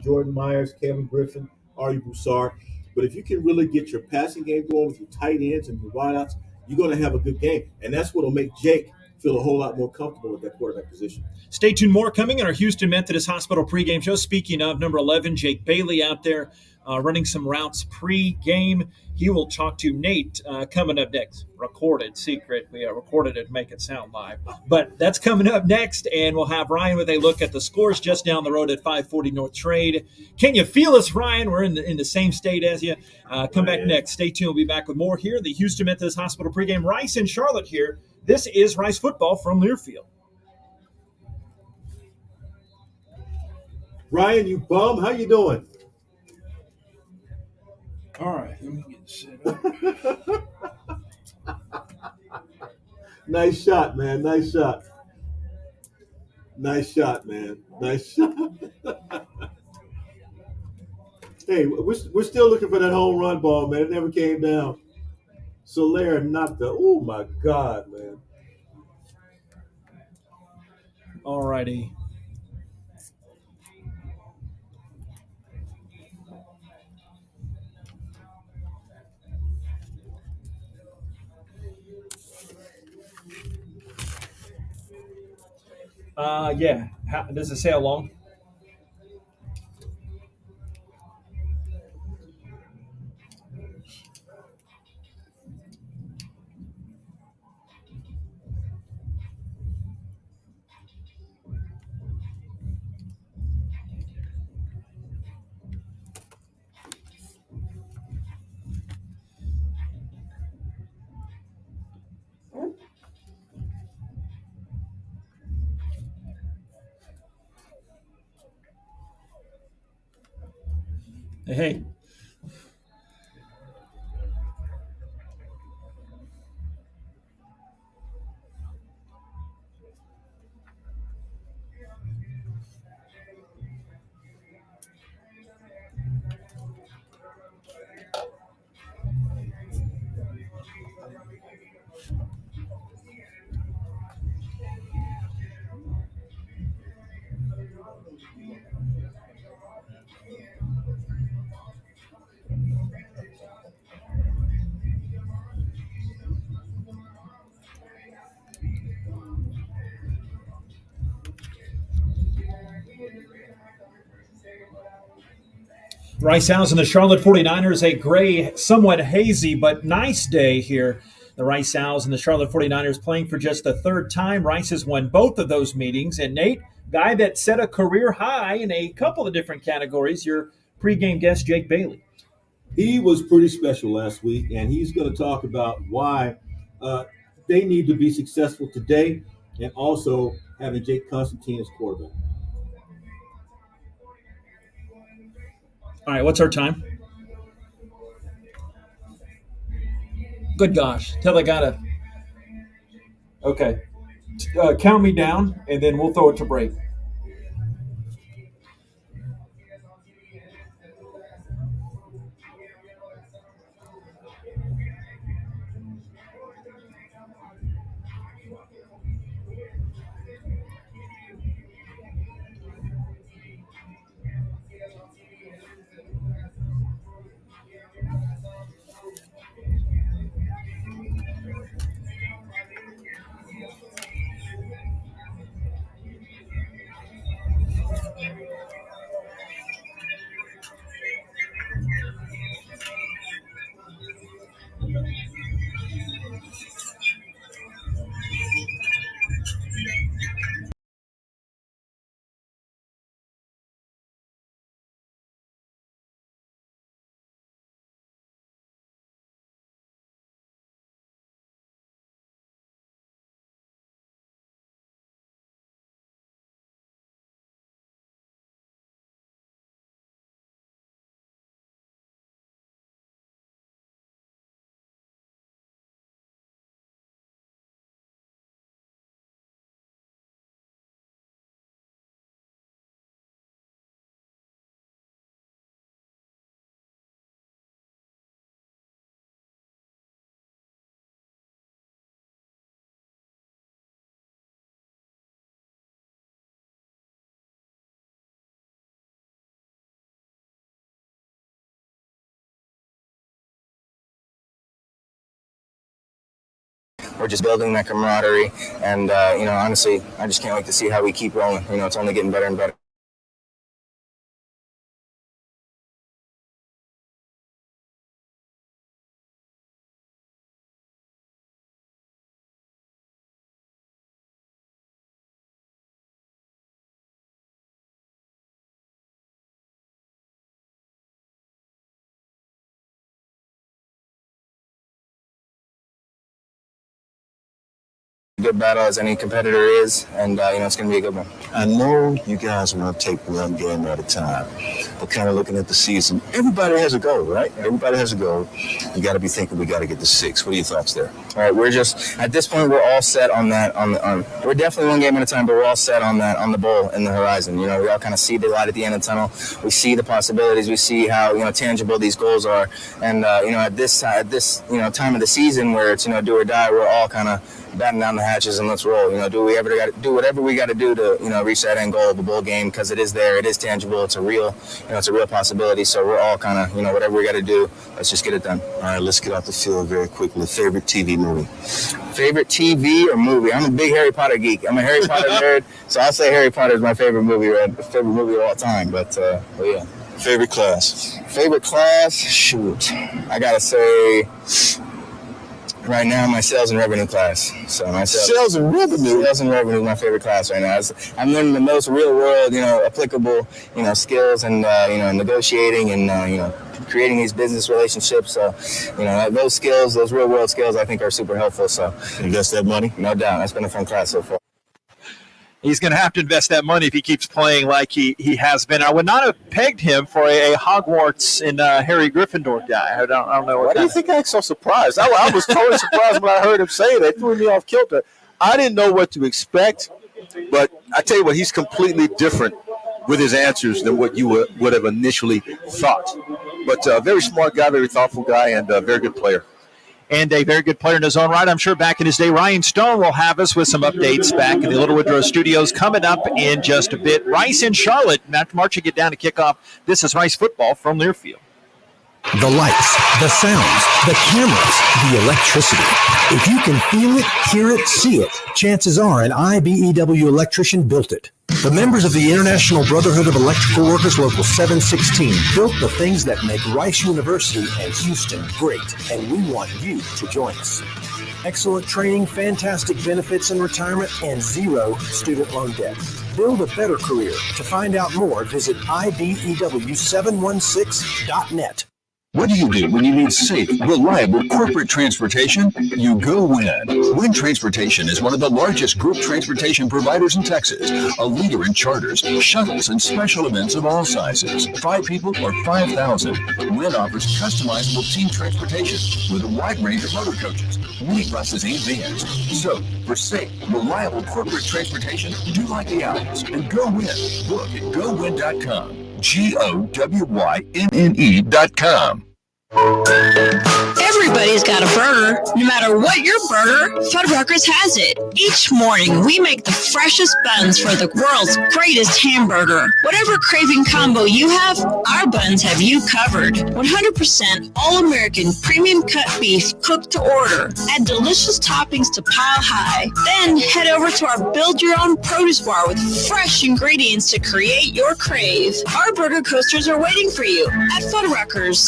Jordan Myers, Kevin Griffin, Ari Broussard. But if you can really get your passing game going with your tight ends and your wideouts, you're going to have a good game. And that's what will make Jake feel a whole lot more comfortable at that quarterback position. Stay tuned. More coming in our Houston Methodist Hospital pregame show. Speaking of, number 11, Jake Bailey out there running some routes pre-game. He will talk to Nate coming up next. Recorded, secret. We recorded it to make it sound live. But that's coming up next, and we'll have Ryan with a look at the scores just down the road at 540 North Trade. Can you feel us, Ryan? We're in the same state as you. Come back next. Stay tuned. We'll be back with more here. The Houston Methodist Hospital pregame. Rice and Charlotte here. This is Rice football from Learfield. Ryan, you bum. How you doing? All right, let me get set up. Nice shot, man. Nice shot. Nice shot, man. Nice shot. Hey, we're still looking for that home run ball, man. It never came down. Soler knocked the. Oh my God, man. All righty. Yeah. Does it say how long? Hey. Rice Owls and the Charlotte 49ers, a gray, somewhat hazy, but nice day here. The Rice Owls and the Charlotte 49ers playing for just the third time. Rice has won both of those meetings. And Nate, guy that set a career high in a couple of different categories, your pregame guest, Jake Bailey. He was pretty special last week, and he's going to talk about why they need to be successful today and also having Jake Constantine as quarterback. All right, what's our time? Good gosh. Tell the guy to. Okay. Count me down, and then we'll throw it to break. we're just building that camaraderie. And, honestly, I just can't wait to see how we keep rolling. It's only getting better and better. Good battle as any competitor is, and it's going to be a good one. I know you guys want to take one game at a time, but kind of looking at the season, everybody has a goal, right? Everybody has a goal. You got to be thinking we got to get to 6. What are your thoughts there? All right, we're just at this point we're all set on that. We're definitely one game at a time, but we're all set on that, on the bowl in the horizon. We all kind of see the light at the end of the tunnel. We see the possibilities. We see how tangible these goals are, and at this time of the season where it's do or die, we're all kind of batten down the hatches and let's roll. Do whatever we got to do to reach that end goal of the bowl game, because it is there, it is tangible, it's a real possibility. So we're all kind of whatever we got to do, let's just get it done. All right, let's get off the field very quickly. Favorite TV movie? Favorite TV or movie? I'm a big Harry Potter geek. I'm a Harry Potter nerd, so I'll say Harry Potter is my favorite movie of all time. But yeah. Favorite class? Favorite class? Shoot, I gotta say. Right now, my sales and revenue class. So my sales and revenue is my favorite class right now. I'm learning the most real world, applicable, skills and negotiating and creating these business relationships. So, those skills, those real world skills, I think are super helpful. So invest that money? No doubt. That's been a fun class so far. He's going to have to invest that money if he keeps playing like he has been. I would not have pegged him for a Hogwarts and Harry Gryffindor guy. I don't know. Why do you think I was so surprised? I was totally surprised when I heard him say that. It threw me off kilter. I didn't know what to expect, but I tell you what, he's completely different with his answers than what you would have initially thought. But a very smart guy, very thoughtful guy, and a very good player. And a very good player in his own right. I'm sure back in his day, Ryan Stone will have us with some updates back in the Little Woodrow Studios coming up in just a bit. Rice in Charlotte, Matt marching it down to kick off. This is Rice football from Learfield. The lights, the sounds, the cameras, the electricity. If you can feel it, hear it, see it, chances are an IBEW electrician built it. The members of the International Brotherhood of Electrical Workers Local 716 built the things that make Rice University and Houston great, and we want you to join us. Excellent training, fantastic benefits and retirement, and zero student loan debt. Build a better career. To find out more, visit IBEW716.net. What do you do when you need safe, reliable corporate transportation? You go Win. Win Transportation is one of the largest group transportation providers in Texas, a leader in charters, shuttles, and special events of all sizes. 5 people or 5,000. Win offers customizable team transportation with a wide range of motor coaches, minibuses, and vans. So, for safe, reliable corporate transportation, do like the Owls and go Win. Book at GoWin.com. GOWYNNE.com. Everybody's got a burger. No matter what your burger, Fuddruckers has it. Each morning, we make the freshest buns for the world's greatest hamburger. Whatever craving combo you have, our buns have you covered. 100% all-American premium cut beef cooked to order. Add delicious toppings to pile high. Then head over to our build-your-own produce bar with fresh ingredients to create your crave. Our burger coasters are waiting for you at Fuddruckers.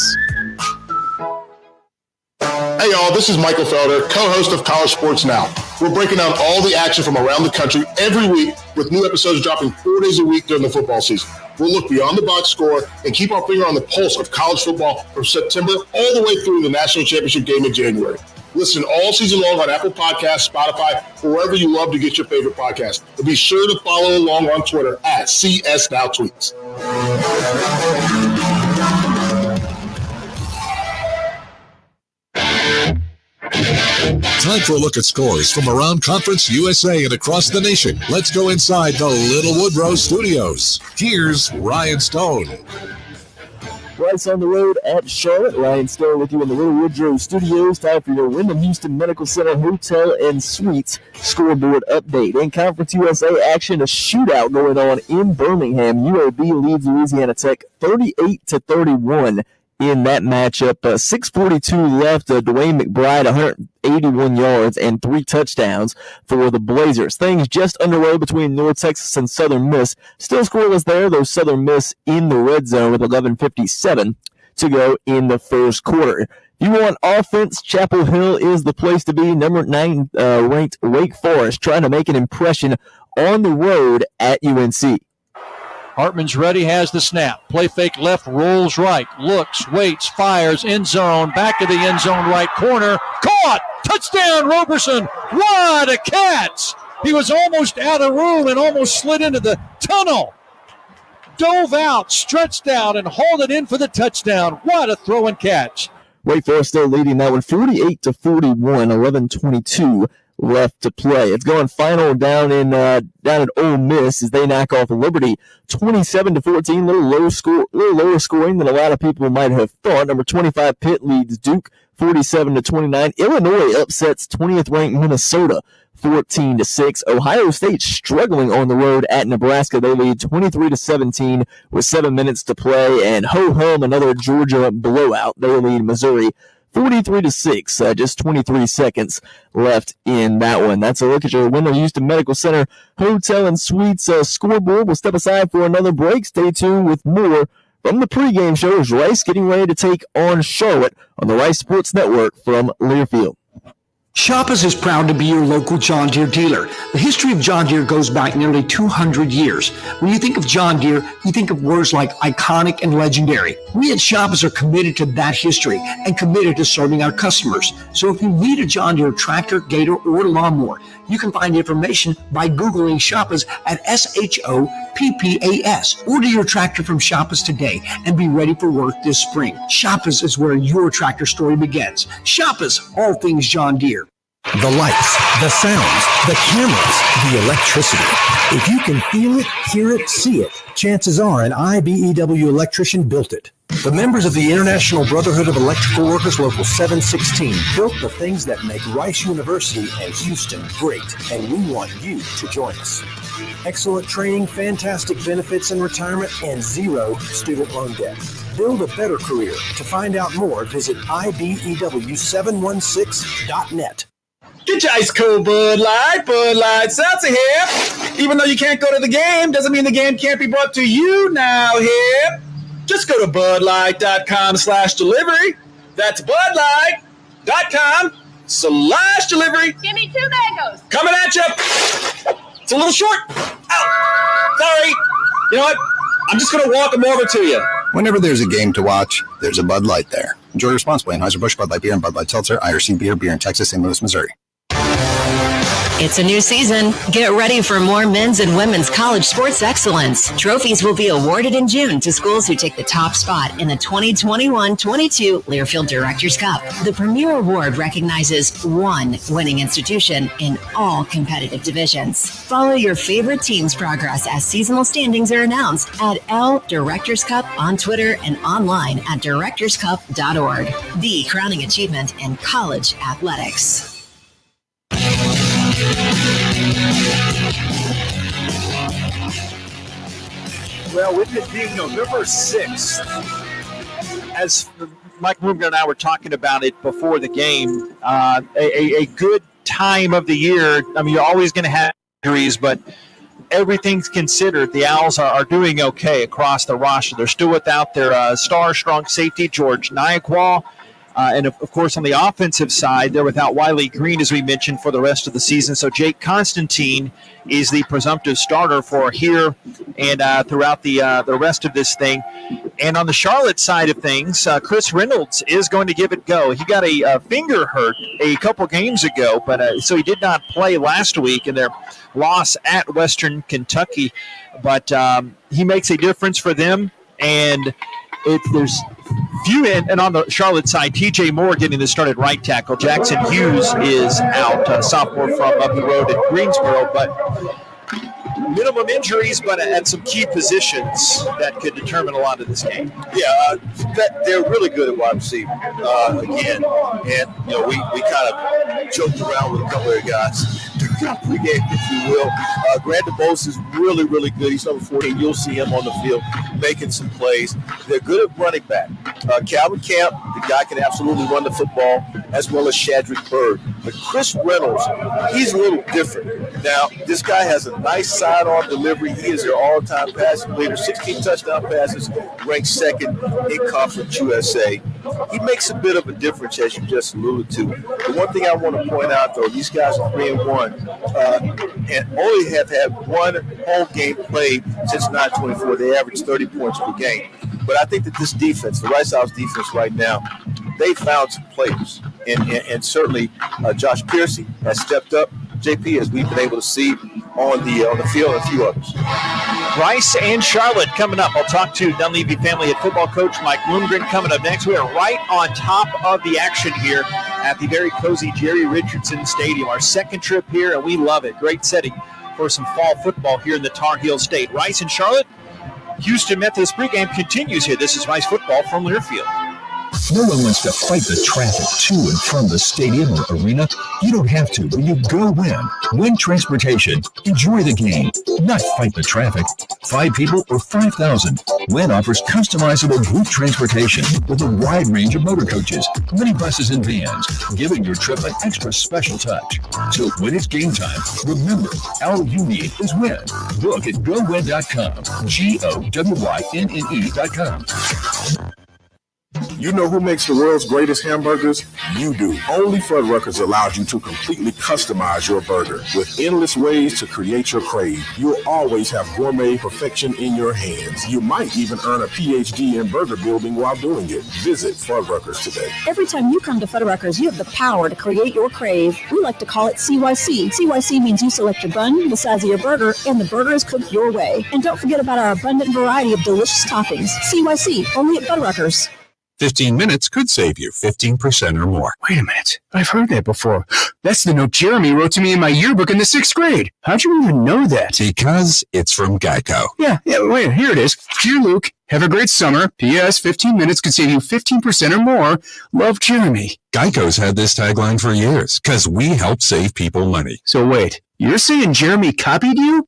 Hey y'all, this is Michael Felder, co-host of College Sports Now. We're breaking down all the action from around the country every week with new episodes dropping 4 days a week during the football season. We'll look beyond the box score and keep our finger on the pulse of college football from September all the way through the national championship game in January. Listen all season long on Apple Podcasts, Spotify, or wherever you love to get your favorite podcast. And be sure to follow along on Twitter at CSNowTweets. Time for a look at scores from around Conference USA and across the nation. Let's go inside the Little Woodrow Studios. Here's Ryan Stone. Rice on the road at Charlotte. Ryan Stone with you in the Little Woodrow Studios. Time for your Wyndham Houston Medical Center Hotel and Suites scoreboard update. In Conference USA action, a shootout going on in Birmingham. UAB leads Louisiana Tech 38-31 in that matchup. 6:42 left. Dwayne McBride, 181 yards and 3 touchdowns for the Blazers. Things just underway between North Texas and Southern Miss. Still scoreless there, though Southern Miss in the red zone with 11:57 to go in the first quarter. If you want offense, Chapel Hill is the place to be. Number 9 ranked Wake Forest trying to make an impression on the road at UNC. Hartman's ready, has the snap. Play fake left, rolls right, looks, waits, fires, end zone, back to the end zone right corner. Caught! Touchdown, Roberson! What a catch! He was almost out of room and almost slid into the tunnel. Dove out, stretched out, and hauled it in for the touchdown. What a throw and catch. Wake Forest still leading that one 48-41, 11:22 left to play. It's going final down at Ole Miss as they knock off Liberty 27-14. Little lower scoring than a lot of people might have thought. Number 25 Pitt leads Duke 47-29. Illinois upsets 20th ranked Minnesota 14-6. Ohio State struggling on the road at Nebraska. They lead 23-17 with 7 minutes to play. And ho-hum, another Georgia blowout. They lead Missouri 43-6, just 23 seconds left in that one. That's a look at your Windham Houston Medical Center Hotel and Suites scoreboard. We'll step aside for another break. Stay tuned with more from the pregame show as Rice getting ready to take on Charlotte on the Rice Sports Network from Learfield. Shoppers is proud to be your local John Deere dealer. The history of John Deere goes back nearly 200 years. When you think of John Deere, you think of words like iconic and legendary. We at Shoppers are committed to that history and committed to serving our customers. So if you need a John Deere tractor, gator, or lawnmower, you can find information by Googling Shoppers at SHOPPAS. Order your tractor from Shoppers today and be ready for work this spring. Shoppers is where your tractor story begins. Shoppers, all things John Deere. The lights, the sounds, the cameras, the electricity. If you can feel it, hear it, see it, chances are an IBEW electrician built it. The members of the International Brotherhood of Electrical Workers Local 716 built the things that make Rice University and Houston great, and we want you to join us. Excellent training, fantastic benefits and retirement, and 0 student loan debt. Build a better career. To find out more, visit IBEW716.net. Get your ice cold Bud Light Seltzer here. Even though you can't go to the game, doesn't mean the game can't be brought to you now here. Just go to budlight.com/delivery. That's budlight.com/delivery. Give me 2 mangoes. Coming at you. It's a little short. Ow. Sorry. You know what? I'm just going to walk them over to you. Whenever there's a game to watch, there's a Bud Light there. Enjoy responsibly. Anheuser-Busch, Bud Light Beer, and Bud Light Seltzer, IRC Beer in Texas, St. Louis, Missouri. It's a new season. Get ready for more men's and women's college sports excellence. Trophies will be awarded in June to schools who take the top spot in the 2021-22 Learfield Directors Cup. The premier award recognizes one winning institution in all competitive divisions. Follow your favorite team's progress as seasonal standings are announced at L Directors Cup on Twitter and online at directorscup.org. The crowning achievement in college athletics. Well, with it being November 6th, as Mike Bloomgren and I were talking about it before the game, a good time of the year. I mean, you're always going to have injuries, but everything's considered, the Owls are doing okay across the roster. They're still without their star strong safety, George Nyakwa. And, of course, on the offensive side, they're without Wiley Green, as we mentioned, for the rest of the season. So Jake Constantine is the presumptive starter for here and throughout the rest of this thing. And on the Charlotte side of things, Chris Reynolds is going to give it go. He got a finger hurt a couple games ago, but so he did not play last week in their loss at Western Kentucky. But he makes a difference for them, and there's few, and on the Charlotte side, TJ Moore getting the start at right tackle. Jackson Hughes is out, sophomore from up the road in Greensboro, but minimum injuries, but at some key positions that could determine a lot of this game. Yeah, they're really good at wide receiver again, and we kind of joked around with a couple of guys pregame, if you will. Grant DeBose is really, really good. He's number 14. You'll see him on the field making some plays. They're good at running back. Calvin Camp, the guy can absolutely run the football, as well as Shadrick Bird. But Chris Reynolds, he's a little different. Now, this guy has a nice sidearm delivery. He is their all-time passing leader. 16 touchdown passes, ranked second in Conference USA. He makes a bit of a difference, as you just alluded to. The one thing I want to point out, though, these guys are 3-1 and only have had one home game played since 9/24. They average 30 points per game. But I think that this defense, the Rice Owls defense right now, they found some players. And certainly Josh Piercy has stepped up. JP, as we've been able to see on the field, and a few others. Rice and Charlotte coming up. I'll talk to Dunleavy family head football coach Mike Bloomgren coming up next. We are right on top of the action here at the very cozy Jerry Richardson Stadium. Our second trip here, and we love it. Great setting for some fall football here in the Tar Heel State. Rice and Charlotte, Houston Methodist pregame continues here. This is Rice football from Learfield. No one wants to fight the traffic to and from the stadium or arena. You don't have to, but you go win. Win transportation. Enjoy the game, not fight the traffic. 5 people or 5,000. Win offers customizable group transportation with a wide range of motor coaches, minibuses, and vans, giving your trip an extra special touch. So when it's game time, remember, all you need is win. Book at GoWin.com. GOWYNNE.com. You know who makes the world's greatest hamburgers? You do. Only Fuddruckers allows you to completely customize your burger with endless ways to create your crave. You'll always have gourmet perfection in your hands. You might even earn a PhD in burger building while doing it. Visit Fuddruckers today. Every time you come to Fuddruckers, you have the power to create your crave. We like to call it CYC. CYC means you select your bun, the size of your burger, and the burger is cooked your way. And don't forget about our abundant variety of delicious toppings. CYC, only at Fuddruckers. 15 minutes could save you 15% or more. Wait a minute. I've heard that before. That's the note Jeremy wrote to me in my yearbook in the 6th grade. How'd you even know that? Because it's from Geico. Yeah, wait, here it is. Dear Luke, have a great summer. P.S. 15 minutes could save you 15% or more. Love, Jeremy. Geico's had this tagline for years, because we help save people money. So wait, you're saying Jeremy copied you?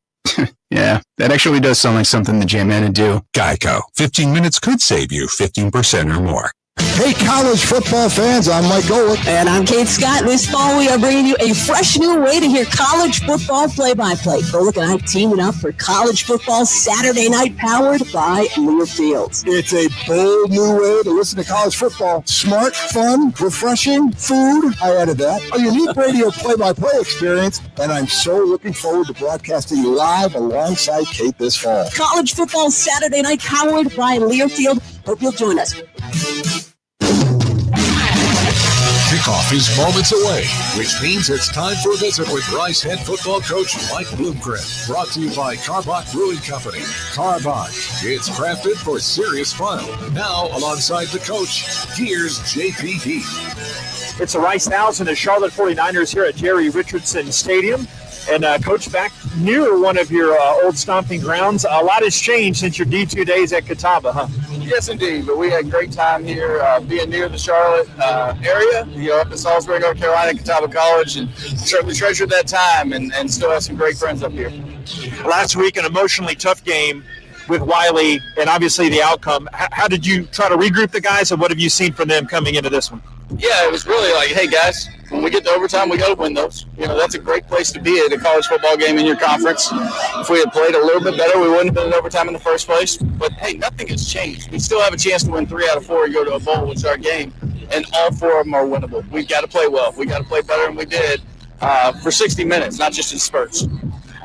Yeah, that actually does sound like something the J-Man would do. Geico. 15 minutes could save you 15% or more. Hey, college football fans, I'm Mike Golick. And I'm Kate Scott. This fall, we are bringing you a fresh new way to hear college football play-by-play. Golick and I teaming up for college football Saturday night, powered by Learfield. It's a bold new way to listen to college football. Smart, fun, refreshing, food. I added that. A unique radio play-by-play experience, and I'm so looking forward to broadcasting live alongside Kate this fall. College football Saturday night, powered by Learfield. Hope you'll join us. Kickoff is moments away, which means it's time for a visit with Rice head football coach Mike Bloomgren. Brought to you by Carbach Brewing Company. Carbach, it's crafted for serious fun. Now, alongside the coach, here's JPD. It's the Rice Owls and the Charlotte 49ers here at Jerry Richardson Stadium. And, Coach, back near one of your old stomping grounds. A lot has changed since your D2 days at Catawba, huh? Yes, indeed. But we had a great time here being near the Charlotte area, up in Salisbury, North Carolina, Catawba College, and certainly treasured that time and still have some great friends up here. Last week, an emotionally tough game with Wiley and obviously the outcome. How did you try to regroup the guys, and what have you seen from them coming into this one? Yeah, it was really like, hey, guys, when we get to overtime, we got to win those. That's a great place to be at a college football game in your conference. If we had played a little bit better, we wouldn't have been in overtime in the first place. But, hey, nothing has changed. We still have a chance to win 3 out of 4 and go to a bowl, which is our game, and all 4 of them are winnable. We've got to play well. We got to play better than we did for 60 minutes, not just in spurts.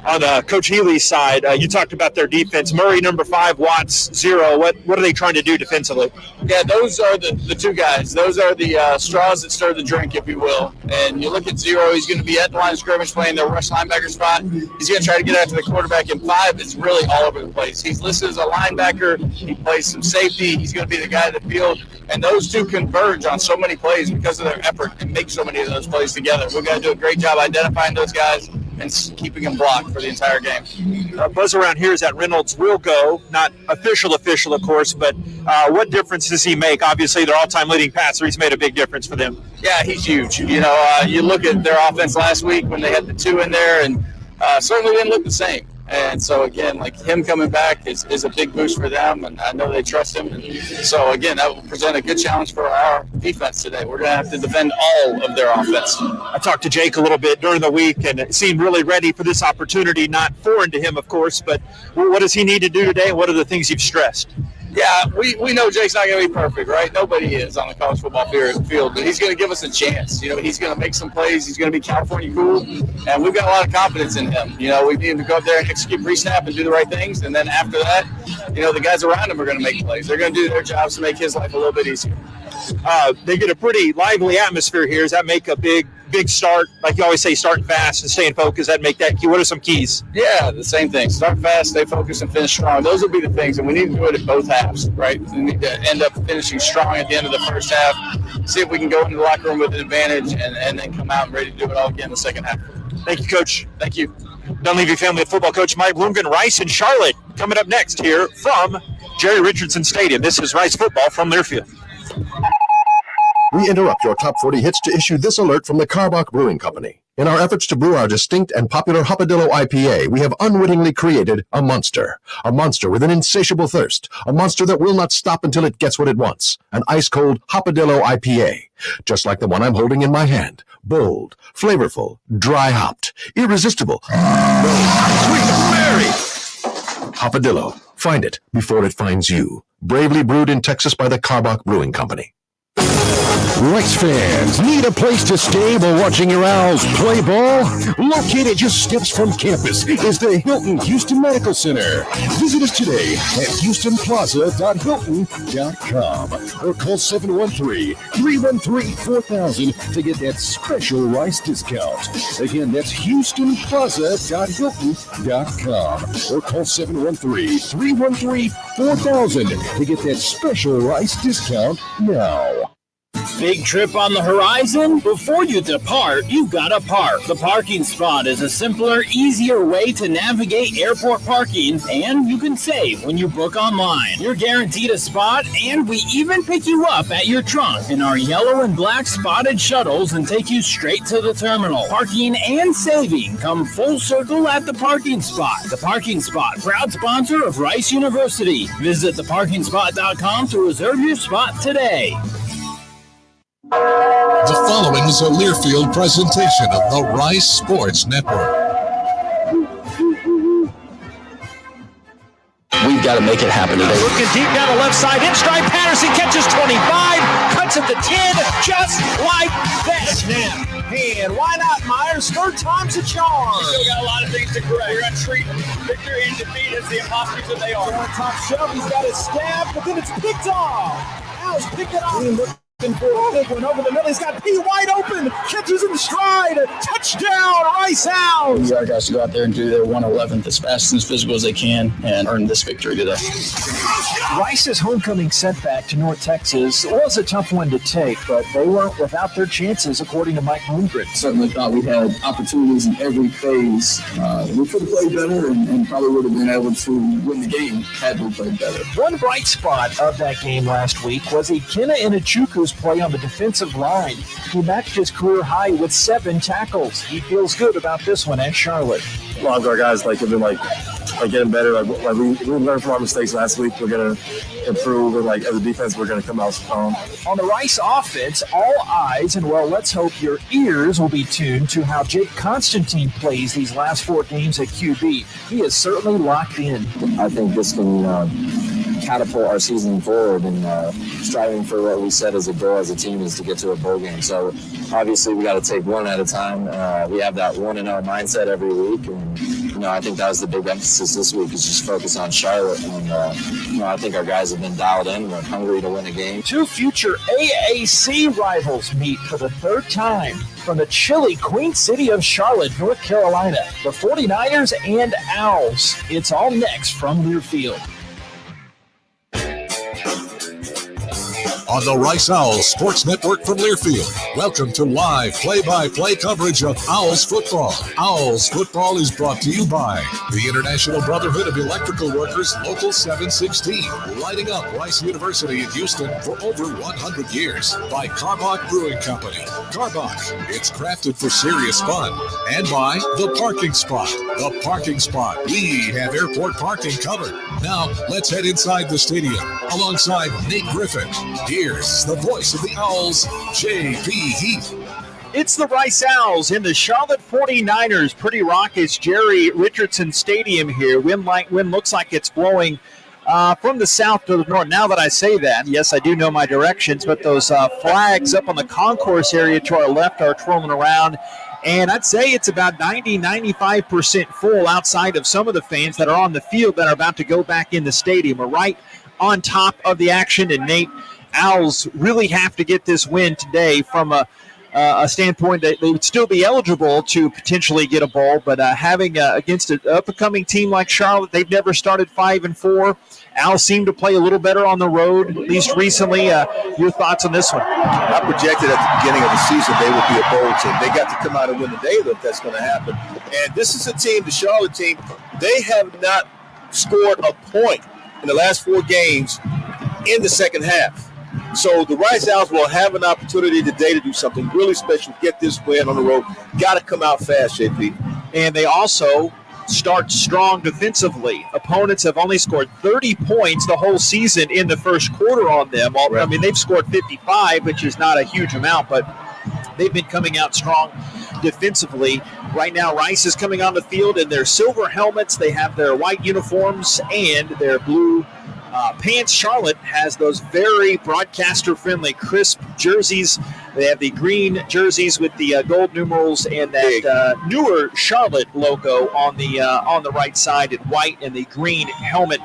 On Coach Healy's side, you talked about their defense. Murray, number 5, Watts, 0. What are they trying to do defensively? Yeah, those are the two guys. Those are the straws that stir the drink, if you will. And you look at 0, he's going to be at the line of scrimmage playing the rush linebacker spot. He's going to try to get after the quarterback. And 5 is really all over the place. He's listed as a linebacker. He plays some safety. He's going to be the guy in the field. And those two converge on so many plays because of their effort and make so many of those plays together. We've got to do a great job identifying those guys and keeping him blocked for the entire game. Buzz around here is that Reynolds will go, not official, of course, but what difference does he make? Obviously, their all-time leading passer. He's made a big difference for them. Yeah, he's huge. You look at their offense last week when they had the 2 in there, and certainly didn't look the same. And so, again, like him coming back is a big boost for them, and I know they trust him. And so, again, that will present a good challenge for our defense today. We're going to have to defend all of their offense. I talked to Jake a little bit during the week, and it seemed really ready for this opportunity, not foreign to him, of course, but what does he need to do today, and what are the things you've stressed? Yeah, we know Jake's not going to be perfect, right? Nobody is on the college football field, but he's going to give us a chance. He's going to make some plays. He's going to be California cool, and we've got a lot of confidence in him. We need him to go up there and execute pre-snap and do the right things, and then after that, the guys around him are going to make plays. They're going to do their jobs to make his life a little bit easier. They get a pretty lively atmosphere here. Does that make a big start? Like you always say, starting fast and staying focused. That make that key. What are some keys? Yeah, the same thing. Start fast, stay focused, and finish strong. Those will be the things, and we need to do it at both halves, right? We need to end up finishing strong at the end of the first half, see if we can go into the locker room with an advantage, and then come out and ready to do it all again in the second half. Thank you, Coach. Thank you. Dunleavy Family Football Coach Mike Bloomgren. Rice and Charlotte coming up next here from Jerry Richardson Stadium. This is Rice football from Learfield. We interrupt your top 40 hits to issue this alert from the Karbach Brewing Company. In our efforts to brew our distinct and popular Hopadillo IPA, we have unwittingly created a monster with an insatiable thirst, a monster that will not stop until it gets what it wants, an ice-cold Hopadillo IPA, just like the one I'm holding in my hand. Bold, flavorful, dry-hopped, irresistible, sweet Mary! Hopadillo. Find it before it finds you. Bravely brewed in Texas by the Karbach Brewing Company. Rice fans, need a place to stay while watching your Owls play ball? Located just steps from campus is the Hilton Houston Medical Center. Visit us today at houstonplaza.hilton.com or call 713-313-4000 to get that special Rice discount. Again, that's houstonplaza.hilton.com or call 713-313-4000 to get that special Rice discount now. Big trip on the horizon? Before you depart, you've got to park. The Parking Spot is a simpler, easier way to navigate airport parking, and you can save when you book online. You're guaranteed a spot, and we even pick you up at your trunk in our yellow and black spotted shuttles and take you straight to the terminal. Parking and saving come full circle at the Parking Spot. The Parking Spot, proud sponsor of Rice University. Visit theparkingspot.com to reserve your spot today. The following is a Learfield presentation of the Rice Sports Network. We've got to make it happen today. Looking deep down the left side, in stride, Patterson catches 25, cuts it to 10, just like that. And why not, Myers? Third time's a charm. We still got a lot of things to correct. We're going to treat victory and defeat as the imposters that they are. On top shelf, he's got his stab, but then it's picked off. Owls pick it off. For a big one over the middle. He's got P wide open. Catches in stride. Touchdown, Rice Owls. We need our guys to go out there and do their 111th as fast and as physical as they can and earn this victory today. Rice's homecoming setback to North Texas was a tough one to take, but they weren't without their chances, according to Mike Bloomgren. Certainly thought we had opportunities in every phase. We could have played better and probably would have been able to win the game had we played better. One bright spot of that game last week was Ikenna Inachukwu's play on the defensive line. He matched his career high with 7 tackles. He feels good about this one at Charlotte. A lot of our guys have been getting better. We learned from our mistakes last week. We're gonna improve, and as a defense, we're gonna come out strong. On the Rice offense, all eyes, and let's hope your ears will be tuned to how Jake Constantine plays these last 4 games at QB. He is certainly locked in. I think this can catapult our season forward, and striving for what we set as a goal as a team is to get to a bowl game. So obviously we got to take one at a time. We have that 1-0 mindset every week, and I think that was the big emphasis this week, is just focus on Charlotte. And I think our guys have been dialed in. We're hungry to win a game. 2 future AAC rivals meet for the 3rd time from the chilly Queen City of Charlotte, North Carolina. The 49ers and Owls. It's all next from Learfield. on the Rice Owls Sports Network from Learfield. Welcome to live play-by-play coverage of Owls football. Owls football is brought to you by the International Brotherhood of Electrical Workers, Local 716, lighting up Rice University in Houston for over 100 years. By Carbach Brewing Company. Carbach, it's crafted for serious fun. And by The Parking Spot. The Parking Spot. We have airport parking covered. Now, let's head inside the stadium alongside Nate Griffin. Here's the voice of the Owls, J.P. Heath. It's the Rice Owls in the Charlotte 49ers. Pretty raucous Jerry Richardson Stadium here. Wind looks like it's blowing from the south to the north. Now that I say that, yes, I do know my directions, but those flags up on the concourse area to our left are twirling around. And I'd say it's about 90-95% full outside of some of the fans that are on the field that are about to go back in the stadium. We're right on top of the action, and Nate, Owls really have to get this win today from a standpoint that they would still be eligible to potentially get a bowl, but having against an up-and-coming team like Charlotte, they've never started 5-4. Owls seem to play a little better on the road, at least recently. Your thoughts on this one? I projected at the beginning of the season they would be a bowl team. They got to come out and win the daily if that's going to happen. And this is a team, the Charlotte team, they have not scored a point in the last 4 games in the second half. So the Rice Owls will have an opportunity today to do something really special, get this win on the road. Got to come out fast, JP. And they also start strong defensively. Opponents have only scored 30 points the whole season in the first quarter on them. I mean, they've scored 55, which is not a huge amount, but they've been coming out strong defensively. Right now, Rice is coming on the field in their silver helmets. They have their white uniforms and their blue pants. Charlotte has those very broadcaster-friendly, crisp jerseys. They have the green jerseys with the gold numerals and that newer Charlotte logo on the right side in white and the green helmet.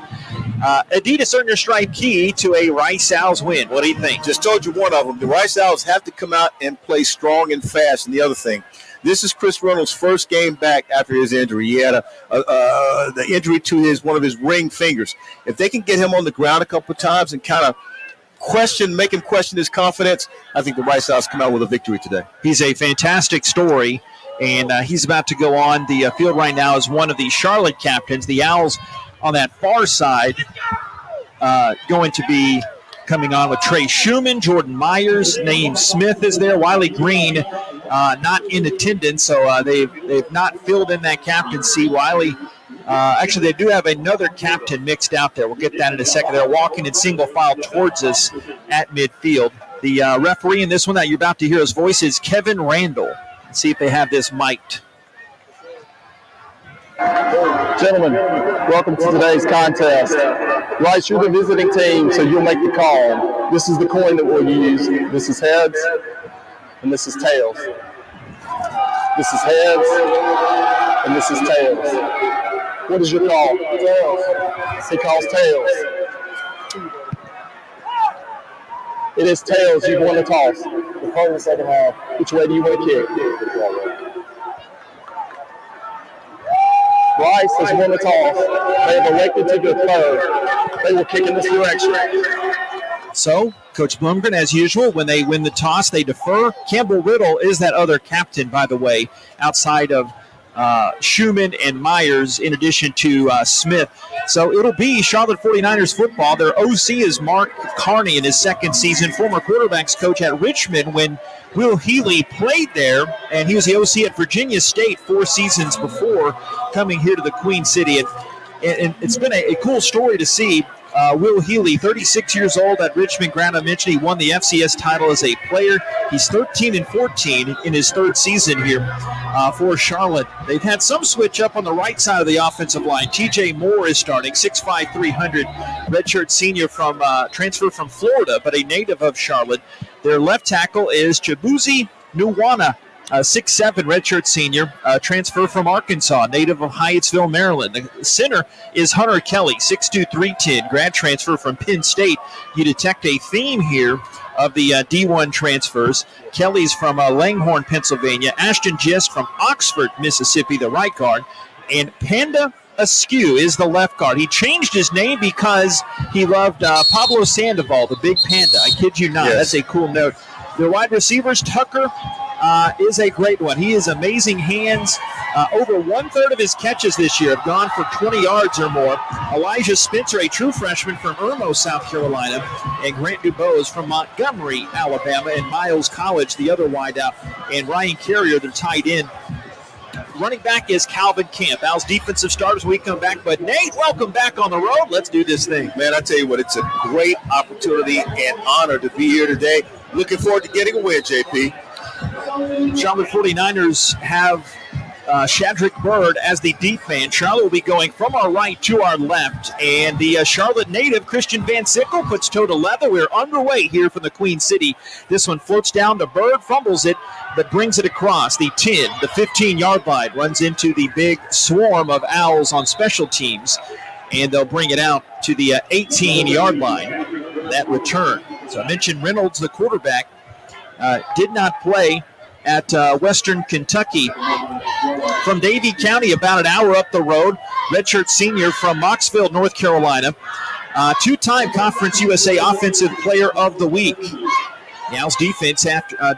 Adidas earned your stripe key to a Rice Owls win. What do you think? Just told you one of them. The Rice Owls have to come out and play strong and fast. And the other thing, this is Chris Reynolds' first game back after his injury. He had the injury to one of his ring fingers. If they can get him on the ground a couple of times and kind of make him question his confidence, I think the Rice Owls come out with a victory today. He's a fantastic story, and he's about to go on the field right now as one of the Charlotte captains. The Owls on that far side going to be coming on with Trey Schumann, Jordan Myers, Naeem Smith is there, Wiley Green not in attendance, so they've not filled in that captaincy. Wiley, actually they do have another captain mixed out there. We'll get that in a second. They're walking in single file towards us at midfield. The referee in this one that you're about to hear his voice is Kevin Randall. Let's see if they have this mic'd. Gentlemen, welcome to today's contest. Rice, you're the visiting team, so you'll make the call. This is the coin that we'll use. This is heads, and this is tails. This is heads, and this is tails. What is your call? Tails. He calls tails. It is tails. You've won the toss. The card in the second half. Which way do you want to kick? Rice has won the toss. They have elected to defer. They will kick in this direction. So, Coach Blumgren, as usual, when they win the toss, they defer. Campbell Riddle is that other captain, by the way, outside of Schumann and Myers, in addition to Smith. So it'll be Charlotte 49ers football. Their OC is Mark Carney in his second season, former quarterbacks coach at Richmond when Will Healy played there, and he was the OC at Virginia State 4 seasons before coming here to the Queen City. And it's been a cool story to see. Will Healy, 36 years old at Richmond. Grant mentioned he won the FCS title as a player. He's 13-14 in his third season here for Charlotte. They've had some switch up on the right side of the offensive line. TJ Moore is starting, 6'5", 300, redshirt senior from transfer from Florida, but a native of Charlotte. Their left tackle is Chibuzi Nuwana, 6'7", redshirt senior, transfer from Arkansas, native of Hyattsville, Maryland. The center is Hunter Kelly, 6'2", 310, grad transfer from Penn State. You detect a theme here of the D1 transfers. Kelly's from Langhorne, Pennsylvania. Ashton Gist from Oxford, Mississippi, the right guard. And Panda Askew is the left guard. He changed his name because he loved Pablo Sandoval, the big panda. I kid you not. Yes. That's a cool note. Their wide receivers, Tucker is a great one. He has amazing hands. Over one-third of his catches this year have gone for 20 yards or more. Elijah Spencer, a true freshman from Irmo, South Carolina, and Grant Dubose from Montgomery, Alabama, and Miles College, the other wideout, and Ryan Carrier, the tight end. Running back is Calvin Camp. Al's defensive starters we come back. But, Nate, welcome back on the road. Let's do this thing. Man, I tell you what, it's a great opportunity and honor to be here today. Looking forward to getting a win, JP. Charlotte 49ers have Shadrick Bird as the deep man. Charlotte will be going from our right to our left. And the Charlotte native, Christian Van Sickle, puts toe to leather. We're underway here from the Queen City. This one floats down to Bird, fumbles it, but brings it across the 10, the 15-yard line. Runs into the big swarm of Owls on special teams. And they'll bring it out to the 18-yard line. That return. So I mentioned Reynolds, the quarterback, did not play at Western Kentucky from Davie County, about an hour up the road. Redshirt senior from Moxville, North Carolina. Two-time Conference USA Offensive Player of the Week. The Owls defense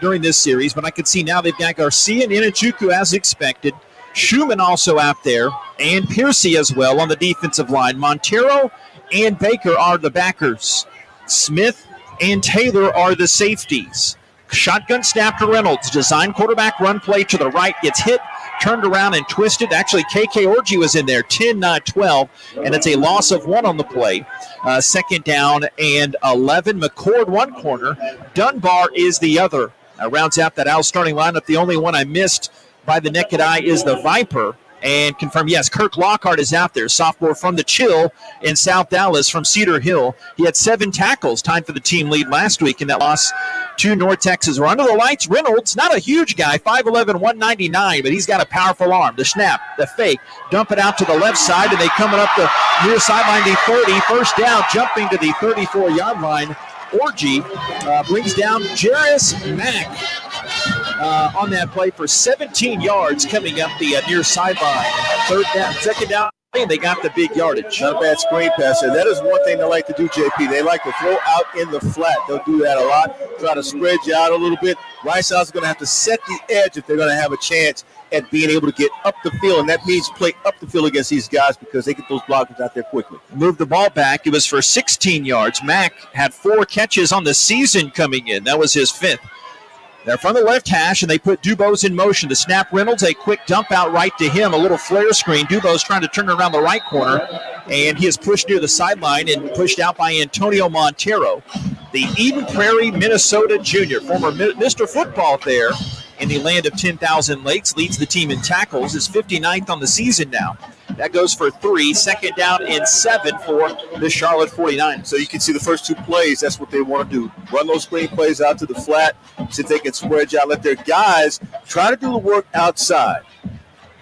during this series, but I can see now they've got Garcia and Inachuku as expected. Schumann also out there, and Piercy as well on the defensive line. Montero and Baker are the backers. Smith and Taylor are the safeties. Shotgun snap to Reynolds. Design quarterback run play to the right. Gets hit, turned around, and twisted. Actually, KK Orji was in there, 10-12, and it's a loss of 1 on the play. Second down and 11. McCord one corner. Dunbar is the other. Rounds out that Owl starting lineup. The only one I missed by the naked eye is the Viper. And confirm, yes, Kirk Lockhart is out there, sophomore from the Chill in South Dallas from Cedar Hill. He had 7 tackles, tied for the team lead last week in that loss to North Texas. We're under the lights. Reynolds, not a huge guy, 5'11", 199, but he's got a powerful arm. The snap, the fake, dump it out to the left side, and they coming up the near sideline, the 30. First down, jumping to the 34-yard line. Orji brings down Jairus Mack on that play for 17 yards coming up the near sideline. Third down, second down, and they got the big yardage. Not a bad screen pass there. That is one thing they like to do, JP. They like to throw out in the flat. They'll do that a lot, try to spread you out a little bit. Rice Owls are going to have to set the edge if they're going to have a chance at being able to get up the field, and that means play up the field against these guys because they get those blockers out there quickly. Moved the ball back. It was for 16 yards. Mack had 4 catches on the season coming in. That was his 5th. They're from the left hash, and they put Dubose in motion. To snap Reynolds, a quick dump out right to him, a little flare screen. Dubose trying to turn it around the right corner, and he is pushed near the sideline and pushed out by Antonio Montero, the Eden Prairie, Minnesota junior, former Mr. Football there in the land of 10,000 lakes, leads the team in tackles, is 59th on the season now. That goes for 3, second down and 7 for the Charlotte 49ers. So you can see the first 2 plays, that's what they want to do. Run those screen plays out to the flat, see if they can spread you out, let their guys try to do the work outside.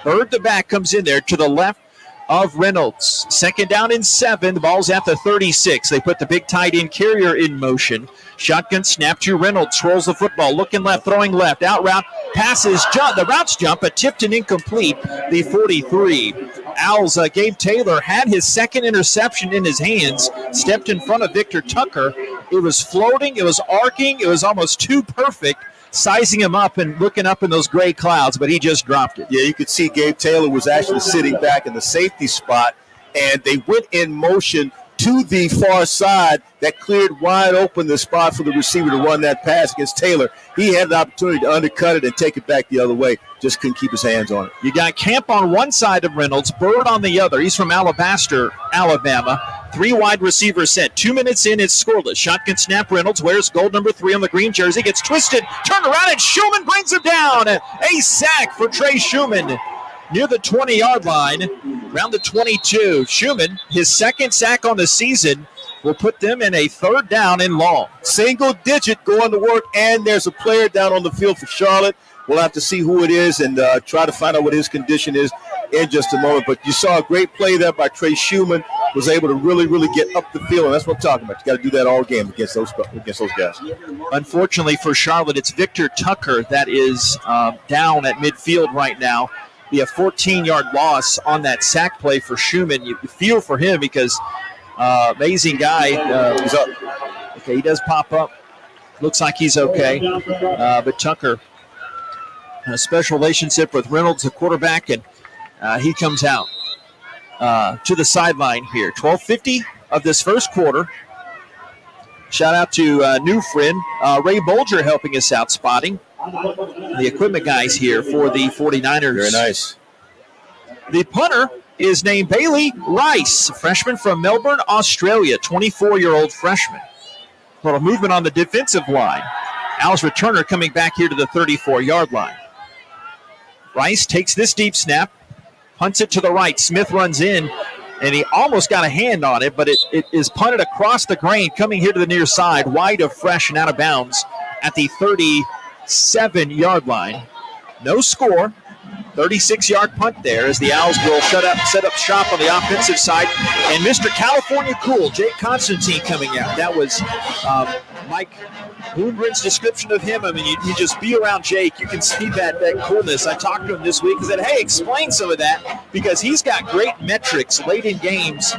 Bird, the back, comes in there to the left of Reynolds. Second down and 7. The ball's at the 36. They put the big tight end Carrier in motion. Shotgun snap to Reynolds. Swirls the football. Looking left, throwing left. Out route. Passes. Jump. The routes jump, but tipped and incomplete. The 43. Owls, Gabe Taylor had his second interception in his hands. Stepped in front of Victor Tucker. It was floating. It was arcing. It was almost too perfect. Sizing him up and looking up in those gray clouds, but he just dropped it. Yeah, you could see Gabe Taylor was actually sitting back in the safety spot, and they went in motion to the far side that cleared wide open the spot for the receiver to run that pass against Taylor. He had the opportunity to undercut it and take it back the other way. Just couldn't keep his hands on it. You got Camp on one side of Reynolds, Bird on the other. He's from Alabaster, Alabama. 3 wide receivers set. 2 minutes in, it's scoreless. Shotgun snap, Reynolds wears gold number 3 on the green jersey. Gets twisted, turned around, and Schumann brings him down. A sack for Trey Schumann near the 20-yard line, around the 22. Schumann, his second sack on the season, will put them in a 3rd down and long. Single digit going to work, and there's a player down on the field for Charlotte. We'll have to see who it is and try to find out what his condition is in just a moment. But you saw a great play there by Trey Schumann. Was able to really, really get up the field, and that's what I'm talking about. You got to do that all game against those guys. Unfortunately for Charlotte, it's Victor Tucker that is down at midfield right now. be a 14-yard loss on that sack play for Schumann. You feel for him because amazing guy. He's up. Okay, he does pop up. Looks like he's okay. But Tucker, a special relationship with Reynolds, the quarterback, and he comes out to the sideline here. 12:50 of this first quarter. Shout out to new friend Ray Bolger helping us out spotting. The equipment guys here for the 49ers. Very nice. The punter is named Bailey Rice, a freshman from Melbourne, Australia, 24-year-old freshman. A little movement on the defensive line. Al's returner coming back here to the 34-yard line. Rice takes this deep snap, punts it to the right. Smith runs in, and he almost got a hand on it, but it is punted across the grain, coming here to the near side, wide of Fresh and out of bounds at the 37-yard line. No score. 36-yard punt there as the Owls will set up shop on the offensive side. And Mr. California Cool, Jake Constantine, coming out. That was Mike Bloomgren's description of him. I mean, you just be around Jake, you can see that coolness. I talked to him this week and said, hey, explain some of that, because he's got great metrics late in games,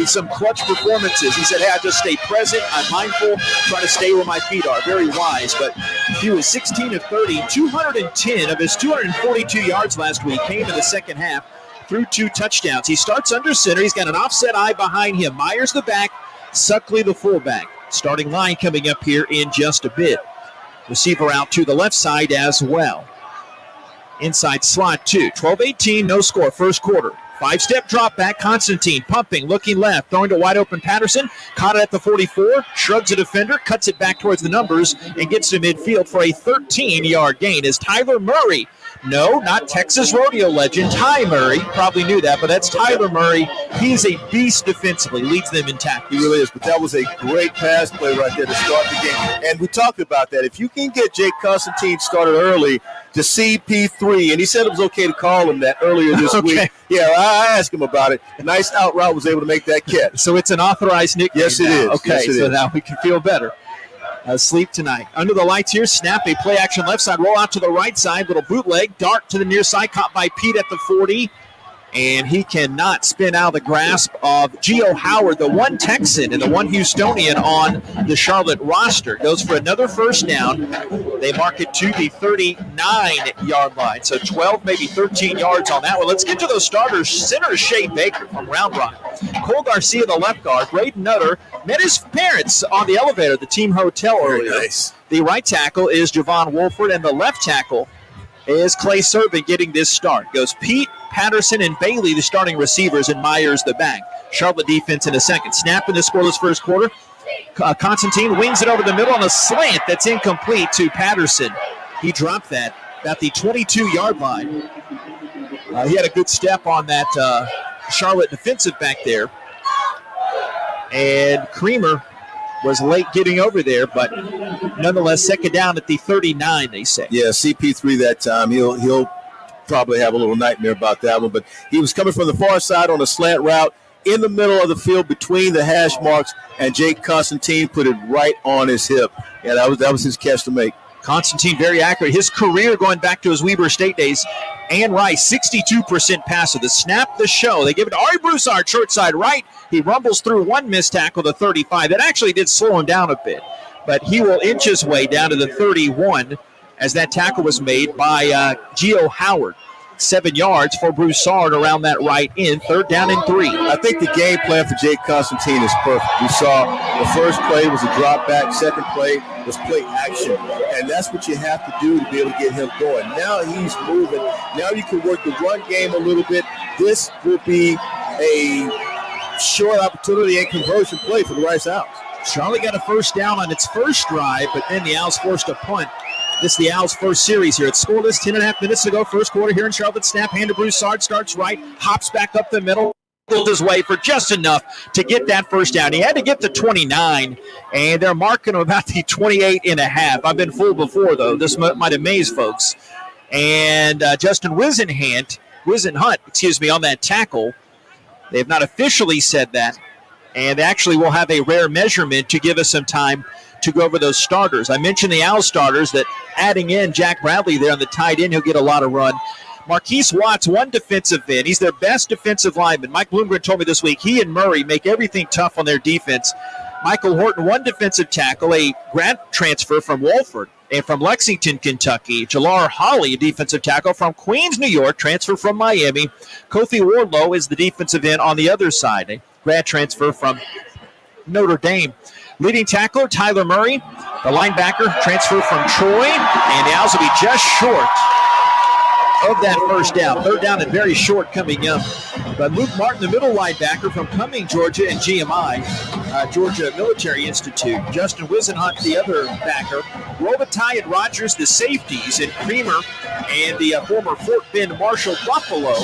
some clutch performances. He said, hey, I just stay present, I'm mindful, try to stay where my feet are. Very wise, but he was 16 of 30, 210 of his 242 yards last week came in the second half through 2 touchdowns. He starts under center. He's got an offset eye behind him. Myers the back, Suckley the fullback. Starting line coming up here in just a bit. Receiver out to the left side as well. Inside slot 2. 12-18, no score, first quarter. 5-step drop back. Constantine pumping, looking left, throwing to wide open Patterson. Caught it at the 44, shrugs a defender, cuts it back towards the numbers, and gets to midfield for a 13-yard gain as Tyler Murray. No, not Texas rodeo legend, Ty Murray. Probably knew that, but that's Tyler Murray. He's a beast defensively, leads them in tackles. He really is, but that was a great pass play right there to start the game. And we talked about that. If you can get Jake Constantine started early to CP3, and he said it was okay to call him that earlier this week. Yeah, I asked him about it. A nice out route, was able to make that catch. So it's an authorized nickname. Yes, it now. is. Okay, yes, it so is. now we can feel better. Sleep tonight. Under the lights here, snap, a play action left side, roll out to the right side, little bootleg, dart to the near side, caught by Pete at the 40, and he cannot spin out of the grasp of Gio Howard, the one Texan and the one Houstonian on the Charlotte roster. Goes for another first down. They mark it to the 39-yard line, so 12, maybe 13 yards on that one. Let's get to those starters. Center is Shea Baker from Round Rock. Cole Garcia, the left guard. Braden Nutter met his parents on the elevator at the team hotel earlier. Nice. The right tackle is Javon Wolford, and the left tackle is Clay Servant getting this start. Goes Pete, Patterson, and Bailey, the starting receivers, and Myers, the back. Charlotte defense in a second. Snap in the scoreless first quarter. Constantine wings it over the middle on a slant that's incomplete to Patterson. He dropped that at the 22-yard line. He had a good step on that Charlotte defensive back there. And Creamer was late getting over there, but nonetheless, second down at the 39, they say. Yeah, CP3 that time. He'll probably have a little nightmare about that one, but he was coming from the far side on a slant route in the middle of the field between the hash marks, and Jake Constantine put it right on his hip. Yeah, that was his catch to make. Constantine very accurate. His career going back to his Weber State days. And Rice, 62% passer. The snap, the show. They give it to Ari Broussard, short side right. He rumbles through one missed tackle to 35. That actually did slow him down a bit. But he will inch his way down to the 31 as that tackle was made by Gio Howard. 7 yards for Broussard around that right end. Third down and 3. I think the game plan for Jake Constantine is perfect. We saw the first play was a drop back. Second play was play action. And that's what you have to do to be able to get him going. Now he's moving. Now you can work the run game a little bit. This will be a short opportunity and conversion play for the Rice Owls. Charlotte got a first down on its first drive, but then the Owls forced a punt. This is the Owls' first series here. It's scoreless, 10.5 minutes to go. First quarter here in Charlotte. Snap, hand to Broussard, starts right, hops back up the middle, pulled his way for just enough to get that first down. He had to get to 29, and they're marking him about the 28.5. I've been fooled before, though. This might amaze folks. And Justin Wisenhunt, on that tackle. They have not officially said that, and actually will have a rare measurement to give us some time to go over those starters. I mentioned the Owl starters, that adding in Jack Bradley there on the tight end, he'll get a lot of run. Marquise Watts, one defensive end. He's their best defensive lineman. Mike Bloomgren told me this week he and Murray make everything tough on their defense. Michael Horton, one defensive tackle, a grad transfer from Wolford. And from Lexington, Kentucky, Jalar Holly, a defensive tackle from Queens, New York, transfer from Miami. Kofi Wardlow is the defensive end on the other side, a grad transfer from Notre Dame. Leading tackler, Tyler Murray, the linebacker, transfer from Troy. And the Owls will be just short of that first down. Third down and very short coming up. But Luke Martin, the middle linebacker from Cumming, Georgia, and GMI, Georgia Military Institute. Justin Wisenhunt, the other backer. Robitaille and Rogers, the safeties, and Creamer and the former Fort Bend Marshall Buffalo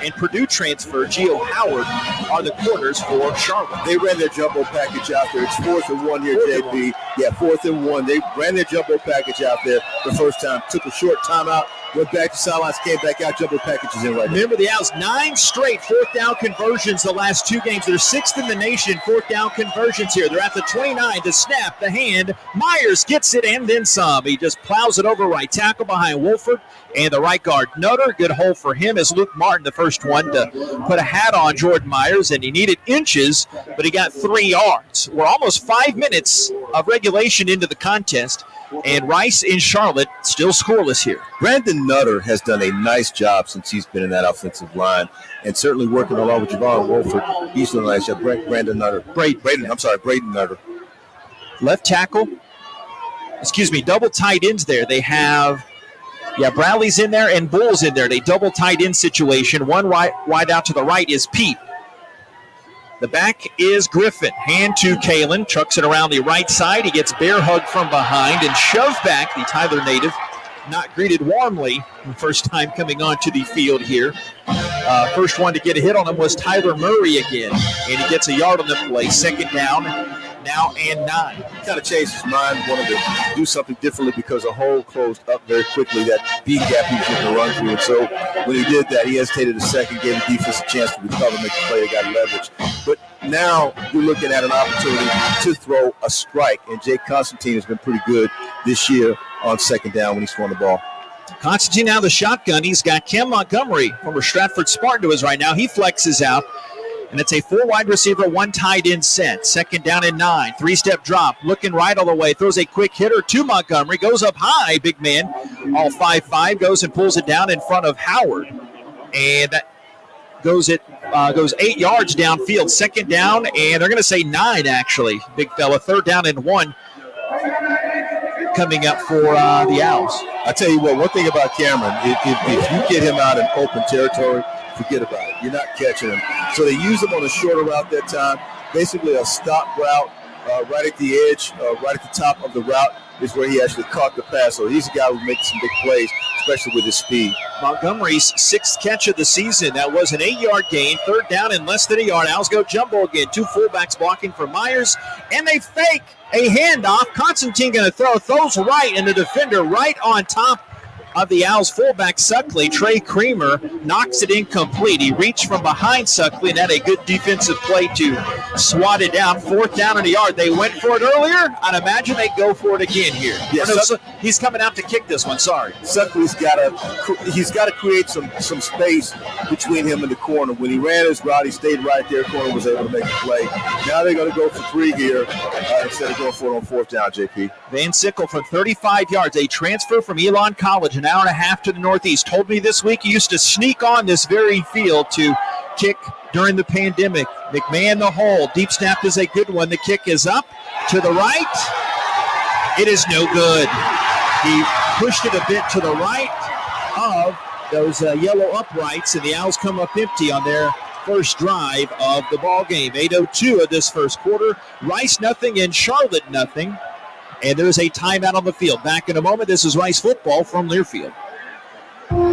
and Purdue transfer, Gio Howard, are the corners for Charlotte. They ran their jumbo package out there. It's 4th and 1 here, JP. Yeah, 4th and 1. They ran their jumbo package out there the first time. Took a short timeout. Went back to sidelines, came back out, jumbo packages in right now. Remember, the Owls, 9 straight fourth down conversions the last 2 games. They're 6th in the nation fourth down conversions here. They're at the 29, the snap, the hand. Myers gets it and then some. He just plows it over right tackle behind Wolford and the right guard Nutter. Good hole for him as Luke Martin, the first one to put a hat on Jordan Myers, and he needed inches, but he got 3 yards. We're almost 5 minutes of regulation into the contest. And Rice in Charlotte still scoreless here. Brandon Nutter has done a nice job since he's been in that offensive line, and certainly working along with Javon Wolford. He's done a nice job. Brandon Nutter. Braden Nutter. Left tackle. Double tight ends there. They have, Bradley's in there and Bull's in there. They double tight end situation. One wide out to the right is Pete. The back is Griffin. Hand to Kalen. Trucks it around the right side. He gets bear hugged from behind and shoved back. The Tyler native not greeted warmly the first time coming onto the field here. First one to get a hit on him was Tyler Murray again. And he gets a yard on the play. Second down, now and 9. He kind of changed his mind, wanted to do something differently because a hole closed up very quickly, that B gap he was going to run through. And so when he did that, he hesitated a second, gave the defense a chance to recover, make the play, they got leverage. But now you're looking at an opportunity to throw a strike, and Jake Constantine has been pretty good this year on second down when he's throwing the ball. Constantine now the shotgun. He's got Cam Montgomery, former Stratford Spartan, to his right now. He flexes out. And it's a 4 wide receiver, 1 tight end set. Second down and 9. 3-step drop. Looking right all the way. Throws a quick hitter to Montgomery. Goes up high. Big man. All 5'5". Goes and pulls it down in front of Howard. And that goes 8 yards downfield. Second down. And they're going to say 9, actually. Big fella. Third down and 1. Coming up for the Owls. I tell you what, one thing about Cameron, if you get him out in open territory, forget about it. You're not catching him. So they use him on a shorter route that time, basically a stop route right at the edge, right at the top of the route is where he actually caught the pass. So he's a guy who makes some big plays, especially with his speed. Montgomery's 6th catch of the season. That was an 8-yard gain. Third down and less than a yard. Owls go jumbo again. 2 fullbacks blocking for Myers, and they fake a handoff. Constantine going to throws right, and the defender right on top of the Owls fullback Suckley. Trey Creamer knocks it incomplete. He reached from behind Suckley and had a good defensive play to swat it down. 4th down and a yard. They went for it earlier. I'd imagine they go for it again here. Yeah, he's coming out to kick this one. Sorry. Suckley's got to create some space between him and the corner. When he ran his route, he stayed right there. Corner was able to make the play. Now they're going to go for 3 here instead of going for it on 4th down, JP. Van Sickle from 35 yards, a transfer from Elon College, an hour and a half to the northeast. Told me this week he used to sneak on this very field to kick during the pandemic. McMahon the hole. Deep snap is a good one. The kick is up to the right. It is no good. He pushed it a bit to the right of those yellow uprights, and the Owls come up empty on their first drive of the ball game. 8:02 of this first quarter. Rice nothing and Charlotte nothing. And there's a timeout on the field. Back in a moment. This is Rice football from Learfield.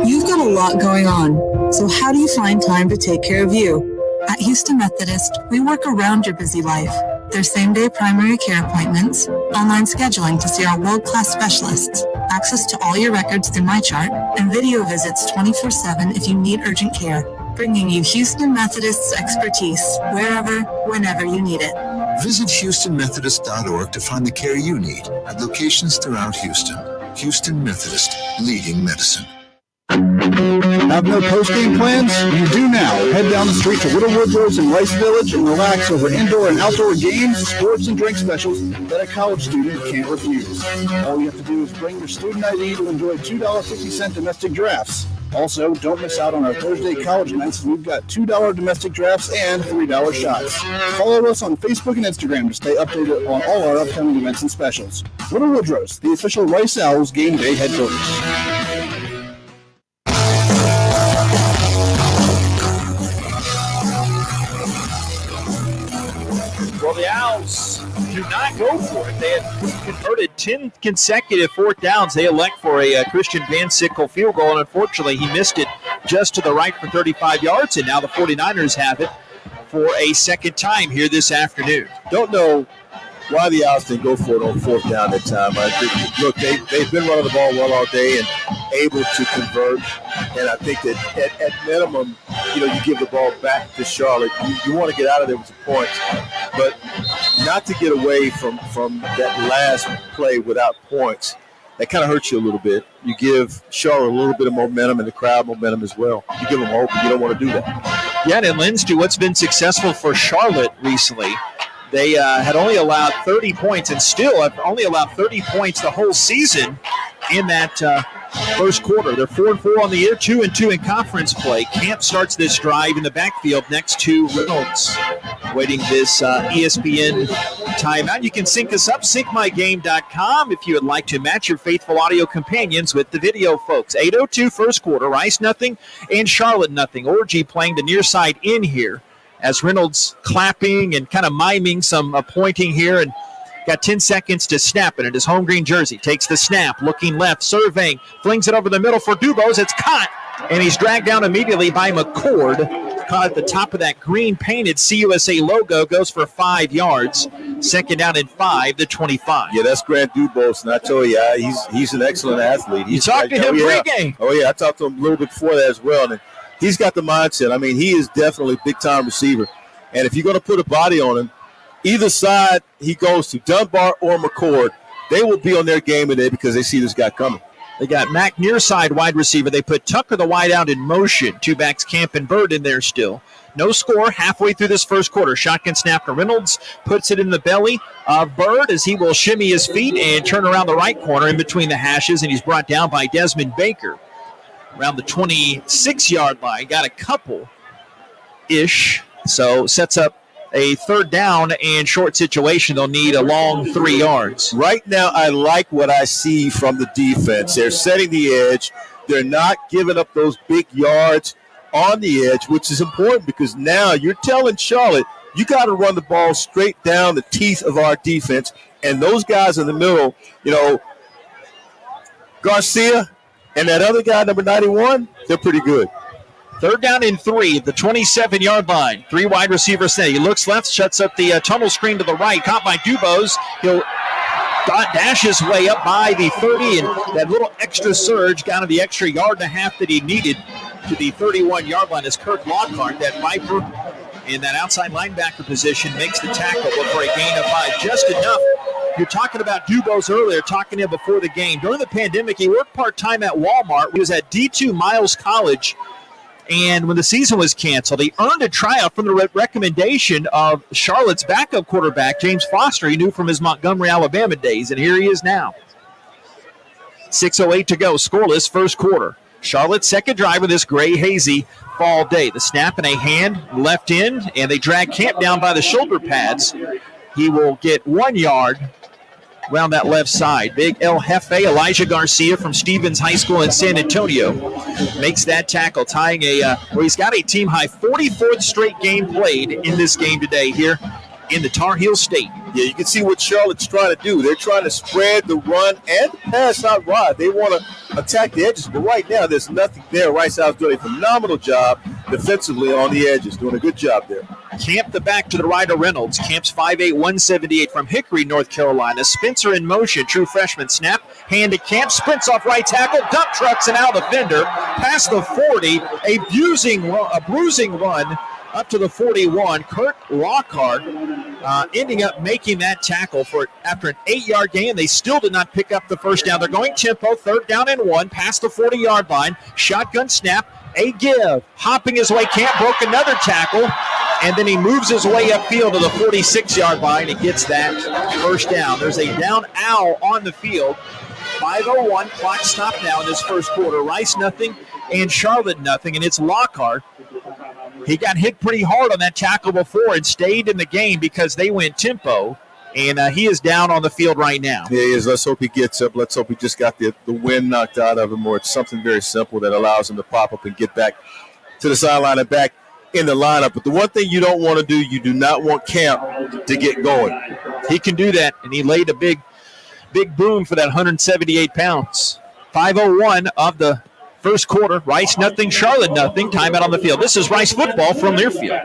You've got a lot going on, so how do you find time to take care of you? At Houston Methodist, we work around your busy life. There's same-day primary care appointments, online scheduling to see our world-class specialists, access to all your records through MyChart, and video visits 24/7 if you need urgent care, bringing you Houston Methodist's expertise wherever, whenever you need it. Visit HoustonMethodist.org to find the care you need at locations throughout Houston. Houston Methodist, leading medicine. Have no post-game plans? You do now. Head down the street to Little Woodrow's in Rice Village and relax over indoor and outdoor games, sports, and drink specials that a college student can't refuse. All you have to do is bring your student ID to enjoy $2.50 domestic drafts. Also, don't miss out on our Thursday college nights. We've got $2 domestic drafts and $3 shots. Follow us on Facebook and Instagram to stay updated on all our upcoming events and specials. Little Woodrow's, the official Rice Owls game day headquarters. Well, the Owls do not go for it. They had converted 10 consecutive fourth downs. They elect for a Christian Van Sickle field goal, and unfortunately he missed it just to the right for 35 yards, and now the 49ers have it for a second time here this afternoon. Don't know why the Owls didn't go for it on fourth down that time. I think, look, they've been running the ball well all day and able to convert. And I think that at minimum, you give the ball back to Charlotte. You want to get out of there with some points, but not to get away from that last play without points. That kind of hurts you a little bit. You give Charlotte a little bit of momentum and the crowd momentum as well. You give them hope, and you don't want to do that. Yeah, and Lindsay, what's been successful for Charlotte recently, they had only allowed 30 points and still have only allowed 30 points the whole season in that first quarter. They're 4-4 on the year, 2-2 in conference play. Camp starts this drive in the backfield next to Reynolds, waiting this ESPN timeout. You can sync us up, syncmygame.com, if you would like to match your faithful audio companions with the video, folks. 8:02 first quarter, Rice nothing and Charlotte nothing. Orgy playing the near side in here as Reynolds clapping and kind of miming some pointing here, and got 10 seconds to snap it in his home green jersey. Takes the snap, looking left, surveying, flings it over the middle for Dubose. It's caught, and he's dragged down immediately by McCord. Caught at the top of that green painted CUSA logo, goes for 5 yards. Second down and 5 to 25. Yeah, that's Grant Dubose, and I tell you, he's an excellent athlete. You talked to him pregame. Oh, yeah, I talked to him a little bit before that as well, and he's got the mindset. I mean, he is definitely a big-time receiver, and if you're going to put a body on him, either side he goes to, Dunbar or McCord, they will be on their game today because they see this guy coming. They got Mack near side wide receiver. They put Tucker the wide out in motion. Two backs, Camp and Bird, in there still. No score halfway through this first quarter. Shotgun snap to Reynolds. Puts it in the belly of Bird as he will shimmy his feet and turn around the right corner in between the hashes, and he's brought down by Desmond Baker. Around the 26-yard line. Got a couple-ish. So sets up a third down and short situation. They'll need a long 3 yards. Right now, I like what I see from the defense. They're setting the edge. They're not giving up those big yards on the edge, which is important because now you're telling Charlotte, you got to run the ball straight down the teeth of our defense. And those guys in the middle, Garcia and that other guy, number 91, they're pretty good. Third down and 3, the 27-yard line. 3 wide receivers set. He looks left, shuts up the tunnel screen to the right. Caught by Dubose. He'll dash his way up by the 30, and that little extra surge got him the extra yard and a half that he needed to the 31-yard line as Kirk Lockhart, that Viper in that outside linebacker position, makes the tackle, but for a gain of 5. Just enough. You're talking about Dubose earlier, talking to him before the game. During the pandemic, he worked part-time at Walmart. He was at D2 Miles College. And when the season was canceled, he earned a tryout from the recommendation of Charlotte's backup quarterback, James Foster, he knew from his Montgomery, Alabama days. And here he is now. 6:08 to go, scoreless first quarter. Charlotte's second drive of this gray, hazy fall day. The snap in a hand, left end, and they drag Camp down by the shoulder pads. He will get 1 yard around that left side. Big El Jefe, Elijah Garcia from Stevens High School in San Antonio, makes that tackle, tying he's got a team-high 44th straight game played in this game today here in the Tar Heel State. Yeah, you can see what Charlotte's trying to do. They're trying to spread the run and pass out wide. They want to attack the edges, but right now there's nothing there. Rice Owls doing a phenomenal job defensively on the edges, doing a good job there. Camp the back to the right of Reynolds. Camp's 5'8", 178 from Hickory, North Carolina. Spencer in motion, true freshman snap. Hand to Camp, sprints off right tackle, dump trucks and out of the fender. Past the 40, a bruising run up to the 41. Kurt Lockhart ending up making that tackle after an 8-yard gain. They still did not pick up the first down. They're going tempo, third down and 1, past the 40-yard line. Shotgun snap. a give. Hopping his way, Camp broke another tackle, and then he moves his way upfield to the 46-yard line and gets that first down. There's a down owl on the field. 5:01, clock stopped now in this first quarter. Rice nothing and Charlotte nothing, and it's Lockhart. He got hit pretty hard on that tackle before and stayed in the game because they went tempo, and he is down on the field right now. Yeah, he is. Let's hope he gets up. Let's hope he just got the wind knocked out of him, or it's something very simple that allows him to pop up and get back to the sideline and back in the lineup. But the one thing you don't want to do, you do not want Camp to get going. He can do that, and he laid a big boom for that 178 pounds. 5:01 of the first quarter. Rice nothing, Charlotte nothing. Timeout on the field. This is Rice football from Learfield.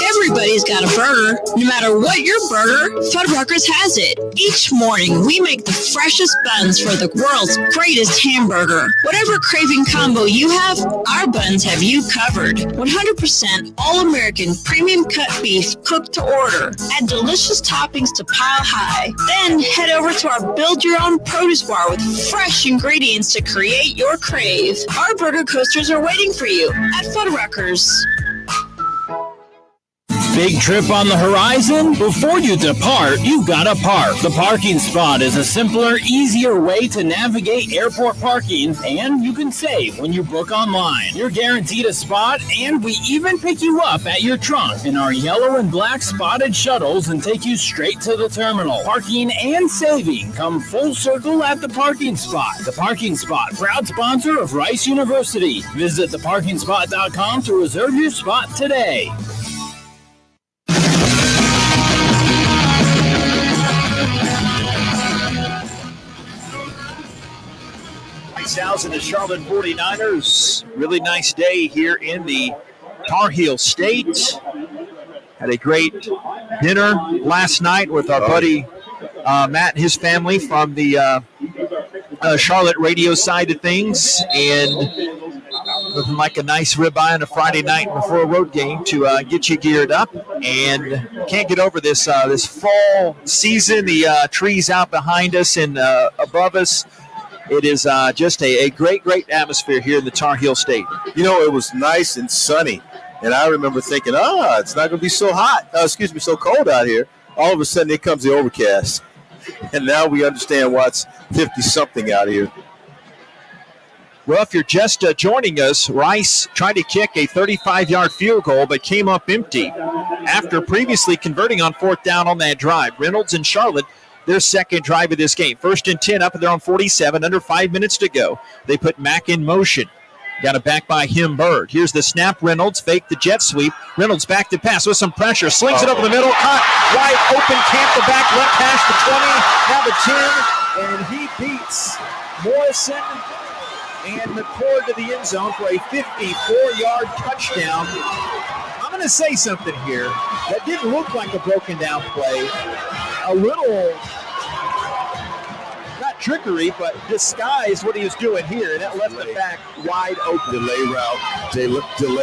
Everybody's got a burger. No matter what your burger, Fuddruckers has it. Each morning, we make the freshest buns for the world's greatest hamburger. Whatever craving combo you have, our buns have you covered. 100% all-American premium cut beef cooked to order. Add delicious toppings to pile high. Then head over to our build-your-own produce bar with fresh ingredients to create your crave. Our burger coasters are waiting for you at Fuddruckers. Big trip on the horizon? Before you depart, you've got to park. The Parking Spot is a simpler, easier way to navigate airport parking, and you can save when you book online. You're guaranteed a spot, and we even pick you up at your trunk in our yellow and black spotted shuttles and take you straight to the terminal. Parking and saving come full circle at the Parking Spot. The Parking Spot, proud sponsor of Rice University. Visit theparkingspot.com to reserve your spot today. Sounds in the Charlotte 49ers. Really nice day here in the Tar Heel State. Had a great dinner last night with our buddy Matt and his family from the Charlotte radio side of things, and looking like a nice ribeye on a Friday night before a road game to get you geared up. And can't get over this this fall season. The trees out behind us and above us. It is just a great atmosphere here in the Tar Heel State. You know, it was nice and sunny, and I remember thinking, it's not going to be so hot, so cold out here. All of a sudden, here comes the overcast, and now we understand why it's 50-something out here. Well, if you're just joining us, Rice tried to kick a 35-yard field goal, but came up empty after previously converting on fourth down on that drive. Reynolds and Charlotte, their second drive of this game. 1st and 10 up at their own 47, under 5 minutes to go. They put Mack in motion. Got it back by him, Bird. Here's the snap. Reynolds fake the jet sweep. Reynolds back to pass with some pressure. Slings it over the middle. Caught wide open. Camp the back left hash the 20. Now the 10. And he beats Morrison and McCord to the end zone for a 54-yard touchdown. I'm going to say something here. That didn't look like a broken down play. A little, not trickery, but disguise what he was doing here, and that left the back wide open. Delay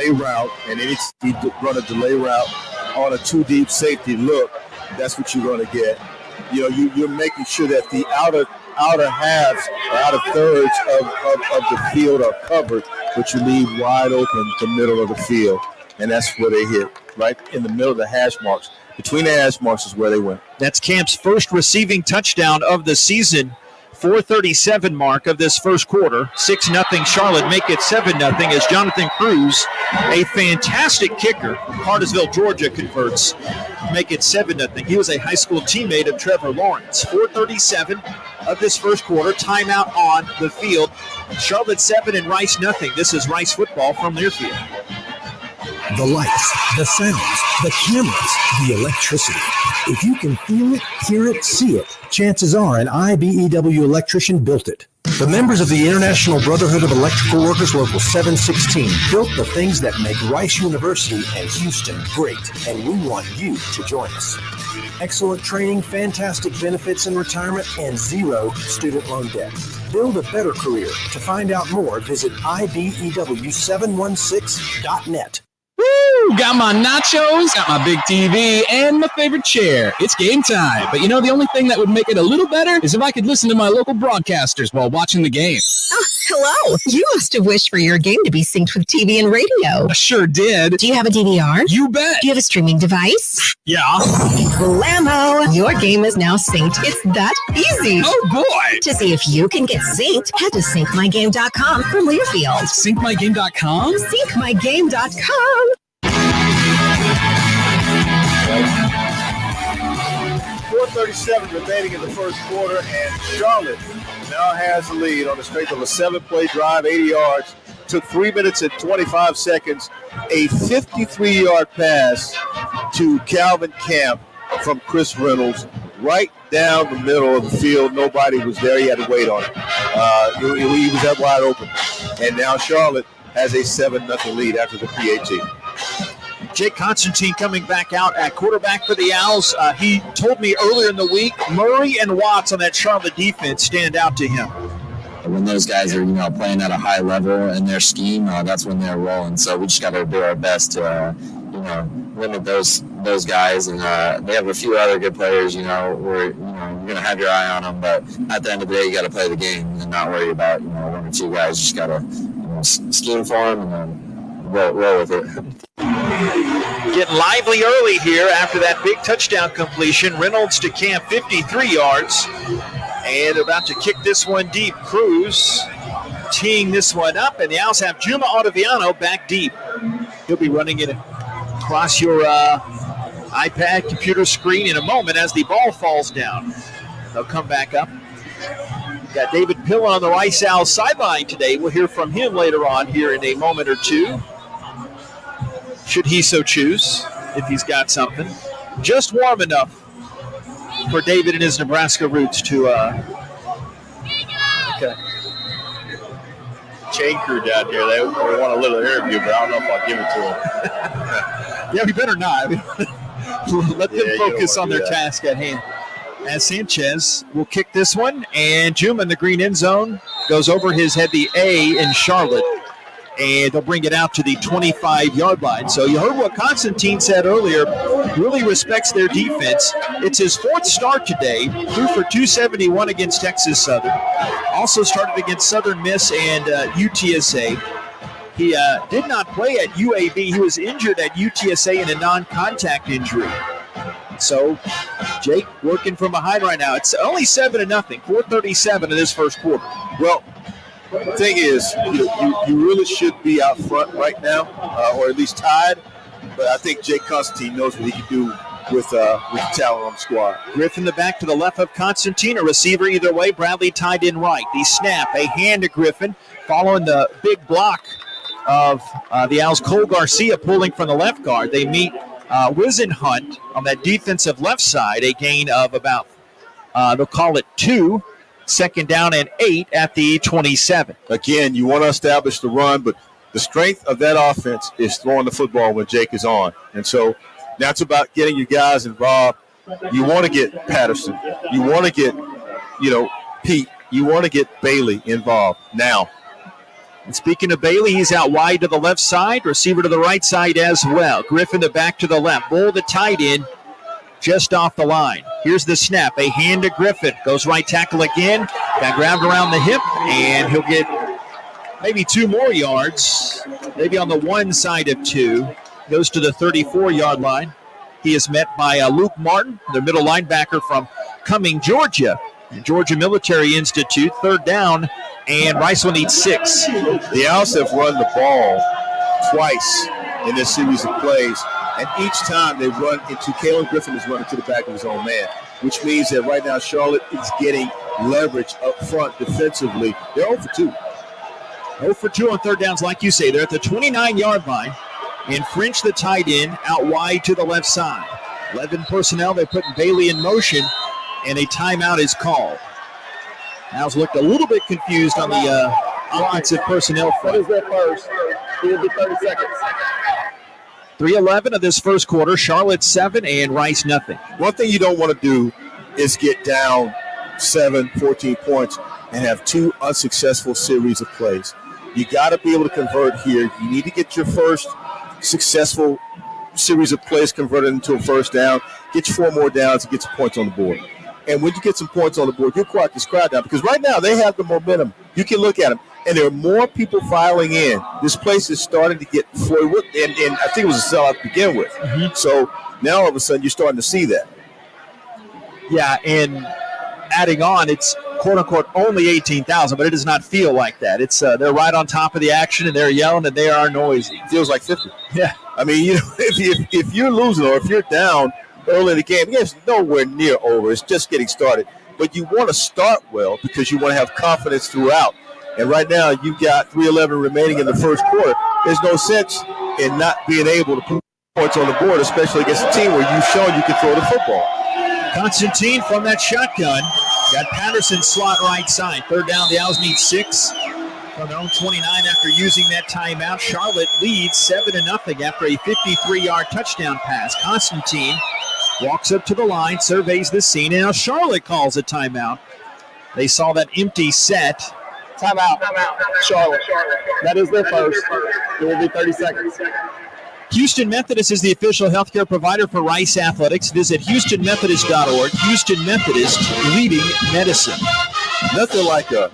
route, and any he run a delay route on a too deep safety look, that's what you're going to get. You know, you're making sure that the outer halves or outer thirds of the field are covered, but you leave wide open the middle of the field, and that's where they hit, right in the middle of the hash marks. Between the hash marks is where they went. That's Camp's first receiving touchdown of the season. 4:37 mark of this first quarter. 6-0 Charlotte, make it 7-0 as Jonathan Cruz, a fantastic kicker, Cartersville, Georgia, converts. Make it 7-0. He was a high school teammate of Trevor Lawrence. 4:37 of this first quarter. Timeout on the field. Charlotte 7 and Rice nothing. This is Rice football from Learfield. The lights, the sounds, the cameras, the electricity. If you can feel it, hear it, see it, chances are an IBEW electrician built it. The members of the International Brotherhood of Electrical Workers Local 716 built the things that make Rice University and Houston great, and we want you to join us. Excellent training, fantastic benefits in retirement, and zero student loan debt. Build a better career. To find out more, visit IBEW716.net. Woo! Got my nachos, got my big TV, and my favorite chair. It's game time. But you know, the only thing that would make it a little better is if I could listen to my local broadcasters while watching the game. Oh, hello. You must have wished for your game to be synced with TV and radio. I sure did. Do you have a DVR? You bet. Do you have a streaming device? Yeah. Blammo! Your game is now synced. It's that easy. Oh, boy. To see if you can get synced, head to syncmygame.com from Learfield. Syncmygame.com? Syncmygame.com. 4:37 remaining in the first quarter, and Charlotte now has the lead on the strength of a 7-play drive, 80 yards. Took 3 minutes and 25 seconds. A 53-yard pass to Calvin Camp from Chris Reynolds, right down the middle of the field. Nobody was there. He had to wait on it. He was that wide open. And now Charlotte has a 7-0 lead after the PAT. Jake Constantine coming back out at quarterback for the Owls. He told me earlier in the week, Murray and Watts on that Charlotte defense stand out to him. When those guys are, playing at a high level in their scheme, that's when they're rolling. So we just got to do our best to, limit those guys. And they have a few other good players, where, you're going to have your eye on them. But at the end of the day, you got to play the game and not worry about, 1 or 2 guys. Just got to, scheme for them and then roll with it. Getting lively early here after that big touchdown completion. Reynolds to Camp, 53 yards. And about to kick this one deep. Cruz teeing this one up, and the Owls have Juma Ottaviano back deep. He'll be running it across your iPad computer screen in a moment as the ball falls down. They'll come back up. Got David Pillen on the Rice Owls sideline today. We'll hear from him later on here in a moment or two, should he so choose, if he's got something. Just warm enough for David and his Nebraska roots to okay. Chain crew down here, they want a little interview, but I don't know if I'll give it to them. Yeah, we better not. Let them focus on their task at hand. As Sanchez will kick this one, and Juma in the green end zone goes over his head, the A in Charlotte, and they'll bring it out to the 25-yard line. So you heard what Constantine said earlier, really respects their defense. It's his 4th start today, threw for 271 against Texas Southern. Also started against Southern Miss and UTSA. He did not play at UAB. He was injured at UTSA in a non-contact injury. So Jake working from behind right now. It's only 7-0, 4:37 in this first quarter. Well, the thing is, you really should be out front right now, or at least tied. But I think Jake Constantine knows what he can do with the talent on the squad. Griffin the back to the left of Constantine, a receiver either way. Bradley tied in right. The snap, a hand to Griffin, following the big block of the Owls. Cole Garcia pulling from the left guard. They meet Wisenhunt on that defensive left side, a gain of about, they'll call it 2. Second down and 8 at the 27. Again, you want to establish the run, but the strength of that offense is throwing the football when Jake is on. And so that's about getting your guys involved. You want to get Patterson. You want to get, Pete. You want to get Bailey involved now. And speaking of Bailey, he's out wide to the left side, receiver to the right side as well. Griffin the back to the left. Bull the tight end. Just off the line. Here's the snap. A hand to Griffin. Goes right tackle again. Got grabbed around the hip, and he'll get maybe 2 more yards. Maybe on the one side of 2. Goes to the 34-yard line. He is met by Luke Martin, the middle linebacker from Cumming, Georgia. Georgia Military Institute. 3rd down, and Rice will need 6. The Owls have run the ball twice in this series of plays. And each time they run into, Kalen Griffin is running to the back of his own man, which means that right now Charlotte is getting leverage up front defensively. They're 0 for 2. 0 for 2 on 3rd downs, like you say. They're at the 29-yard line. And French, the tight end, out wide to the left side. 11 personnel. They're putting Bailey in motion, and a timeout is called. Owls looked a little bit confused on the offensive personnel front. What is that first? It'll be 30 seconds. 3:11 of this first quarter. Charlotte 7 and Rice nothing. One thing you don't want to do is get down 14 points and have 2 unsuccessful series of plays. You got to be able to convert here. You need to get your first successful series of plays converted into a first down. Get you 4 more downs and get some points on the board. And when you get some points on the board, you'll quiet this crowd down because right now they have the momentum. You can look at them. and there are more people filing in. This place is starting to get Floyd Wood, and I think it was a sellout to begin with. Mm-hmm. So now all of a sudden you're starting to see that. Yeah, and adding on, it's quote-unquote only 18,000, but it does not feel like that. It's they're right on top of the action, and they're yelling, and they are noisy. It feels like 50. Yeah. I mean, you know, if you're losing or if you're down early in the game, it's nowhere near over. It's just getting started. But you want to start well because you want to have confidence throughout. And right now, you've got 3:11 remaining in the first quarter. There's no sense in not being able to put points on the board, especially against a team where you've shown you can throw the football. Constantine from that shotgun. Got Patterson slot right side. Third down, the Owls need 6 from their own 29 after using that timeout. Charlotte leads 7-0 after a 53-yard touchdown pass. Constantine walks up to the line, surveys the scene, and now Charlotte calls a timeout. They saw that empty set. Timeout. Charlotte. That is their first. It will be 30 seconds. Houston Methodist is the official healthcare provider for Rice Athletics. Visit HoustonMethodist.org. Houston Methodist, leading medicine. Nothing like a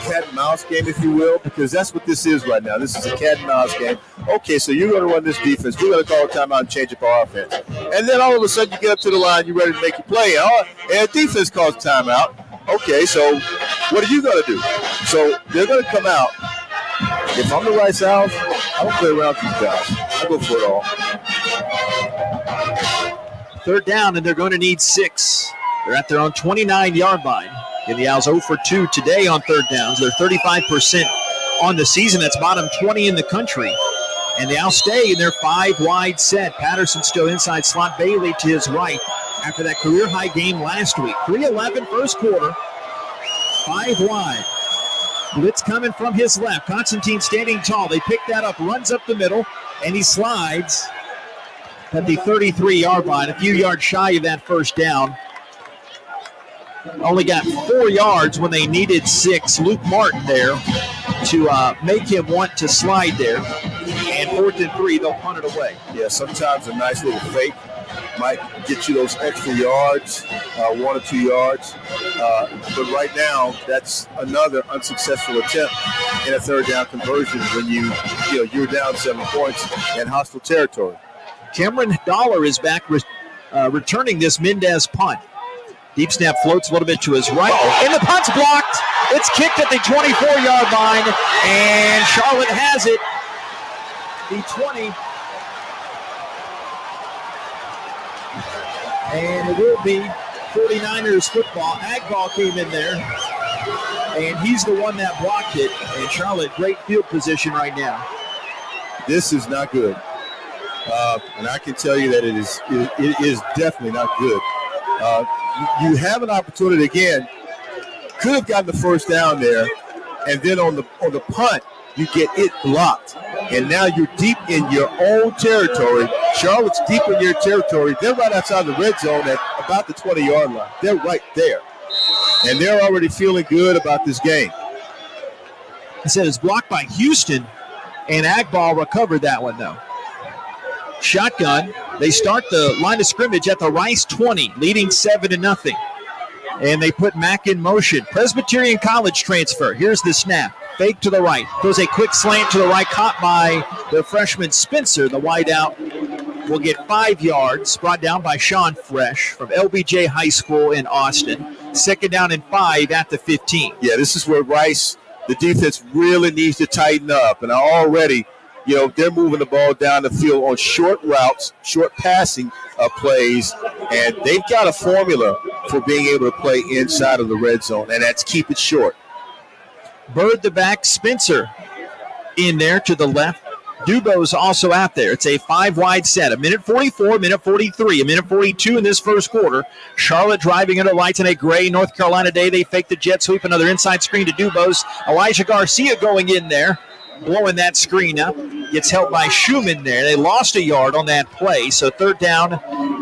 cat and mouse game, if you will, because that's what this is right now. This is a cat and mouse game. Okay, so you're going to run this defense. We're going to call a timeout and change up our offense. And then all of a sudden you get up to the line, you're ready to make your play. And defense calls timeout. Okay, so what are you going to do? So they're going to come out. If I'm the Rice Owls, I don't play around with these guys. I go for it all. Third down, and they're going to need 6. They're at their own 29-yard line. And the Owls 0 for 2 today on third downs. They're 35% on the season. That's bottom 20 in the country. And the Owls stay in their 5-wide set. Patterson still inside slot. Bailey to his right after that career-high game last week. 3:11 first quarter. 5 wide. Blitz coming from his left. Constantine standing tall. They pick that up, runs up the middle, and he slides at the 33-yard line, a few yards shy of that first down. Only got 4 yards when they needed 6. Luke Martin there to make him want to slide there. And 4th and 3, they'll punt it away. Yeah, sometimes a nice little fake might get you those extra yards, 1 or 2 yards. But right now, that's another unsuccessful attempt in a third down conversion when you're down 7 points in hostile territory. Cameron Dollar is back returning this Mendez punt. Deep snap floats a little bit to his right. And the punt's blocked. It's kicked at the 24-yard line. And Charlotte has it. The 20. And it will be 49ers football. Agbaugh came in there. And he's the one that blocked it. And Charlotte, great field position right now. This is not good. And I can tell you that it is definitely not good. You have an opportunity again. Could have gotten the first down there, and then on the punt, you get it blocked. And now you're deep in your own territory. Charlotte's deep in your territory. They're right outside the red zone at about the 20-yard line. They're right there. And they're already feeling good about this game. He said it's blocked by Houston, and Agbaugh recovered that one, though. Shotgun. They start the line of scrimmage at the Rice 20, leading 7-0. And they put Mack in motion. Presbyterian College transfer. Here's the snap. Fake to the right. Throws a quick slant to the right, caught by the freshman Spencer. The wideout will get 5 yards, brought down by Sean Fresh from LBJ High School in Austin. 2nd down and 5 at the 15. Yeah, this is where Rice, the defense really needs to tighten up. And already, they're moving the ball down the field on short routes, short passing plays, and they've got a formula for being able to play inside of the red zone, and that's keep it short. Bird the back, Spencer in there to the left. Dubo's also out there. It's a 5-wide set. 1:44, 1:43, 1:42 in this first quarter. Charlotte driving under lights in a gray North Carolina day. They fake the jet sweep, another inside screen to Dubo's. Elijah Garcia going in there, blowing that screen up. Gets helped by Schumann there. They lost a yard on that play, so 3rd down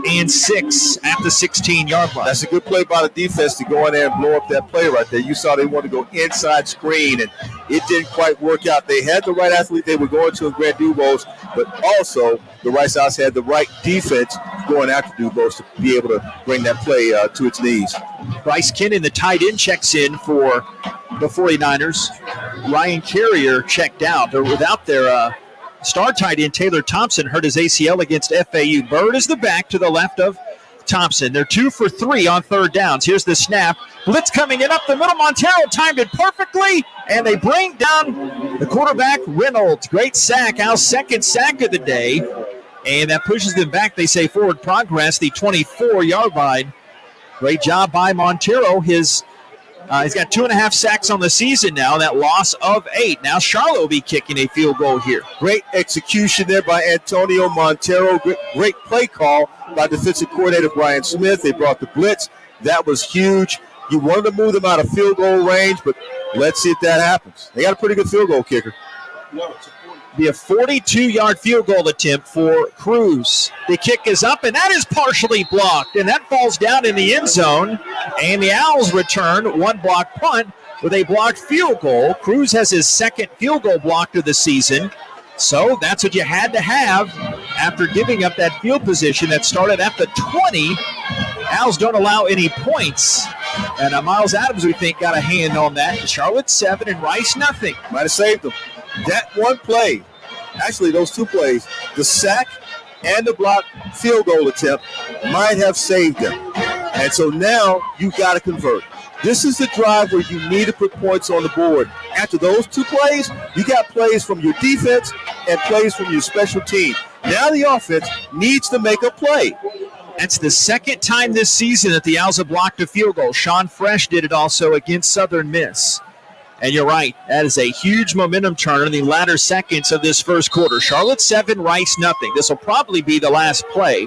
and 6 at the 16-yard line. That's a good play by the defense to go in there and blow up that play right there. You saw they wanted to go inside screen, and it didn't quite work out. They had the right athlete they were going to in Grant Dubose, but also the Rice Owls had the right defense going after Dubose to be able to bring that play to its knees. Bryce Kennan, the tight end, checks in for the 49ers. Ryan Carrier checked out. They're without their star tight end Taylor Thompson, hurt his ACL against FAU. Bird is the back to the left of Thompson. They're 2 for 3 on third downs. Here's the snap. Blitz coming in up the middle. Montero timed it perfectly, and they bring down the quarterback, Reynolds. Great sack. Al's second sack of the day, and that pushes them back. They say forward progress, the 24-yard line. Great job by Montero. He's got 2.5 sacks on the season now, that loss of 8. Now Charlotte will be kicking a field goal here. Great execution there by Antonio Montero. Great play call by defensive coordinator Brian Smith. They brought the blitz. That was huge. You wanted to move them out of field goal range, but let's see if that happens. They got a pretty good field goal kicker. Be a 42-yard field goal attempt for Cruz. The kick is up, and that is partially blocked, and that falls down in the end zone. And the Owls return one block punt with a blocked field goal. Cruz has his second field goal blocked of the season. So that's what you had to have after giving up that field position that started at the 20. Owls don't allow any points. And Miles Adams, we think, got a hand on that. Charlotte 7 and Rice nothing. Might have saved them. That one play, actually those 2 plays, the sack and the block field goal attempt might have saved them. And so now you got to convert. This is the drive where you need to put points on the board. After those 2 plays, you got plays from your defense and plays from your special team. Now the offense needs to make a play. That's the second time this season that the Owls have blocked a field goal. Sean Fresh did it also against Southern Miss. And you're right, that is a huge momentum turner in the latter seconds of this first quarter. Charlotte 7, Rice nothing. This will probably be the last play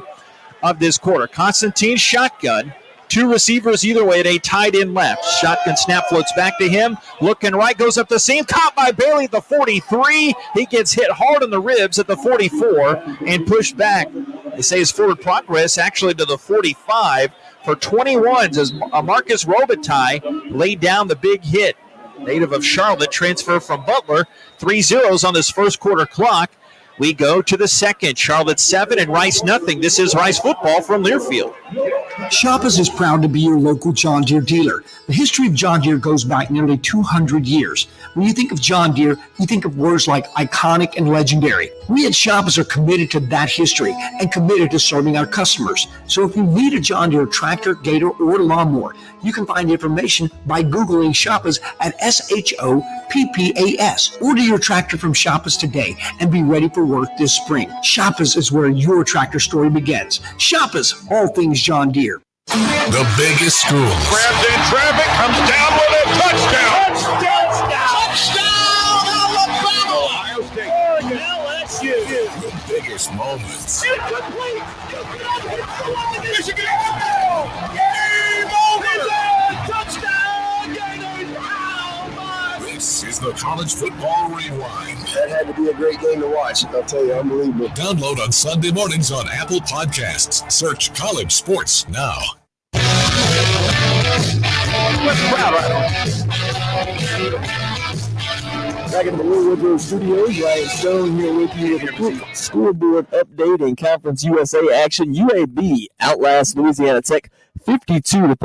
of this quarter. Constantine shotgun. 2 receivers either way at a tight end left. Shotgun snap floats back to him. Looking right, goes up the seam. Caught by Bailey at the 43. He gets hit hard on the ribs at the 44 and pushed back. They say his forward progress actually to the 45 for 21s as Marcus Robitaille laid down the big hit. Native of Charlotte, transfer from Butler. 3 zeros on this first quarter clock. We go to the second. Charlotte 7 and Rice nothing. This is Rice football from Learfield. Shoppers is proud to be your local John Deere dealer. The history of John Deere goes back nearly 200 years. When you think of John Deere, you think of words like iconic and legendary. We at Shoppers are committed to that history and committed to serving our customers. So if you need a John Deere tractor, gator, or lawnmower, you can find information by Googling Shoppers at SHOPPAS. Order your tractor from Shoppers today and be ready for work this spring. Shoppers is where your tractor story begins. Shoppers, all things John Deere. The biggest schools. Grabs in traffic, comes down with a touchdown. Touchdown, Alabama! LSU. The biggest moments. Incomplete. Michigan. Game over. Touchdown. This is the College Football Rewind. That had to be a great game to watch. I'll tell you, unbelievable. Download on Sunday mornings on Apple Podcasts. Search College Sports now. Back in the Little Woodrow Studios, Ryan Stone here with you with a quick scoreboard update and Conference USA action. UAB outlasts Louisiana Tech 52-38.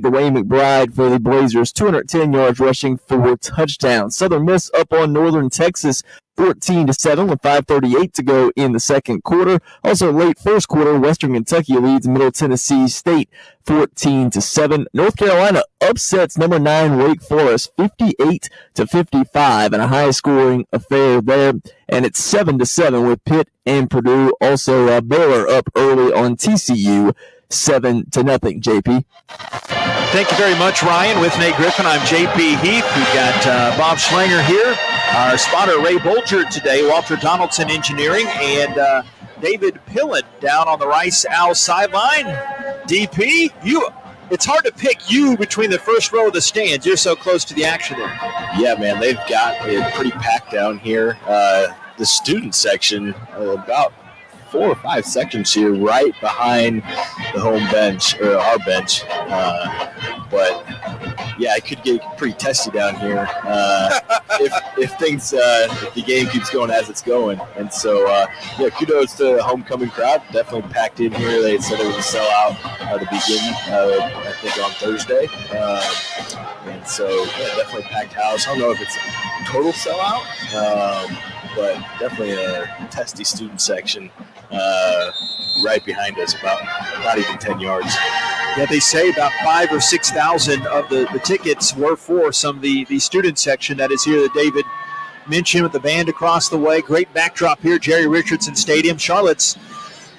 Dwayne McBride for the Blazers, 210 yards rushing, 4 touchdowns. Southern Miss up on Northern Texas 14-7 with 5:38 to go in the second quarter. Also late first quarter, Western Kentucky leads Middle Tennessee State 14-7. North Carolina upsets number 9 Wake Forest 58-55 in a high-scoring affair there. And it's 7-7 with Pitt and Purdue. Also Baylor up early on TCU 7-0. JP. Thank you very much, Ryan. With Nate Griffin, I'm JP Heath. We've got Bob Schlanger here, our spotter Ray Bolger today, Walter Donaldson Engineering, and David Pillen down on the Rice Owls sideline. DP, it's hard to pick you between the first row of the stands. You're so close to the action there. Yeah, man, they've got it pretty packed down here. The student section, about 4 or 5 sections here right behind the home bench, or our bench. But, yeah, it could get pretty testy down here. if things if the game keeps going as it's going. And so kudos to the homecoming crowd. Definitely packed in here. They said it was a sellout at the beginning. I think on Thursday. And so definitely packed house. I don't know if it's a total sellout, but definitely a testy student section right behind us, about not even 10 yards. Yeah, they say about 5,000 or 6,000 of the tickets were for some of the student section that is here that David mentioned with the band across the way. Great backdrop here, Jerry Richardson Stadium. Charlotte's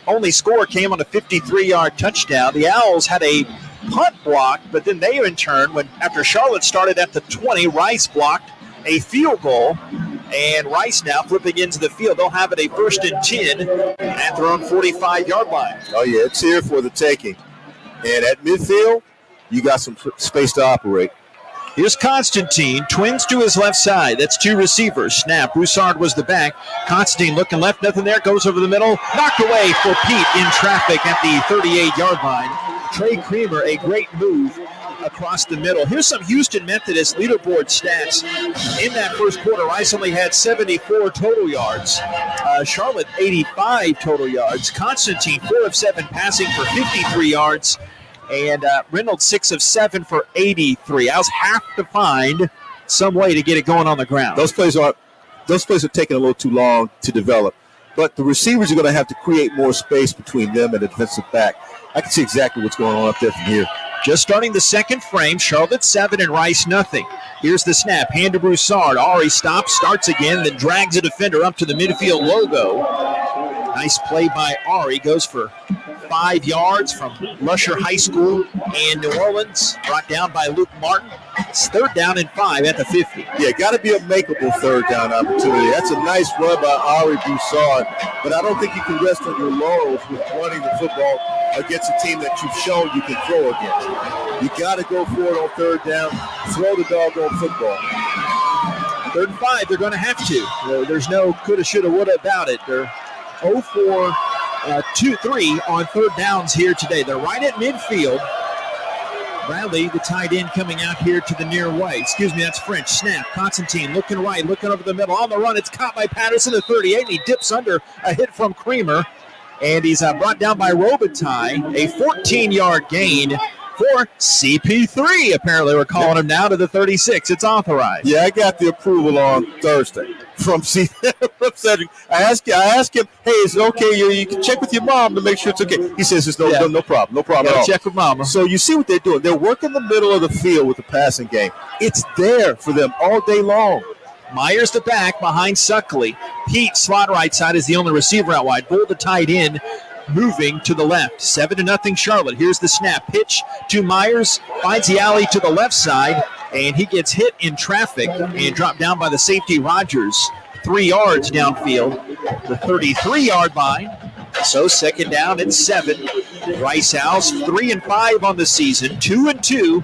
only score came on a 53-yard touchdown. The Owls had a punt block, but then they in turn, after Charlotte started at the 20, Rice blocked a field goal. And Rice now flipping into the field. They'll have it a 1st and 10 at their own 45-yard line. Oh, yeah, it's here for the taking. And at midfield, you got some space to operate. Here's Constantine, twins to his left side. That's 2 receivers. Snap, Broussard was the back. Constantine looking left, nothing there, goes over the middle. Knocked away for Pete in traffic at the 38-yard line. Trey Creamer, a great move across the middle. Here's some Houston Methodist leaderboard stats. In that first quarter, Rice only had 74 total yards. Charlotte, 85 total yards. Constantine, 4 of 7 passing for 53 yards. And Reynolds, 6 of 7 for 83. Owls have to find some way to get it going on the ground. Those plays are taking a little too long to develop. But the receivers are going to have to create more space between them and the defensive back. I can see exactly what's going on up there from here. Just starting the second frame, Charlotte 7 and Rice nothing. Here's the snap, hand to Broussard. Ari stops, starts again, then drags a defender up to the midfield logo. Nice play by Ari, goes for 5 yards from Lusher High School in New Orleans, brought down by Luke Martin. It's 3rd down and 5 at the 50. Yeah, got to be a makeable 3rd down opportunity. That's a nice run by Ari Broussard, but I don't think you can rest on your laurels with running the football against a team that you've shown you can throw against. You got to go for it on 3rd down, throw the doggone football. 3rd and 5, they're going to have to. There's no coulda, shoulda, woulda about it. They're 0 for 2-3 on 3rd downs here today. They're right at midfield. Bradley, the tight end, coming out here to the near right. Excuse me, that's French. Snap. Constantine looking right, looking over the middle. On the run, it's caught by Patterson at 38, and he dips under a hit from Creamer. And he's brought down by Robitaille. A 14-yard gain for CP3. Apparently, we're calling him now to the 36. It's authorized. Yeah, I got the approval on Thursday from Cedric. I asked him, hey, is it okay? You can check with your mom to make sure it's okay. He says it's no problem. No problem at all. Check with mama. So you see what they're doing. They're working the middle of the field with the passing game. It's there for them all day long. Myers the back behind Suckley. Pete, slot right side, is the only receiver out wide. Bull the tight end, moving to the left. 7-0 Charlotte. Here's the snap. Pitch to Myers. Finds the alley to the left side, and he gets hit in traffic and dropped down by the safety Rogers. 3 yards downfield. The 33-yard line. So 2nd down and 7. Rice Owls 3 and 5 on the season, 2 and 2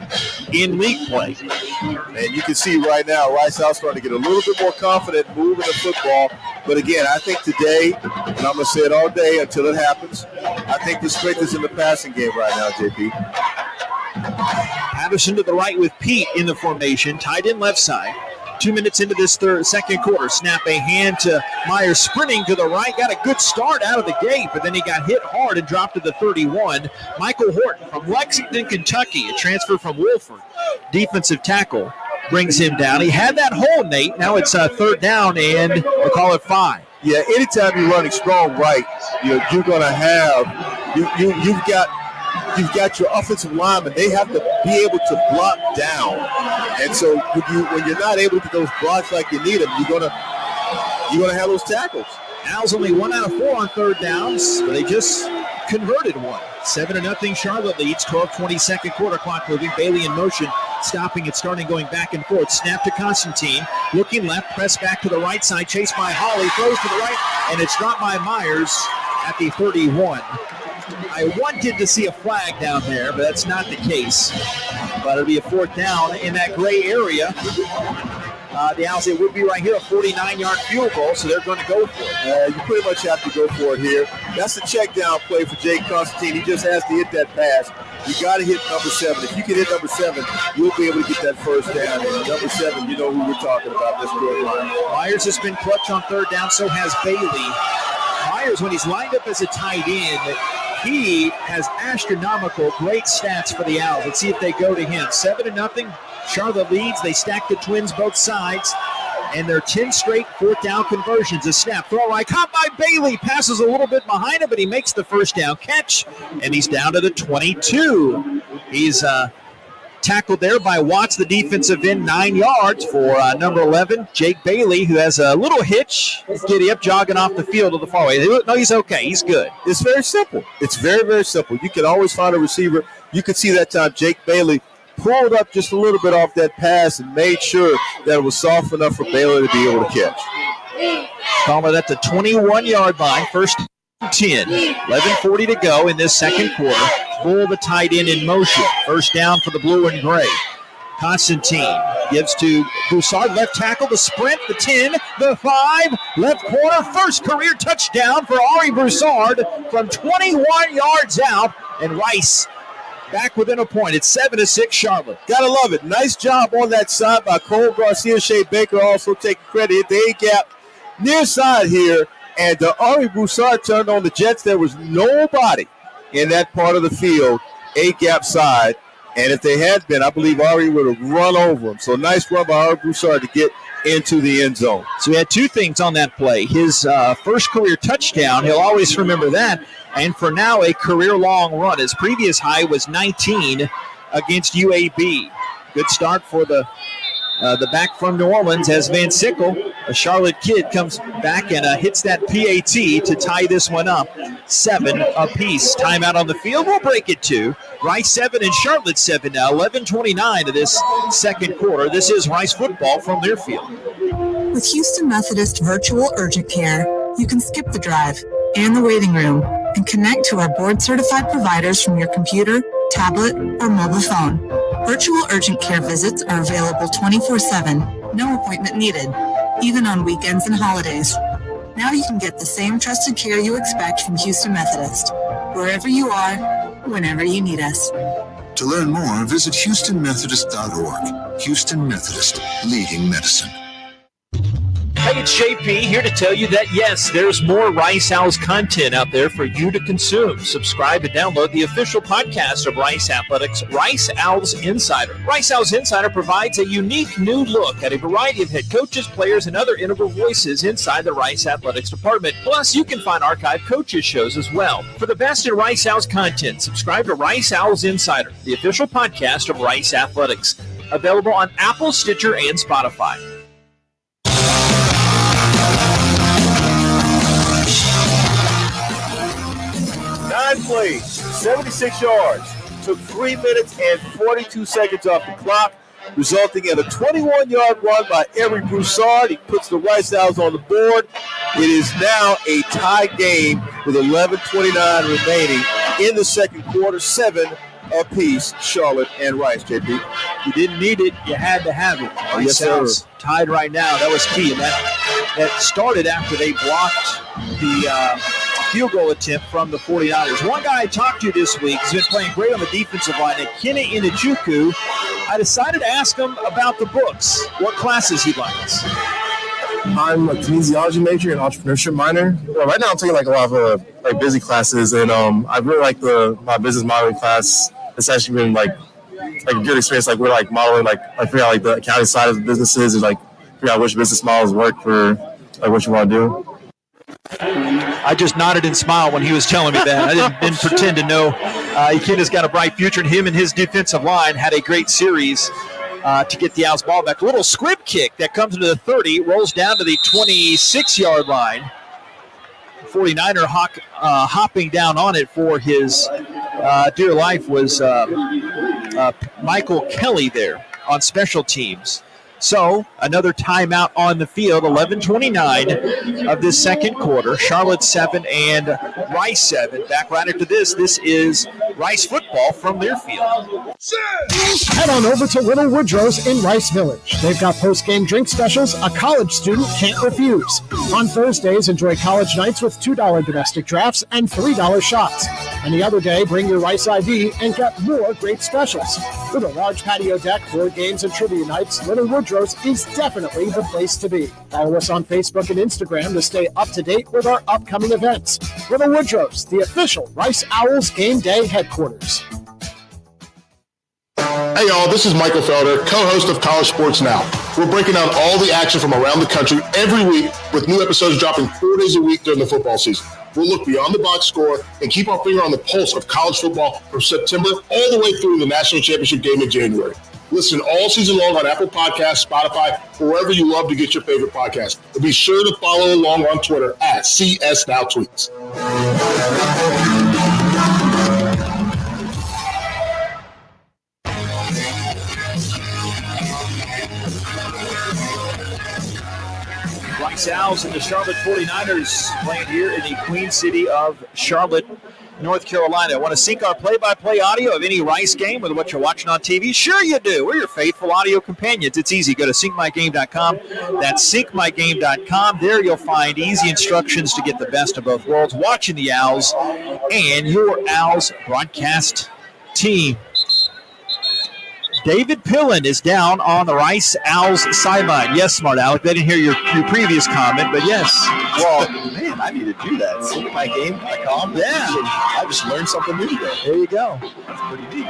in league play. And you can see right now Rice Owls starting to get a little bit more confident moving the football. But again, I think today, and I'm going to say it all day until it happens, I think the strength is in the passing game right now, JP. Patterson to the right with Pete in the formation, tight end left side. 2 minutes into this second quarter. Snap a hand to Myers, sprinting to the right. Got a good start out of the gate, but then he got hit hard and dropped to the 31. Michael Horton from Lexington, Kentucky, a transfer from Wolford. Defensive tackle brings him down. He had that hole, Nate. Now it's 3rd down, and we'll call it 5. Yeah, anytime you're running strong right, you're going to have you've got your offensive linemen. They have to be able to block down. And so when you're not able to get those blocks like you need them, you're gonna have those tackles. Owls only 1 out of 4 on 3rd downs, but they just converted one. 7-0 Charlotte leads. 12:20 second quarter clock moving. Bailey in motion, stopping it, starting going back and forth. Snap to Constantine, looking left, press back to the right side, chased by Holly, throws to the right, and it's dropped by Myers at the 31. I wanted to see a flag down there, but that's not the case. But it'll be a 4th down in that gray area. the Owls, it would be right here, a 49-yard field goal, so they're going to go for it. You pretty much have to go for it here. That's a check down play for Jake Constantine. He just has to hit that pass. You got to hit number 7. If you can hit number 7, you'll be able to get that first down. And number 7, you know who we're talking about. That's good line. Myers has been clutch on third down, so has Bailey. Myers, when he's lined up as a tight end, he has astronomical great stats for the Owls. Let's see if they go to him. 7-0. Charlotte leads. They stack the Twins both sides. And their 10 straight fourth down conversions. A snap, throw right, caught by Bailey. Passes a little bit behind him, but he makes the first down catch. And he's down to the 22. He's tackled there by Watts, the defensive end, 9 yards for number 11, Jake Bailey, who has a little hitch. Giddy up, jogging off the field to the far way. No, he's okay. He's good. It's very simple. It's very, very simple. You can always find a receiver. You can see that time Jake Bailey pulled up just a little bit off that pass and made sure that it was soft enough for Bailey to be able to catch. Calling it at the 21-yard line, first 10. 11:40 to go in this second quarter. Bull, the tight end, in motion. First down for the blue and gray. Constantine gives to Broussard, left tackle, the sprint, the 10, the 5, left corner, first career touchdown for Ari Broussard from 21 yards out, and Rice back within a point. It's 7-6 Charlotte. Gotta love it. Nice job on that side by Cole Garcia. Shea Baker also taking credit. Hit the A-gap near side here, and Ari Broussard turned on the Jets. There was nobody in that part of the field, A-gap side, and if they had been, I believe Ari would have run over him. So nice run by Ari Broussard to get into the end zone. So we had two things on that play. His first career touchdown, he'll always remember that, and for now a career-long run. His previous high was 19 against UAB. Good start for the back from New Orleans as Van Sickle, a Charlotte kid, comes back and hits that PAT to tie this one up. 7 apiece. Timeout on the field. We'll break it 2. Rice 7 and Charlotte 7 now. 11:29 of this second quarter. This is Rice football from Learfield. With Houston Methodist Virtual Urgent Care, you can skip the drive and the waiting room and connect to our board-certified providers from your computer, tablet, or mobile phone. Virtual urgent care visits are available 24/7, no appointment needed, even on weekends and holidays. Now you can get the same trusted care you expect from Houston Methodist, wherever you are, whenever you need us. To learn more, visit HoustonMethodist.org. Houston Methodist, leading medicine. Hey, it's JP here to tell you that, yes, there's more Rice Owls content out there for you to consume. Subscribe and download the official podcast of Rice Athletics, Rice Owls Insider. Rice Owls Insider provides a unique new look at a variety of head coaches, players, and other integral voices inside the Rice Athletics department. Plus, you can find archived coaches shows as well. For the best in Rice Owls content, subscribe to Rice Owls Insider, the official podcast of Rice Athletics. Available on Apple, Stitcher, and Spotify. 9 plays, 76 yards. Took 3 minutes and 42 seconds off the clock, resulting in a 21-yard run by Ari Broussard. He puts the Rice Owls on the board. It is now a tie game with 11:29 remaining in the second quarter. 7 apiece, Charlotte and Rice, JP. You didn't need it. You had to have it. Yes, sir. Tied right now. That was key. And that started after they blocked the field goal attempt from the 49ers. One guy I talked to this week has been playing great on the defensive line, Ekene Inechukwu. I decided to ask him about the books, what classes he likes. I'm a kinesiology major and entrepreneurship minor. Right now I'm taking a lot of busy classes, and I really like my business modeling class. It's actually been like a good experience. We're modeling figure out the accounting side of the businesses and figure out which business models work for what you want to do. I just nodded and smiled when he was telling me that. I didn't pretend to know. Ekene's got a bright future, and him and his defensive line had a great series to get the Owls ball back. A little squib kick that comes into the 30, rolls down to the 26-yard line. 49er hopping down on it for his dear life was Michael Kelly there on special teams. So, another timeout on the field, 11:29 of this second quarter. Charlotte 7 and Rice 7. Back right after this. This is Rice football from Learfield. Head on over to Little Woodrow's in Rice Village. They've got post-game drink specials a college student can't refuse. On Thursdays, enjoy college nights with $2 domestic drafts and $3 shots. Any other day, bring your Rice ID and get more great specials. With a large patio deck, board games, and trivia nights, Little Woodrow's is definitely the place to be. Follow us on Facebook and Instagram to stay up to date with our upcoming events. Little Woodrow's, the official Rice Owls game day headquarters. Hey y'all, this is Michael Felder, co-host of College Sports Now. We're breaking down all the action from around the country every week with new episodes dropping 4 days a week during the football season. We'll look beyond the box score and keep our finger on the pulse of college football from September all the way through the national championship game in January. Listen all season long on Apple Podcasts, Spotify, or wherever you love to get your favorite podcast. And be sure to follow along on Twitter at CSNowTweets. Rice Owls and the Charlotte 49ers playing here in the Queen City of Charlotte, North Carolina. Want to sync our play-by-play audio of any Rice game with what you're watching on TV? Sure you do. We're your faithful audio companions. It's easy. Go to syncmygame.com. That's syncmygame.com. There you'll find easy instructions to get the best of both worlds, watching the Owls and your Owls broadcast team. David Pillen is down on the Rice Owls sideline. Yes, Smart Alec. They didn't hear your previous comment, but yes. Well, man, I need to do that. SyncMyGame.com. Yeah. I just learned something new today. There you go. That's pretty neat.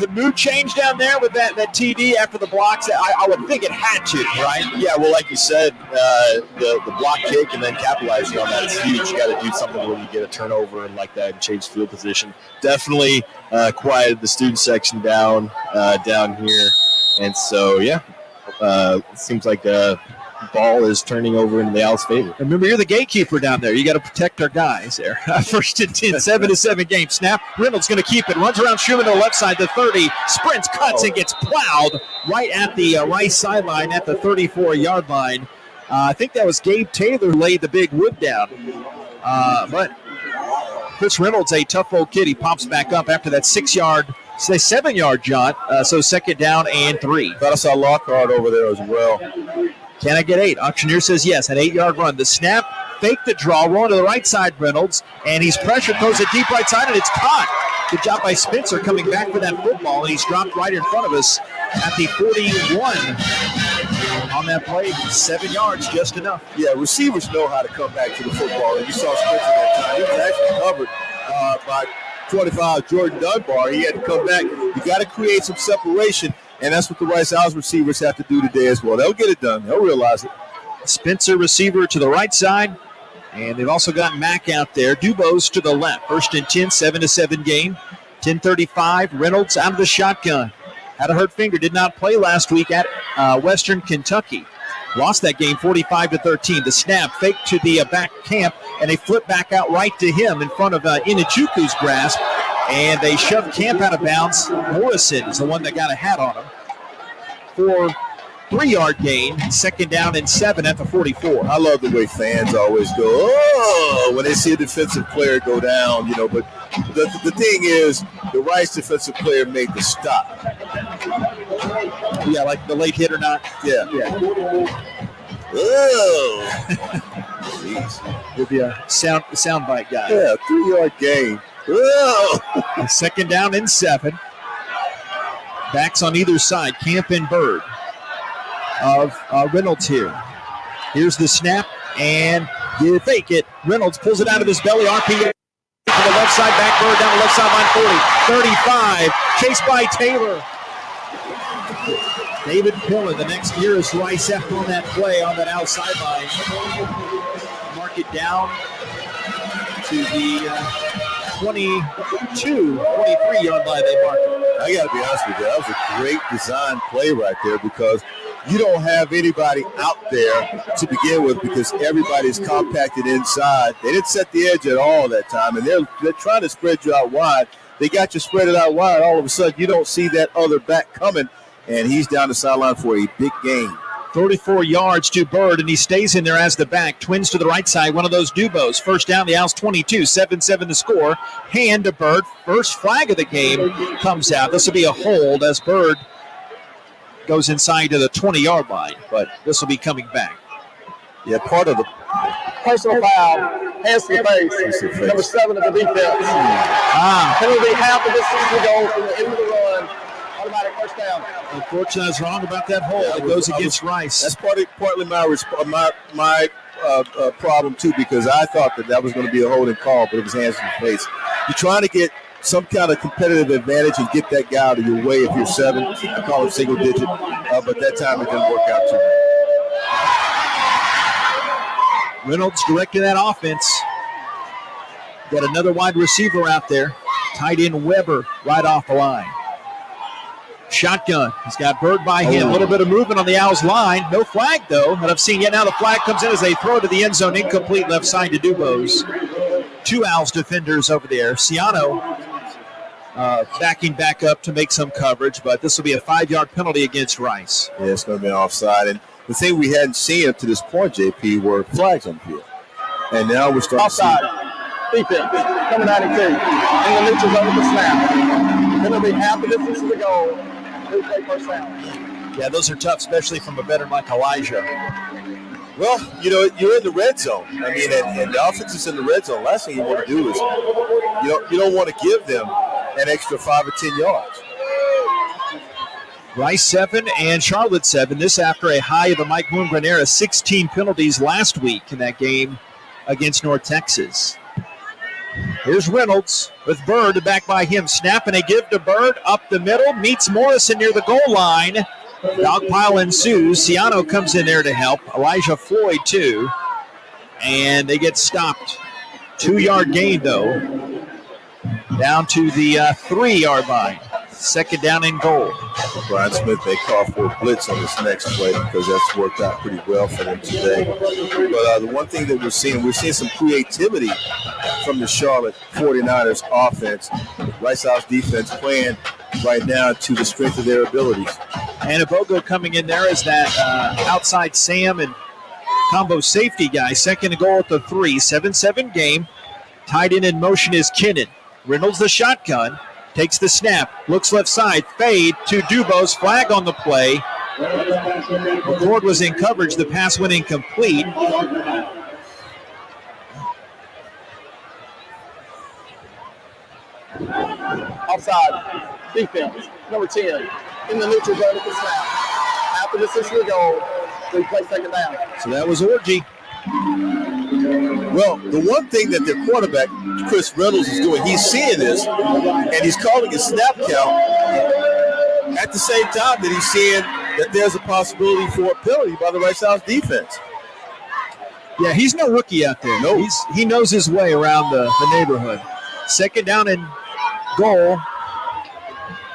The mood change down there with that TD after the blocks, I would think it had to, right? Yeah, well, like you said, the block kick and then capitalizing on that is huge. You got to do something where you get a turnover and like that and change field position. Definitely quieted the student section down here. And so, yeah, it seems like the ball is turning over into the Owls' favor. Remember, you're the gatekeeper down there. You got to protect our guys there. First and 10, 7-7 game. Snap. Reynolds going to keep it. Runs around Schumann to the left side, the 30. Sprints, cuts, and gets plowed right at the Rice sideline at the 34-yard line. I think that was Gabe Taylor who laid the big wood down. But Chris Reynolds, a tough old kid. He pops back up after that 7-yard jaunt. So second down and 3. Thought I saw Lockhart over there as well. Can I get 8? Auctioneer says yes. An 8-yard run. The snap, fake the draw, rolling to the right side, Reynolds, and he's pressured, throws it deep right side, and it's caught. Good job by Spencer coming back for that football, and he's dropped right in front of us at the 41. On that play, 7 yards, just enough. Yeah, receivers know how to come back to the football, and you saw Spencer that time. He was actually covered by 25 Jordan Dunbar. He had to come back. You got to create some separation, and that's what the Rice Owls receivers have to do today as well. They'll get it done. They'll realize it. Spencer receiver to the right side, and they've also got Mack out there. Dubose to the left. First and 10, 7-7 game. 10:35. Reynolds out of the shotgun. Had a hurt finger. Did not play last week at Western Kentucky. Lost that game 45-13. The snap, fake to the back camp, and they flip back out right to him in front of Inachuku's grasp, and they shove Camp out of bounds. Morrison is the one that got a hat on him for 3-yard gain. Second down and 7 at the 44. I love the way fans always go, oh, when they see a defensive player go down, you know, but the thing is, the Rice defensive player made the stop. Yeah, like the late hit or not. Yeah. Oh. Jeez. He'll be a sound bite guy. Yeah, 3-yard gain. Oh. Second down and 7. Backs on either side, Camp and Bird of Reynolds here. Here's the snap, and you fake it. Reynolds pulls it out of his belly, RPA to the left side, back Bird down the left sideline, 40, 35, chased by Taylor. David Pillen, the next nearest Rice after on that play on that outside line. Mark it down to the 22, 23-yard line they mark it. I got to be honest with you, that was a great design play right there because you don't have anybody out there to begin with because everybody's compacted inside. They didn't set the edge at all that time, and they're trying to spread you out wide. They got you spread it out wide. All of a sudden, you don't see that other back coming, and he's down the sideline for a big gain. 34 yards to Bird, and he stays in there as the back. Twins to the right side, one of those Dubos. First down, the Owls 22, 7-7 the score. Hand to Bird. First flag of the game comes out. This will be a hold as Bird goes inside to the 20-yard line, but this will be coming back. Yeah, part of the Personal foul, hands to the face. Number 7 of the defense. Penalty, half of this is the goal from the end of the run. Automatic first down. Unfortunately, I was wrong about that hold. It goes against Rice. That's partly my problem, too, because I thought that was going to be a holding call, but it was hands in the face. You're trying to get some kind of competitive advantage and get that guy out of your way if you're 7. I call it single digit, but that time it didn't work out too well. Reynolds directing that offense. Got another wide receiver out there. Tight end Weber right off the line. Shotgun. He's got Bird by him. A little bit of movement on the Owls line. No flag, though, that I've seen yet. Now the flag comes in as they throw to the end zone. Incomplete left side to Dubos. 2 Owls defenders over there. Ciano backing back up to make some coverage, but this will be a 5-yard penalty against Rice. Yeah, it's going to be an offside. And the thing we hadn't seen up to this point, JP, were flags on the field. And now we're starting offside. to see. Defense, coming 92. In the neutral zone with the snap. Penalty, half the distance to the goal. Play first down. Yeah, those are tough, especially from a veteran like Elijah. Well, you're in the red zone. I mean, and the offense is in the red zone. Last thing you want to do is you don't want to give them an extra 5 or 10 yards. Rice 7 and Charlotte 7. This after a high of the Mike Moongren era, 16 penalties last week in that game against North Texas. Here's Reynolds with Bird back by him. Snap and a give to Bird up the middle. Meets Morrison near the goal line. Dog pile ensues. Ciano comes in there to help. Elijah Floyd too. And they get stopped. 2-yard gain though. Down to the 3-yard line. Second down and goal. Brian Smith, they call for a blitz on this next play because that's worked out pretty well for them today. But the one thing that we're seeing some creativity from the Charlotte 49ers offense. Rice Owls defense playing right now to the strength of their abilities. And Abogo coming in there as that outside Sam and combo safety guy. Second and goal at the 3. 7-7 game. Tied in motion is Kinnan. Reynolds the shotgun. Takes the snap, looks left side, fade to Dubos, flag on the play. McCord was in coverage, the pass went incomplete. Offside, defense, number 10, in the neutral zone at the snap. After the 6-yard goal, they play second down. So that was Orgy. Well, the one thing that their quarterback, Chris Reynolds, is doing, he's seeing this, and he's calling a snap count at the same time that he's seeing that there's a possibility for a penalty by the Rice Owls defense. Yeah, he's no rookie out there. No. He knows his way around the neighborhood. Second down and goal.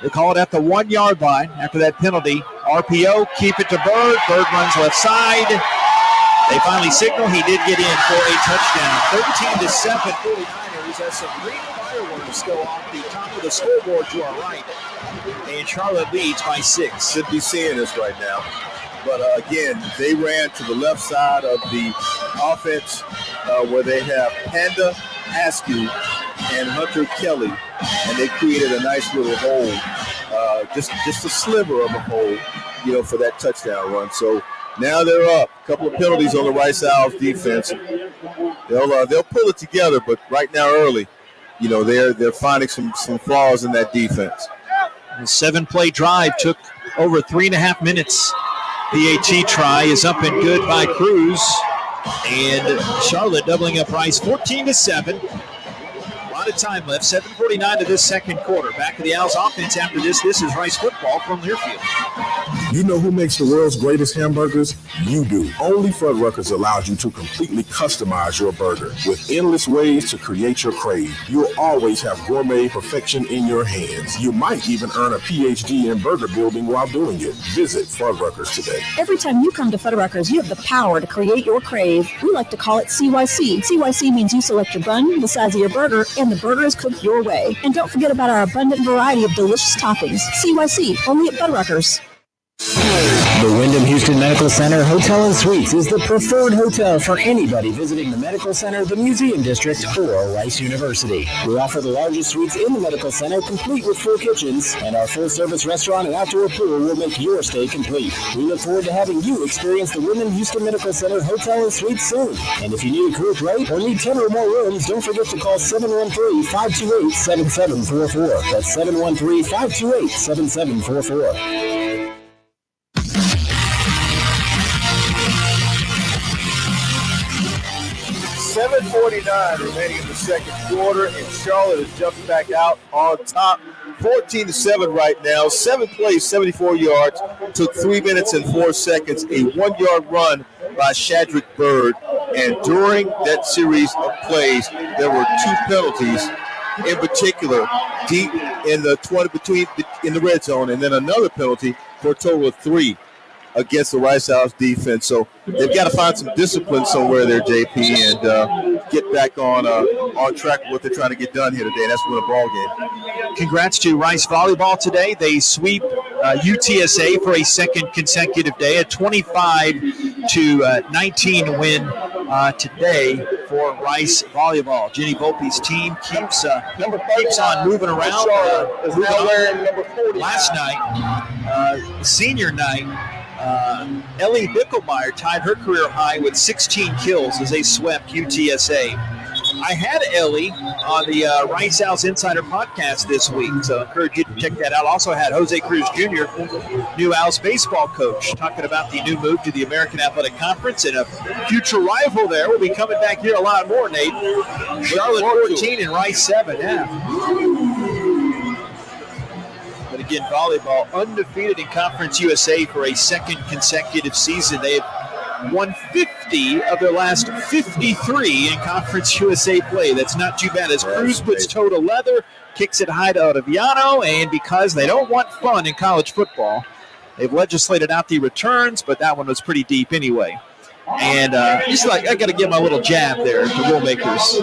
They call it at the 1-yard line after that penalty. RPO, keep it to Bird. Bird runs left side. They finally signal he did get in for a touchdown. 13-7 49ers as some green fireworks go off the top of the scoreboard to our right. And Charlotte leads by 6. Should be seeing this right now. But again, they ran to the left side of the offense where they have Panda Askew and Hunter Kelly, and they created a nice little hole, just a sliver of a hole, for that touchdown run. So now they're up. A couple of penalties on the Rice Owls defense. They'll pull it together, but right now early, they're finding some flaws in that defense. The 7-play drive took over 3.5 minutes. PAT try is up and good by Cruz. And Charlotte doubling up Rice 14-7. A lot of time left. 7:49 to this second quarter. Back to the Owls offense after this. This is Rice football from Learfield. You know who makes the world's greatest hamburgers? You do. Only Fuddruckers allows you to completely customize your burger with endless ways to create your crave. You'll always have gourmet perfection in your hands. You might even earn a PhD in burger building while doing it. Visit Fuddruckers today. Every time you come to Fuddruckers, you have the power to create your crave. We like to call it CYC. CYC means you select your bun, the size of your burger, and the burger is cooked your way. And don't forget about our abundant variety of delicious toppings. CYC, only at Fuddruckers. The Wyndham Houston Medical Center Hotel and Suites is the preferred hotel for anybody visiting the Medical Center, the Museum District, or Rice University. We offer the largest suites in the Medical Center, complete with full kitchens, and our full-service restaurant and outdoor pool will make your stay complete. We look forward to having you experience the Wyndham Houston Medical Center Hotel and Suites soon. And if you need a group rate or need 10 or more rooms, don't forget to call 713-528-7744. That's 713-528-7744. 7:49 remaining in the second quarter, and Charlotte has jumped back out on top, 14-7 right now. 7 plays, 74 yards. Took 3 minutes and 4 seconds. A 1-yard run by Shadrick Bird, and during that series of plays, there were 2 penalties. In particular, deep in the 20 in the red zone, and then another penalty for a total of 3 against the Rice House defense. So they've got to find some discipline somewhere there, JP, and get back on track with what they're trying to get done here today. And that's win a ball game. Congrats to Rice Volleyball today. They sweep UTSA for a second consecutive day, a 25-19 win today for Rice Volleyball. Jenny Volpe's team keeps on moving around. Last night, senior night, Ellie Bickelmeyer tied her career high with 16 kills as they swept UTSA. I had Ellie on the Rice House Insider podcast this week, so I encourage you to check that out. Also had Jose Cruz Jr., new Owls baseball coach, talking about the new move to the American Athletic Conference, and a future rival there. We'll be coming back here a lot more, Nate. Charlotte 14 and Rice 7, yeah. But again, volleyball undefeated in Conference USA for a second consecutive season. They have won 50 of their last 53 in Conference USA play. That's not too bad as Cruz puts toe to leather, kicks it high to Ottaviano, and because they don't want fun in college football, they've legislated out the returns, but that one was pretty deep anyway. And just like I got to give my little jab there to Woolmakers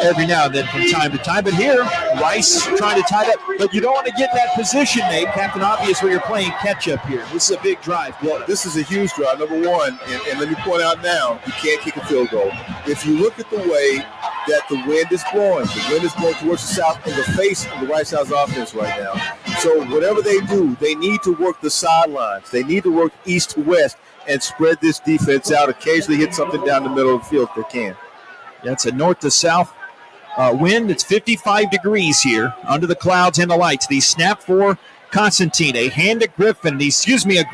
every now and then from time to time. But here, Rice trying to tie that. But you don't want to get that position, Nate. Captain Obvious, where you're playing catch-up here. This is a big drive. Well, this is a huge drive, number one. And let me point out now, you can't kick a field goal. If you look at the way that the wind is blowing towards the south in the face of the Rice House offense right now. So whatever they do, they need to work the sidelines. They need to work east to west and spread this defense out, occasionally hit something down the middle of the field if they can. That's a north to south wind. It's 55 degrees here under the clouds and the lights. The snap for Constantine. A hand to Griffin. A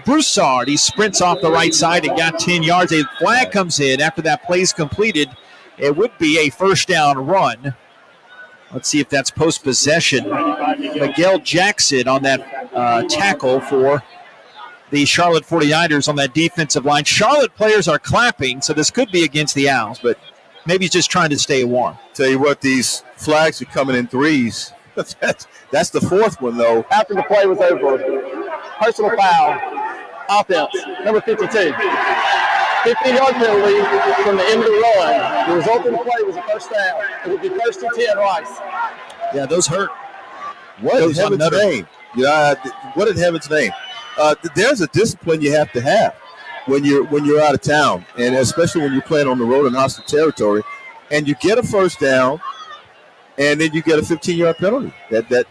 Broussard. He sprints off the right side and got 10 yards. A flag comes in after that play is completed. It would be a first down run. Let's see if that's post-possession. Miguel Jackson on that tackle for the Charlotte 49ers on that defensive line. Charlotte players are clapping, so this could be against the Owls, but maybe he's just trying to stay warm. Tell you what, these flags are coming in threes. That's the fourth one, though. After the play was over, personal foul, offense, number 52. 15-yard penalty from the end of the run. The result of the play was a first down. It would be first and 10, Rice. Yeah, those hurt. What in heaven's name? What in heaven's name? There's a discipline you have to have when you're out of town, and especially when you're playing on the road in hostile territory, and you get a first down, and then you get a 15-yard penalty. That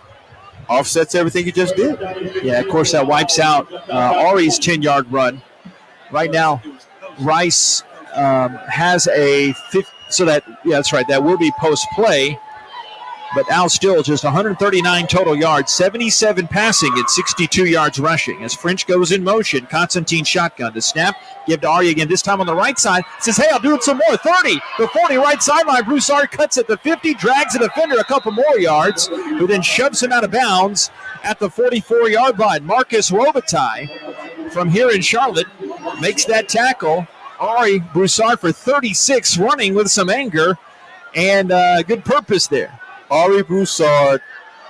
offsets everything you just did. Yeah, of course, that wipes out Ari's 10-yard run. Right now, Rice has a that's right. That will be post-play. But Al still just 139 total yards, 77 passing and 62 yards rushing. As French goes in motion, Constantine shotgun to snap, give to Ari again, this time on the right side. Says, hey, I'll do it some more. 30, the 40, right sideline. Broussard cuts at the 50, drags the defender a couple more yards, who then shoves him out of bounds at the 44-yard line. Marcus Robitaille from here in Charlotte makes that tackle. Ari Broussard for 36, running with some anger and good purpose there. Ari Broussard,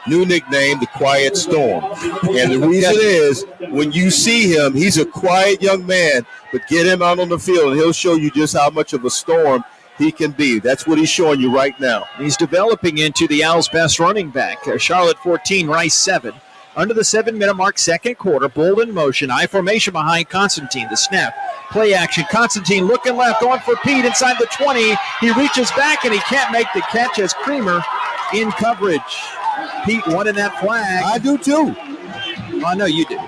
new nickname, the Quiet Storm. And the reason is, when you see him, he's a quiet young man, but get him out on the field, and he'll show you just how much of a storm he can be. That's what he's showing you right now. He's developing into the Owls' best running back. Charlotte 14, Rice 7. Under the 7-minute mark, second quarter. Bull in motion. I formation behind Constantine. The snap. Play action. Constantine looking left, going for Pete inside the 20. He reaches back, and he can't make the catch as Creamer in coverage. Pete wanted that flag. I do too. I know you do.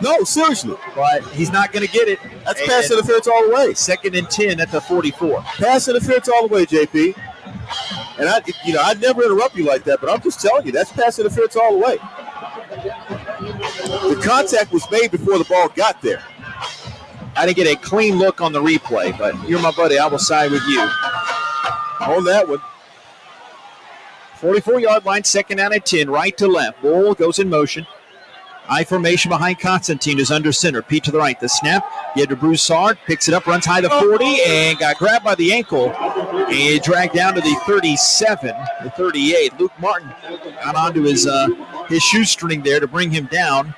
No, seriously. But he's not going to get it. That's pass interference all the way. 2nd and 10 at the 44. Pass interference all the way, JP. And I'd never interrupt you like that, but I'm just telling you, that's pass interference all the way. The contact was made before the ball got there. I didn't get a clean look on the replay, but you're my buddy. I will side with you on that one. 44-yard line, 2nd down and 10, right to left. Bull goes in motion. I formation behind Constantine is under center. Pete to the right. The snap. Get to Broussard. Picks it up, runs high to 40, and got grabbed by the ankle. And dragged down to the 37, the 38. Luke Martin got onto his shoestring there to bring him down.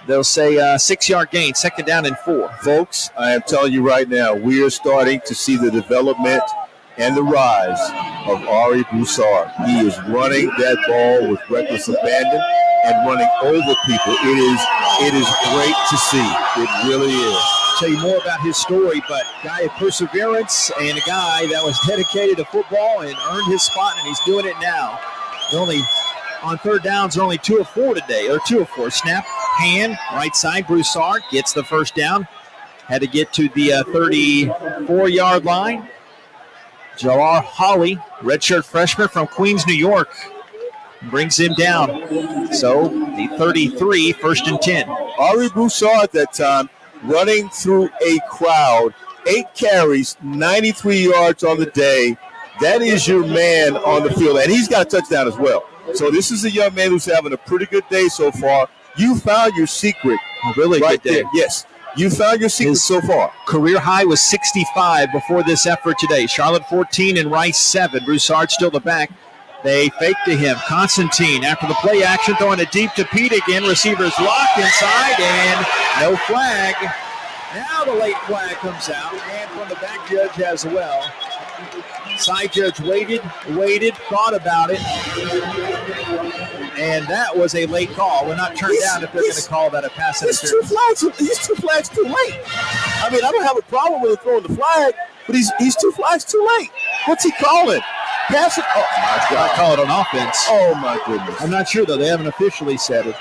They'll say 6-yard gain, 2nd down and 4. Folks, I am telling you right now, we are starting to see the development and the rise of Ari Broussard. He is running that ball with reckless abandon and running over people. It is great to see. It really is. Tell you more about his story, but guy of perseverance and a guy that was dedicated to football and earned his spot, and he's doing it now. They're only on 3rd downs, they're only 2 of 4 today, or 2 of 4. Snap, hand, right side. Broussard gets the 1st down. Had to get to the 34-yard line. Jalar Holly, redshirt freshman from Queens, New York, brings him down. So the 33, 1st and 10. Ari Broussard at that time running through a crowd, 8 carries, 93 yards on the day. That is your man on the field, and he's got a touchdown as well. So this is a young man who's having a pretty good day so far. You found your secret. Really right good day. There. Yes. You found your secret so far. Career high was 65 before this effort today. Charlotte 14 and Rice 7. Broussard still the back. They fake to him. Constantine after the play action, throwing it deep to Pete again. Receivers locked inside and no flag. Now the late flag comes out and from the back judge as well. Side judge waited, thought about it. And that was a late call. We're not turned down if they're going to call that a pass interference. He's 2 flags too late. I mean, I don't have a problem with him throwing the flag, but he's 2 flags too late. What's he calling? Pass it. Oh, my God. I call it on offense. Oh, my goodness. I'm not sure, though. They haven't officially said it.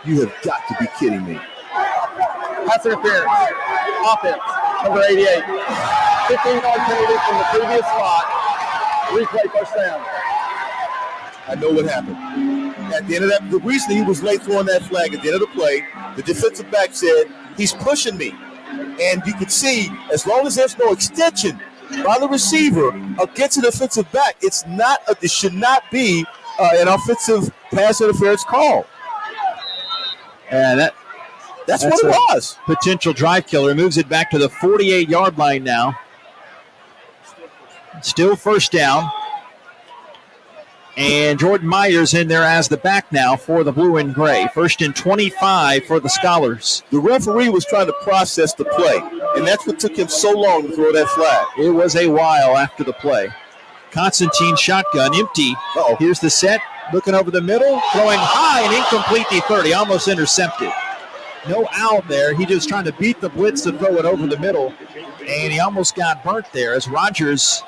You have got to be kidding me. Pass interference. Offense. Number 88. 15-yard penalty from the previous spot. Replay 1st down. I know what happened. At the end of that, the reason he was late throwing that flag at the end of the play, the defensive back said, he's pushing me. And you could see, as long as there's no extension by the receiver against an offensive back, it should not be an offensive pass interference call. And that's what it was. Potential drive killer. Moves it back to the 48-yard line now. Still 1st down. And Jordan Myers in there as the back now for the blue and gray. 1st and 25 for the Scholars. The referee was trying to process the play, and that's what took him so long to throw that flag. It was a while after the play. Constantine shotgun, empty. Uh-oh. Here's the set. Looking over the middle, throwing high and incomplete the 30. Almost intercepted. No out there. He just trying to beat the blitz to throw it over the middle, and he almost got burnt there as Rogers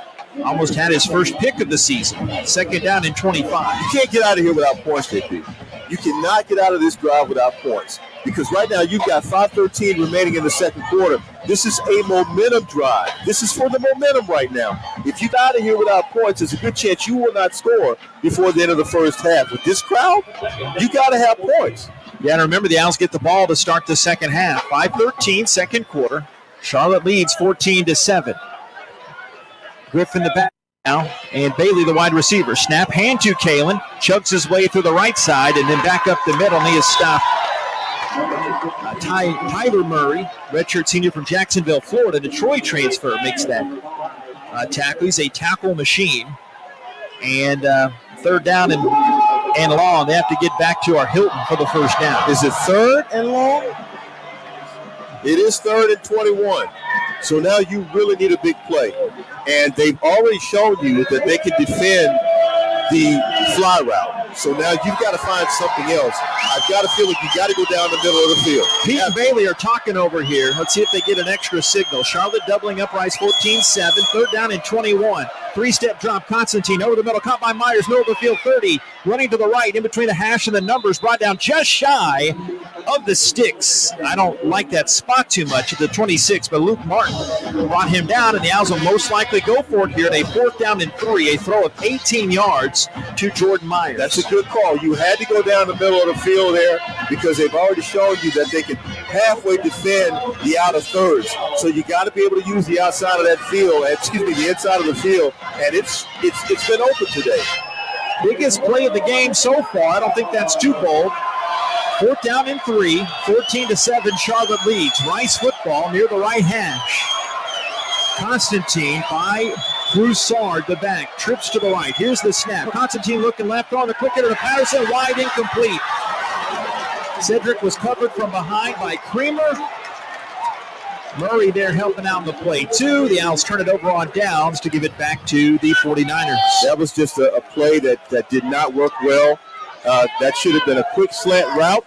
almost had his first pick of the season. 2nd down and 25. You can't get out of here without points, JP. You cannot get out of this drive without points because right now you've got 5:13 remaining in the 2nd quarter. This is a momentum drive. This is for the momentum right now. If you get out of here without points, there's a good chance you will not score before the end of the 1st half. With this crowd, you got to have points. Yeah, and remember the Owls get the ball to start the 2nd half. 5:13, 2nd quarter. Charlotte leads 14-7. Griffin the back now, and Bailey the wide receiver. Snap, hand to Kalen, chugs his way through the right side, and then back up the middle, and he is stopped. Tyler Murray, redshirt senior from Jacksonville, Florida, Detroit transfer, makes that tackle. He's a tackle machine. And 3rd down and long. They have to get back to our Hilton for the 1st down. Is it 3rd and long? It is 3rd and 21. So now you really need a big play. And they've already shown you that they can defend the fly route. So now you've got to find something else. I've got a feeling you got to go down the middle of the field. Pete and Bailey are talking over here. Let's see if they get an extra signal. Charlotte doubling up Rice 14-7. 3rd down and 21. 3-step drop. Constantine over the middle. Caught by Myers. Middle of the field 30. Running to the right in between the hash and the numbers. Brought down just shy of the sticks. I don't like that spot too much at the 26, but Luke Martin brought him down, and the Owls will most likely go for it here. They 4th down and 3. A throw of 18 yards to Jordan Myers. That's a good call. You had to go down the middle of the field there because they've already shown you that they can halfway defend the outer thirds. So you got to be able to use the outside of that field, the inside of the field, and it's been open today. Biggest play of the game so far. I don't think that's too bold. 4th down and 3, 14-7, Charlotte leads. Rice football near the right hash. Constantine by Broussard, the back, trips to the right. Here's the snap. Constantine looking left on the quick hitter to Patterson, wide incomplete. Cedric was covered from behind by Creamer. Murray there helping out in the play, too. The Owls turn it over on downs to give it back to the 49ers. That was just a play that did not work well. That should have been a quick slant route,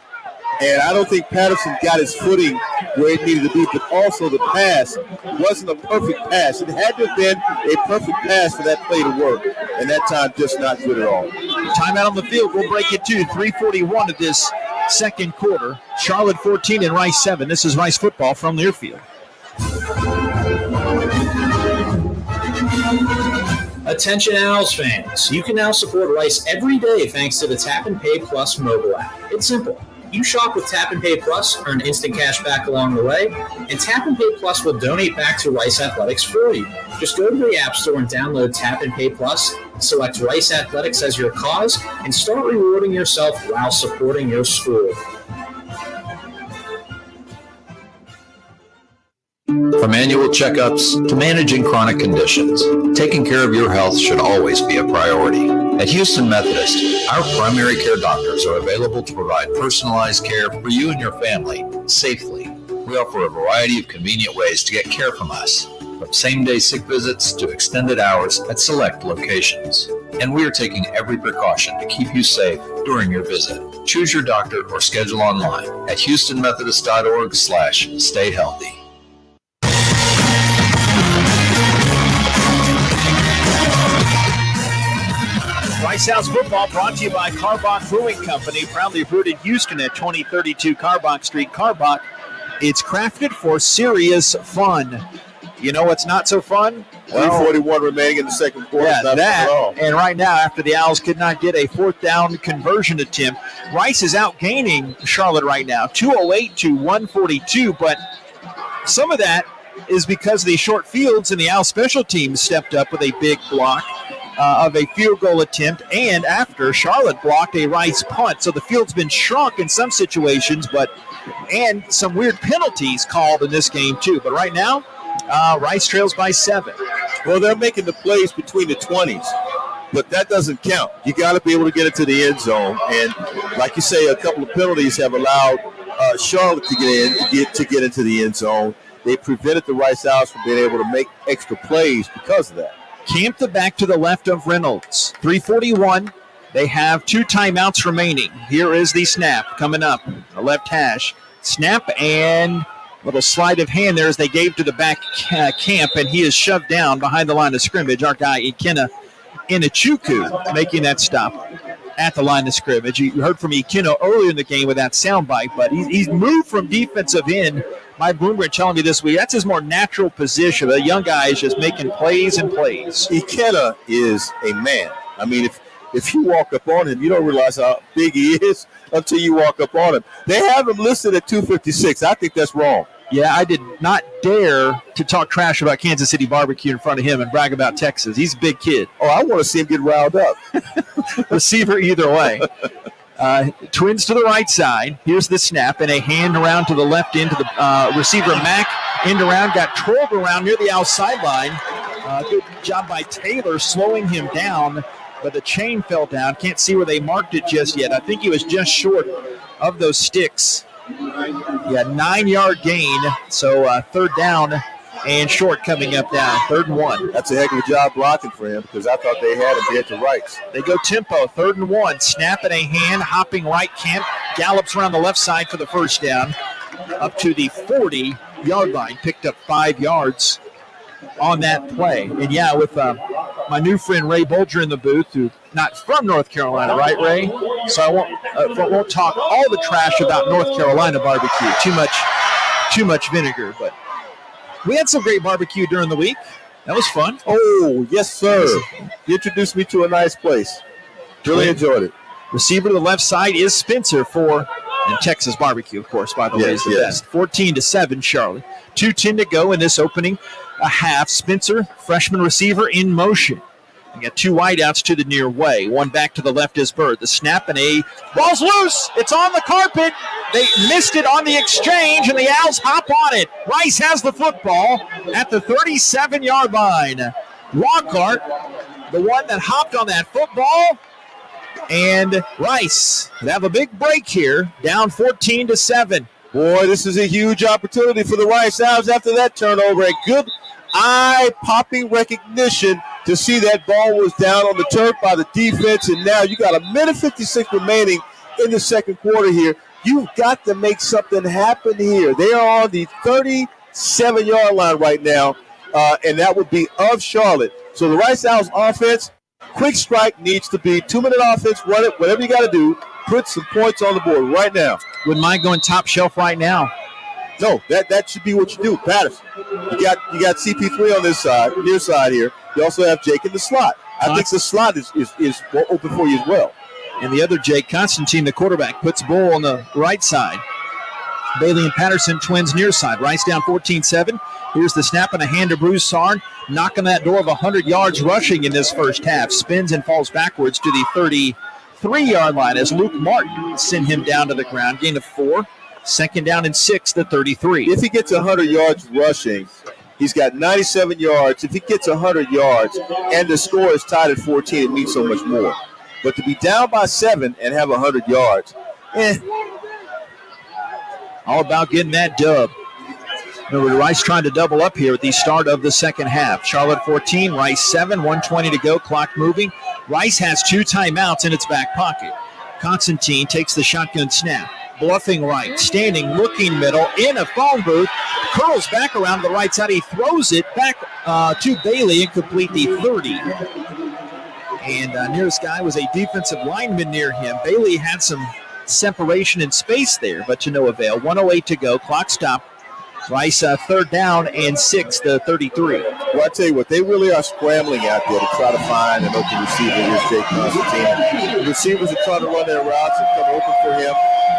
and I don't think Patterson got his footing where it needed to be, but also the pass wasn't a perfect pass. It had to have been a perfect pass for that play to work, and that time just not good at all. Timeout on the field. We'll break it to 3:41 of this second quarter. Charlotte 14 and Rice 7. This is Rice football from Learfield. Attention Owls fans, you can now support Rice every day thanks to the Tap and Pay Plus mobile app. It's simple. You shop with Tap and Pay Plus, earn instant cash back along the way, and Tap and Pay Plus will donate back to Rice Athletics for you. Just go to the App Store and download Tap and Pay Plus, select Rice Athletics as your cause, and start rewarding yourself while supporting your school. From annual checkups to managing chronic conditions, taking care of your health should always be a priority. At Houston Methodist, our primary care doctors are available to provide personalized care for you and your family safely. We offer a variety of convenient ways to get care from us, from same-day sick visits to extended hours at select locations. And we are taking every precaution to keep you safe during your visit. Choose your doctor or schedule online at houstonmethodist.org/stay healthy. Rice Owls football brought to you by Carbach Brewing Company, proudly brewed in Houston at 2032 Carbach Street. Carbach, it's crafted for serious fun. You know what's not so fun? 3:41 remaining in the second quarter. Yeah, that. And right now, after the Owls could not get a 4th down conversion attempt, Rice is outgaining Charlotte right now, 208 to 142. But some of that is because of the short fields, and the Owls special teams stepped up with a big block of a field goal attempt, and after Charlotte blocked a Rice punt. So the field's been shrunk in some situations, and some weird penalties called in this game too. But right now, Rice trails by 7. Well, they're making the plays between the 20s, but that doesn't count. You got to be able to get it to the end zone, and like you say, a couple of penalties have allowed Charlotte to get into the end zone. They prevented the Rice Owls from being able to make extra plays because of that. Camp the back to the left of Reynolds. 3:41. They have 2 timeouts remaining. Here is the snap coming up. The left hash. Snap and little sleight of hand there as they gave to the back Camp, and he is shoved down behind the line of scrimmage. Our guy, Ikenna Inachukwu, making that stop at the line of scrimmage. You heard from Ikenna earlier in the game with that soundbite, but he's moved from defensive end. Mike Bloomberg telling me this week that's his more natural position. The young guy is just making plays and plays. Ikenna is a man. I mean, if you walk up on him, you don't realize how big he is until you walk up on him. They have him listed at 256. I think that's wrong. Yeah, I did not dare to talk trash about Kansas City barbecue in front of him and brag about Texas. He's a big kid. Oh, I want to see him get riled up. Receiver either way. Twins to the right side. Here's the snap and a hand around to the left end to the receiver. Mack end around, got trolled around near the outside line. Good job by Taylor slowing him down, but the chain fell down. Can't see where they marked it just yet. I think he was just short of those sticks. Yeah, 9-yard gain. So 3rd down and short coming up now, 3rd and 1. That's a heck of a job blocking for him because I thought they had him dead to rights. They go tempo, 3rd and 1. Snap in a hand, hopping right. Kemp gallops around the left side for the first down up to the 40-yard line. Picked up 5 yards on that play. And, yeah, with my new friend Ray Bolger in the booth, who's not from North Carolina, right, Ray? So I won't talk all the trash about North Carolina barbecue. Too much vinegar, but we had some great barbecue during the week. That was fun. Oh, yes, sir. You introduced me to a nice place. Really enjoyed it. Receiver to the left side is Spencer and Texas barbecue, of course, by the way, is the best. 14-7, Charlotte. 2:10 to go in this opening half. Spencer, freshman receiver, in motion. We got 2 wideouts to the near way. One back to the left is Bird. The snap and ball's loose. It's on the carpet. They missed it on the exchange, and the Owls hop on it. Rice has the football at the 37-yard line. Lockhart, the one that hopped on that football, and Rice would have a big break here, down 14-7. Boy, this is a huge opportunity for the Rice Owls after that turnover. A good eye-popping recognition to see that ball was down on the turf by the defense, and now you got 1:56 remaining in the second quarter here. You've got to make something happen here. They are on the 37-yard line right now, and that would be of Charlotte. So the Rice Owls offense, quick strike needs to be 2-minute offense, run it, whatever you got to do, put some points on the board right now. Wouldn't mind going top shelf right now. No, that should be what you do. Patterson, you got CP3 on this side, near side here. You also have Jake in the slot. I think the slot is open for you as well. And the other Jake, Constantine, the quarterback, puts Bull on the right side. Bailey and Patterson, twins near side. Rice down 14-7. Here's the snap and a hand to Broussard, knocking that door of 100 yards rushing in this first half. Spins and falls backwards to the 33-yard line as Luke Martin sent him down to the ground. Gain of 4. Second down and 6 to 33. If he gets 100 yards rushing, he's got 97 yards. If he gets 100 yards and the score is tied at 14, it means so much more. But to be down by 7 and have 100 yards, all about getting that dub. Remember, Rice trying to double up here at the start of the second half. Charlotte 14, Rice 7, 1:20 to go, clock moving. Rice has 2 timeouts in its back pocket. Constantine takes the shotgun snap. Bluffing right, standing, looking middle, in a phone booth, curls back around the right side. He throws it back to Bailey and complete the 30. And nearest guy was a defensive lineman near him. Bailey had some separation and space there, but to no avail. 1:08 to go, clock stop. Rice third down and 6 to 33. Well, I tell you what, they really are scrambling out there to try to find an open receiver. Here's Jake Constantine. The receivers are trying to run their routes and come open for him.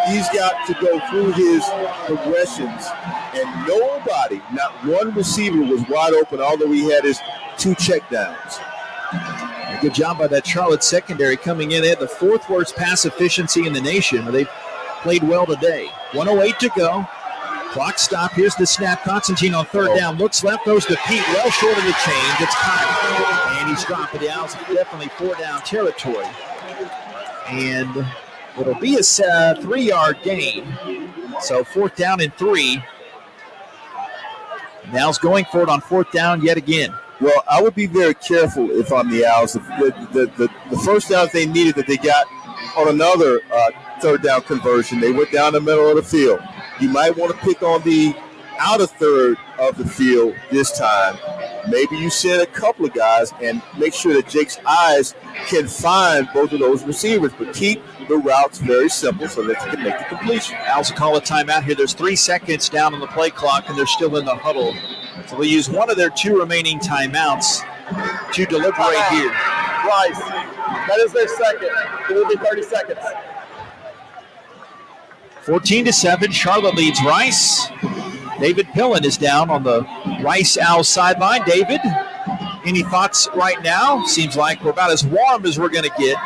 He's got to go through his progressions, and nobody, not one receiver was wide open, although he had his 2 checkdowns. Good job by that Charlotte secondary coming in. They had the 4th worst pass efficiency in the nation. They played well today. 1:08 to go. Clock stop. Here's the snap. Constantine on third down. Looks left, goes to Pete. Well short of the change. It's Kyle. And he's dropping the Owls. Definitely 4-down territory. And it'll be a 3-yard gain. So 4th down and 3. Owls going for it on 4th down yet again. Well, I would be very careful if I'm the Owls. The first down they needed that they got on another 3rd down conversion, they went down the middle of the field. You might want to pick on the outer third of the field this time. Maybe you send a couple of guys and make sure that Jake's eyes can find both of those receivers, but keep the routes very simple so that they can make the completion. Owls will call a timeout here. There's 3 seconds down on the play clock, and they're still in the huddle. So they'll use one of their 2 remaining timeouts to deliberate here. Rice, that is their second. It will be 30 seconds. 14-7, Charlotte leads Rice. David Pillen is down on the Rice Owls sideline. David, any thoughts right now? Seems like we're about as warm as we're going to get.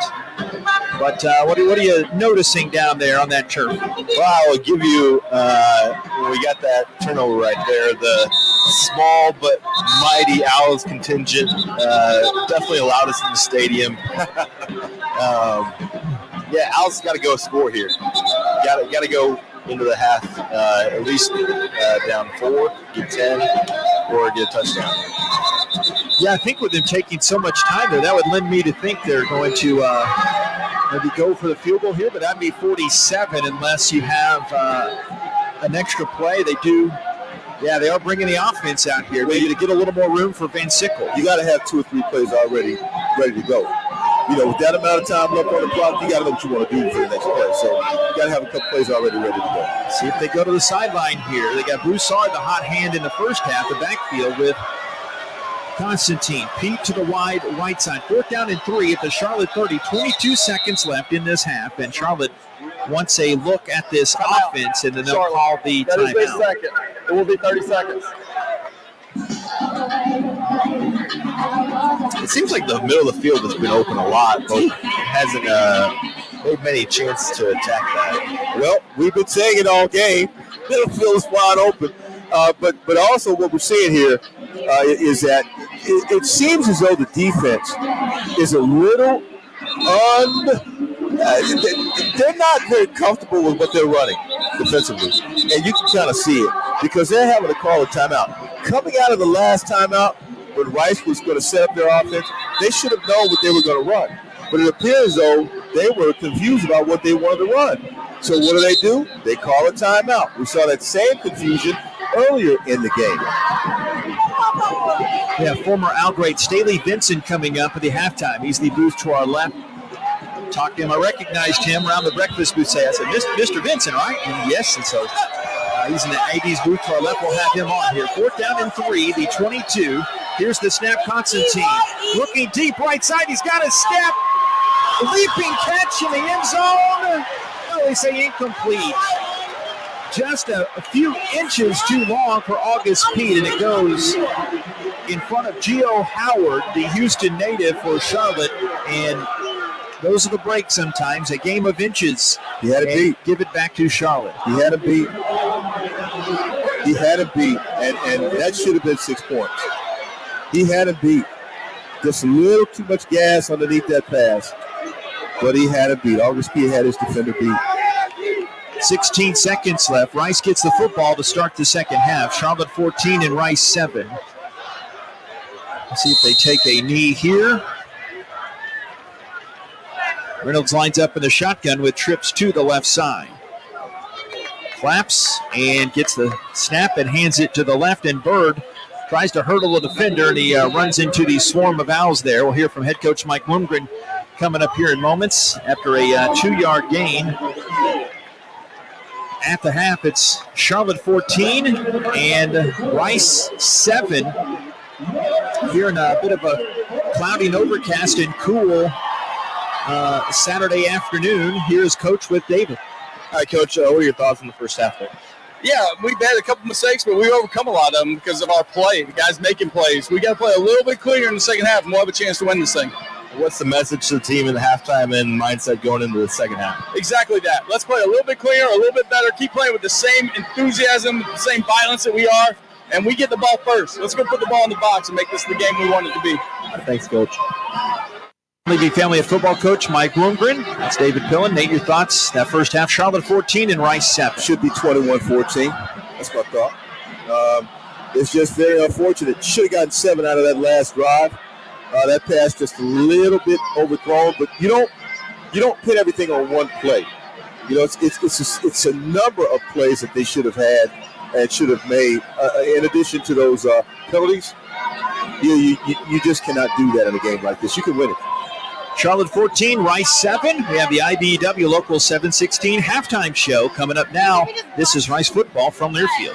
But what are you noticing down there on that turf? Well, I will give you, when we got that turnover right there, the small but mighty Owls contingent definitely allowed us in the stadium. Yeah, Owls got to go score here. Got to go into the half, at least down 4, get 10. or get a touchdown. Yeah, I think with them taking so much time there, that would lend me to think they're going to maybe go for the field goal here, but that'd be 47 unless you have an extra play. They do. Yeah, they are bringing the offense out here maybe to get a little more room for Van Sickle. You got to have 2 or 3 plays already ready to go. With that amount of time left on the clock, you got to know what you want to do for the next play. So you got to have a couple plays already ready to go. See if they go to the sideline here. They got Broussard, the hot hand in the first half, the backfield with Constantine. Pete to the wide right side. 4th down and 3 at the Charlotte 30. 22 seconds left in this half, and Charlotte wants a look at this offense, and then they'll call the timeout. That is their second. It will be 30 seconds. It seems like the middle of the field has been open a lot, but hasn't made many chances to attack that. Well, we've been saying it all game. Middle field is wide open. But also what we're seeing here is that it seems as though the defense is a little they're not very comfortable with what they're running defensively. And you can kind of see it because they're having to call a timeout. Coming out of the last timeout, when Rice was going to set up their offense, they should have known what they were going to run. But it appears though they were confused about what they wanted to run. So what do? They call a timeout. We saw that same confusion earlier in the game. Yeah, former Al great Staley Vincent coming up at the halftime. He's the booth to our left. Talked to him. I recognized him around the breakfast booth. I said, Mr. Vincent, right? And yes, and so he's in the AD's booth to our left. We'll have him on here. 4th down and 3, the 22. Here's the snap, Constantine. Looking deep right side. He's got a step. Leaping catch in the end zone. Oh, they say incomplete. Just a few inches too long for August Pete, and it goes in front of Geo Howard, the Houston native for Charlotte, and those are the breaks sometimes, a game of inches. He had a beat. Give it back to Charlotte. He had a beat. And that should have been 6 points. He had a beat. Just a little too much gas underneath that pass, but he had a beat. August Pete had his defender beat. 16 seconds left. Rice gets the football to start the second half. Charlotte 14 and Rice 7. Let's see if they take a knee here. Reynolds lines up in the shotgun with trips to the left side. Claps and gets the snap and hands it to the left, and Bird tries to hurdle a defender, and he runs into the swarm of Owls there. We'll hear from head coach Mike Bloomgren coming up here in moments after a 2-yard gain. At the half, it's Charlotte 14 and Rice 7. Here in a bit of a cloudy and overcast and cool Saturday afternoon. Here's Coach with David. All right, Coach, what are your thoughts on the first half there? Yeah, we've had a couple mistakes, but we overcome a lot of them because of our play. The guys making plays. We got to play a little bit cleaner in the second half, and we'll have a chance to win this thing. What's the message to the team in the halftime and mindset going into the second half? Exactly that. Let's play a little bit cleaner, a little bit better. Keep playing with the same enthusiasm, the same violence that we are, and we get the ball first. Let's go put the ball in the box and make this the game we want it to be. Thanks, Coach. Levy Family of Football coach Mike Bloomgren. That's David Pillen. Nate, your thoughts? That first half, Charlotte 14 and Rice 7. Should be 21-14. That's my thought. It's just very unfortunate. Should have gotten 7 out of that last drive. That pass just a little bit overthrown, but you don't put everything on one play. You know, it's a number of plays that they should have had and should have made. In addition to those penalties, you just cannot do that in a game like this. You can win it. Charlotte 14, Rice 7. We have the IBEW Local 716 halftime show coming up now. This is Rice football from Learfield.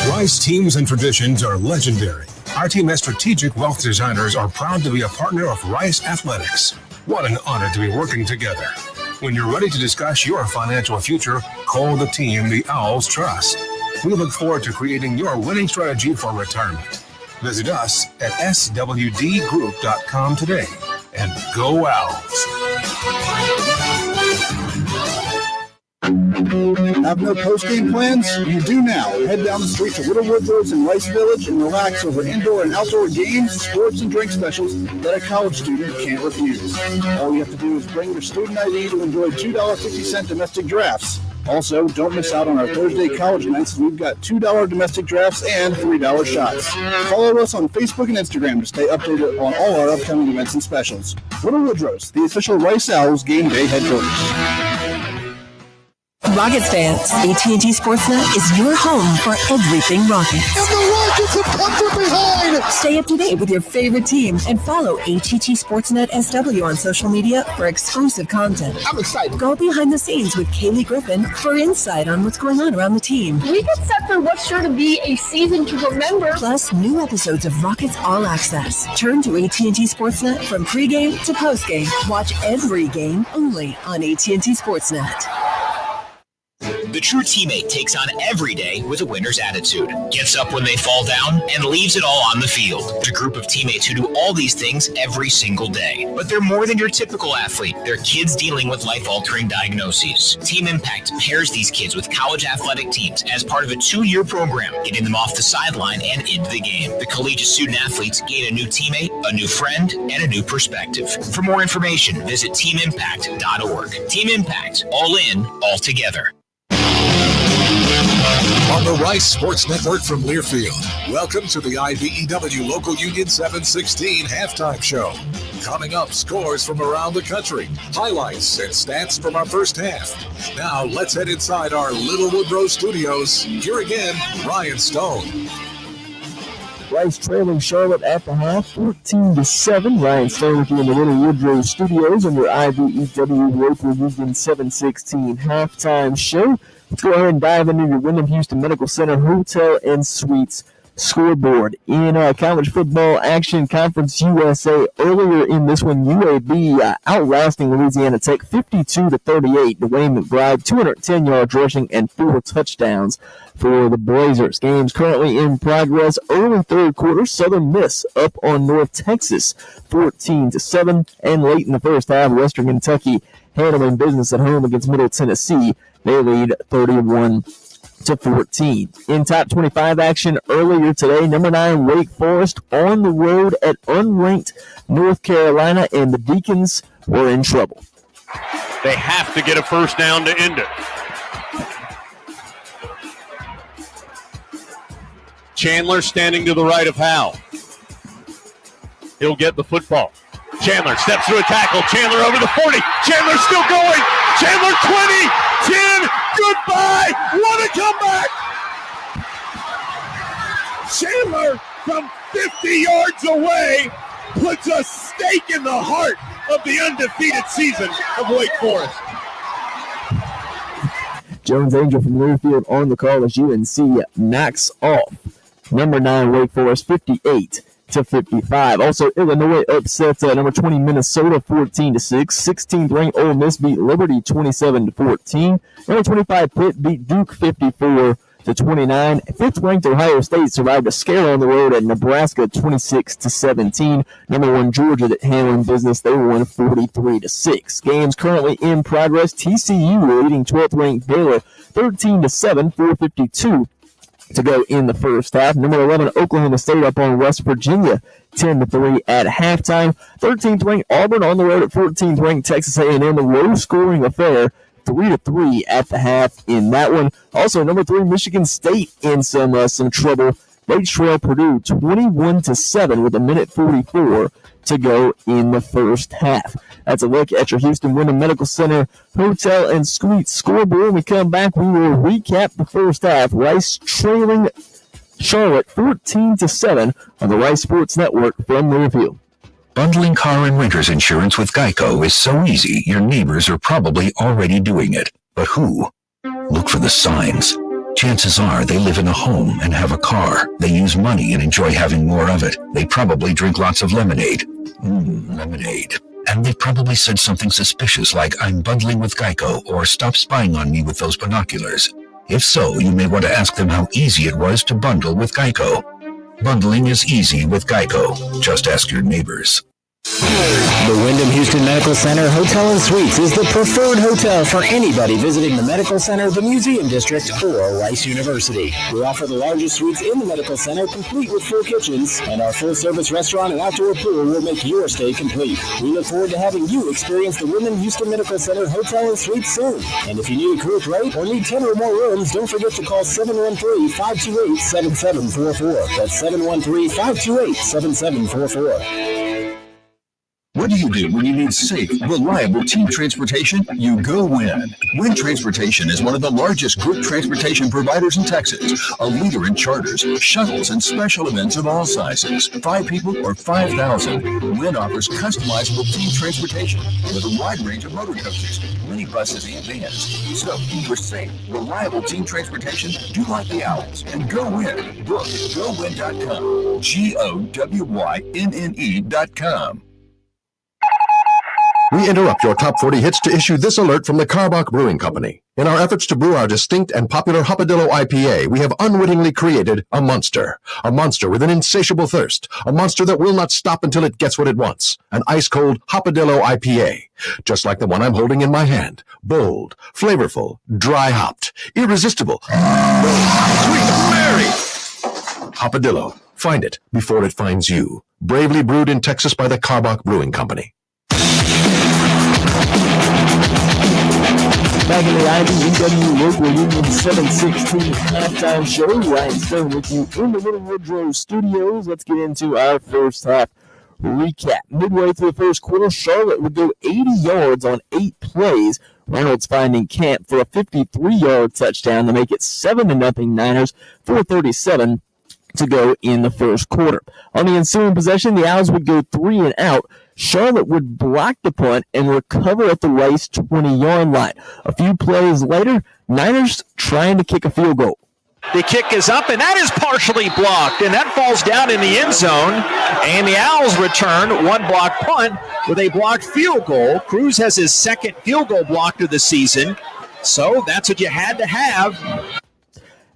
Rice teams and traditions are legendary. Our team as strategic wealth designers are proud to be a partner of Rice Athletics. What an honor to be working together. When you're ready to discuss your financial future, call the team the Owls trust. We look forward to creating your winning strategy for retirement. Visit us at swdgroup.com today and go Owls. Have no post-game plans? You do now. Head down the street to Little Woodrow's in Rice Village and relax over indoor and outdoor games, sports, and drink specials that a college student can't refuse. All you have to do is bring your student ID to enjoy $2.50 domestic drafts. Also, don't miss out on our Thursday college nights as we've got $2 domestic drafts and $3 shots. Follow us on Facebook and Instagram to stay updated on all our upcoming events and specials. Little Woodrows, the official Rice Owls game day headquarters. Rockets fans, AT&T Sportsnet is your home for everything Rockets. And the Rockets have come from behind! Stay up to date with your favorite team and follow AT&T Sportsnet SW on social media for exclusive content. I'm excited. Go behind the scenes with Kaylee Griffin for insight on what's going on around the team. We get set for what's sure to be a season to remember. Plus, new episodes of Rockets All Access. Turn to AT&T Sportsnet from pregame to postgame. Watch every game only on AT&T Sportsnet. The true teammate takes on every day with a winner's attitude, gets up when they fall down, and leaves it all on the field. There's a group of teammates who do all these things every single day. But they're more than your typical athlete. They're kids dealing with life-altering diagnoses. Team Impact pairs these kids with college athletic teams as part of a 2-year program, getting them off the sideline and into the game. The collegiate student-athletes gain a new teammate, a new friend, and a new perspective. For more information, visit teamimpact.org. Team Impact, all in, all together. On the Rice Sports Network from Learfield, welcome to the IBEW Local Union 716 halftime show. Coming up, scores from around the country, highlights and stats from our first half. Now let's head inside our Little Woodrow studios. Here again, Ryan Stone. Rice trailing Charlotte at the half, 14-7. Ryan Stone with you in the Little Woodrow studios on your IBEW Local Union 716 halftime show. Let's go ahead and dive into your Wyndham Houston Medical Center Hotel and Suites scoreboard. In college football action, Conference USA earlier in this one, UAB outlasting Louisiana Tech 52-38. Dwayne McBride, 210 yards rushing and 4 touchdowns for the Blazers. Games currently in progress. Early third quarter, Southern Miss up on North Texas 14-7. And late in the first half, Western Kentucky handling business at home against Middle Tennessee. They lead 31-14. In top 25 action earlier today, number 9 Wake Forest on the road at unranked North Carolina, and the Deacons were in trouble. They have to get a first down to end it. Chandler standing to the right of Howell. He'll get the football. Chandler steps through a tackle. Chandler over the 40. Chandler still going. Chandler 20, 10, goodbye. What a comeback. Chandler from 50 yards away puts a stake in the heart of the undefeated season of Wake Forest. Jones Angel from Learfield on the call as UNC knocks off number 9 Wake Forest 58-55. Also, Illinois upset number 20 Minnesota 14-6. 16th ranked Ole Miss beat Liberty 27-14. Number 25 Pitt beat Duke 54-29. 5th ranked Ohio State survived a scare on the road at Nebraska 26-17. Number 1 Georgia that handling business, they won 43-6. Games currently in progress. TCU leading 12th ranked Baylor 13-7. 4:52 to go in the first half. Number 11 Oklahoma State up on West Virginia 10-3 at halftime. 13th ranked Auburn on the road at 14th ranked Texas A&M. A low scoring affair, 3-3 at the half in that one. Also, number 3 Michigan State in some trouble. They trail Purdue 21-7 with 1:44 to go in the first half. That's a look at your Houston Wyndham Medical Center Hotel and Suites scoreboard. When we come back, we will recap the first half. Rice trailing Charlotte 14-7 on the Rice Sports Network from Learfield. Bundling car and renter's insurance with Geico is so easy, your neighbors are probably already doing it. But who? Look for the signs. Chances are they live in a home and have a car. They use money and enjoy having more of it. They probably drink lots of lemonade. Lemonade. And they probably said something suspicious like, "I'm bundling with Geico," or "Stop spying on me with those binoculars." If so, you may want to ask them how easy it was to bundle with Geico. Bundling is easy with Geico. Just ask your neighbors. The Wyndham Houston Medical Center Hotel and Suites is the preferred hotel for anybody visiting the Medical Center, the Museum District, or Rice University. We offer the largest suites in the Medical Center, complete with full kitchens, and our full-service restaurant and outdoor pool will make your stay complete. We look forward to having you experience the Wyndham Houston Medical Center Hotel and Suites soon. And if you need a group rate or need 10 or more rooms, don't forget to call 713-528-7744. That's 713-528-7744. What do you do when you need safe, reliable team transportation? You go Win. Win Transportation is one of the largest group transportation providers in Texas, a leader in charters, shuttles, and special events of all sizes. 5 people or 5,000. Win offers customizable team transportation with a wide range of motor coaches, mini buses, and vans. So, for safe, reliable team transportation, do like the Owls and go Win. Book GoWin.com. GOWYNNE.com. We interrupt your top 40 hits to issue this alert from the Karbach Brewing Company. In our efforts to brew our distinct and popular Hopadillo IPA, we have unwittingly created a monster with an insatiable thirst, a monster that will not stop until it gets what it wants, an ice-cold Hopadillo IPA, just like the one I'm holding in my hand. Bold, flavorful, dry-hopped, irresistible, sweet Mary! Hopadillo. Find it before it finds you. Bravely brewed in Texas by the Karbach Brewing Company. Back in the IBEW Local Union 716 halftime show, Ryan Stone with you in the Little Woodrow studios. Let's get into our first half recap. Midway through the first quarter, Charlotte would go 80 yards on 8 plays. Reynolds finding Camp for a 53-yard touchdown to make it 7-0 Niners, 4:37 to go in the first quarter. On the ensuing possession, the Owls would go 3 and out. Charlotte would block the punt and recover at the Rice 20-yard line. A few plays later, Niners trying to kick a field goal. The kick is up, and that is partially blocked, and that falls down in the end zone. And the Owls return one blocked punt with a blocked field goal. Cruz has his second field goal blocked of the season, so that's what you had to have.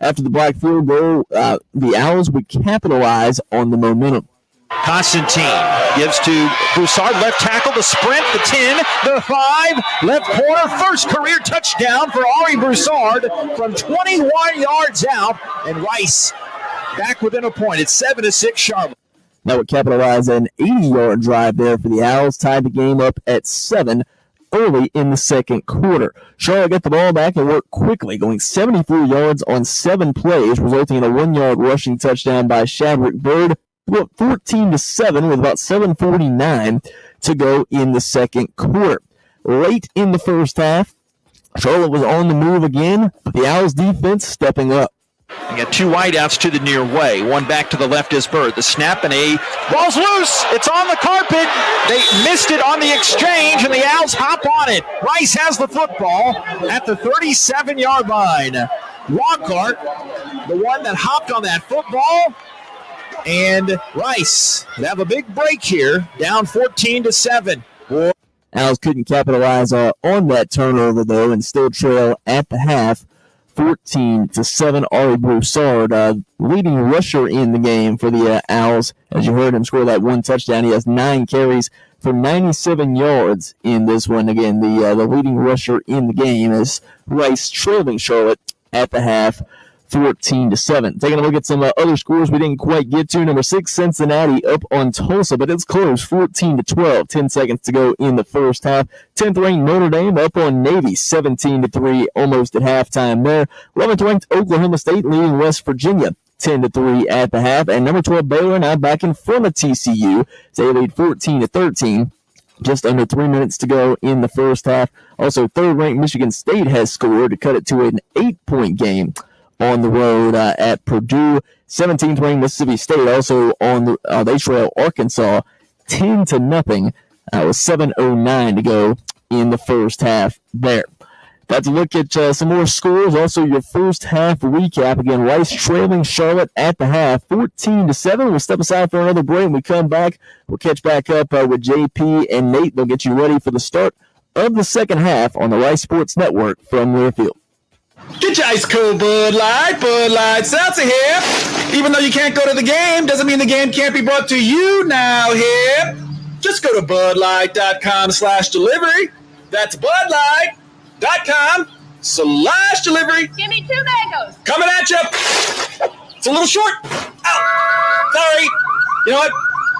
After the blocked field goal, the Owls would capitalize on the momentum. Constantine gives to Broussard, left tackle, the sprint, the 10, the 5, left corner, first career touchdown for Ari Broussard from 21 yards out, and Rice back within a point. It's 7-6 Charlotte. That would capitalize an 80-yard drive there for the Owls, tied the game up at 7 early in the second quarter. Charlotte got the ball back and worked quickly, going 74 yards on 7 plays, resulting in a 1-yard rushing touchdown by Shadrick Bird. 14-7 with about 7:49 to go in the second quarter. Late in the first half, Charlotte was on the move again, but the Owls defense stepping up. You got 2 wideouts to the near way. One back to the left is Bird. The snap and a ball's loose. It's on the carpet. They missed it on the exchange, and the Owls hop on it. Rice has the football at the 37-yard line. Lockhart, the one that hopped on that football. And Rice would have a big break here, down 14-7. Owls couldn't capitalize on that turnover, though, and still trail at the half, 14-7. Ari Broussard, leading rusher in the game for the Owls. As you heard him score that 1 touchdown, he has 9 carries for 97 yards in this one. Again, the leading rusher in the game is Rice trailing Charlotte at the half, 14-7. Taking a look at some other scores we didn't quite get to. Number 6, Cincinnati up on Tulsa, but it's close, 14-12. 10 seconds to go in the first half. 10th ranked Notre Dame up on Navy, 17-3, almost at halftime there. 11th ranked Oklahoma State leading West Virginia, 10-3 at the half. And number 12 Baylor now back in front of TCU. They lead 14-13. Just under 3 minutes to go in the first half. Also, 3rd ranked Michigan State has scored to cut it to an 8-point game on the road at Purdue. 17th ranked Mississippi State also on the they trail Arkansas 10-0. With 7:09 to go in the first half there. That's a look at some more scores. Also, your first half recap. Again, Rice trailing Charlotte at the half, 14-7. We'll step aside for another break. When we come back, we'll catch back up with JP and Nate. They'll get you ready for the start of the second half on the Rice Sports Network from Learfield. Get your ice cold Bud Light. Bud Light Seltzer here. Even though you can't go to the game, doesn't mean the game can't be brought to you now here. Just go to budlight.com/delivery. That's budlight.com/delivery. Give me 2 mangoes. Coming at you. It's a little short. Ow. Sorry. You know what?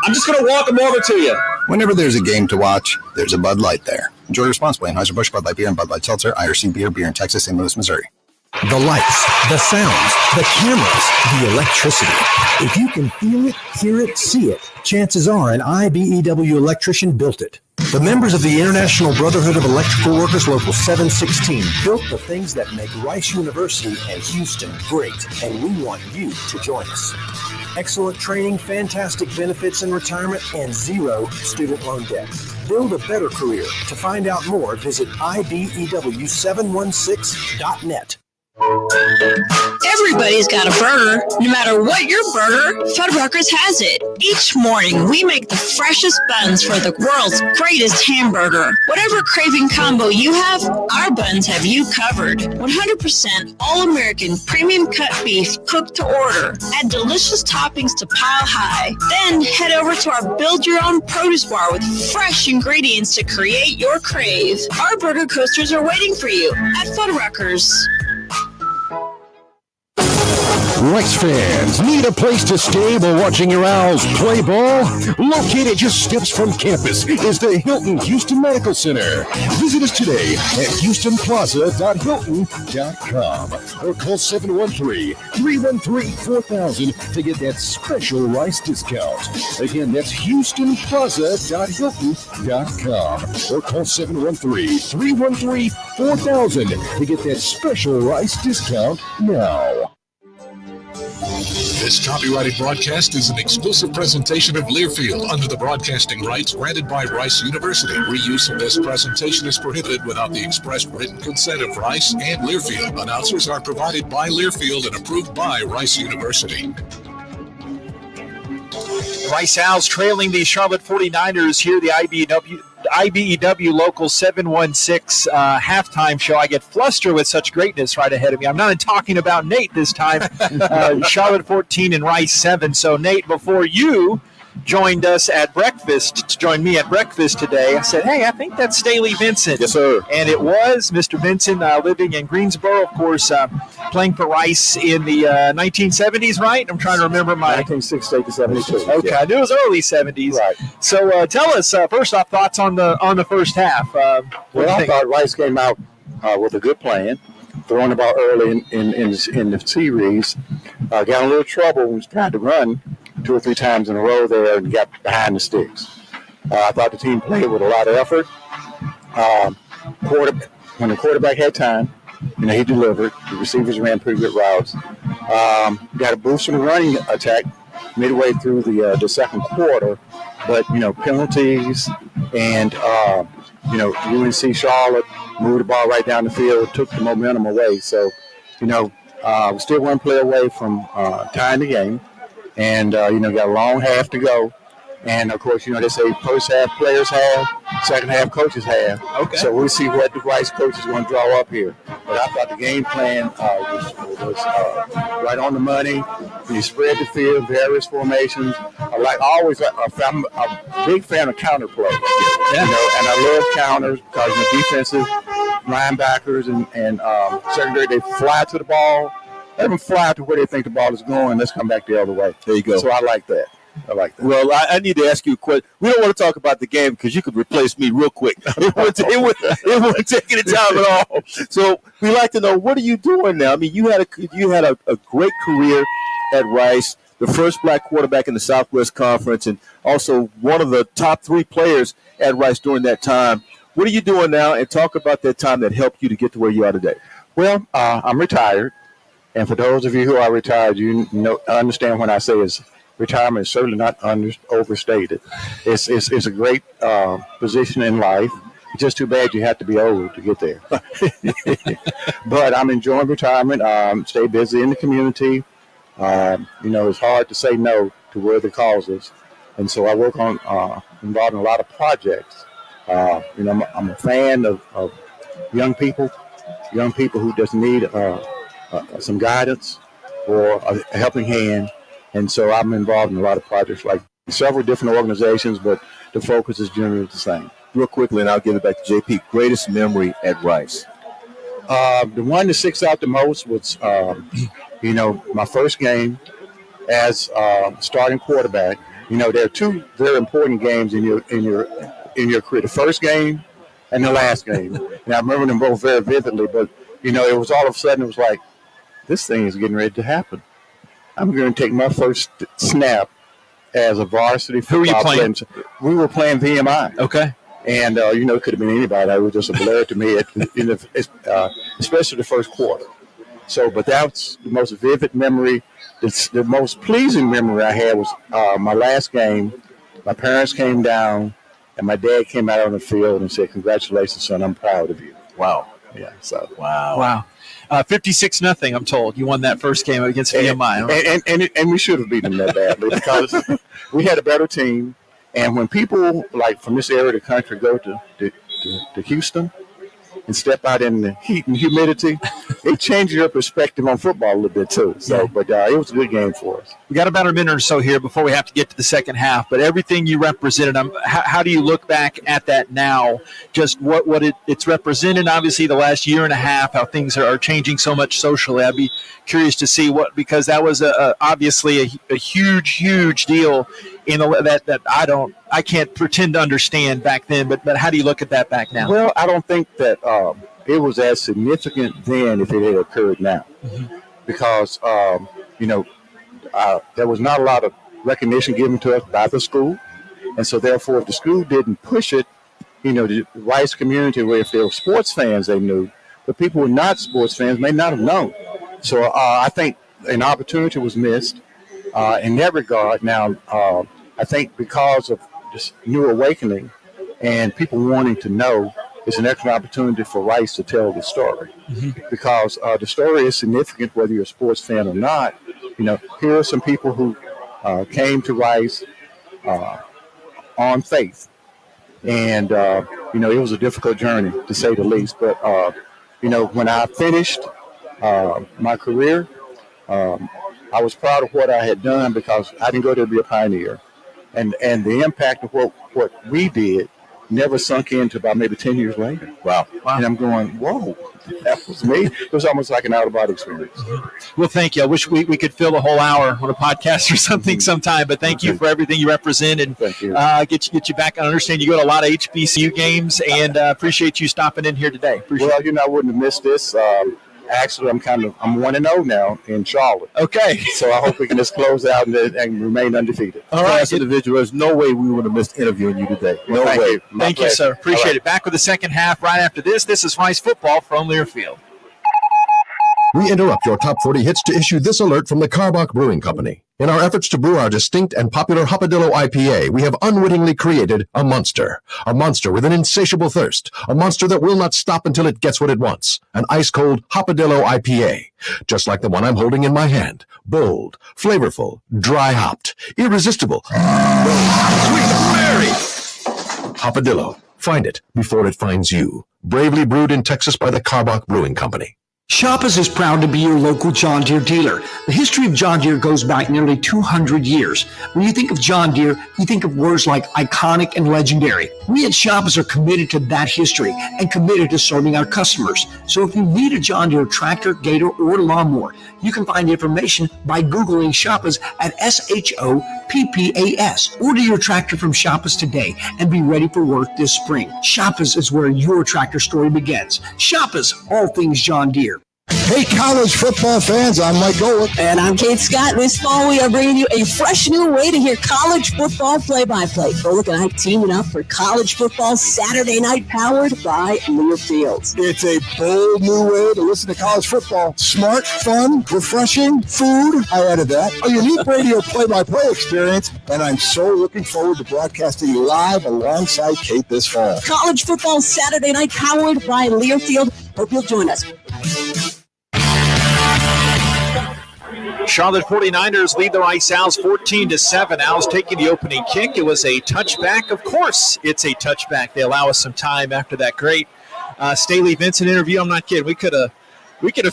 I'm just going to walk them over to you. Whenever there's a game to watch, there's a Bud Light there. Enjoy responsibly. Anheuser-Busch, Bud Light Beer, and Bud Light Seltzer, IRC Beer in Texas, St. Louis, Missouri. The lights, the sounds, the cameras, the electricity. If you can feel it, hear it, see it, chances are an IBEW electrician built it. The members of the International Brotherhood of Electrical Workers Local 716 built the things that make Rice University and Houston great, and we want you to join us. Excellent training, fantastic benefits in retirement, and 0 student loan debt. Build a better career. To find out more, visit IBEW716.net. Everybody's got a burger. No matter what your burger, Fuddruckers has it. Each morning, we make the freshest buns for the world's greatest hamburger. Whatever craving combo you have, our buns have you covered. 100% all-American premium cut beef cooked to order. Add delicious toppings to pile high. Then head over to our build-your-own produce bar with fresh ingredients to create your crave. Our burger coasters are waiting for you at Fuddruckers. Rice fans need a place to stay while watching your Owls play ball? Located just steps from campus is the Hilton Houston Medical Center. Visit us today at houstonplaza.hilton.com or call 713-313-4000 to get that special Rice discount. Again, that's houstonplaza.hilton.com or call 713-313-4000 to get that special Rice discount now. This copyrighted broadcast is an exclusive presentation of Learfield under the broadcasting rights granted by Rice University. Reuse of this presentation is prohibited without the express written consent of Rice and Learfield. Announcers are provided by Learfield and approved by Rice University. Rice Owls trailing the Charlotte 49ers here, the IBEW Local 716 halftime show. I get flustered with such greatness right ahead of me. I'm not talking about Nate this time. Charlotte 14 and Rice 7. So, Nate, before you joined us at breakfast, to join me at breakfast today, I said, hey, I think that's Staley Vincent. Yes, sir. And it was Mr. Vincent, living in Greensboro, of course, playing for Rice in the 1970s, right? I'm trying to remember my... 1968 to 72. Okay, yeah. I knew it was early 70s. Right. So tell us, first off, thoughts on the first half. Well, I thought Rice came out with a good plan, throwing the ball early in the series. Got in a little trouble when we tried to run 2 or 3 times in a row there and got behind the sticks. I thought the team played with a lot of effort. When the quarterback had time, he delivered. The receivers ran pretty good routes. Got a boost from the running attack midway through the second quarter, but penalties and UNC Charlotte moved the ball right down the field, took the momentum away. So we still 1 play away from tying the game. And, got a long half to go. And, of course, they say first half players have, second half coaches have. Okay. So we'll see what the Rice coach is going to draw up here. But I thought the game plan was right on the money. You spread the field, various formations. I'm a big fan of counter play. Yeah. And I love counters because the defensive linebackers and secondary, they fly to the ball. Let them fly to where they think the ball is going. Let's come back the other way. There you go. So I like that. Well, I need to ask you a question. We don't want to talk about the game because you could replace me real quick. It wouldn't take any time at all. So we like to know, what are you doing now? I mean, you had a great career at Rice, the first black quarterback in the Southwest Conference, and also one of the top 3 players at Rice during that time. What are you doing now? And talk about that time that helped you to get to where you are today. Well, I'm retired. And for those of you who are retired, understand when I say retirement is certainly not overstated. It's a great position in life. It's just too bad you have to be old to get there. But I'm enjoying retirement. Stay busy in the community. It's hard to say no to worthy causes. And so I work on involved in a lot of projects. I'm a fan of young people who just need some guidance or a helping hand. And so I'm involved in a lot of projects, like several different organizations, but the focus is generally the same. Real quickly, and I'll give it back to JP. Greatest memory at Rice? The one that sticks out the most was, my first game as starting quarterback. There are two very important games in your career: the first game and the last game. And I remember them both very vividly. But it was all of a sudden it was like, this thing is getting ready to happen. I'm going to take my first snap as a varsity football player. Who were you playing? We were playing VMI. Okay. And, it could have been anybody. It was just a blur to me, especially the first quarter. But that's the most vivid memory. The most pleasing memory I had was my last game. My parents came down, and my dad came out on the field and said, "Congratulations, son. I'm proud of you." Wow. Yeah. So. Wow. 56-0, I'm told. You won that first game against VMI. And we should have beaten them that badly because we had a better team. And when people like from this area of the country go to Houston and step out in the heat and humidity, it changes your perspective on football a little bit too. So, but it was a good game for us. We got about a minute or so here before we have to get to the second half. But everything you represented, how do you look back at that now? Just what it's represented. Obviously, the last year and a half, how things are changing so much socially. I'd be curious to see because that was obviously a huge deal in that I can't pretend to understand back then. But how do you look at that back now? Well, I don't think that it was as significant then if it had occurred now, because there was not a lot of recognition given to us by the school, and so therefore, if the school didn't push it, the Rice community, where if they were sports fans, they knew, but people who were not sports fans may not have known. So I think an opportunity was missed in that regard. Now, I think because of this new awakening and people wanting to know, it's an excellent opportunity for Rice to tell the story, because the story is significant whether you're a sports fan or not. Here are some people who came to Rice on faith, and it was a difficult journey to say the least. But when I finished my career, I was proud of what I had done because I didn't go there to be a pioneer, and the impact of what we did never sunk into about maybe 10 years later. Wow. And I'm going, whoa, that was me. It was almost like an out-of-body experience. Well, thank you. I wish we could fill a whole hour on a podcast or something sometime, but thank you for everything you represent, and thank you. Get you back. I understand you go to a lot of HBCU games, and appreciate you stopping in here today. I wouldn't have missed this. Actually, I'm 1-0 now in Charlotte. Okay. So I hope we can just close out and remain undefeated. All right. As individual, there's no way we would have missed interviewing you today. No way. Thank you, sir. Appreciate it. Back with the second half right after this. This is Rice Football from Learfield. We interrupt your top 40 hits to issue this alert from the Karbach Brewing Company. In our efforts to brew our distinct and popular Hopadillo IPA, we have unwittingly created a monster with an insatiable thirst, a monster that will not stop until it gets what it wants, an ice-cold Hopadillo IPA, just like the one I'm holding in my hand. Bold, flavorful, dry-hopped, irresistible, sweet Mary! Hopadillo. Find it before it finds you. Bravely brewed in Texas by the Karbach Brewing Company. Shoppers is proud to be your local John Deere dealer. The history of John Deere goes back nearly 200 years. When you think of John Deere, you think of words like iconic and legendary. We at Shoppers are committed to that history and committed to serving our customers. So if you need a John Deere tractor, gator, or lawnmower, you can find information by Googling Shoppers at SHOPPAS. Order your tractor from Shoppers today and be ready for work this spring. Shoppers is where your tractor story begins. Shoppers, all things John Deere. Hey, college football fans, I'm Mike Golick. And I'm Kate Scott. This fall, we are bringing you a fresh new way to hear college football play-by-play. Golick and I teaming up for college football Saturday night, powered by Learfield. It's a bold new way to listen to college football. Smart, fun, refreshing, food, I added that, a unique radio play-by-play experience, and I'm so looking forward to broadcasting live alongside Kate this fall. College football Saturday night, powered by Learfield. Hope you'll join us. Charlotte 49ers lead the Rice Owls 14-7. Owls taking the opening kick. It was a touchback. Of course, it's a touchback. They allow us some time after that great Staley Vincent interview. I'm not kidding. We could have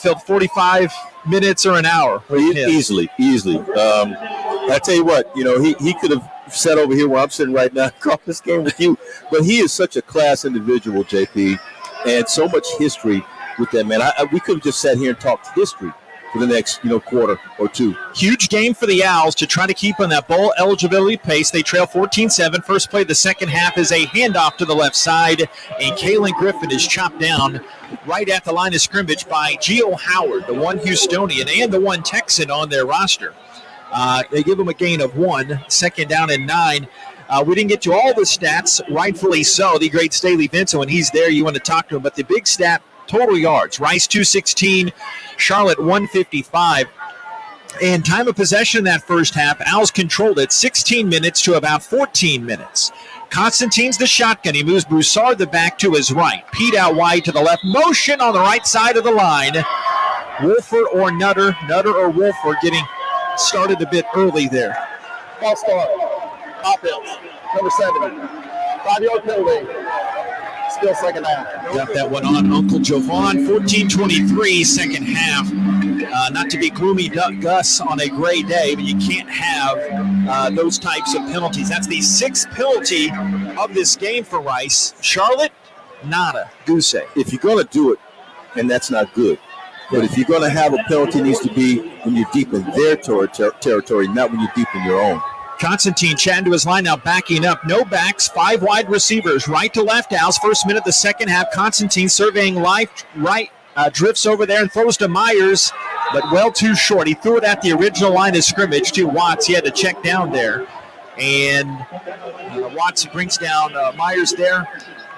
filled 45 minutes or an hour. Easily. I tell you what, he could have sat over here where I'm sitting right now, call this game with you. But he is such a class individual, JP, and so much history with that man. We could have just sat here and talked history for the next, quarter or two. Huge game for the Owls to try to keep on that bowl eligibility pace. They trail 14-7. First play of the second half is a handoff to the left side, and Kalen Griffin is chopped down right at the line of scrimmage by Gio Howard, the one Houstonian and the one Texan on their roster. They give him a gain of 1, second down and 9. We didn't get to all the stats, rightfully so. The great Staley Vincent, when he's there, you want to talk to him. But the big stat, total yards, Rice 216, Charlotte 155. And time of possession in that first half, Owls controlled it 16 minutes to about 14 minutes. Constantine's the shotgun. He moves Broussard the back to his right. Pete out wide to the left. Motion on the right side of the line. Wolford or Nutter or Wolford getting started a bit early there. False start. Offense. Number 70. 5-yard penalty. Still second half. Got that one on Uncle Jovan. 14-23 second half. Not to be gloomy, Gus, on a gray day, but you can't have those types of penalties. That's the 6th penalty of this game for Rice. Charlotte, nada. Goose. If you're going to do it, and that's not good. But if you're going to have a penalty, it needs to be when you're deep in their territory, not when you're deep in your own. Constantine chatting to his line now, backing up. No backs, 5 wide receivers, right to left. Owls first minute of the second half. Constantine surveying life, right, drifts over there and throws to Myers, but well too short. He threw it at the original line of scrimmage to Watts. He had to check down there. And Watts brings down Myers there.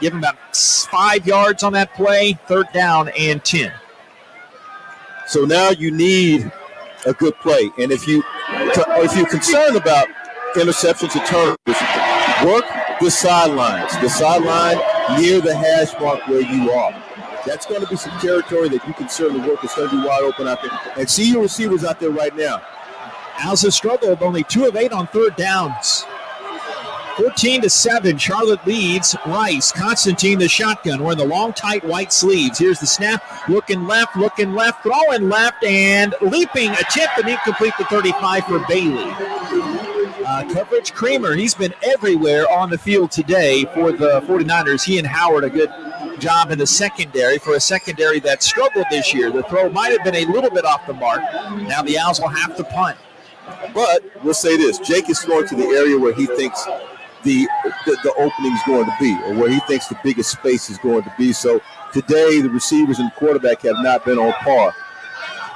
Give him about 5 yards on that play. Third down and 10. So now you need a good play. And if you're concerned about interceptions or turnovers, work the sidelines. The sideline near the hash mark where you are. That's going to be some territory that you can certainly work. It's going to be wide open out there. And see your receivers out there right now. Owls have struggled, only 2 of 8 on third downs. 14-7, Charlotte leads Rice. Constantine the shotgun. We're in the long, tight white sleeves. Here's the snap. Looking left, throwing left, and leaping attempt and incomplete to 35 for Bailey. Coverage Creamer, he's been everywhere on the field today for the 49ers. He and Howard a good job in the secondary for a secondary that struggled this year. The throw might have been a little bit off the mark. Now the Owls will have to punt. But we'll say this. Jake is throwing to the area where he thinks the opening is going to be, or where he thinks the biggest space is going to be. So today the receivers and quarterback have not been on par.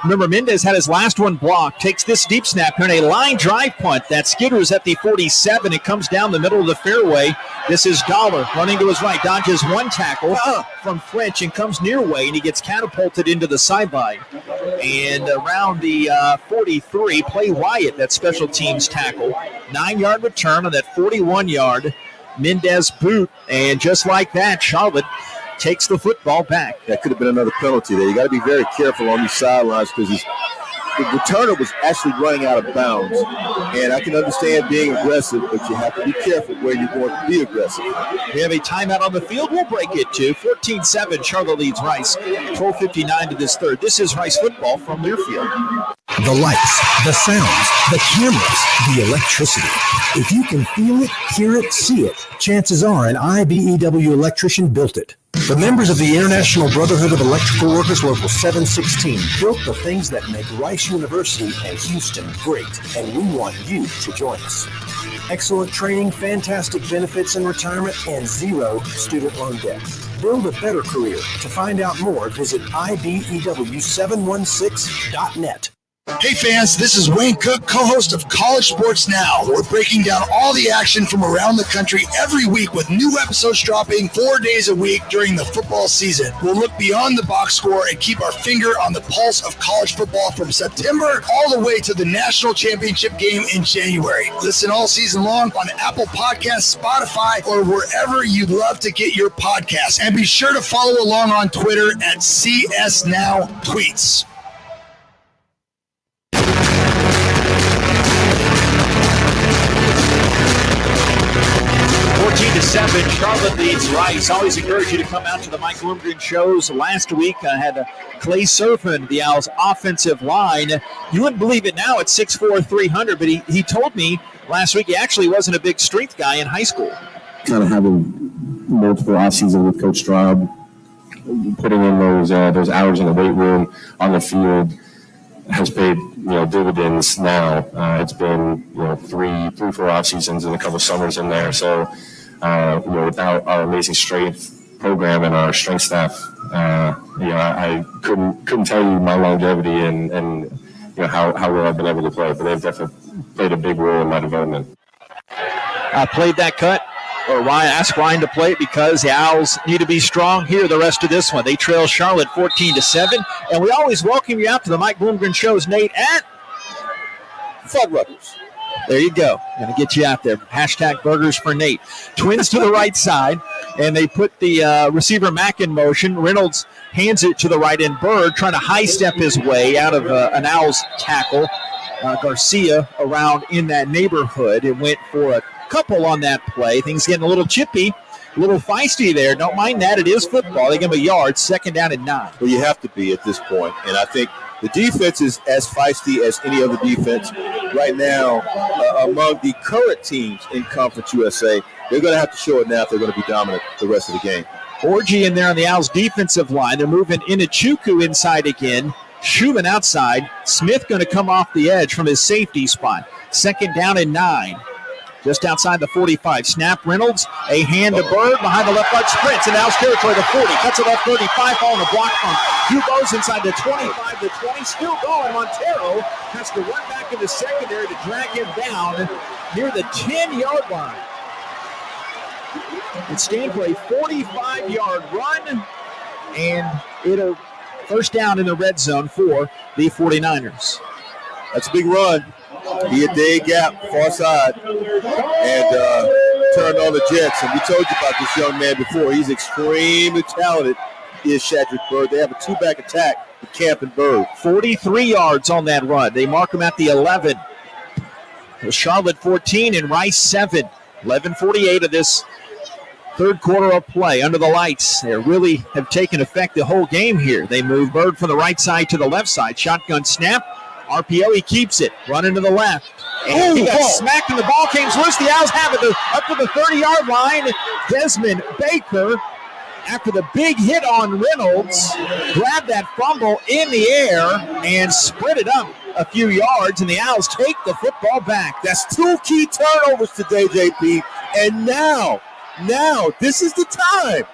Remember, Mendez had his last one blocked, takes this deep snap here, and a line drive punt that skitters at the 47. It comes down the middle of the fairway. This is Dollar running to his right, dodges one tackle from French and comes near way, and he gets catapulted into the sideline. And around the 43, play Wyatt, that special teams tackle. 9-yard return on that 41-yard Mendez boot, and just like that, Charlotte takes the football back. That could have been another penalty there. You got to be very careful on these sidelines because the returner was actually running out of bounds. And I can understand being aggressive, but you have to be careful where you're going to be aggressive. We have a timeout on the field. We'll break it to 14-7. Charlotte leads Rice. 12:59 to this third. This is Rice football from Learfield. The lights, the sounds, the cameras, the electricity. If you can feel it, hear it, see it, chances are an IBEW electrician built it. The members of the International Brotherhood of Electrical Workers Local 716 built the things that make Rice University and Houston great, and we want you to join us. Excellent training, fantastic benefits in retirement, and 0 student loan debt. Build a better career. To find out more, visit IBEW716.net. Hey fans, this is Wayne Cook, co-host of College Sports Now. We're breaking down all the action from around the country every week with new episodes dropping 4 days a week during the football season. We'll look beyond the box score and keep our finger on the pulse of college football from September all the way to the national championship game in January. Listen all season long on Apple Podcasts, Spotify, or wherever you'd love to get your podcasts. And be sure to follow along on Twitter at CSNowTweets. 14-7, 14-7. Charlotte leads Rice. Always encourage you to come out to the Mike Bloomgren shows. Last week I had Clay Surfin, the Owls offensive line. You wouldn't believe it now at 6'4", 300, but he told me last week he actually wasn't a big strength guy in high school. Kind of having multiple off seasons with Coach Straub, putting in those hours in the weight room, on the field, has paid dividends now. It's been 3-4 off seasons and a couple summers in there. So without our amazing strength program and our strength staff, I couldn't tell you my longevity and how well I've been able to play. But they've definitely played a big role in my development. I played that cut, or asked Ryan to play it because the Owls need to be strong here the rest of this one. They trail Charlotte 14-7, and we always welcome you out to the Mike Bloomgren shows, Nate, at Fuddruckers. There you go. Going to get you out there. Hashtag burgers for Nate. Twins to the right side, and they put the receiver Mack in motion. Reynolds hands it to the right end. Bird trying to high step his way out of an Owls tackle. Garcia around in that neighborhood. It went for a couple on that play. Things getting a little chippy, a little feisty there. Don't mind that. It is football. They give him a yard. 2nd down and 9. Well, you have to be at this point, and I think the defense is as feisty as any other defense right now among the current teams in Conference USA. They're going to have to show it now if they're going to be dominant the rest of the game. Orgy in there on the Owls defensive line. They're moving Inachuku inside again. Schumann outside. Smith going to come off the edge from his safety spot. 2nd down and 9. Just outside the 45. Snap Reynolds. A hand to Bird behind the left guard. Sprints in Owls territory to 40. Cuts it off 35. Following a block from Dubose inside the 25 to 20. Still going. Montero has to run back in the secondary to drag him down near the 10-yard line. It's staying for a 45-yard run. And it'll first down in the red zone for the 49ers. That's a big run. He had day gap, far side, and turned on the Jets. And we told you about this young man before. He's extremely talented, is Shadrick Bird. They have a 2-back attack with Camp and Bird. 43 yards on that run. They mark him at the 11. Charlotte 14 and Rice 7. 11:48 of this third quarter of play under the lights. They really have taken effect the whole game here. They move Bird from the right side to the left side. Shotgun snap. RPO, he keeps it. Running to the left. And he got smacked and the ball came loose. The Owls have it up to the 30-yard line. Desmond Baker, after the big hit on Reynolds, grabbed that fumble in the air and spread it up a few yards, and the Owls take the football back. That's 2 key turnovers today, JP. And now, this is the time.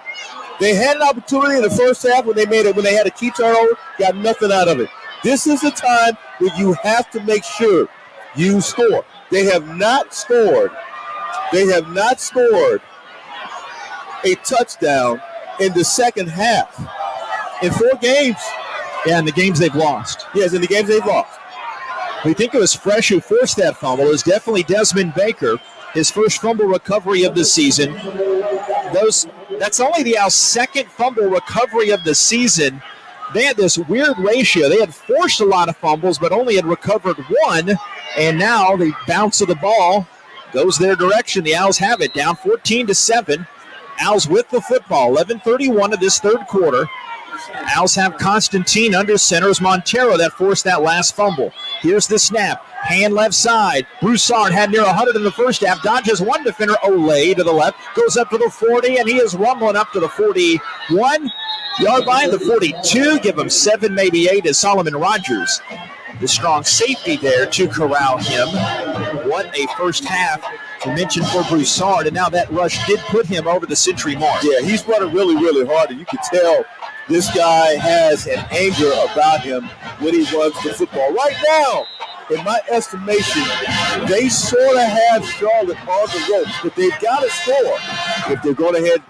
They had an opportunity in the first half when they had a key turnover, got nothing out of it. This is the time where you have to make sure you score. They have not scored. A touchdown in the second half in 4 games. Yeah, in the games they've lost. Yes, in the games they've lost. We think it was Fresh who forced that fumble. It was definitely Desmond Baker, his first fumble recovery of the season. That's only the Owls' second fumble recovery of the season. They had this weird ratio. They had forced a lot of fumbles, but only had recovered 1. And now the bounce of the ball goes their direction. The Owls have it down 14-7. Owls with the football. 11:31 of this third quarter. Owls have Constantine under center. As Montero that forced that last fumble. Here's the snap. Hand left side. Broussard had near 100 in the first half. Dodges one defender. Olay to the left. Goes up to the 40, and he is rumbling up to the 41-yard line. The 42. Give him 7, maybe 8 as Solomon Rogers, the strong safety there to corral him. What a first half to mention for Broussard, and now that rush did put him over the century mark. Yeah, he's running really, really hard, and you can tell this guy has an anger about him when he runs the football. Right now, in my estimation, they sort of have Charlotte on the ropes, but they've got to score if they're going to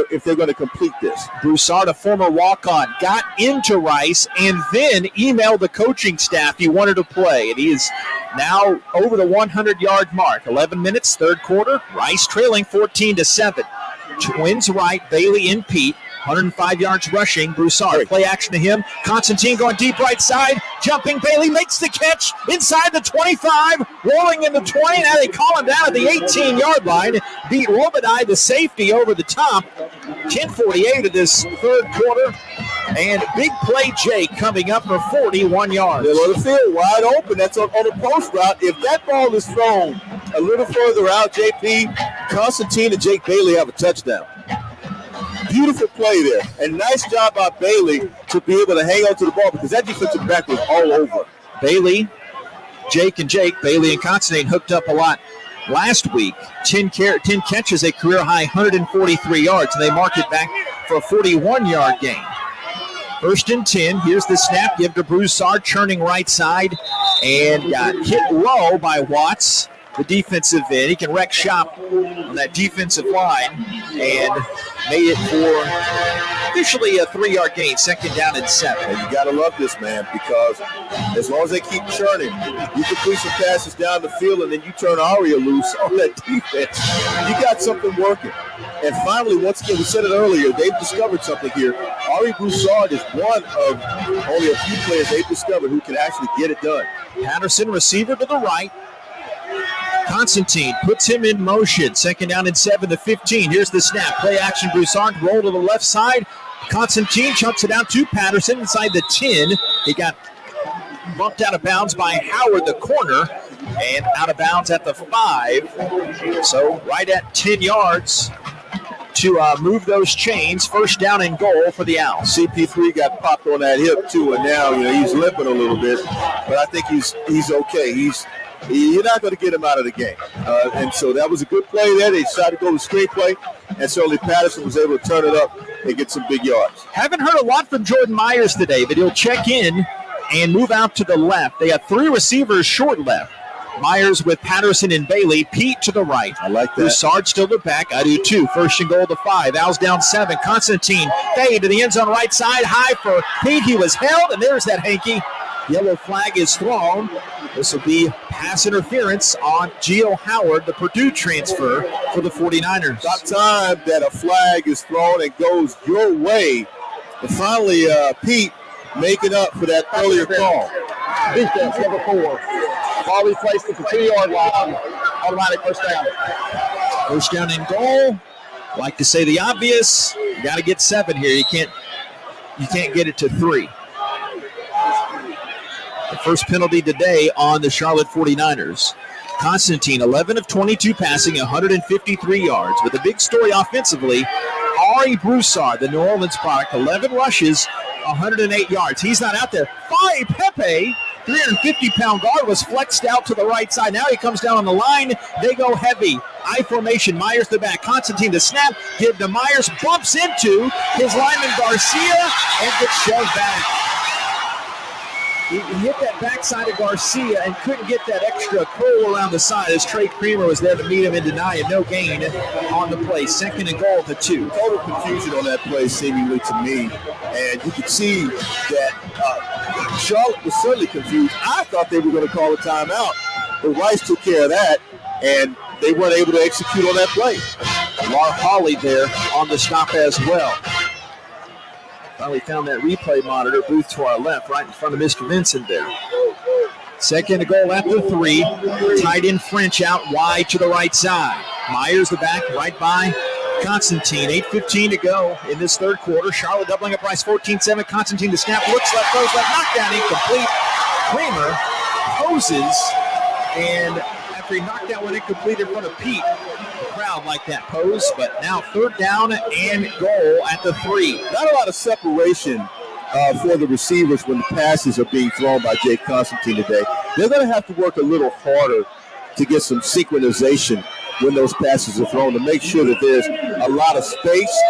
if they're going to complete this. Broussard, a former walk-on, got into Rice and then emailed the coaching staff he wanted to play, and he is now over the 100-yard mark. 11 minutes, third quarter. Rice trailing 14-7. Twins right, Bailey and Pete. 105 yards rushing. Broussard, play action to him. Constantine going deep right side. Jumping, Bailey makes the catch inside the 25, rolling in the 20. Now they call him down at the 18-yard line. Beat Robidai, the safety, over the top. 10:48 of this third quarter. And big play Jake coming up for 41 yards. Middle of the field, wide open. That's on a post route. If that ball is thrown a little further out, JP, Constantine and Jake Bailey have a touchdown. Beautiful play there. And nice job by Bailey to be able to hang on to the ball because that defensive back was all over. Bailey, Jake, Bailey and Constantine hooked up a lot last week. 10 catches, a career high 143 yards, and they marked it back for a 41-yard gain. First and 10. Here's the snap. Give to Broussard, churning right side, and got hit low by Watts, the defensive end. He can wreck shop on that defensive line, and made it for officially a 3-yard gain. Second down and 7. And you got to love this, man, because as long as they keep churning, you complete some passes down the field, and then you turn Aria loose on that defense. You got something working. And finally, once again, we said it earlier, they've discovered something here. Ari Broussard is one of only a few players they've discovered who can actually get it done. Patterson, receiver to the right. Constantine puts him in motion. Second down and 7 to 15. Here's the snap. Play action, Broussard. Roll to the left side. Constantine chunks it down to Patterson inside the 10. He got bumped out of bounds by Howard, the corner, and out of bounds at the 5. So right at 10 yards to move those chains. First down and goal for the Owls. CP3 got popped on that hip too, and now he's limping a little bit, but I think he's okay. You're not going to get him out of the game, and so that was a good play there. They decided to go with screenplay, and certainly Patterson was able to turn it up and get some big yards. Haven't heard a lot from Jordan Myers today, but he'll check in and move out to the left. They have 3 receivers short left. Myers with Patterson and Bailey. Pete to the right. I like that. Broussard still to back. I do too. First and goal to 5. Owls down 7. Constantine fade to the end zone right side. High for Pete. He was held, and there's that hanky. Yellow flag is thrown. This will be pass interference on Gio Howard, the Purdue transfer for the 49ers. About time that a flag is thrown and goes your way. And finally, Pete making up for that earlier call. Defense, number 4. Ball we placed at the 2-yard line. Automatic first down. First down and goal. Like to say the obvious. You got to get 7 here. You can't get it to 3. The first penalty today on the Charlotte 49ers. Constantine, 11 of 22 passing, 153 yards. But the big story offensively, Ari Broussard, the New Orleans product, 11 rushes, 108 yards. He's not out there. Fai Pepe, 350-pound guard, was flexed out to the right side. Now he comes down on the line. They go heavy. I formation. Myers the back. Constantine the snap. Give to Myers. Bumps into his lineman Garcia and gets shoved back. He hit that backside of Garcia and couldn't get that extra curl around the side as Trey Creamer was there to meet him and deny him. No gain on the play. Second and goal to 2. Total confusion on that play seemingly to me. And you could see that Charlotte was certainly confused. I thought they were going to call a timeout, but Rice took care of that, and they weren't able to execute on that play. Lar Hawley there on the stop as well. Finally found that replay monitor booth to our left, right in front of Mr. Vincent there. Second goal after 3. Tight end French out wide to the right side. Myers the back, right by Constantine. 8:15 to go in this third quarter. Charlotte doubling up Rice 14-7. Constantine the snap, looks left, throws left, knockdown incomplete. Creamer poses, and after he knocked that one incomplete in front of Pete, the crowd like that pose, but now third down and goal at the 3. Not a lot of separation for the receivers when the passes are being thrown by Jake Constantine today. They're going to have to work a little harder to get some synchronization when those passes are thrown to make sure that there's a lot of space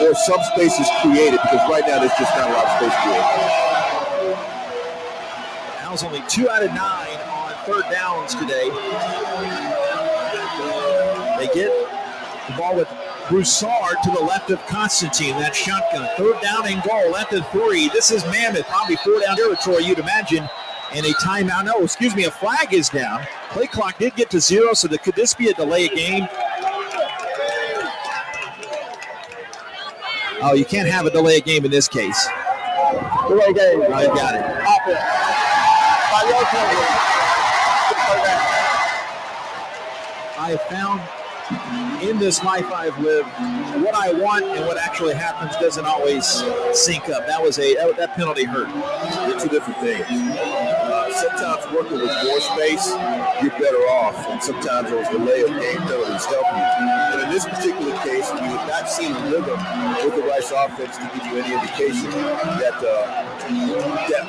or some space is created, because right now there's just not a lot of space created. Owls only 2 out of 9 on third downs today. They get the ball with Broussard to the left of Constantine. That shotgun. Third down and goal at the 3. This is Mammoth, probably 4-down territory, you'd imagine. And a timeout. No, excuse me, a flag is down. Play clock did get to 0, so could this be a delay of game? Oh, you can't have a delay of game in this case. Delay game. Oh, you got it. Offense. I have found in this life I've lived, what I want and what actually happens doesn't always sync up. That penalty hurt. They're two different things. Sometimes working with more space, you're better off, and sometimes those delay of game penalties help you. And in this particular case, we have not seen a rhythm with the Rice offense to give you any indication that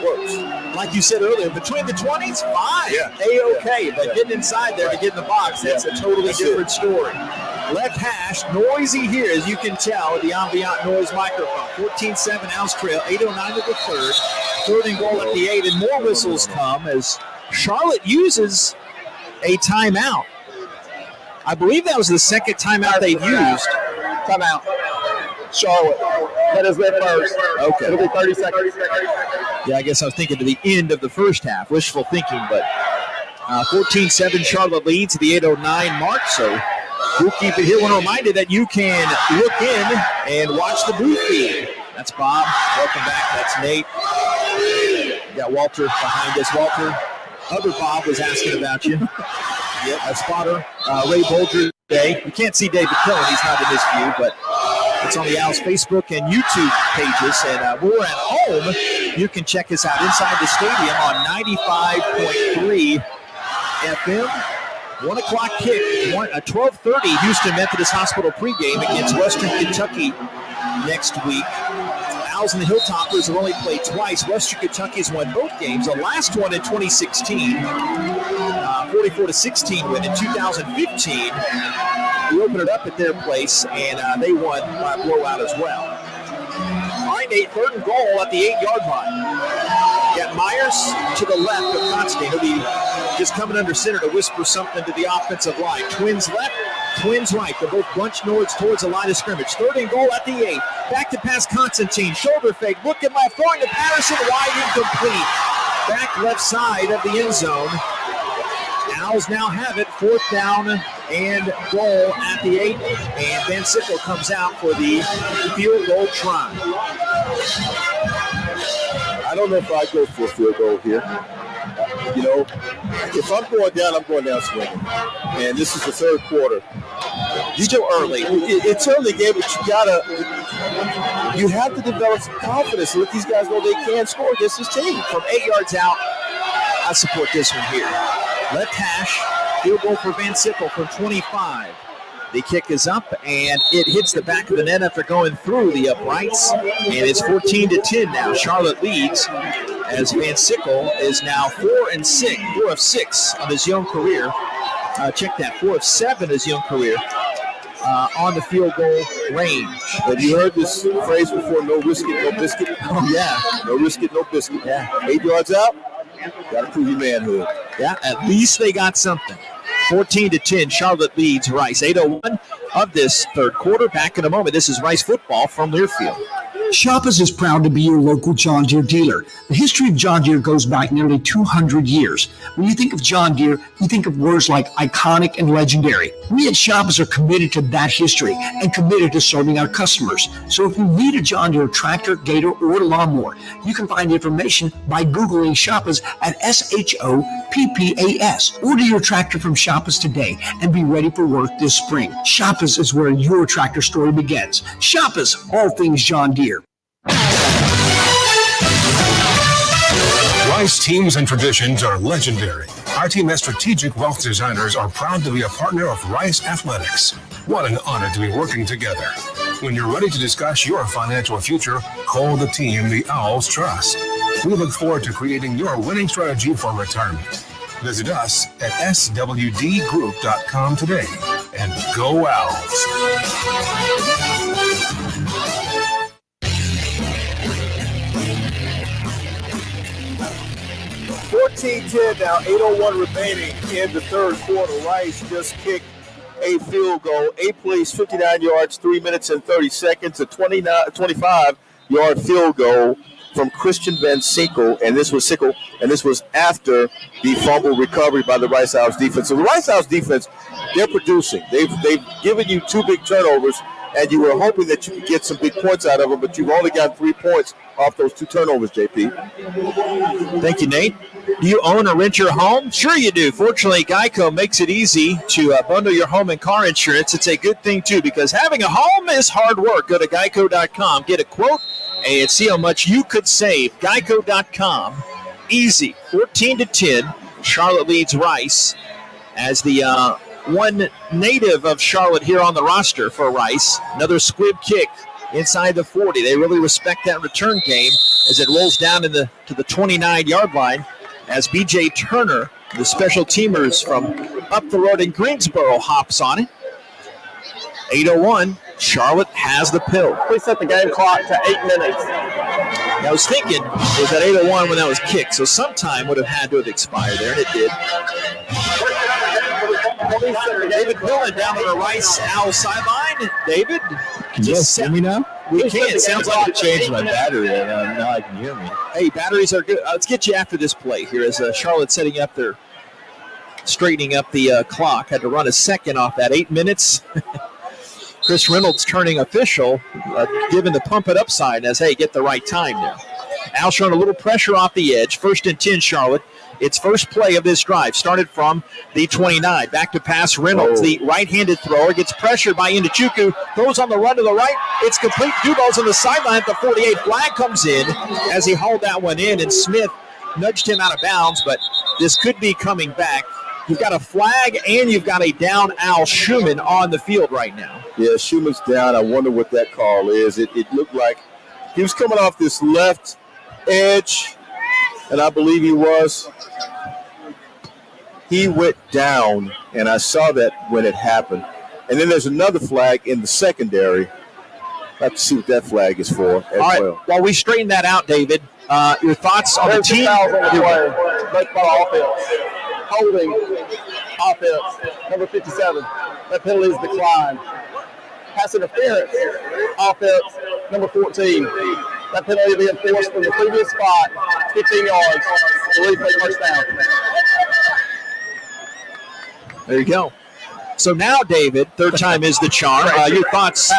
works. Like you said earlier, between the 20s, fine. Yeah. A-okay. But getting inside there to get in the box, that's a totally different story. Left hash, noisy here, as you can tell, the ambient noise microphone. 14-7 Owls trail, 8:09 to the third. Third and goal at the 8, and more whistles come as Charlotte uses a timeout. I believe that was the second timeout they've used. Timeout. Charlotte. That is their first. Okay. It'll be 30 seconds. Yeah, I guess I was thinking to the end of the first half. Wishful thinking, but 14-7 Charlotte leads at the 8:09 mark, so we'll keep it here. I want to remind you that you can look in and watch the booth feed. That's Bob. Welcome back. That's Nate. We got Walter behind us. Walter, other Bob was asking about you. Yep, a spotter. Ray Bolger today. You can't see David Cohen. He's not in this view, but it's on the Owls Facebook and YouTube pages. And when we're at home, you can check us out inside the stadium on 95.3 FM. 1 o'clock kick, 12:30 Houston Methodist Hospital pregame against Western Kentucky next week. Owls and the Hilltoppers have only played twice. Western Kentucky has won both games. The last one in 2016, 44-16 win. In 2015, we opened it up at their place, and they won by a blowout as well. All right, Nate, third and goal at the 8-yard line. Got Myers to the left of Constantine. He'll be just coming under center to whisper something to the offensive line. Twins left, Twins right. They're both bunched towards the line of scrimmage. Third and goal at the 8. Back to pass Constantine. Shoulder fake. Look at left. Throwing to Patterson. Wide incomplete. Back left side of the end zone. Owls now have it. 4th down and goal at the 8. And Van Sickle comes out for the field goal try. I don't know if I go for a field goal here. You know, if I'm going down swinging. And this is the third quarter. Still early. It's early game, but you have to develop some confidence and let these guys know they can score against this team. From 8 yards out, I support this one here. Left hash, field goal for Van Sickle from 25. The kick is up, and it hits the back of the net after going through the uprights, and it's 14-10 now. Charlotte leads as Van Sickle is now 4 of 6 on his young career. Check that, 4 of 7 his young career on the field goal range. Have you heard this phrase before? No risk it, no biscuit. Oh yeah, no risk it, no biscuit. Yeah, 8 yards out. Got to prove your manhood. Yeah, at least they got something. 14-10, Charlotte leads Rice. 8:01 of this third quarter. Back in a moment. This is Rice football from Learfield. Shoppers is proud to be your local John Deere dealer. The history of John Deere goes back nearly 200 years. When you think of John Deere, you think of words like iconic and legendary. We at Shoppers are committed to that history and committed to serving our customers. So if you need a John Deere tractor, gator, or lawnmower, you can find information by Googling Shoppers at SHOPPAS. Order your tractor from Shoppers today and be ready for work this spring. Shoppers is where your tractor story begins. Shoppers, all things John Deere. Rice teams and traditions are legendary. Our team as strategic wealth designers are proud to be a partner of Rice Athletics. What an honor to be working together. When you're ready to discuss your financial future, call the team the Owls trust. We look forward to creating your winning strategy for retirement. Visit us at swdgroup.com today and go Owls. 14-10 now, 8:01 remaining in the third quarter. Rice just kicked a field goal, 8 plays, 59 yards, 3 minutes and 30 seconds, a 25-yard field goal from Christian Van Sickle, and this was after the fumble recovery by the Rice Owls defense. So the Rice Owls defense, they're producing. They've given you 2 big turnovers, and you were hoping that you could get some big points out of them, but you've only got 3 points off those 2 turnovers, JP. Thank you, Nate. Do you own or rent your home? Sure you do. Fortunately, Geico makes it easy to bundle your home and car insurance. It's a good thing, too, because having a home is hard work. Go to geico.com, get a quote, and see how much you could save. Geico.com. Easy. 14-10. Charlotte leads Rice as the one native of Charlotte here on the roster for Rice. Another squib kick inside the 40. They really respect that return game as it rolls down to the 29-yard line as B.J. Turner, the special teamers from up the road in Greensboro, hops on it. 8:01, Charlotte has the pill. Please set the game clock to 8 minutes. I was thinking it was at 8:01 when that was kicked, so sometime would have had to have expired there, and it did. David Millen down on the Rice Owl sideline. David? Yes, hear me now? We can. It sounds like I changed my battery, and now I can hear me. Hey, batteries are good. Let's get you after this play here as Charlotte setting up their, straightening up the clock. Had to run a second off that 8 minutes. Chris Reynolds turning official, giving the pump it up sign as, hey, get the right time there. Al showing a little pressure off the edge. 1st and 10, Charlotte. Its first play of this drive started from the 29. Back to pass Reynolds, the right-handed thrower, gets pressured by Indachukwu, throws on the run to the right. It's complete. Duball's on the sideline at the 48. Flag comes in as he hauled that one in, and Smith nudged him out of bounds, but this could be coming back. You've got a flag and you've got a down Al Schumann on the field right now. Yeah, Schumann's down. I wonder what that call is. It looked like he was coming off this left edge, and I believe he was. He went down, and I saw that when it happened. And then there's another flag in the secondary. I have to see what that flag is for as well. While we straighten that out, David, your thoughts on the team? Fouls on the play. Both by offense. Holding offense, number 57. That penalty is declined. Pass interference, offense, number 14. That penalty being enforced from the previous spot, 15 yards. Replay first down. There you go. So now, David, third time is the charm. Your thoughts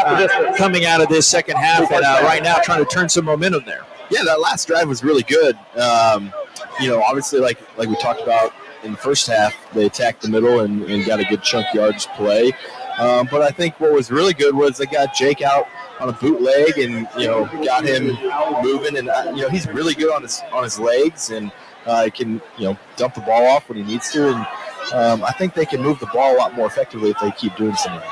coming out of this second half and right now trying to turn some momentum there? Yeah, that last drive was really good. Obviously, like we talked about in the first half, they attacked the middle and got a good chunk yardage play. But I think what was really good was they got Jake out on a bootleg and got him moving, and he's really good on his legs and can dump the ball off when he needs to, and I think they can move the ball a lot more effectively if they keep doing some of that.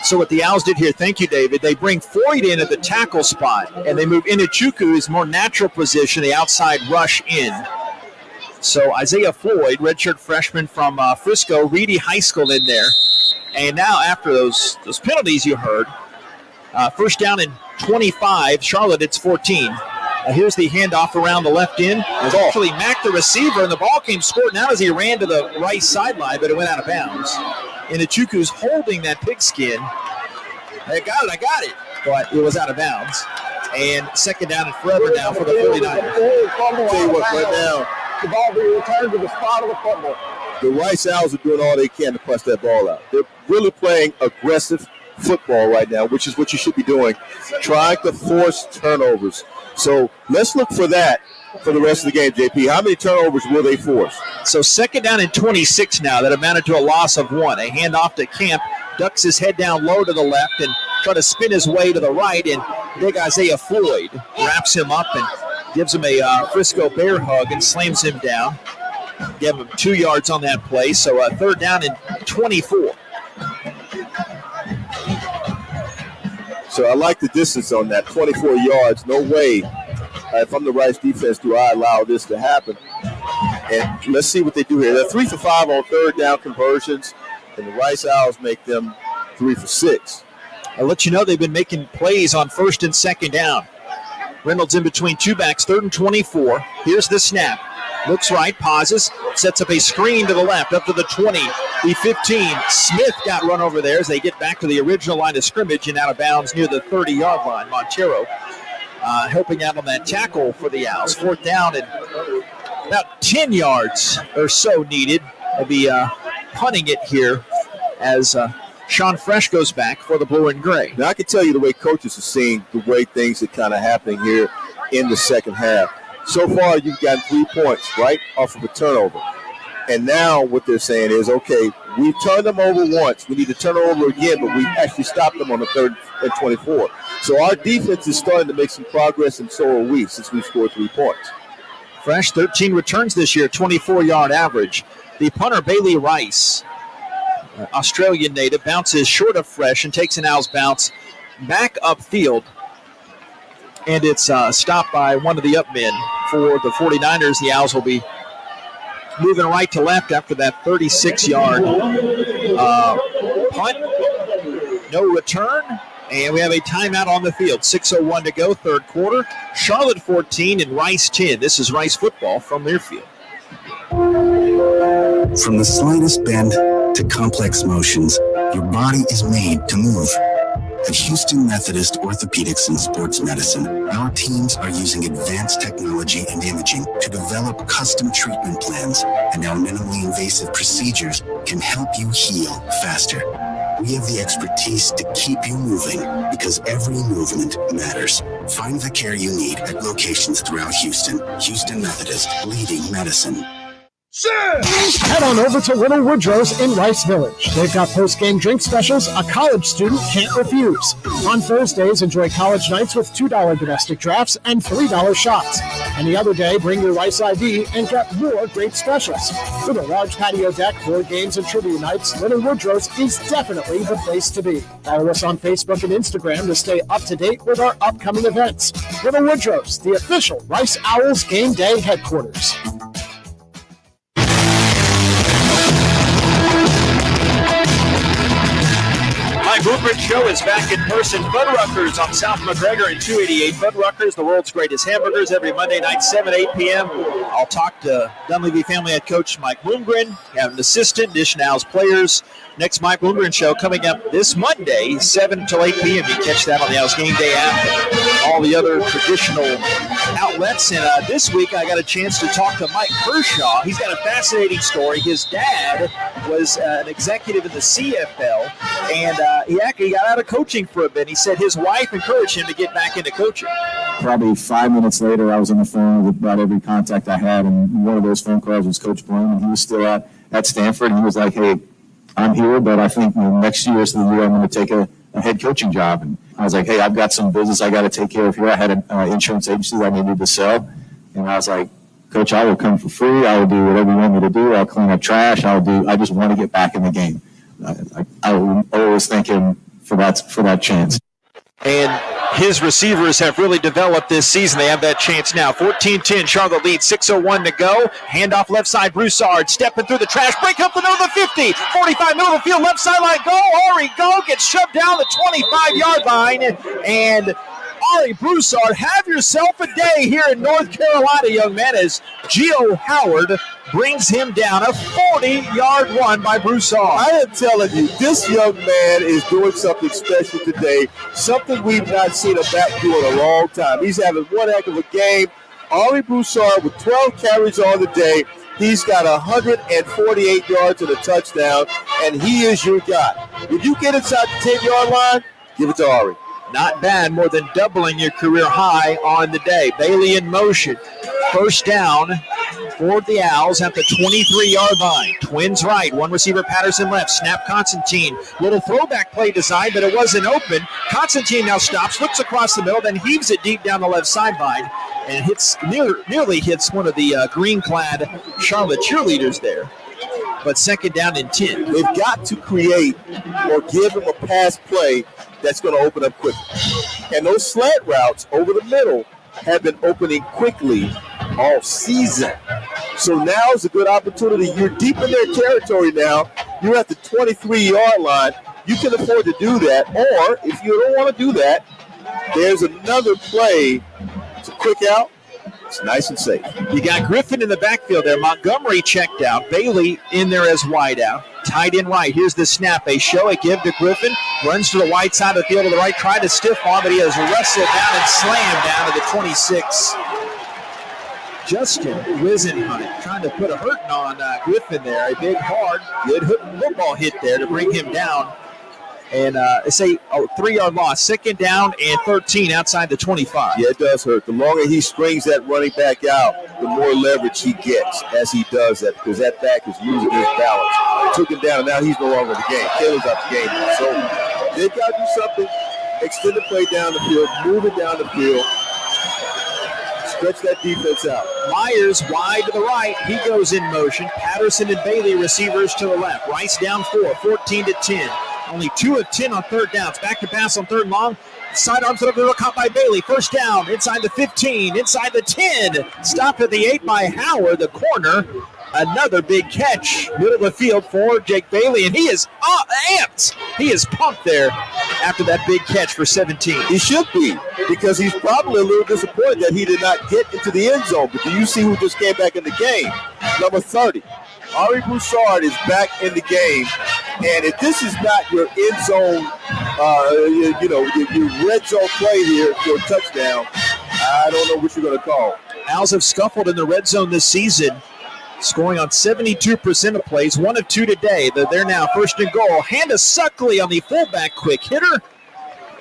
So what the Owls did here, thank you, David, they bring Floyd in at the tackle spot, and they move Indachukwu his more natural position, the outside rush in. So Isaiah Floyd, redshirt freshman from Frisco, Reedy High School in there. And now after those penalties you heard, first down and 25, Charlotte, it's 14. Here's the handoff around the left end. It was actually Mack the receiver, and the ball came squirting out as he ran to the right sideline, but it went out of bounds. Indachukwu holding that pigskin. I got it. But it was out of bounds. And second down and forever now for the 49ers. Tell you what, right now, the ball being returned to the spot of the football. The Rice Owls are doing all they can to punch that ball out. They're really playing aggressive football right now, which is what you should be doing, trying to force turnovers. So let's look for that for the rest of the game, JP. How many turnovers will they force? So second down and 26 now. That amounted to a loss of 1. A handoff to Camp, ducks his head down low to the left and try to spin his way to the right, and big Isaiah Floyd wraps him up and gives him a Frisco Bear hug and slams him down. Give him 2 yards on that play, so third down and 24. So I like the distance on that, 24 yards. No way, if I'm the Rice defense, do I allow this to happen. And let's see what they do here. They're 3 for 5 on third down conversions, and the Rice Owls make them 3 for 6. I'll let you know they've been making plays on first and second down. Reynolds in between two backs, 3rd and 24. Here's the snap. Looks right, pauses, sets up a screen to the left, up to the 20, the 15. Smith got run over there as they get back to the original line of scrimmage and out of bounds near the 30-yard line. Montero helping out on that tackle for the Owls. 4th down and about 10 yards or so needed. They'll be punting it here as Sean Fresh goes back for the blue and gray. Now, I can tell you the way coaches are seeing the way things are kind of happening here in the second half. So far, you've gotten 3 points, right, off of a turnover. And now what they're saying is, okay, we've turned them over once. We need to turn them over again, but we've actually stopped them on the 3rd and 24. So our defense is starting to make some progress, and so are we, since we've scored 3 points. Fresh, 13 returns this year, 24-yard average. The punter, Bailey Rice, Australian native, bounces short of Fresh and takes an Owls bounce back upfield. And it's stopped by one of the up men for the 49ers. The Owls will be moving right to left after that 36-yard punt. No return. And we have a timeout on the field. 6:01 to go, third quarter. Charlotte 14 and Rice 10. This is Rice football from Learfield. From the slightest bend to complex motions, your body is made to move. At Houston Methodist Orthopedics and Sports Medicine, our teams are using advanced technology and imaging to develop custom treatment plans, and our minimally invasive procedures can help you heal faster. We have the expertise to keep you moving because every movement matters. Find the care you need at locations throughout Houston. Houston Methodist, leading medicine. Head on over to Little Woodrow's in Rice Village. They've got post-game drink specials a college student can't refuse. On Thursdays, enjoy college nights with $2 domestic drafts and $3 shots. Any other day, bring your Rice ID and get more great specials. With a large patio deck, board games, and trivia nights, Little Woodrow's is definitely the place to be. Follow us on Facebook and Instagram to stay up to date with our upcoming events. Little Woodrow's, the official Rice Owls game day headquarters. Blueprint Show is back in person. Fuddruckers on South McGregor and 288. Fuddruckers, the world's greatest hamburgers, every Monday night, 7, 8 p.m. I'll talk to Dunleavy family head coach Mike Bloomgren, have an assistant, Dish Now's players. Next Mike Bloomgren Show coming up this Monday, 7 till 8 p.m. You catch that on the Owls Game Day app and all the other traditional outlets. And this week I got a chance to talk to Mike Kershaw. He's got a fascinating story. His dad was an executive in the CFL, and he actually got out of coaching for a bit. He said his wife encouraged him to get back into coaching. Probably 5 minutes later, I was on the phone with about every contact I had, and one of those phone calls was Coach Bloom, and he was still at Stanford, and he was like, hey, I'm here, but I think next year is the year I'm going to take a head coaching job. And I was like, hey, I've got some business I got to take care of here. I had an insurance agency that I needed to sell, and I was like, Coach, I will come for free. I will do whatever you want me to do. I'll clean up trash. I just want to get back in the game. I will always thank him for that chance. And his receivers have really developed this season. They have that chance now. 14-10, Charlotte leads, 6:01 to go. Handoff left side, Broussard stepping through the trash, break up the middle of the 50, 45 middle of the field, left sideline, go, Ari, go, gets shoved down the 25-yard line, and Ari Broussard, have yourself a day here in North Carolina, young man, as Gio Howard brings him down. A 40-yard run by Broussard. I am telling you, this young man is doing something special today, something we've not seen a back do in a long time. He's having one heck of a game. Ari Broussard with 12 carries on the day. He's got 148 yards and a touchdown, and he is your guy. When you get inside the 10-yard line, give it to Ari. Not bad, more than doubling your career high on the day. Bailey in motion. First down for the Owls at the 23-yard line. Twins right, one receiver Patterson left. Snap Constantine. Little throwback play design, but it wasn't open. Constantine now stops, looks across the middle, then heaves it deep down the left sideline and nearly hits one of the green-clad Charlotte cheerleaders there. But second down and 10. They've got to create or give him a pass play that's going to open up quickly. And those slant routes over the middle have been opening quickly all season. So now is a good opportunity. You're deep in their territory now. You're at the 23-yard line. You can afford to do that. Or if you don't want to do that, there's another play. It's a quick out. It's nice and safe. You got Griffin in the backfield there. Montgomery checked out. Bailey in there as wide out. Tight end right. Here's the snap. A show, a give to Griffin. Runs to the wide side of the field to the right. Tried to stiff arm, but he has wrestled down and slammed down to the 26. Justin Wisenhunt trying to put a hurting on Griffin there. A big, hard, good football hit there to bring him down And it's a 3-yard loss. 2nd down and 13 outside the 25. Yeah, it does hurt. The longer he strings that running back out, the more leverage he gets as he does that, because that back is losing his balance. Took him down, and now he's no longer in the game. Taylor's out the game. So they've got to do something. Extend the play down the field, move it down the field, stretch that defense out. Myers wide to the right. He goes in motion. Patterson and Bailey receivers to the left. Rice down 4, 14-10. Only 2 of 10 on 3rd downs. Back to pass on 3rd and long. Sidearms it over, caught by Bailey. 1st down, inside the 15, inside the 10. Stopped at the 8 by Howard, the corner. Another big catch, middle of the field for Jake Bailey, and he is amped. He is pumped there after that big catch for 17. He should be, because he's probably a little disappointed that he did not get into the end zone. But do you see who just came back in the game? Number 30. Ari Broussard is back in the game, and if this is not your end zone, your red zone play here for a touchdown, I don't know what you're going to call. Owls have scuffled in the red zone this season, scoring on 72% of plays, 1 of 2 today. They're now 1st and goal. Hand to Suckley on the fullback quick hitter,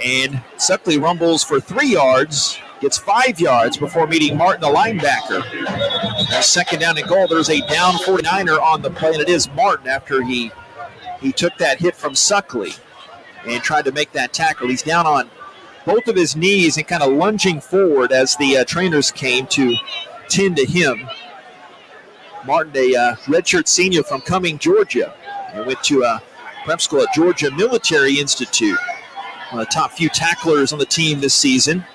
and Suckley rumbles for 3 yards. Gets 5 yards before meeting Martin, the linebacker. Now 2nd down and goal. There's a down 49er on the play, and it is Martin after he took that hit from Suckley and tried to make that tackle. He's down on both of his knees and kind of lunging forward as the trainers came to tend to him. Martin, a redshirt senior from Cumming, Georgia, and went to prep school at Georgia Military Institute. One of the top few tacklers on the team this season.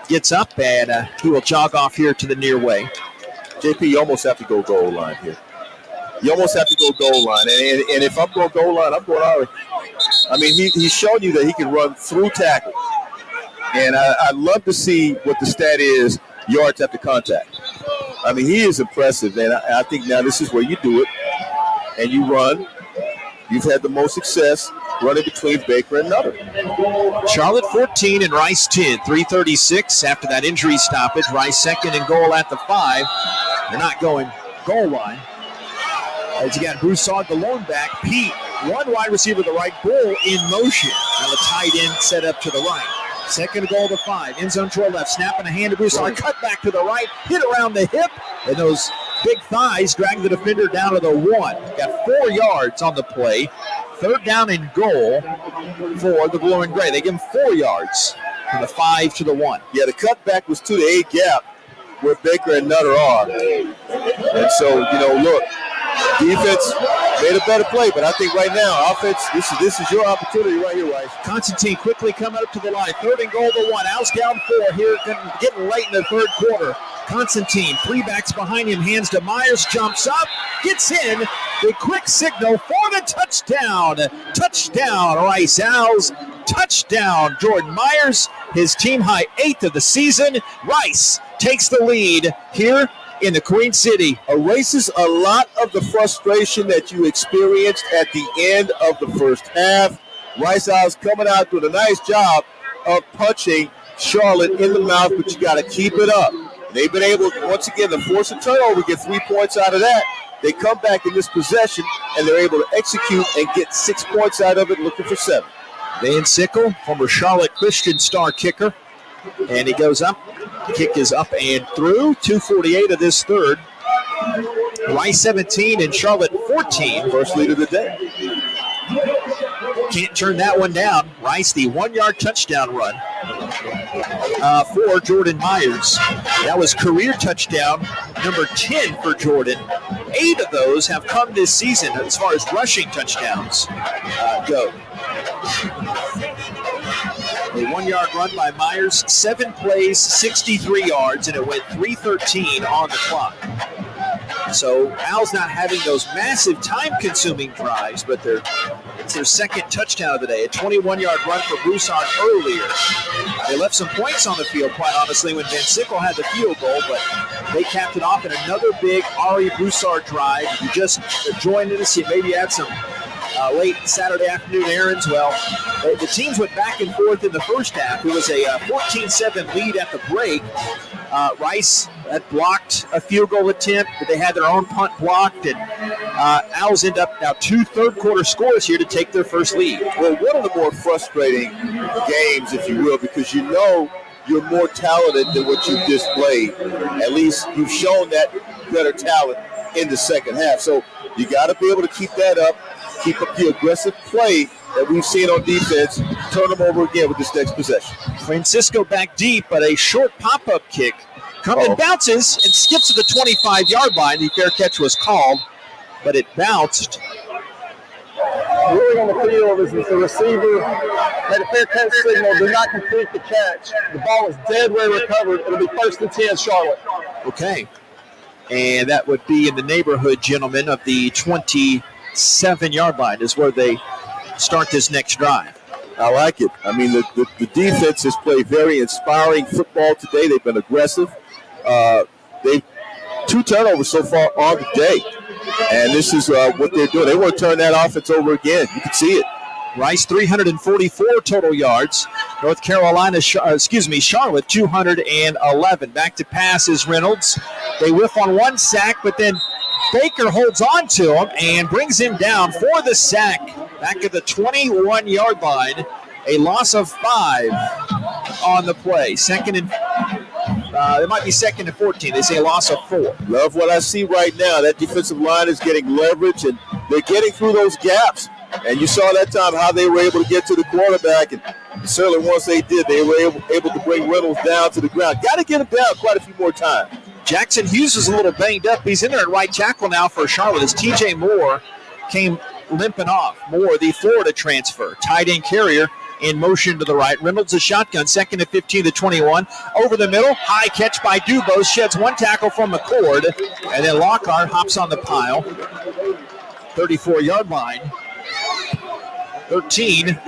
Gets up, and he will jog off here to the near way. JP, you almost have to go goal line here. You almost have to go goal line. And if I'm going goal line, I'm going Ari. I mean, he's shown you that he can run through tackle. And I'd love to see what the stat is, yards after contact. I mean, he is impressive, and I think now this is where you do it, and you run. You've had the most success running between Baker and Nutter. Charlotte 14 and Rice 10. 3:36 after that injury stoppage. Rice 2nd and goal at the 5. They're not going goal line. As you got Broussard, the lone back. Pete, one wide receiver to the right. Bull in motion. Now the tight end set up to the right. 2nd goal to 5. End zone to the left. Snap and a hand to Broussard. Cut back to the right. Hit around the hip. And those big thighs drag the defender down to the 1. Got 4 yards on the play. 3rd down and goal for the blue and gray. They give him 4 yards from the 5 to the 1. Yeah, the cutback was to the A gap where Baker and Nutter are. And so, look, defense made a better play, but I think right now, offense, this is your opportunity right here, Rice. Constantine quickly coming up to the line. 3rd and goal to 1. Owls down 4 here, getting late in the 3rd quarter. Constantine, 3 backs behind him, hands to Myers, jumps up, gets in. The quick signal for the touchdown. Touchdown, Rice Owls. Touchdown, Jordan Myers. His team high 8th of the season. Rice takes the lead here in the Queen City. Erases a lot of the frustration that you experienced at the end of the first half. Rice Owls coming out doing a nice job of punching Charlotte in the mouth, but you got to keep it up. They've been able, once again, to force a turnover, get 3 points out of that. They come back in this possession, and they're able to execute and get 6 points out of it, looking for 7. Van Sickle, former Charlotte Christian star kicker, and he goes up. Kick is up and through. 2:48 of this 3rd. Rice 17 and Charlotte 14. First lead of the day. Can't turn that one down. Rice, the 1-yard touchdown run for Jordan Myers. That was career touchdown number 10 for Jordan. 8 of those have come this season as far as rushing touchdowns go. A 1-yard run by Myers, 7 plays, 63 yards, and it went 3:13 on the clock. So Owls not having those massive time-consuming drives, but it's their 2nd touchdown of the day. A 21-yard run for Broussard earlier. They left some points on the field, quite honestly, when Van Sickle had the field goal, but they capped it off in another big Ari Broussard drive. If you just joined us, you maybe had some late Saturday afternoon errands. Well, the teams went back and forth in the first half. It was a 14-7 lead at the break. Rice that blocked a field goal attempt, but they had their own punt blocked, and Owls end up now 2 third-quarter scores here to take their first lead. Well, one of the more frustrating games, if you will, because you know you're more talented than what you've displayed. At least you've shown that better talent in the second half. So you got to be able to keep that up, keep up the aggressive play that we've seen on defense, turn them over again with this next possession. Francisco back deep, but a short pop-up kick comes and bounces and skips to the 25-yard line. The fair catch was called, but it bounced. Ruling on the field is that the receiver made a fair catch signal, did not complete the catch. The ball is dead where recovered. It'll be 1st and 10, Charlotte. Okay. And that would be in the neighborhood, gentlemen, of the 27-yard line is where they start this next drive. I like it. I mean, the defense has played very inspiring football today. They've been aggressive. They've 2 turnovers so far on the day. And this is what they're doing. They want to turn that offense over again. You can see it. Rice, 344 total yards. North Carolina, Charlotte, 211. Back to pass is Reynolds. They whiff on 1 sack, but then Baker holds on to him and brings him down for the sack. Back at the 21-yard line. A loss of 5 on the play. It might be 2nd and 14. They say a loss of 4. Love what I see right now. That defensive line is getting leverage, and they're getting through those gaps. And you saw that time how they were able to get to the quarterback. And certainly once they did, they were able to bring Reynolds down to the ground. Got to get him down quite a few more times. Jackson Hughes is a little banged up. He's in there at right tackle now for Charlotte as T.J. Moore came limping off. Moore, the Florida transfer, tight end carrier, in motion to the right. Reynolds a shotgun, 2nd and 15 to 21. Over the middle, high catch by Dubose, sheds 1 tackle from McCord, and then Lockhart hops on the pile. 34-yard line. 13,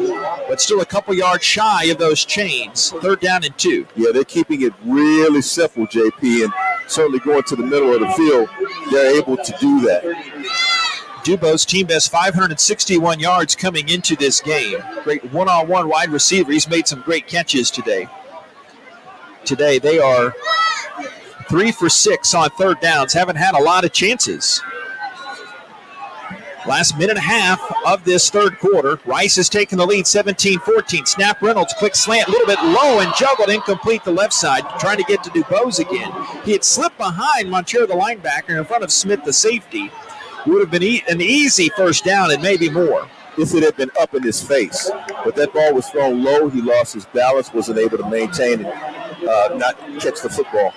but still a couple yards shy of those chains. 3rd down and 2. Yeah, they're keeping it really simple, JP, and certainly going to the middle of the field, they're able to do that. Dubose, team best 561 yards coming into this game. Great one-on-one wide receiver. He's made some great catches today. Today they are 3 for 6 on 3rd downs. Haven't had a lot of chances. Last minute and a half of this 3rd quarter. Rice has taken the lead 17-14. Snap Reynolds, quick slant, a little bit low and juggled, incomplete the left side, trying to get to Dubose again. He had slipped behind Montero, the linebacker, in front of Smith, the safety. Would have been an easy 1st down and maybe more. If it had been up in his face. But that ball was thrown low. He lost his balance, wasn't able to maintain and not catch the football.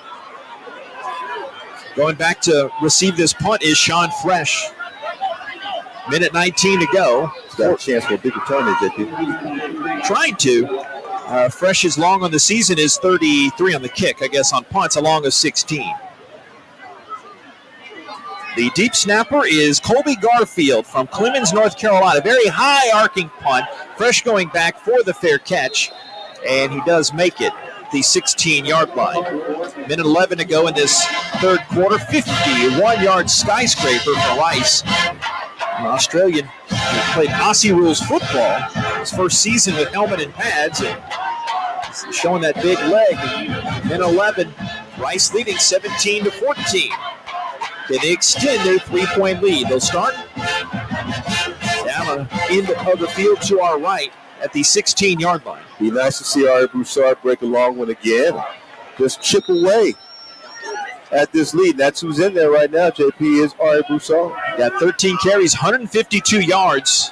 Going back to receive this punt is Sean Fresh. Minute 19 to go. He's got a chance for a big return there, JP. Trying to. Fresh's long on the season is 33 on the kick, I guess, on punts, a long of 16. The deep snapper is Colby Garfield from Clemens, North Carolina. Very high arcing punt. Fresh going back for the fair catch, and he does make it the 16-yard line. Minute 11 to go in this 3rd quarter. 51-yard skyscraper for Rice. An Australian who played Aussie rules football. His first season with helmet and pads, and showing that big leg. Minute 11, Rice leading 17-14. They extend their 3-point lead. They'll start down end of the field to our right at the 16-yard line. Be nice to see Ari Broussard break a long one again. Just chip away at this lead. That's who's in there right now, JP, is Ari Broussard. Got 13 carries, 152 yards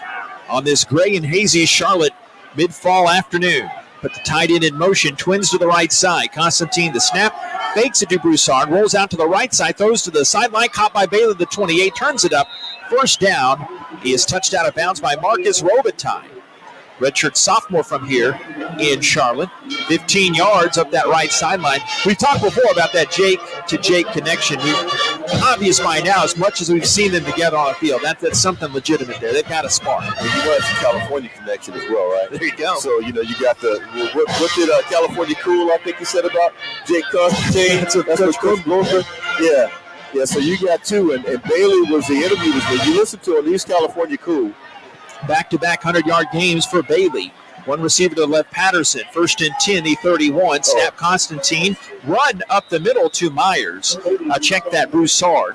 on this gray and hazy Charlotte mid-fall afternoon. Put the tight end in motion, twins to the right side. Constantine, the snap, fakes it to Broussard, rolls out to the right side, throws to the sideline, caught by Bailey, the 28, turns it up. 1st down. He is touched out of bounds by Marcus Robitaille. Redshirt sophomore from here in Charlotte. 15 yards up that right sideline. We've talked before about that Jake to Jake connection. Obvious by now, as much as we've seen them together on the field, that's something legitimate there. They've got a spark. And you know, it's a California connection as well, right? There you go. So, you know, you got the, what did California Cool, I think you said about Jake Constantine? That's what Coach Bloomberg. Yeah, so you got 2, and Bailey was the interview. When you listen to him, he's California Cool. Back-to-back 100-yard games for Bailey. One receiver to the left, Patterson. 1st and 10, the 31. Snap Constantine. Run up the middle to Myers. Check that, Broussard.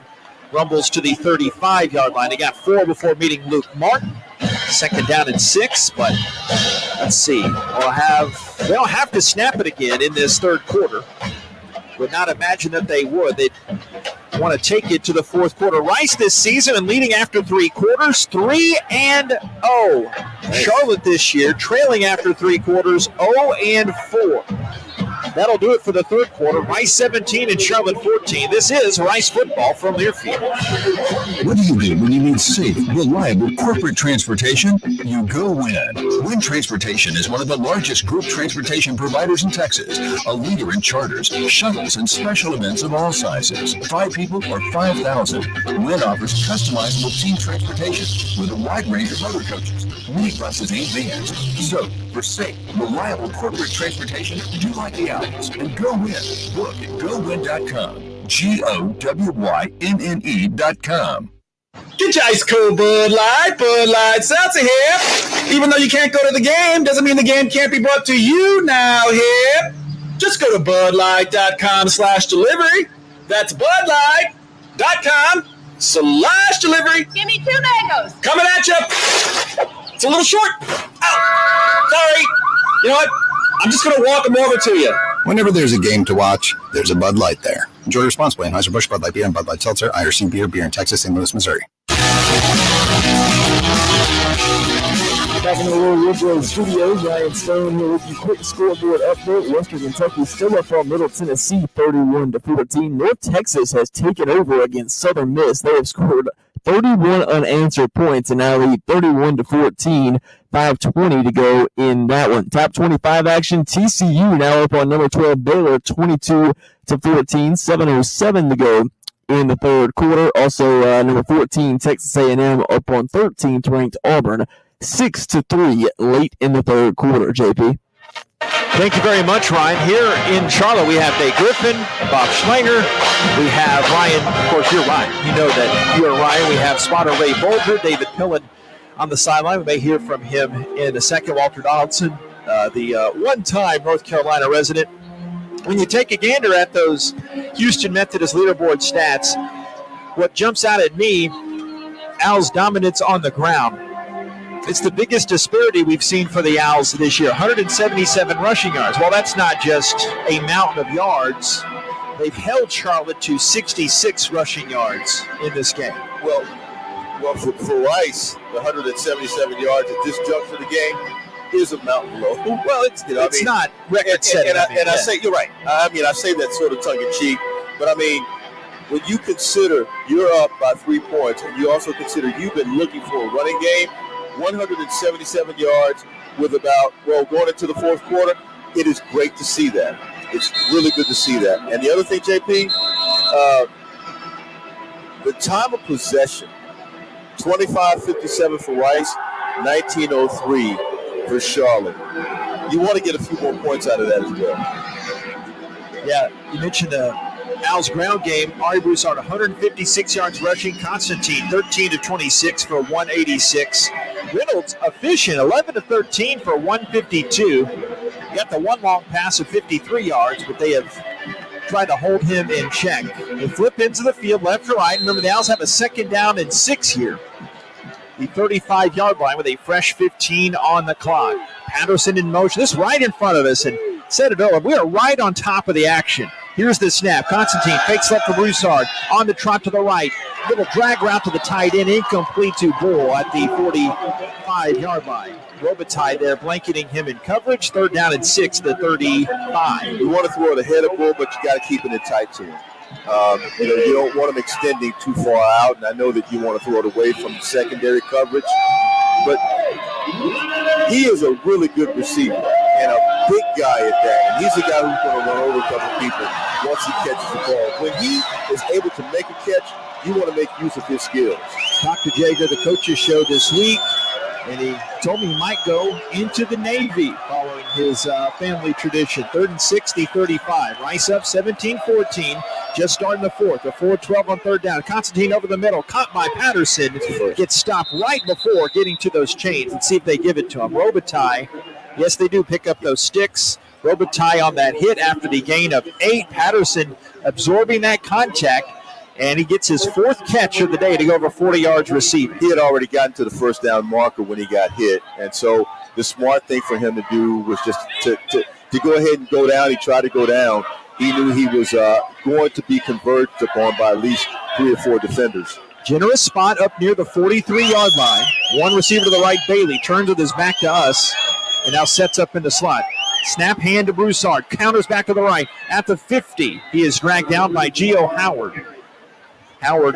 Rumbles to the 35-yard line. They got 4 before meeting Luke Martin. 2nd down and 6, but let's see. They'll have to snap it again in this third quarter. Would not imagine that they would. They'd want to take it to the fourth quarter. Rice this season and leading after 3 quarters, 3-0. Charlotte this year trailing after 3 quarters, 0-4. That'll do it for the third quarter. Rice 17 and Charlotte 14. This is Rice football from Learfield. What do you do when you need safe, reliable corporate transportation? You go Win. Win Transportation is one of the largest group transportation providers in Texas, a leader in charters, shuttles, and special events of all sizes. 5 people or 5,000. Win offers customizable team transportation with a wide range of motor coaches, mini buses, and vans. So, for safe, reliable corporate transportation, do like the Owls and go Win. Look at GoWin.com. GOWYNNE.com. Get your ice cold Bud Light. Bud Light Seltzer here. Even though you can't go to the game, doesn't mean the game can't be brought to you now here. Just go to budlight.com/delivery. That's budlight.com/delivery. Give me 2 mangoes. Coming at you. It's a little short. Ow. Sorry. You know what? I'm just going to walk them over to you. Whenever there's a game to watch, there's a Bud Light there. Enjoy responsibly. Anheuser-Busch, Bud Light Beer, and Bud Light Seltzer, IRC Beer in Texas, St. Louis, Missouri. Back in the Little Woodrow Studios, Ryan Stone here with you. Quick scoreboard update. Western Kentucky still up on Middle Tennessee 31-14. North Texas has taken over against Southern Miss. They have scored 31 unanswered points and now lead 31-14. 5:20 to go in that one. Top 25 action. TCU now up on number 12 Baylor 22-14. 7:07 to go in the third quarter. Also, number 14 Texas A&M up on 13th ranked Auburn 6-3 late in the third quarter. JP. Thank you very much, Ryan. Here in Charlotte, we have Nate Griffin, Bob Schlanger. We have Ryan. Of course, you're Ryan. You know that you're Ryan. We have spotter Ray Bolger, David Pillen on the sideline. We may hear from him in a second. Walter Donaldson, the one-time North Carolina resident. When you take a gander at those Houston Methodist leaderboard stats, what jumps out at me, Owls' dominance on the ground. It's the biggest disparity we've seen for the Owls this year, 177 rushing yards. Well, that's not just a mountain of yards. They've held Charlotte to 66 rushing yards in this game. Well, for Rice, the 177 yards at this juncture of the game is a mountain low. Well, it's not record-setting. And I say, you're right. I mean, I say that sort of tongue-in-cheek, but I mean, when you consider you're up by 3 points, and you also consider you've been looking for a running game, 177 yards with going into the fourth quarter, it is great to see that. It's really good to see that. And the other thing, JP, the time of possession, 25:57 for Rice, 19:03 for Charlotte. You want to get a few more points out of that as well. Yeah, you mentioned the Owls ground game. Ari Broussard, 156 yards rushing. Constantine, 13-26 for 186. Reynolds, efficient, 11-13 for 152. You got the one long pass of 53 yards, but they have tried to hold him in check. They flip into the field, left to right. Remember, the Owls have a 2nd down and 6 here. The 35-yard line with a fresh 15 on the clock. Patterson in motion. This is right in front of us. And Sedevilla, we are right on top of the action. Here's the snap. Constantine fakes left for Broussard. On the trot to the right. Little drag route to the tight end. Incomplete to Bull at the 45-yard line. Robitaille there blanketing him in coverage. 3rd down and 6 to 35. You want to throw it ahead of Bull, but you got to keep it tight to him. You don't want him extending too far out, and I know that you want to throw it away from secondary coverage, but he is a really good receiver and a big guy at that, and he's a guy who's going to run over a couple of people once he catches the ball. When he is able to make a catch, you want to make use of his skills. Dr. Jager, the coaches show this week, and he told me he might go into the Navy following his family tradition. 3rd and 60, 35. Rice up 17-14, just starting the fourth. A 4-12 on 3rd down. Constantine over the middle, caught by Patterson. Gets stopped right before getting to those chains. Let's see if they give it to him. Robitaille Yes, they do pick up those sticks. Robitaille on that hit after the gain of 8. Patterson absorbing that contact, and he gets his 4th catch of the day to go over 40 yards receiving. He had already gotten to the first down marker when he got hit, and so the smart thing for him to do was just to go ahead and go down. He tried to go down. He knew he was going to be converged upon by at least 3 or 4 defenders. Generous spot up near the 43-yard line. One receiver to the right, Bailey, turns with his back to us, and now sets up in the slot. Snap hand to Broussard. Counters back to the right. At the 50, he is dragged down by Gio Howard. Howard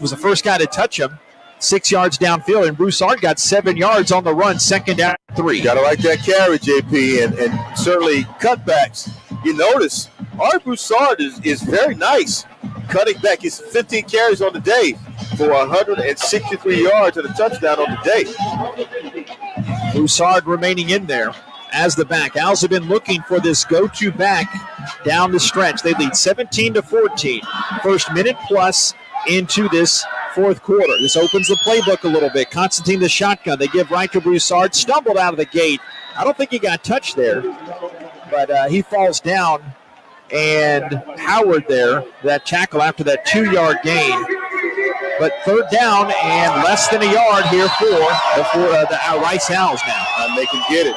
was the first guy to touch him. 6 yards downfield, and Broussard got 7 yards on the run, 2nd down 3. Got to like that carry, JP, and certainly cutbacks. You notice Art Broussard is very nice. Cutting back his 15 carries on the day for 163 yards and a touchdown on the day. Broussard remaining in there as the back. Owls have been looking for this go-to back down the stretch. They lead 17-14. First minute plus into this 4th quarter. This opens the playbook a little bit. Constantine the shotgun. They give right to Broussard. Stumbled out of the gate. I don't think he got touched there, but he falls down. And Howard there, that tackle after that 2-yard gain. But 3rd down and less than a yard here for the Rice Owls now. And they can get it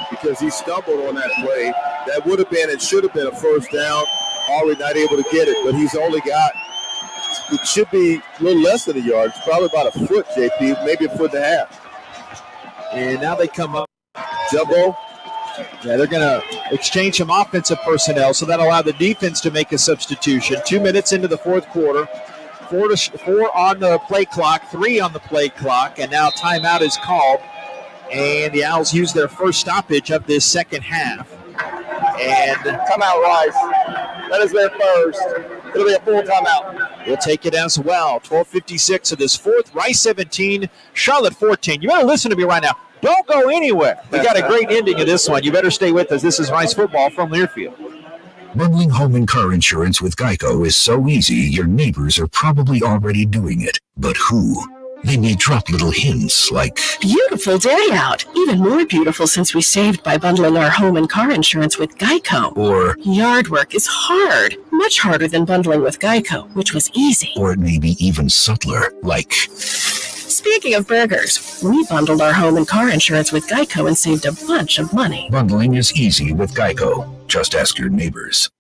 because he stumbled on that play. That would have been and should have been a first down. Already not able to get it, but he's only got, it should be a little less than a yard. It's probably about a foot, JP, maybe a foot and a half. And now they come up. Jumbo. Yeah, they're going to exchange some offensive personnel, so that'll allow the defense to make a substitution. 2 minutes into the 4th quarter. 4 on the play clock, 3 on the play clock, and now timeout is called. And the Owls use their first stoppage of this second half. And timeout, Rice. That is their first. It'll be a full timeout. We'll take it as well. 12:56 of this 4th. Rice 17, Charlotte 14. You better listen to me right now. Don't go anywhere. We got a great ending of this one. You better stay with us. This is Rice Football from Learfield. Bundling home and car insurance with Geico is so easy, your neighbors are probably already doing it. But who? They may drop little hints like, Beautiful day out. Even more beautiful since we saved by bundling our home and car insurance with Geico. or Yard work is hard. Much harder than bundling with Geico, which was easy. it may be even subtler, like, Speaking of burgers, we bundled our home and car insurance with Geico and saved a bunch of money. bundling is easy with Geico. Just ask your neighbors.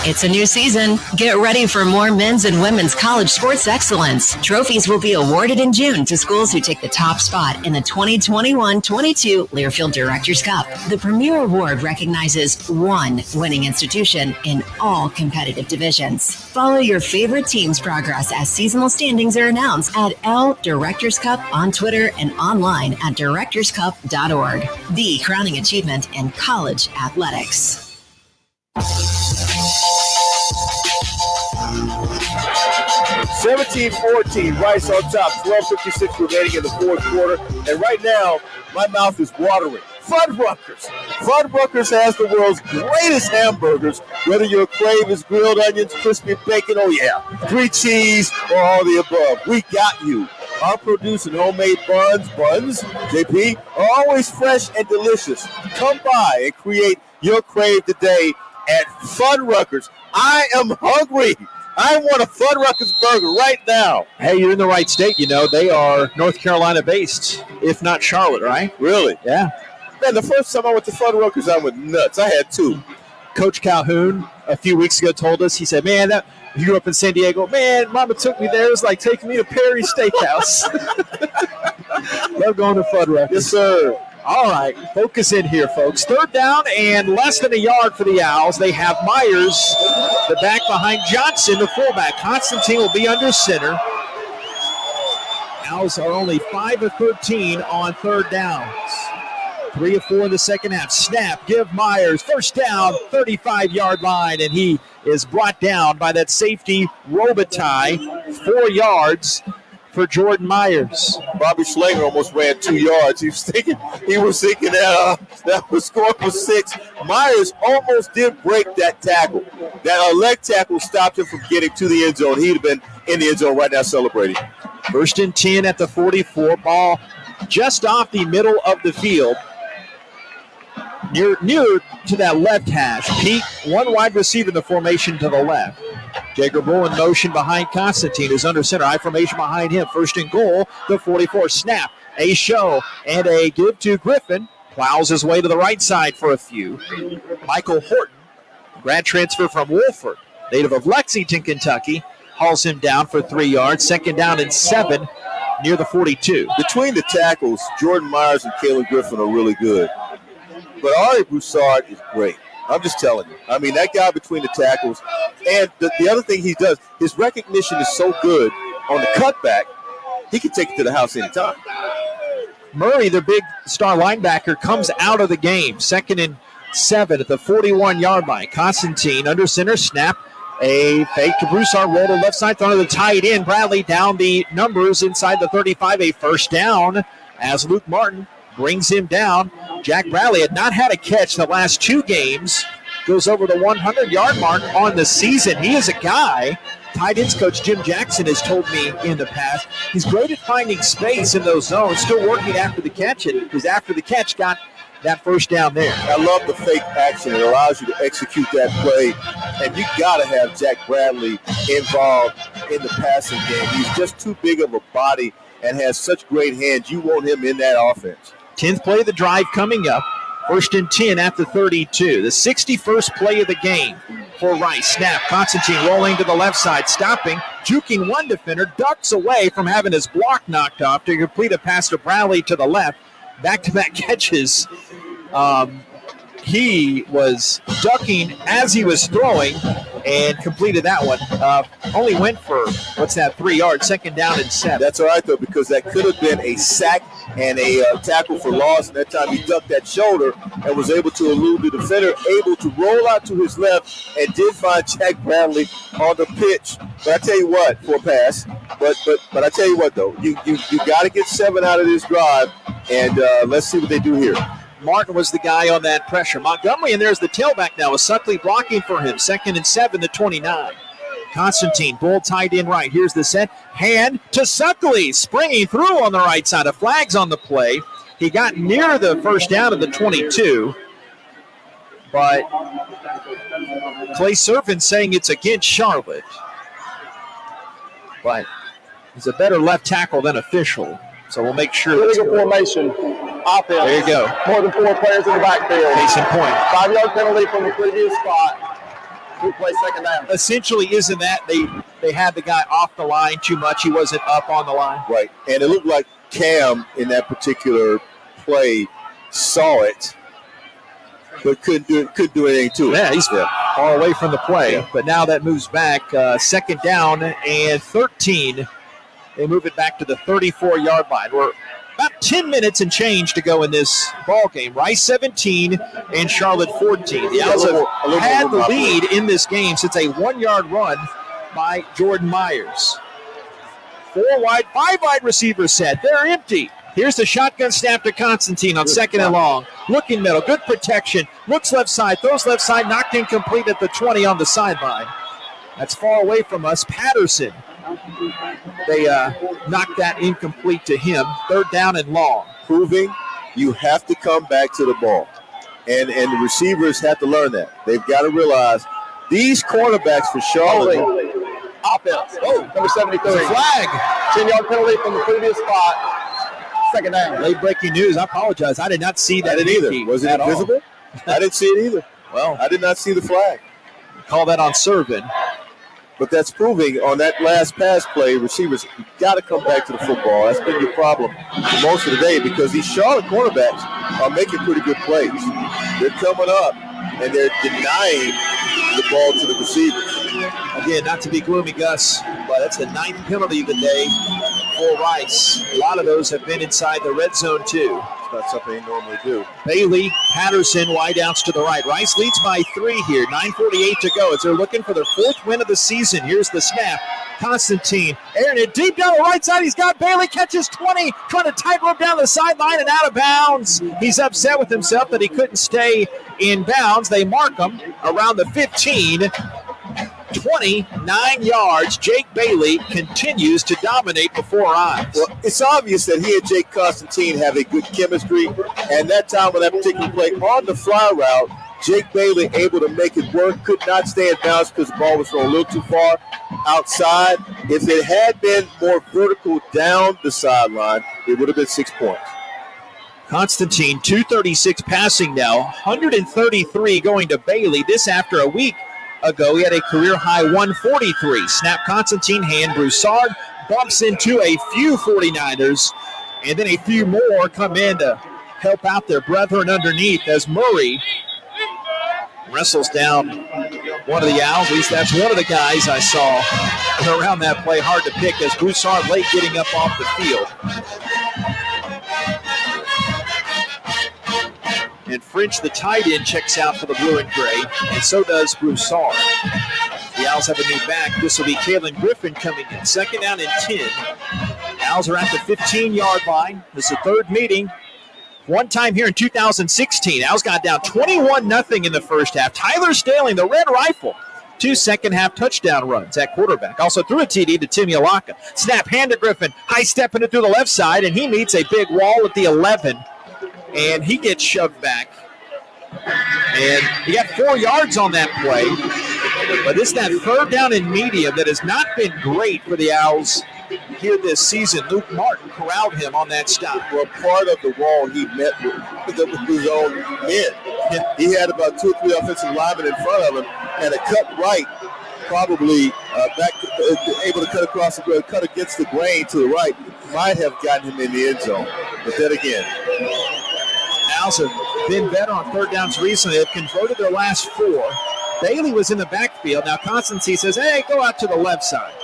It's a new season. Get ready for more men's and women's college sports excellence. Trophies will be awarded in June to schools who take the top spot in the 2021-22 Learfield Directors Cup. The premier award recognizes one winning institution in all competitive divisions. Follow your favorite team's progress as seasonal standings are announced at L Directors Cup on Twitter and online at directorscup.org. The crowning achievement in college athletics. 17-14, Rice on top, 12:56 remaining in the 4th quarter. And right now, my mouth is watering. Fuddruckers. Fuddruckers has the world's greatest hamburgers, whether your crave is grilled onions, crispy bacon, oh yeah, 3 cheese, or all the above. We got you. Our produce and homemade buns, JP, are always fresh and delicious. Come by and create your crave today at Fuddruckers. I am hungry. I want a Fuddruckers burger right now. Hey, you're in the right state. You know, they are North Carolina based, if not Charlotte, right? Really? Yeah. Man, the first time I went to Fuddruckers, I went nuts. I had 2. Coach Calhoun a few weeks ago told us, he said, man, he grew up in San Diego. Man, Mama took me there. It was like taking me to Perry Steakhouse. Love going to Fuddruckers. Yes, sir. All right, focus in here, folks. 3rd down and less than a yard for the Owls. They have Myers, the back behind Johnson, the fullback. Constantine will be under center. Owls are only 5 of 13 on 3rd downs. 3 of 4 in the second half. Snap, give Myers. First down, 35-yard line, and he is brought down by that safety, Robitaille. 4 yards for Jordan Myers. Bobby Schlanger almost ran 2 yards. He was thinking that was score for 6. Myers almost did break that tackle. That leg tackle stopped him from getting to the end zone. He'd have been in the end zone right now celebrating. 1st and 10 at the 44. Ball just off the middle of the field, near to that left hash. Pete, one wide receiver in the formation to the left. Jager Bull in motion behind Constantine, who's under center. I formation behind him. First and goal, the 44 snap. A show and a give to Griffin. Plows his way to the right side for a few. Michael Horton, grad transfer from Wolford, native of Lexington, Kentucky, hauls him down for 3 yards. Second down and 7 near the 42. Between the tackles, Jordan Myers and Caleb Griffin are really good. But Ari Broussard is great. I'm just telling you. I mean, that guy between the tackles. And the other thing he does, his recognition is so good on the cutback, he can take it to the house anytime. Murray, the big star linebacker, comes out of the game. 2nd and 7 at the 41-yard line. Constantine under center, snap. A fake to Broussard, roll to left side, throw to the tight end. Bradley down the numbers inside the 35, a first down as Luke Martin brings him down. Jack Bradley had not had a catch the last 2 games. Goes over the 100-yard mark on the season. He is a guy, tight ends coach Jim Jackson has told me in the past, he's great at finding space in those zones, still working after the catch. Because after the catch got that first down there. I love the fake action. It allows you to execute that play. And you got to have Jack Bradley involved in the passing game. He's just too big of a body and has such great hands. You want him in that offense. 10th play of the drive coming up. 1st and 10 at the 32. The 61st play of the game for Rice. Snap. Constantine rolling to the left side, stopping, juking one defender, ducks away from having his block knocked off to complete a pass to Bradley to the left. Back-to-back catches. He was ducking as he was throwing and completed that one. Only went for, 3 yards, 2nd down and 7. That's all right, though, because that could have been a sack and a tackle for loss. And that time he ducked that shoulder and was able to elude the defender, able to roll out to his left, and did find Jack Bradley on the pitch. But I tell you what, for a pass. But I tell you what, though, you got to get 7 out of this drive, and let's see what they do here. Martin was the guy on that pressure. Montgomery, and there's the tailback now with Suckley blocking for him. 2nd and 7, the 29. Constantine, Bull tied in right. Here's the set. Hand to Suckley, springing through on the right side. A flag's on the play. He got near the first down of the 22, but Clay Servant saying it's against Charlotte. But he's a better left tackle than official, so we'll make sure. Illegal formation. Offense. There you go. More than 4 players in the backfield. Case in point. 5-yard penalty from the previous spot. 2 play 2nd down. Essentially, isn't that they had the guy off the line too much? He wasn't up on the line. Right, and it looked like Cam in that particular play saw it, but couldn't do anything to it. Yeah, he's far away from the play, but now that moves back. 2nd down and 13. They move it back to the 34-yard line. We're about 10 minutes and change to go in this ball game. Rice 17 and Charlotte 14. The Owls have had the lead in this game since a 1-yard run by Jordan Myers. 4 wide, 5 wide receiver set. They're empty. Here's the shotgun snap to Constantine on 2nd and long. Looking middle, good protection. Looks left side, throws left side, knocked incomplete at the 20 on the sideline. That's far away from us. Patterson. They knocked that incomplete to him. 3rd down and long. Proving you have to come back to the ball. And the receivers have to learn that. They've got to realize these cornerbacks for Charlotte. Offense. Number 73. Flag. 10-yard penalty from the previous spot. 2nd down. Late breaking news. I apologize. I did not see that. I didn't either. Was it invisible? I didn't see it either. Well, I did not see the flag. Call that on Servin. But that's proving on that last pass play, receivers got to come back to the football. That's been your problem most of the day because these Charlotte cornerbacks are making pretty good plays. They're coming up and they're denying the ball to the receivers. Again, not to be gloomy, Gus, but that's the 9th penalty of the day for Rice. A lot of those have been inside the red zone, too. It's not something they normally do. Bailey, Patterson, wide outs to the right. Rice leads by 3 here. 9:48 to go as they're looking for their 4th win of the season. Here's the snap. Constantine, airing it deep down the right side. He's got Bailey, catches 20, trying to tightrope down the sideline and out of bounds. He's upset with himself that he couldn't stay in bounds. They mark him around the 15. 29 yards. Jake Bailey continues to dominate before our eyes. Well, it's obvious that he and Jake Constantine have a good chemistry, and that time on that particular play on the fly route, Jake Bailey able to make it work, could not stay in bounds because the ball was thrown a little too far outside. If it had been more vertical down the sideline, it would have been 6 points. Constantine, 236 passing now, 133 going to Bailey. This after a week ago, he had a career-high 143. Snap Constantine, hand Broussard, bumps into a few 49ers, and then a few more come in to help out their brethren underneath as Murray wrestles down one of the Owls. At least that's one of the guys I saw around that play. Hard to pick as Broussard late getting up off the field. And French, the tight end, checks out for the blue and gray, and so does Broussard. The Owls have a new back. This will be Kalen Griffin coming in. 2nd down and 10. Owls are at the 15-yard line. This is the third meeting. One time here in 2016, Owls got down 21-0 in the first half. Tyler Staling, the Red Rifle, 2 second-half touchdown runs at quarterback. Also threw a TD to Timmy Alaka. Snap, hand to Griffin, high-stepping it through the left side, and he meets a big wall at the 11. And he gets shoved back. And he got 4 yards on that play. But it's that 3rd down and medium that has not been great for the Owls here this season. Luke Martin corralled him on that stop. Well, part of the wall he met with his own men. He had about 2 or 3 offensive linemen in front of him and a cut right, probably back able to cut across the grain, cut against the grain to the right, might have gotten him in the end zone. But then again, Owls have been better on 3rd downs recently. They've converted their last 4. Bailey was in the backfield. Now Constantine says, hey, go out to the left side.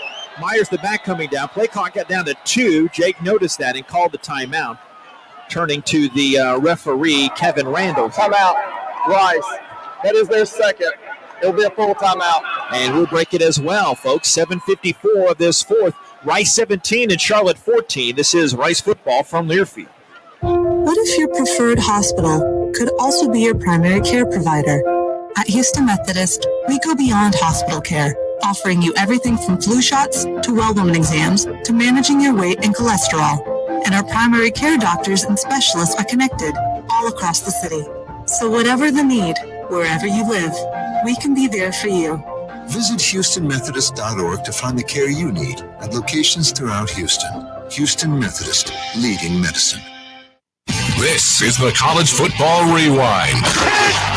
Myers, the back, coming down. Play clock got down to 2. Jake noticed that and called the timeout. Turning to the referee, Kevin Randall. Timeout, Rice. That is their second. It'll be a full timeout. And we'll break it as well, folks. 7:54 of this fourth. Rice 17 and Charlotte 14. This is Rice football from Learfield. What if your preferred hospital could also be your primary care provider? At Houston Methodist, we go beyond hospital care, offering you everything from flu shots to well-woman exams to managing your weight and cholesterol. And our primary care doctors and specialists are connected all across the city. So whatever the need, wherever you live, we can be there for you. Visit HoustonMethodist.org to find the care you need at locations throughout Houston. Houston Methodist, leading medicine. This is the College Football Rewind.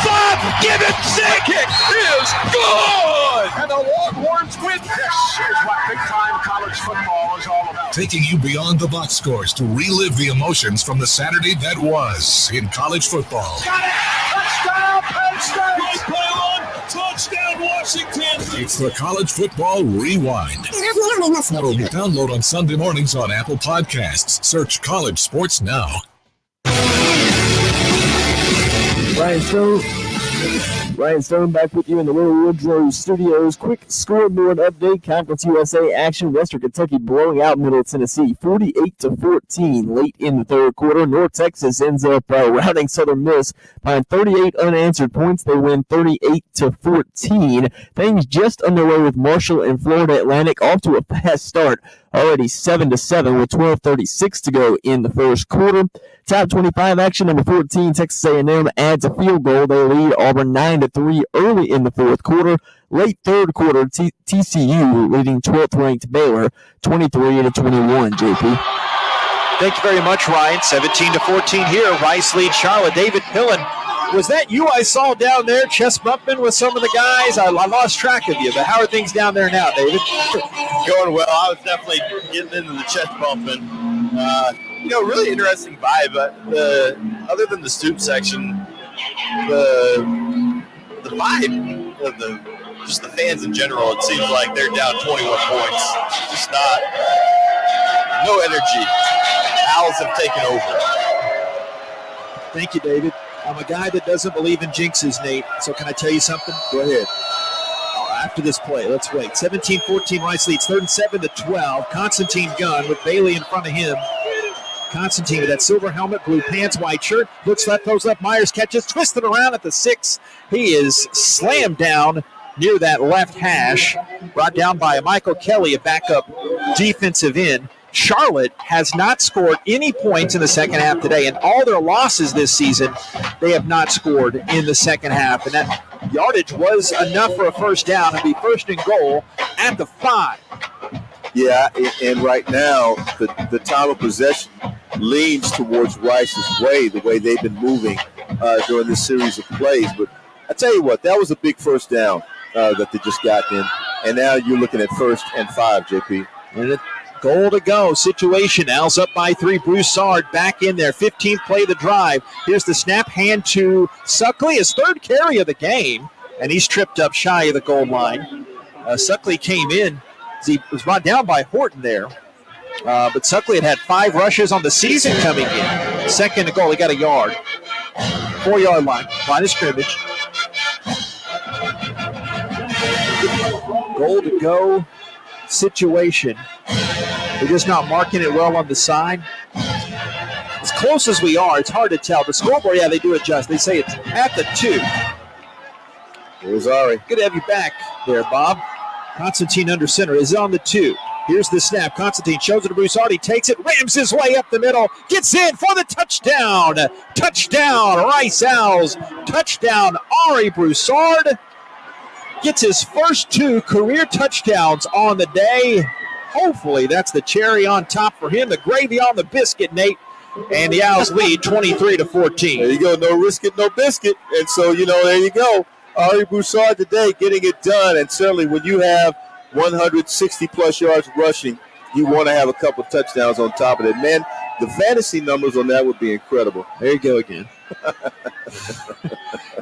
Bob, give it! The kick is good! And the Longhorns win. This is what big-time college football is all about. Taking you beyond the box scores to relive the emotions from the Saturday that was in college football. Got it! Touchdown, Penn State! Right play on, touchdown, Washington! It's the College Football Rewind. Download on Sunday mornings on Apple Podcasts. Search College Sports Now. Ryan Stone back with you in the Little Woodrow Studios. Quick scoreboard update. Conference USA action. Western Kentucky blowing out Middle Tennessee 48-14 late in the third quarter. North Texas ends up routing Southern Miss by 38 unanswered points. They win 38-14. Things just underway with Marshall and Florida Atlantic off to a fast start. Already 7-7 with 12:36 to go in the first quarter. Top 25 action, number 14, Texas A&M adds a field goal. They lead Auburn 9-3 early in the fourth quarter. Late third quarter, TCU leading 12th-ranked Baylor 23-21, JP. Thank you very much, Ryan. 17-14 here. Rice leads Charlotte. David Pillen. Was that you I saw down there chest bumping with some of the guys? I lost track of you, but how are things down there now, David? Going well. I was definitely getting into the chest bumping. Really interesting vibe. But other than the stoop section, the vibe of just the fans in general, it seems like they're down 21 points. Just no energy. Owls have taken over. Thank you, David. I'm a guy that doesn't believe in jinxes, Nate. So can I tell you something? Go ahead. After this play, let's wait. 17-14, Rice leads 3rd and 7-12. Constantine Gunn with Bailey in front of him. Constantine with that silver helmet, blue pants, white shirt. Looks left, throws left. Myers catches, twisted around at the 6. He is slammed down near that left hash, brought down by Michael Kelly, a backup defensive end. Charlotte has not scored any points in the second half today, and all their losses this season, they have not scored in the second half. And that yardage was enough for a first down and be first and goal at the 5. Yeah, and right now, the time of possession leans towards Rice's way, the way they've been moving during this series of plays. But I tell you what, that was a big first down that they just got in. And now you're looking at 1st and 5, JP. And it goal to go situation. Al's up by 3. Broussard back in there. 15th play of the drive. Here's the snap, hand to Suckley, his 3rd carry of the game, and he's tripped up shy of the goal line. Suckley came in. He was brought down by Horton there, but Suckley had 5 rushes on the season coming in. Second and goal, he got a yard. 4-yard line of scrimmage. Goal to go situation. We're just not marking it well on the side. As close as we are, it's hard to tell. The scoreboard, yeah, they do adjust. They say it's at the 2. Here's Ari. Good to have you back there, Bob. Constantine under center is on the 2. Here's the snap. Constantine shows it to Broussard. He takes it, rams his way up the middle, gets in for the touchdown. Touchdown, Rice Owls. Touchdown, Ari Broussard. Gets his first 2 career touchdowns on the day. Hopefully that's the cherry on top for him, the gravy on the biscuit, Nate. And the Owls lead 23-14. There you go, no biscuit, no biscuit. And so, there you go. Ari Broussard today getting it done. And certainly when you have 160-plus yards rushing, you want to have a couple touchdowns on top of it. Man, the fantasy numbers on that would be incredible. There you go again.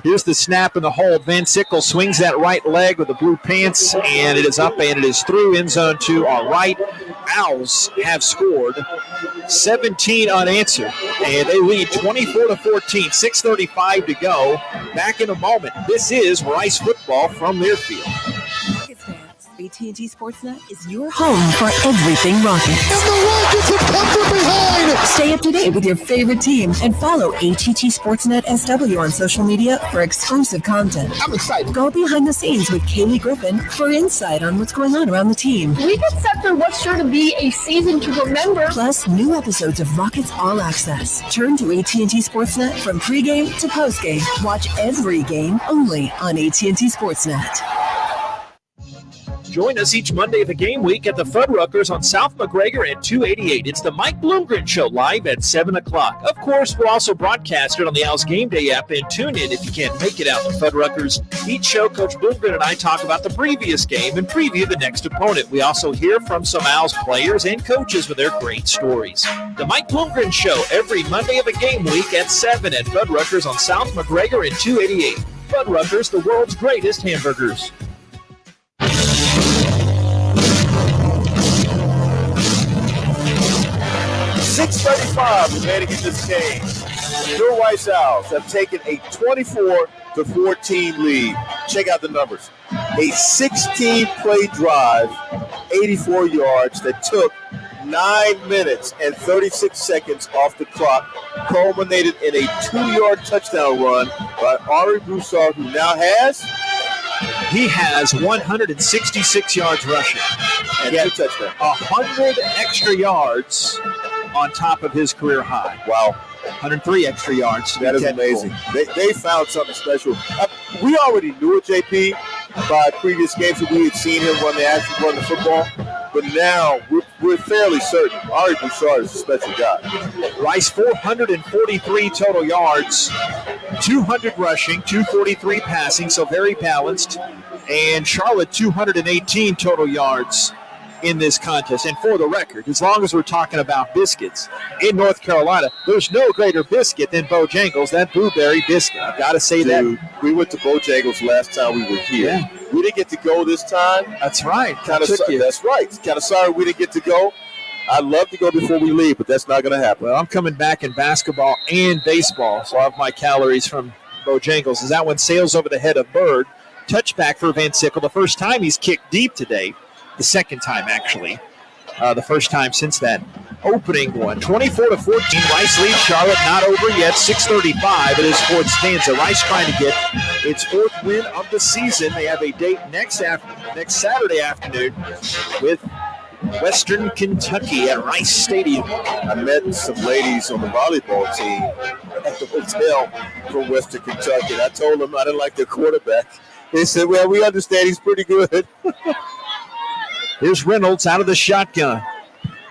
Here's the snap in the hold. Van Sickle swings that right leg with the blue pants, and it is up and it is through end zone to our right. Owls have scored 17 unanswered, and they lead 24-14. 6:35 to go. Back in a moment. This is Rice football from Learfield. AT&T Sportsnet is your home for everything Rockets. And the Rockets have come from behind! Stay up to date with your favorite team and follow AT&T Sportsnet SW on social media for exclusive content. I'm excited. Go behind the scenes with Kaylee Griffin for insight on what's going on around the team. We get set for what's sure to be a season to remember. Plus, new episodes of Rockets All Access. Turn to AT&T Sportsnet from pregame to postgame. Watch every game only on AT&T Sportsnet. Join us each Monday of the game week at the Fuddruckers on South McGregor and 288. It's the Mike Bloomgren Show live at 7 o'clock. Of course, we'll also broadcast it on the Owls Game Day app, and tune in if you can't make it out to Fuddruckers. Each show, Coach Bloomgren and I talk about the previous game and preview the next opponent. We also hear from some Owls players and coaches with their great stories. The Mike Bloomgren Show every Monday of the game week at 7 at Fuddruckers on South McGregor and 288. Fuddruckers, the world's greatest hamburgers. 6:35 remaining in this game. Your Rice Owls have taken a 24-14 lead. Check out the numbers. A 16-play drive, 84 yards that took 9 minutes and 36 seconds off the clock, culminated in a 2-yard touchdown run by Ari Broussard, who now has... He has 166 yards rushing. And 2 touchdowns. 100 extra yards on top of his career high. Wow. 103 extra yards. That is amazing. They found something special. We already knew it, JP, by previous games that we had seen him run the football. But now we're fairly certain Ari Broussard is a special guy. Rice 443 total yards, 200 rushing, 243 passing, so very balanced. And Charlotte 218 total yards in this contest. And for the record, as long as we're talking about biscuits, in North Carolina, there's no greater biscuit than Bojangles, that blueberry biscuit. I've got to say that. We went to Bojangles last time we were here. Yeah. We didn't get to go this time. That's right. That's right. Kind of sorry we didn't get to go. I'd love to go before we leave, but that's not going to happen. Well, I'm coming back in basketball and baseball, so I have my calories from Bojangles. As that one sails over the head of Bird. Touchback for Van Sickle. The first time he's kicked deep today. The second time, actually. The first time since that opening one. 24-14. Rice leads Charlotte. Not over yet. 6:35. It is Ford Stanza. Rice trying to get its 4th win of the season. They have a date next Saturday afternoon with Western Kentucky at Rice Stadium. I met some ladies on the volleyball team at the hotel from Western Kentucky. And I told them I didn't like their quarterback. They said, well, we understand he's pretty good. Here's Reynolds out of the shotgun.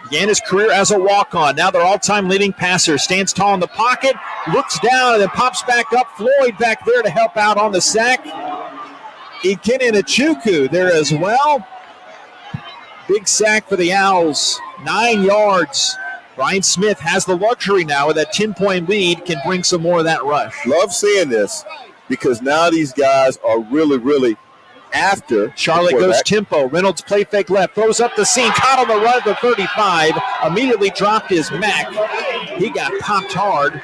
Began his career as a walk-on. Now their all-time leading passer. Stands tall in the pocket, looks down, and then pops back up. Floyd back there to help out on the sack. Ikene Achukwu there as well. Big sack for the Owls. 9 yards. Brian Smith has the luxury now with that 10-point lead, can bring some more of that rush. Love seeing this because now these guys are really, really after. Charlotte goes tempo. Reynolds play fake left. Throws up the seam. Caught on the run at the 35. Immediately dropped his Mac. He got popped hard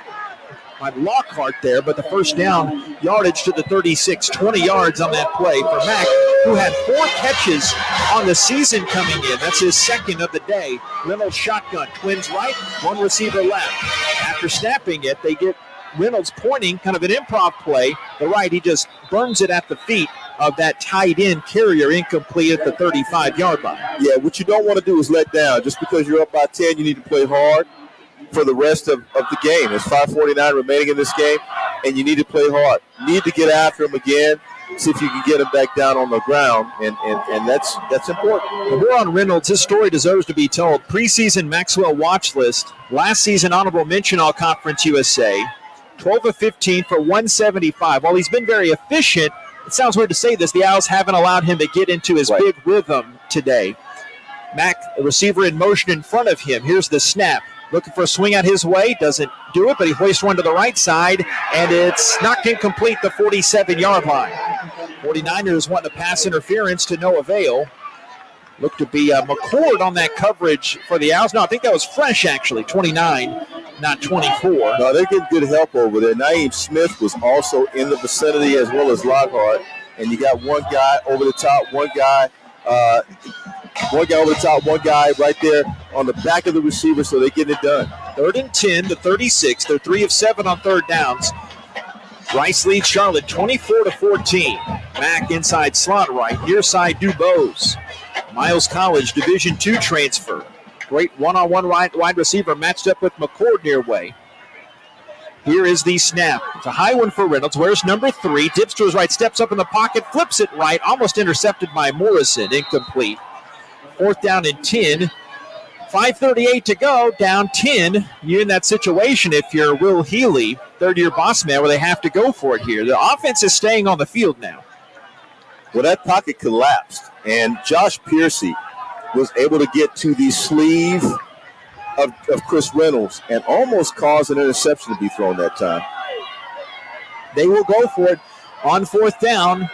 by Lockhart there, but the first down yardage to the 36. 20 yards on that play for Mack, who had 4 catches on the season coming in. That's his 2nd of the day. Reynolds shotgun. Twins right, 1 receiver left. After snapping it, they get Reynolds pointing, kind of an improv play. The right, he just burns it at the feet of that tight end carrier, incomplete at the 35-yard line. Yeah, what you don't want to do is let down. Just because you're up by 10, you need to play hard for the rest of the game. There's 5:49 remaining in this game, and you need to play hard. You need to get after him again, see if you can get him back down on the ground, and that's important. The more on Reynolds, his story deserves to be told. Preseason Maxwell watch list, last season honorable mention All-Conference USA, 12 of 15 for 175. While he's been very efficient, it sounds weird to say this, the Owls haven't allowed him to get into his big rhythm today. Mack, the receiver in motion in front of him. Here's the snap. Looking for a swing out his way. Doesn't do it, but he hoists one to the right side, and it's knocked incomplete the 47-yard line. 49ers want the pass interference to no avail. Looked to be McCord on that coverage for the Owls. No, I think that was Fresh, actually. 29, not 24. No, they're getting good help over there. Naeem Smith was also in the vicinity as well as Lockhart, and you got one guy over the top, one guy over the top, one guy right there on the back of the receiver, so they get it done. 3rd and 10 to 36. They're 3 of 7 on 3rd downs. Rice leads Charlotte 24-14. Mack inside slot right, near side Dubose. Miles College Division II transfer. Great one-on-one wide receiver matched up with McCord near way. Here is the snap. It's a high one for Reynolds. Where's number 3? Dips to his right, steps up in the pocket, flips it right, almost intercepted by Morrison. Incomplete. 4th down and 10. 5:38 to go, down 10. You're in that situation if you're Will Healy, third-year boss man, where they have to go for it here. The offense is staying on the field now. Well, that pocket collapsed, and Josh Piercy was able to get to the sleeve of Chris Reynolds and almost caused an interception to be thrown that time. They will go for it on 4th down.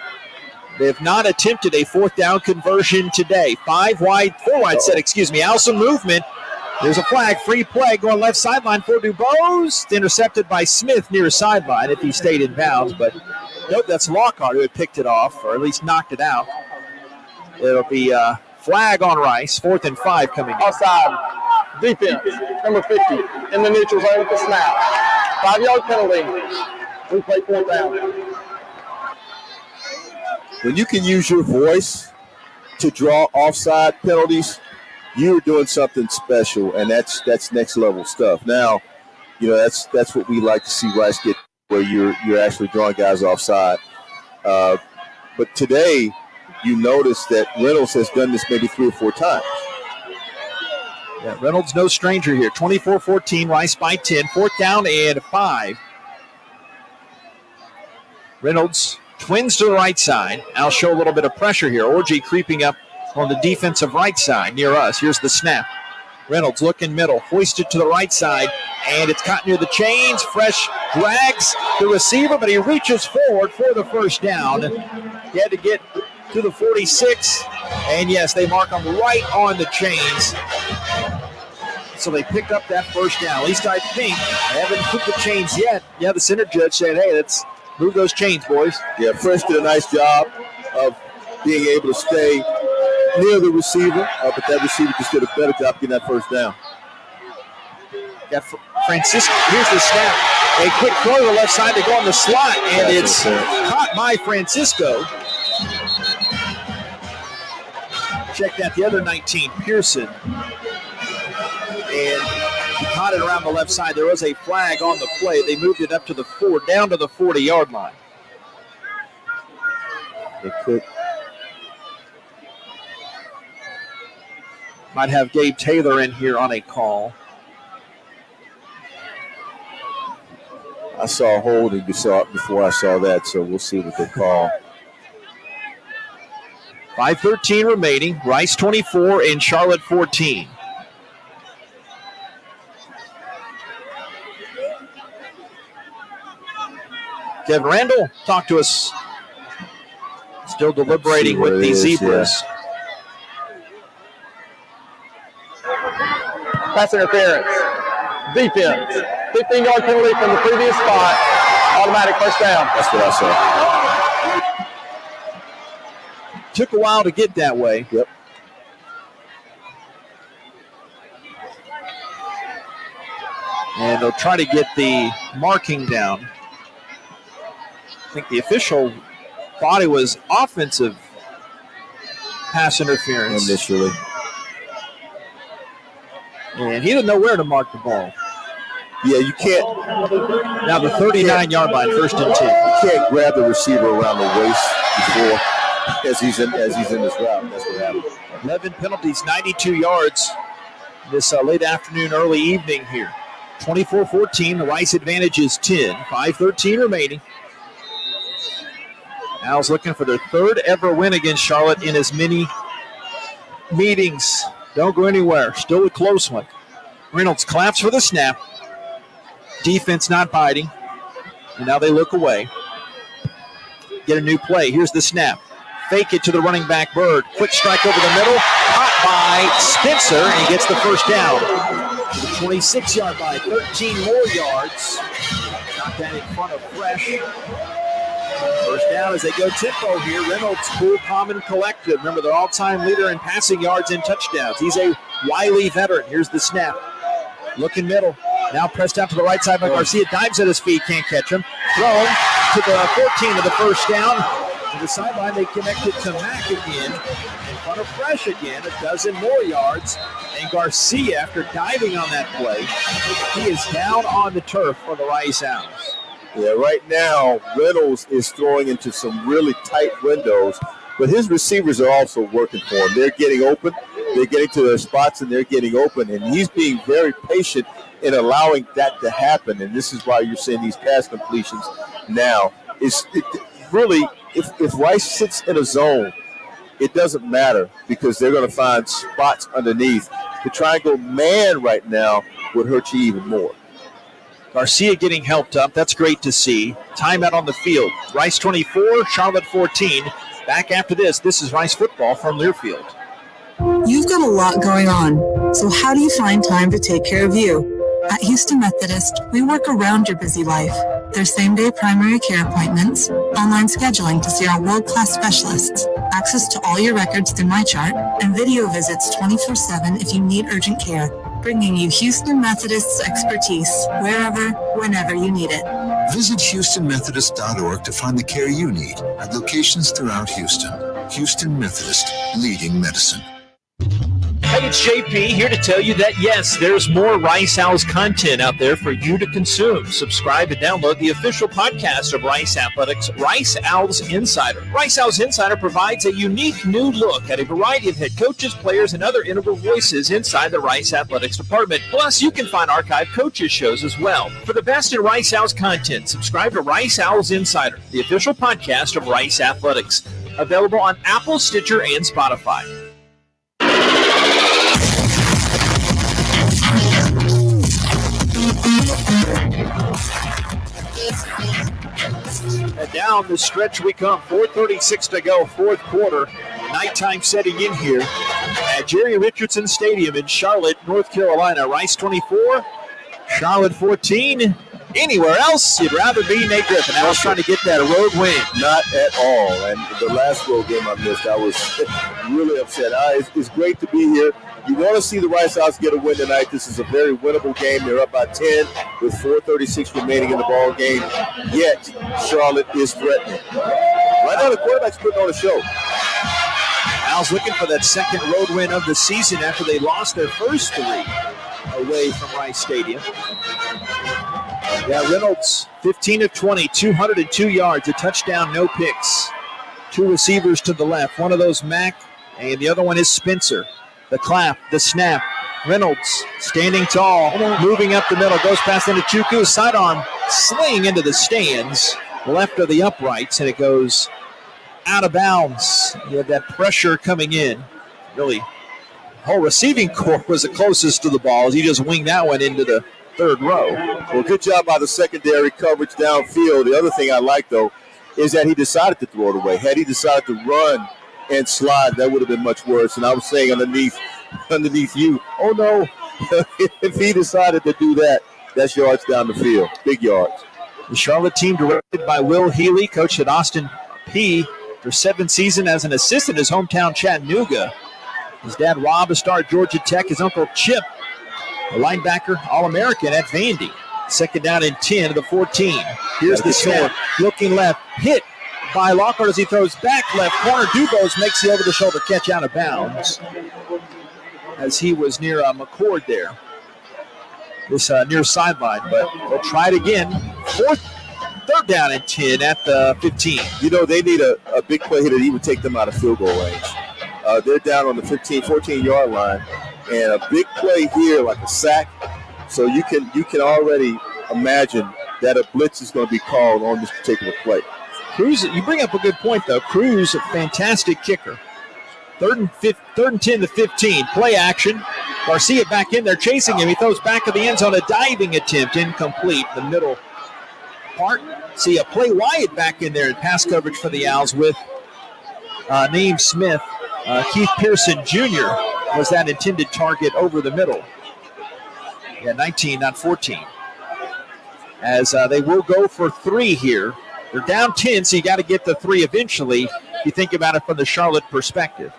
They have not attempted a 4th down conversion today. 4 wide set, Allison movement. There's a flag, free play, going left sideline for Dubose. Intercepted by Smith near sideline if he stayed in bounds. But nope, that's Lockhart who had picked it off, or at least knocked it out. It'll be a flag on Rice. 4th and 5 coming in. Outside defense, number 50, in the neutral zone with the snap. 5-yard penalty. We play 4th down. When you can use your voice to draw offside penalties, you're doing something special, and that's next level stuff. Now, that's what we like to see Rice get, where you're actually drawing guys offside. But today, you notice that Reynolds has done this maybe 3 or 4 times. Yeah, Reynolds no stranger here. 24-14, Rice by 10. 4th down and 5. Reynolds twins to the right side. I'll show a little bit of pressure here. Orji creeping up on the defensive right side near us. Here's the snap. Reynolds looking middle, hoisted to the right side, and it's caught near the chains. Fresh drags the receiver, but he reaches forward for the first down. He had to get to the 46, and yes, they mark him right on the chains. So they pick up that first down. At least I think. They haven't put the chains yet. Yeah, the center judge said, hey, let's move those chains, boys. Yeah, Fresh did a nice job of being able to stay near the receiver, but that receiver just did a better job getting that first down. Got Francisco. Here's the snap. A quick throw to the left side to go on the slot, and it's caught by Francisco. Check that, the other 19, Pearson. And he caught it around the left side. There was a flag on the play. They moved it up to the down to the 40-yard line. They could. Might have Gabe Taylor in here on a call. I saw a holding before I saw that, so we'll see what they call. 5:13 remaining. Rice 24 and Charlotte 14. Kevin Randall, talk to us. Still deliberating with the Zebras. Pass interference. Defense. 15-yard penalty from the previous spot. Automatic first down. That's what I saw. Took a while to get that way. Yep. And they'll try to get the marking down. I think the official thought it was offensive pass interference. Initially. And he didn't know where to mark the ball. Yeah, you can't. Now the 39-yard line, 1st and 10. You can't grab the receiver around the waist before as he's in this route. That's what happened. 11 penalties, 92 yards this late afternoon, early evening here. 24-14, the Rice advantage is 10. 5:13 remaining. Al's looking for their 3rd ever win against Charlotte in as many meetings. Don't go anywhere. Still a close one. Reynolds claps for the snap. Defense not biting. And now they look away. Get a new play. Here's the snap. Fake it to the running back, Bird. Quick strike over the middle. Caught by Spencer, and he gets the first down. To the 26-yard line. 13 more yards. Got that in front of Fresh. First down as they go tempo here. Reynolds, cool, calm, and collected. Remember, their all-time leader in passing yards and touchdowns. He's a wily veteran. Here's the snap. Looking middle. Now pressed out to the right side by Garcia. Dives at his feet. Can't catch him. Thrown to the 14 of the first down. To the sideline, they connected to Mack again. In front of Fresh again. A dozen more yards. And Garcia, after diving on that play, he is down on the turf for the Rice Owls. Yeah, right now, Reynolds is throwing into some really tight windows, but his receivers are also working for him. They're getting open, they're getting to their spots, and they're getting open, and he's being very patient in allowing that to happen, and this is why you're seeing these pass completions now. Really, if Rice sits in a zone, it doesn't matter because they're going to find spots underneath. To try and go man right now would hurt you even more. Garcia getting helped up. That's great to see. Timeout on the field. Rice 24, Charlotte 14. Back after this. This is Rice football from Learfield. You've got a lot going on, so how do you find time to take care of you? At Houston Methodist, we work around your busy life. There's same-day primary care appointments, online scheduling to see our world-class specialists, access to all your records through MyChart, and video visits 24/7 if you need urgent care, bringing you Houston Methodist's expertise wherever, whenever you need it. Visit HoustonMethodist.org to find the care you need at locations throughout Houston. Houston Methodist, leading medicine. Hey, it's JP here to tell you that, yes, there's more Rice Owls content out there for you to consume. Subscribe and download the official podcast of Rice Athletics, Rice Owls Insider. Rice Owls Insider provides a unique new look at a variety of head coaches, players, and other integral voices inside the Rice Athletics department. Plus, you can find archived coaches shows as well. For the best in Rice Owls content, subscribe to Rice Owls Insider, the official podcast of Rice Athletics. Available on Apple, Stitcher, and Spotify. And down the stretch we come. 4:36 to go, fourth quarter. Nighttime setting in here at Jerry Richardson Stadium in Charlotte, North Carolina. Rice 24, Charlotte 14. anywhere else, you'd rather be Nate Griffin. I was trying to get that road win. Not at all. And the last road game I missed, I was really upset. It's great to be here. You want to see the Rice Owls get a win tonight. This is a very winnable game. They're up by 10 with 4:36 remaining in the ball game. Yet, Charlotte is threatening. Right now, the quarterback's putting on a show. Owls looking for that second road win of the season after they lost their first 3 away from Rice Stadium. Yeah, Reynolds, 15 of 20, 202 yards, a touchdown, no picks. 2 receivers to the left. One of those Mack, and the other one is Spencer. The clap, the snap. Reynolds standing tall, moving up the middle, goes past into Chuku, sidearm sling into the stands, left of the uprights, and it goes out of bounds. You have that pressure coming in. Really, whole receiving corps was the closest to the ball as he just winged that one into the third row. Well, good job by the secondary coverage downfield. The other thing I like, though, is that he decided to throw it away. Had he decided to run and slide, that would have been much worse. And I was saying underneath you, oh no, if he decided to do that, that's yards down the field, big yards. The Charlotte team directed by Will Healy, coached at Austin P for 7 seasons as an assistant in his hometown Chattanooga. His dad Rob, a star at Georgia Tech, his uncle Chip, a linebacker All-American at Vandy. Second down and 10 to the 14. Here's the snap, looking left, hit by Lockhart as he throws back left corner. Dubose makes the over-the-shoulder catch out of bounds as he was near McCord there. This near sideline, but they'll try it again. Third down and 10 at the 15. You know, they need a big play here to even take them out of field goal range. They're down on the 14-yard line, and a big play here, like a sack. So you can already imagine that a blitz is going to be called on this particular play. Cruz, you bring up a good point, though. Cruz, a fantastic kicker. Third and 10 to 15. Play action. Garcia back in there chasing him. He throws back of the end zone. A diving attempt, incomplete. The middle part. See a play wide back in there in pass coverage for the Owls with Naeem Smith. Keith Pearson Jr. was that intended target over the middle. Yeah, 19, not 14. As they will go for 3 here. They're down 10, so you got to get the 3 eventually. If you think about it from the Charlotte perspective.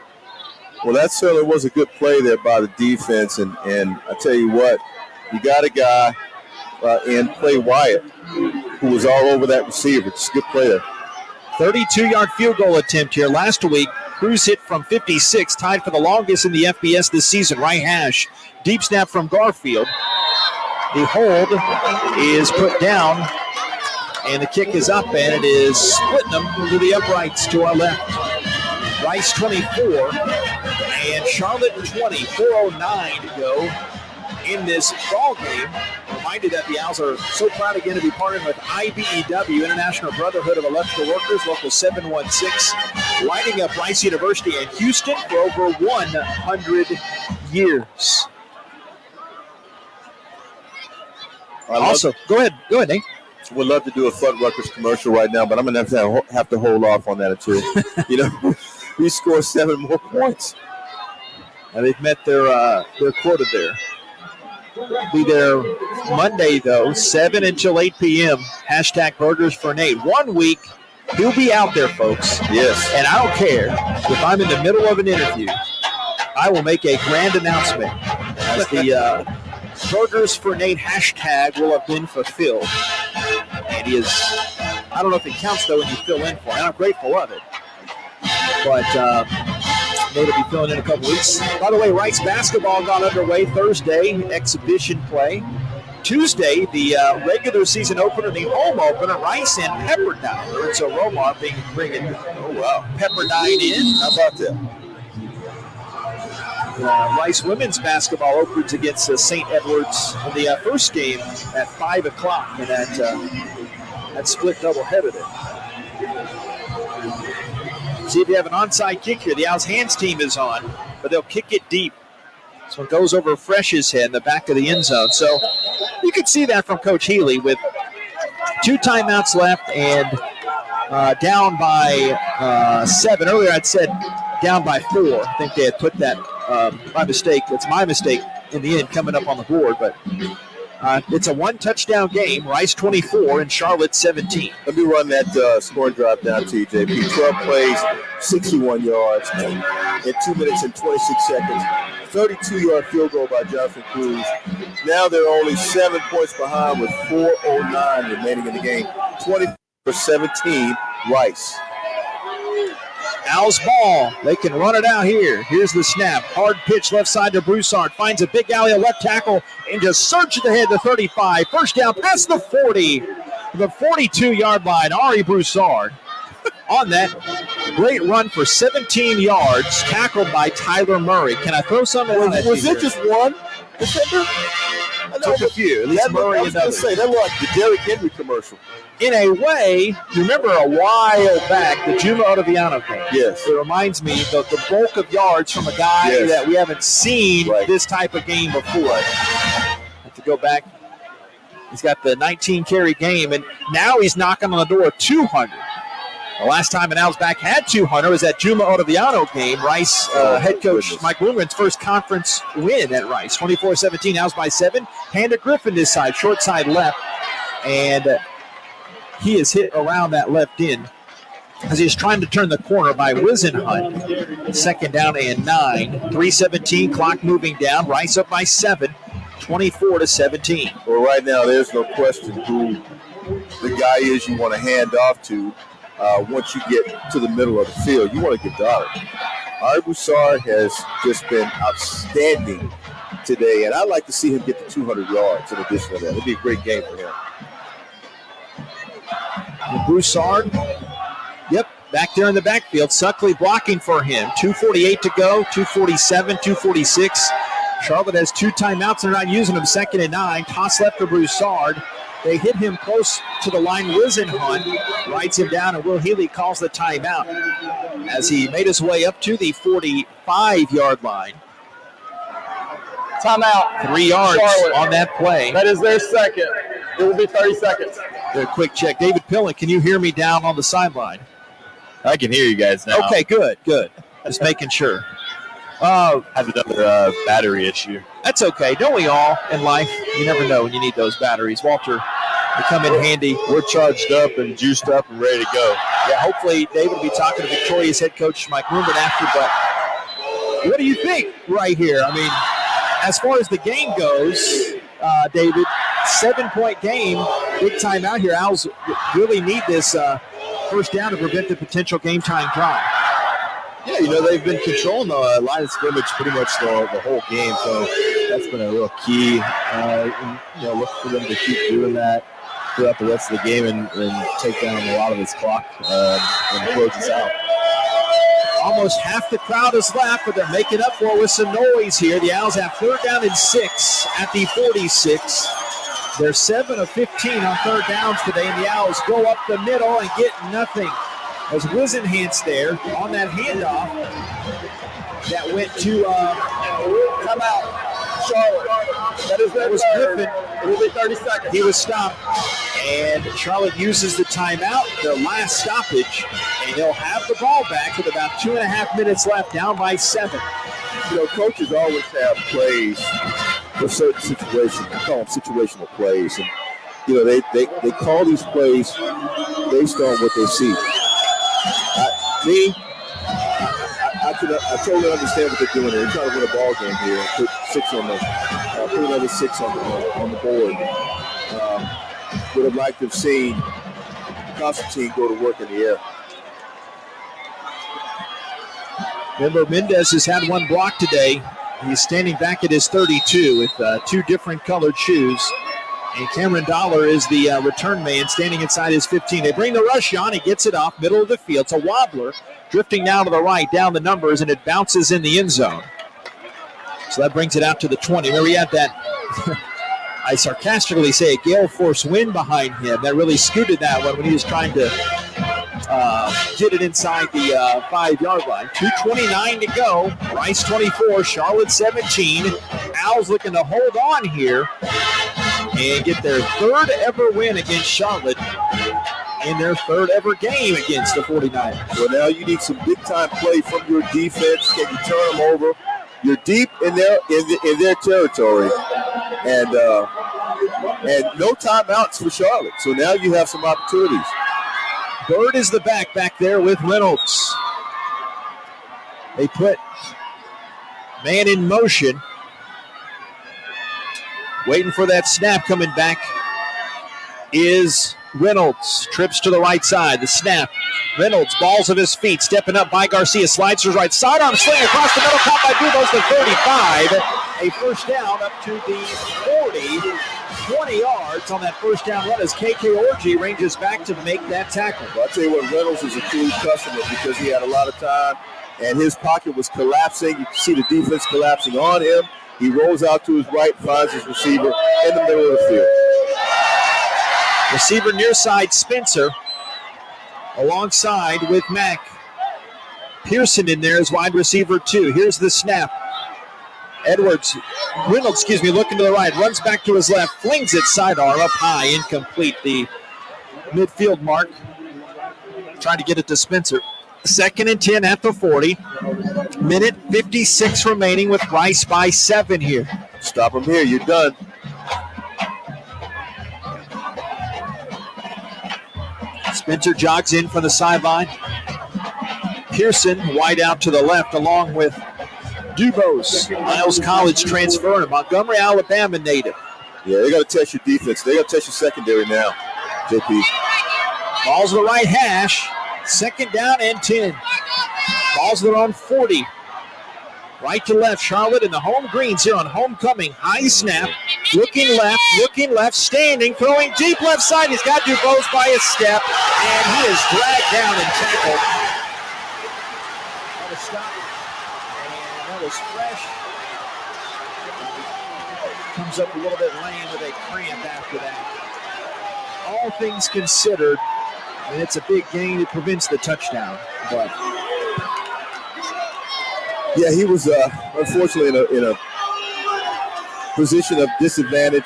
Well, that certainly was a good play there by the defense, and I tell you what, you got a guy in Play Wyatt who was all over that receiver. It's a good play there. 32-yard field goal attempt here. Last week, Cruz hit from 56, tied for the longest in the FBS this season. Right hash, deep snap from Garfield. The hold is put down, and the kick is up, and it is splitting them to the uprights to our left. Rice 24 and Charlotte 20. 4:09 to go in this ball game. Reminded that the Owls are so proud again to be partnered with IBEW, International Brotherhood of Electrical Workers, Local 716, lighting up Rice University and Houston for over 100 years. Also, go ahead, Nate. Would love to do a Fuddruckers commercial right now, but I'm going to have to hold off on that until, we score 7 more points. And they've met their quota there. Be there Monday, though, 7 until 8 p.m. Hashtag Burgers for Nate. 1 week, he'll be out there, folks. Yes. And I don't care if I'm in the middle of an interview. I will make a grand announcement as the Burgers for Nate hashtag will have been fulfilled. And he is, I don't know if it counts, though, when you fill in for it. And I'm grateful of it. But Nate will be filling in a couple weeks. By the way, Rice basketball got underway Thursday, exhibition play. Tuesday, the regular season opener, the home opener, Rice and Pepperdine. Lorenzo Romar bringing Pepperdine in. How about that? Rice women's basketball opens against St. Edwards in the first game at 5 o'clock, and that split doubleheader there. See if you have an onside kick here. The Owls hands team is on, but they'll kick it deep. This one goes over Fresh's head in the back of the end zone. So you could see that from Coach Healy with 2 timeouts left and down by 7. Earlier I'd said down by 4. I think they had put that by mistake. It's my mistake in the end coming up on the board, but It's a one-touchdown game. Rice 24 and Charlotte 17. Let me run that score drive down to you, JP. 12 plays, 61 yards in 2 minutes and 26 seconds. 32-yard field goal by Jonathan Cruz. Now they're only 7 points behind with 4:09 remaining in the game. 20-17, Rice. Owls ball. They can run it out here. Here's the snap. Hard pitch left side to Broussard. Finds a big alley at left tackle and just searches ahead to 35. First down past the 40. The 42-yard line. Ari Broussard on that. Great run for 17 yards. Tackled by Tyler Murray. Can I throw something out at you? Was it just one defender? Took a few. At least Murray and others. That looked like the Derrick Henry commercial. In a way, you remember a while back, the Juma Ottaviano game. Yes. It reminds me of the bulk of yards from a guy that we haven't seen this type of game before. Have to go back. He's got the 19-carry game, and now he's knocking on the door of 200. The last time an Owls back had 200 was that Juma Ottaviano game. Rice head coach Mike Bloomgren's first conference win at Rice. 24-17, Owls by 7. Hand to Griffin this side, short side left. And he is hit around that left end as he's trying to turn the corner by Wisenhunt. Second down and 9. 3:17, clock moving down. Rice up by 7, 24-17. Well, right now, there's no question who the guy is you want to hand off to once you get to the middle of the field. You want to get to Ari Broussard has just been outstanding today, and I'd like to see him get to 200 yards in addition to that. It'd be a great game for him. Broussard, back there in the backfield. Suckley blocking for him. 2:48 to go, 2:47, 2:46. Charlotte has 2 timeouts. They're not using them. 2nd and 9. Toss left to Broussard. They hit him close to the line. Wisenhunt writes him down, and Will Healy calls the timeout as he made his way up to the 45-yard line. Timeout. 3 yards Charlotte. On that play. That is their second. It will be 30 seconds. A quick check. David Pillen, can you hear me down on the sideline? I can hear you guys now. Okay, good. Just making sure. Have another battery issue. That's okay. Don't we all in life? You never know when you need those batteries. Walter, they come in handy. We're charged up and juiced up and ready to go. Yeah, hopefully David will be talking to Victoria's head coach Mike Ruben after, but what do you think right here? I mean, as far as the game goes, David, 7-point game, big time out here. Owls really need this first down to prevent the potential game-time drive. Yeah, they've been controlling the line of scrimmage pretty much the whole game, so that's been a real key. And, look for them to keep doing that throughout the rest of the game and take down a lot of this clock and close us out. Almost half the crowd is left, but they're making up for it with some noise here. The Owls have 3rd down and 6 at the 46. They're 7 of 15 on 3rd downs today, and the Owls go up the middle and get nothing. As Wisenhunt's there on that handoff that went to timeout. Charlotte. That was Griffin. It will be 30 seconds. He was stopped, and Charlotte uses the timeout, the last stoppage, and they'll have the ball back with about 2.5 minutes left, down by 7. Coaches always have plays for certain situations. We call them situational plays, and they call these plays based on what they see. I totally understand what they're doing. They're trying to win a ball game here and put 6 on put another 6 on the board. Would have liked to have seen Constantine go to work in the air. Remember, Mendez has had 1 block today. He's standing back at his 32 with 2 different colored shoes. And Cameron Dollar is the return man standing inside his 15. They bring the rush on. He gets it off, middle of the field. It's a wobbler, drifting now to the right, down the numbers, and it bounces in the end zone. So that brings it out to the 20. Remember, he had that, I sarcastically say, a gale force wind behind him that really scooted that one when he was trying to get it inside the 5-yard line. 2:29 to go. Rice 24, Charlotte 17. Owls looking to hold on here and get their 3rd ever win against Charlotte in their 3rd ever game against the 49ers. Well, now you need some big-time play from your defense. Can you turn them over? You're deep in their territory, and and no timeouts for Charlotte. So now you have some opportunities. Bird is the back there with Reynolds. They put man in motion. Waiting for that snap coming back is Reynolds. Trips to the right side. The snap. Reynolds, balls of his feet, stepping up by Garcia. Slides to his right side. On sling across the middle. Caught by Dubose to 35. A first down up to the 40. 20 yards on that first down run as KK Orji ranges back to make that tackle. Well, I'll tell you what, Reynolds is a true customer because he had a lot of time and his pocket was collapsing. You can see the defense collapsing on him. He rolls out to his right, finds his receiver in the middle of the field. Receiver near side, Spencer, alongside with Mack. Pearson in there as wide receiver 2. Here's the snap. Reynolds, looking to the right, runs back to his left, flings it sidearm up high, incomplete. The midfield mark, trying to get it to Spencer. 2nd and 10 at the 40. Minute 56 remaining with Rice by 7 here. Stop him here, you're done. Spencer jogs in from the sideline. Pearson wide out to the left along with Dubose, Miles College transfer, and Montgomery, Alabama native. Yeah, they got to test your defense. They got to test your secondary now, JP. Balls to the right hash. 2nd down and 10. Balls to their own 40. Right to left, Charlotte in the home greens here on homecoming. High snap, looking left, standing, throwing deep left side. He's got Dubose by a step, and he is dragged down and tackled. That was stopped, and that was fresh. Comes up a little bit lame with a cramp after that. All things considered, and it's a big gain. It prevents the touchdown, but yeah, he was unfortunately in a position of disadvantage.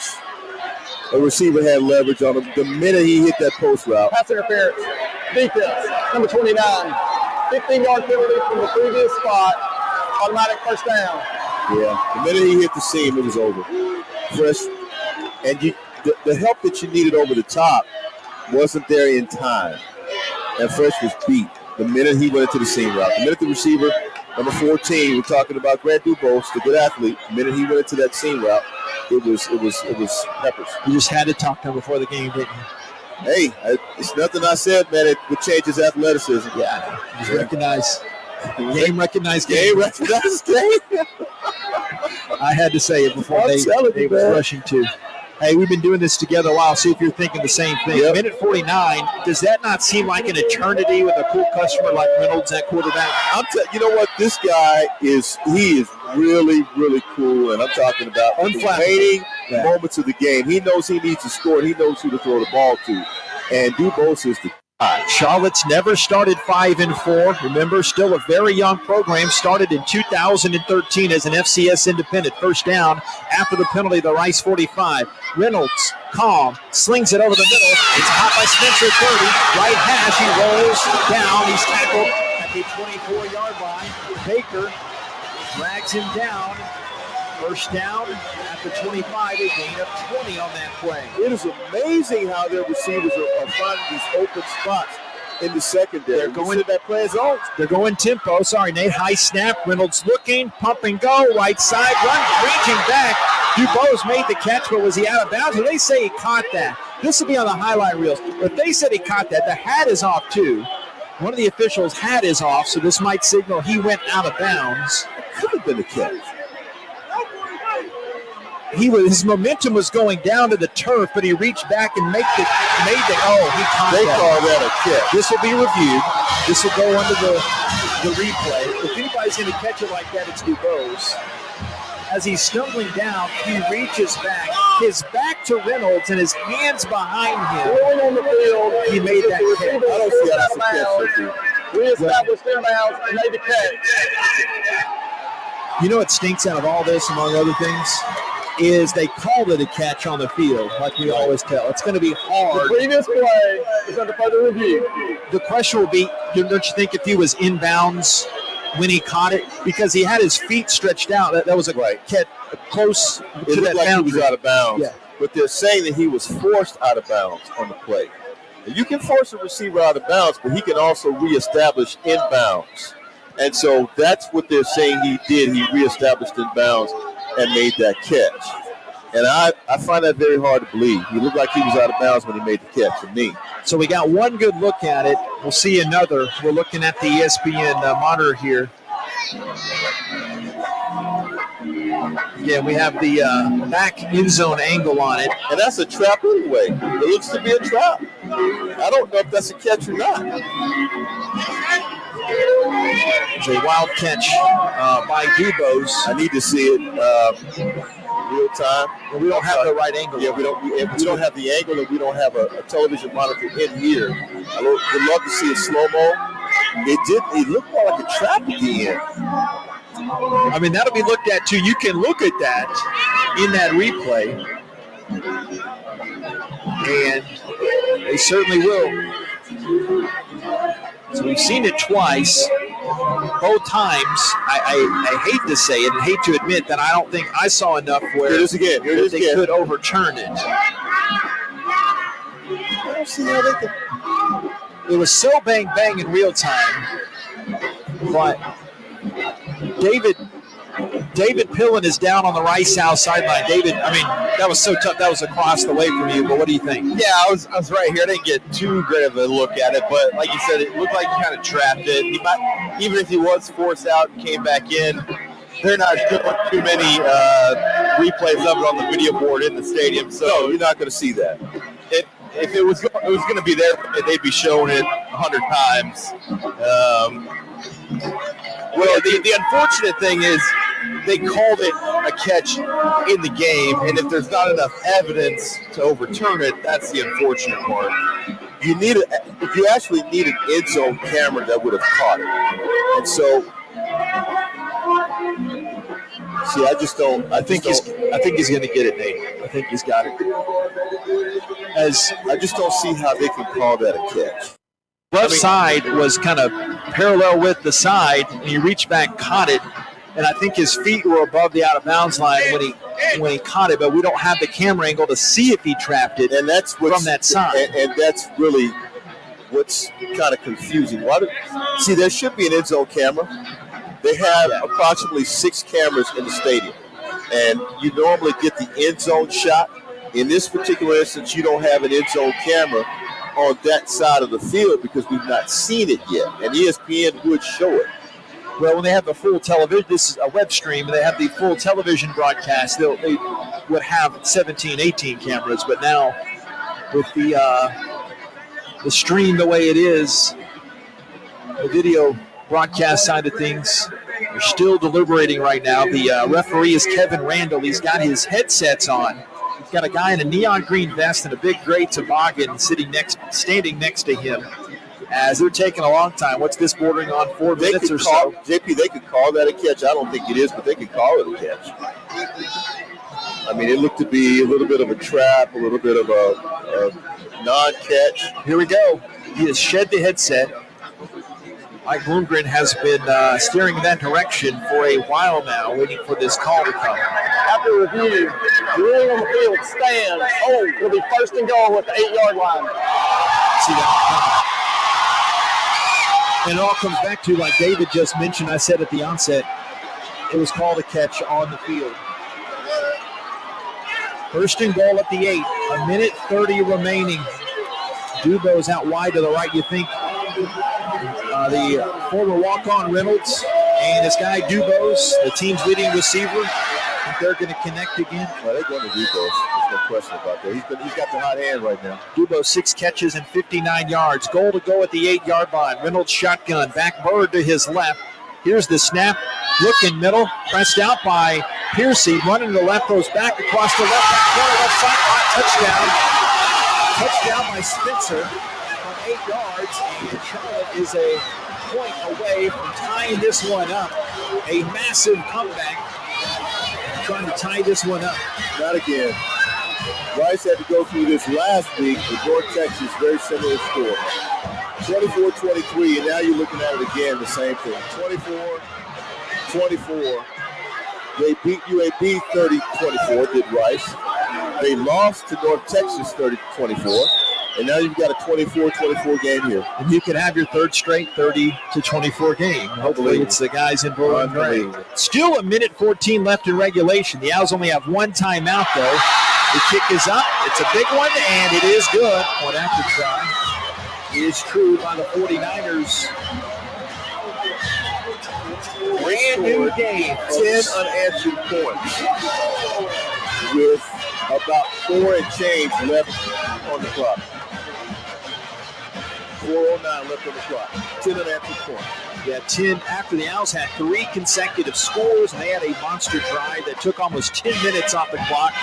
A receiver had leverage on him. The minute he hit that post route. Pass interference. Defense, number 29. 15-yard penalty from the previous spot. Automatic first down. Yeah, the minute he hit the seam, it was over. Fresh, and the help that you needed over the top wasn't there in time. And Fresh was beat the minute he went into the seam route. The minute the receiver, number 14, we're talking about Grant Dubose, the good athlete. The minute he went into that seam route, it was peppers. You just had to talk to him before the game, didn't you? Hey, it's nothing I said, man. It would change his athleticism. Yeah, just recognize. Game recognized game. Game recognized game. I had to say it before they were rushing to. Hey, we've been doing this together a while. See if you're thinking the same thing. Yep. Minute 49. Does that not seem like an eternity with a cool customer like Reynolds at quarterback? You know what? This guy is really, really cool. And I'm talking about remaining moments of the game. He knows he needs to score, and he knows who to throw the ball to. And Dubose is the Charlotte's never started 5-4. Remember, still a very young program. Started in 2013 as an FCS independent. First down after the penalty, the Rice 45. Reynolds, calm, slings it over the middle. It's caught by Spencer 30. Right hash, he rolls down. He's tackled at the 24-yard line. Baker drags him down. First down at the 25, a gain of 20 on that play. It is amazing how their receivers are finding these open spots in the secondary. They're going to that play zone. They're going tempo. Sorry, Nate. High snap. Reynolds looking, pump and go. Right side run, reaching back. Dubose made the catch, but was he out of bounds? Well, they say he caught that. This will be on the highlight reels. But they said he caught that. The hat is off too. One of the officials' hat is off, so this might signal he went out of bounds. It could have been a catch. His momentum was going down to the turf, but he reached back and he caught they that. Call that a catch. This will be reviewed. This will go under the replay. If anybody's going to catch it like that, it's Dubose. As he's stumbling down, he reaches back. His back to Reynolds and his hands behind him. On the field, he made that catch. I don't see how that's a catch. We established fair bounds and made the catch. You know what stinks out of all this, among other things? Is they called it a catch on the field, like we always tell. It's going to be hard. The previous play is under further review. The question will be, don't you think if he was inbounds when he caught it? Because he had his feet stretched out. That was a catch close to that like boundary. He was out of bounds. Yeah. but they're saying that he was forced out of bounds on the play. And you can force a receiver out of bounds, but he can also reestablish in bounds. And so that's what they're saying he did. He reestablished in bounds and made that catch. And I find that very hard to believe. He looked like he was out of bounds when he made the catch to me. So we got one good look at it. We'll see another. We're looking at the ESPN monitor here. Yeah, we have the back end zone angle on it. And that's a trap anyway. It looks to be a trap. I don't know if that's a catch or not. It's a wild catch by Dubose. I need to see it real time. Well, we don't have the right angle. Yeah, we don't have the angle, and we don't have a television monitor in here. I would love to see a slow-mo. It looked more like a trap at the end. I mean, that'll be looked at too. You can look at that in that replay, and they certainly will. So we've seen it twice. Both times, I hate to say it and hate to admit that I don't think I saw enough where Here it is again. they could overturn it. I don't see how they can. It was so bang in real time, but David Pillen is down on the right south sideline. David, I mean, that was so tough. That was across the way from you, but what do you think? Yeah, I was right here. I didn't get too great of a look at it, but like you said, it looked like he kind of trapped it. He might, even if he was forced out and came back in, they're not doing too many replays of it on the video board in the stadium. So No, you're not going to see that. If it was going to be there, they'd be showing it 100 times. Well, the unfortunate thing is they called it a catch in the game, and if there's not enough evidence to overturn it, that's the unfortunate part. You actually need an end zone camera that would have caught it. And so, see, I think he's going to get it, Nate. I think he's got it. I just don't see how they can call that a catch. Left side was kind of parallel with the side, and he reached back, caught it, and I think his feet were above the out-of-bounds line when he caught it, but we don't have the camera angle to see if he trapped it, and that's from that side. And that's really what's kind of confusing. See, there should be an end zone camera. They have approximately 6 cameras in the stadium, and you normally get the end zone shot. In this particular instance, you don't have an end zone camera on that side of the field because we've not seen it yet, and ESPN would show it. Well, when they have the full television, this is a web stream, and they have the full television broadcast, they would have 17, 18 cameras, but now with the stream the way it is, the video broadcast side of things, they're still deliberating right now. The referee is Kevin Randall. He's got his headsets on. He's got a guy in a neon green vest and a big gray toboggan standing next to him as they're taking a long time. What's this bordering on 4 minutes or so? JP, they could call that a catch. I don't think it is, but they could call it a catch. I mean, it looked to be a little bit of a trap, a little bit of a non-catch. Here we go. He has shed the headset. Mike Bloomgren has been steering in that direction for a while now, waiting for this call to come. After review, the ruling on the field stands. Oh, it'll be first and goal with the 8-yard line. See that? And it all comes back to, like David just mentioned, I said at the onset, it was called a catch on the field. First and goal at the 8, 1:30 remaining. Dubose out wide to the right, you think. The former walk-on Reynolds and this guy Dubose, the team's leading receiver. I think they're going to connect again. Well, they're going to Dubose. There's no question about that. He's got the hot hand right now. Dubose 6 catches and 59 yards. Goal to go at the 8-yard line. Reynolds shotgun. Back Bird to his left. Here's the snap. Looking middle. Pressed out by Piercy. Running to the left. Goes back across the left back corner. Left side. Touchdown by Spencer from 8 yards. And Charlotte is a point away from tying this one up. A massive comeback. Trying to tie this one up. Not again. Rice had to go through this last week with North Texas, very similar score. 24-23, and now you're looking at it again, the same thing. 24-24. They beat UAB 30-24, did Rice. They lost to North Texas 30-24, and now you've got a 24-24 game here. And you could have your third straight 30-24 game. Hopefully it's the guys in blue and gray. Still 1:14 left in regulation. The Owls only have one timeout, though. The kick is up. It's a big one, and it is good. Point after try is true by the 49ers. Brand new game, 10 unanswered points with about 4 and change left on the clock. 4:09 left on the clock. 10 unanswered points. Yeah, 10 after the Owls had 3 consecutive scores, and they had a monster drive that took almost 10 minutes off the clock.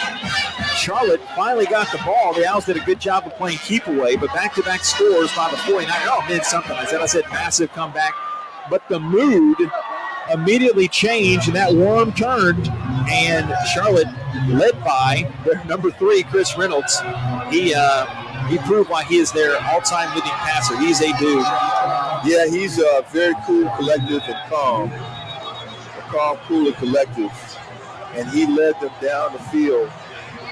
Charlotte finally got the ball. The Owls did a good job of playing keep away, but back-to-back scores by the 49ers. Oh, mid something. I said massive comeback. But the mood immediately changed, and that worm turned, and Charlotte, led by their number 3, Chris Reynolds, he proved why he is their all-time leading passer. He's a dude. Yeah, he's very cool, collective, and calm. Calm, cool, and collective. And he led them down the field.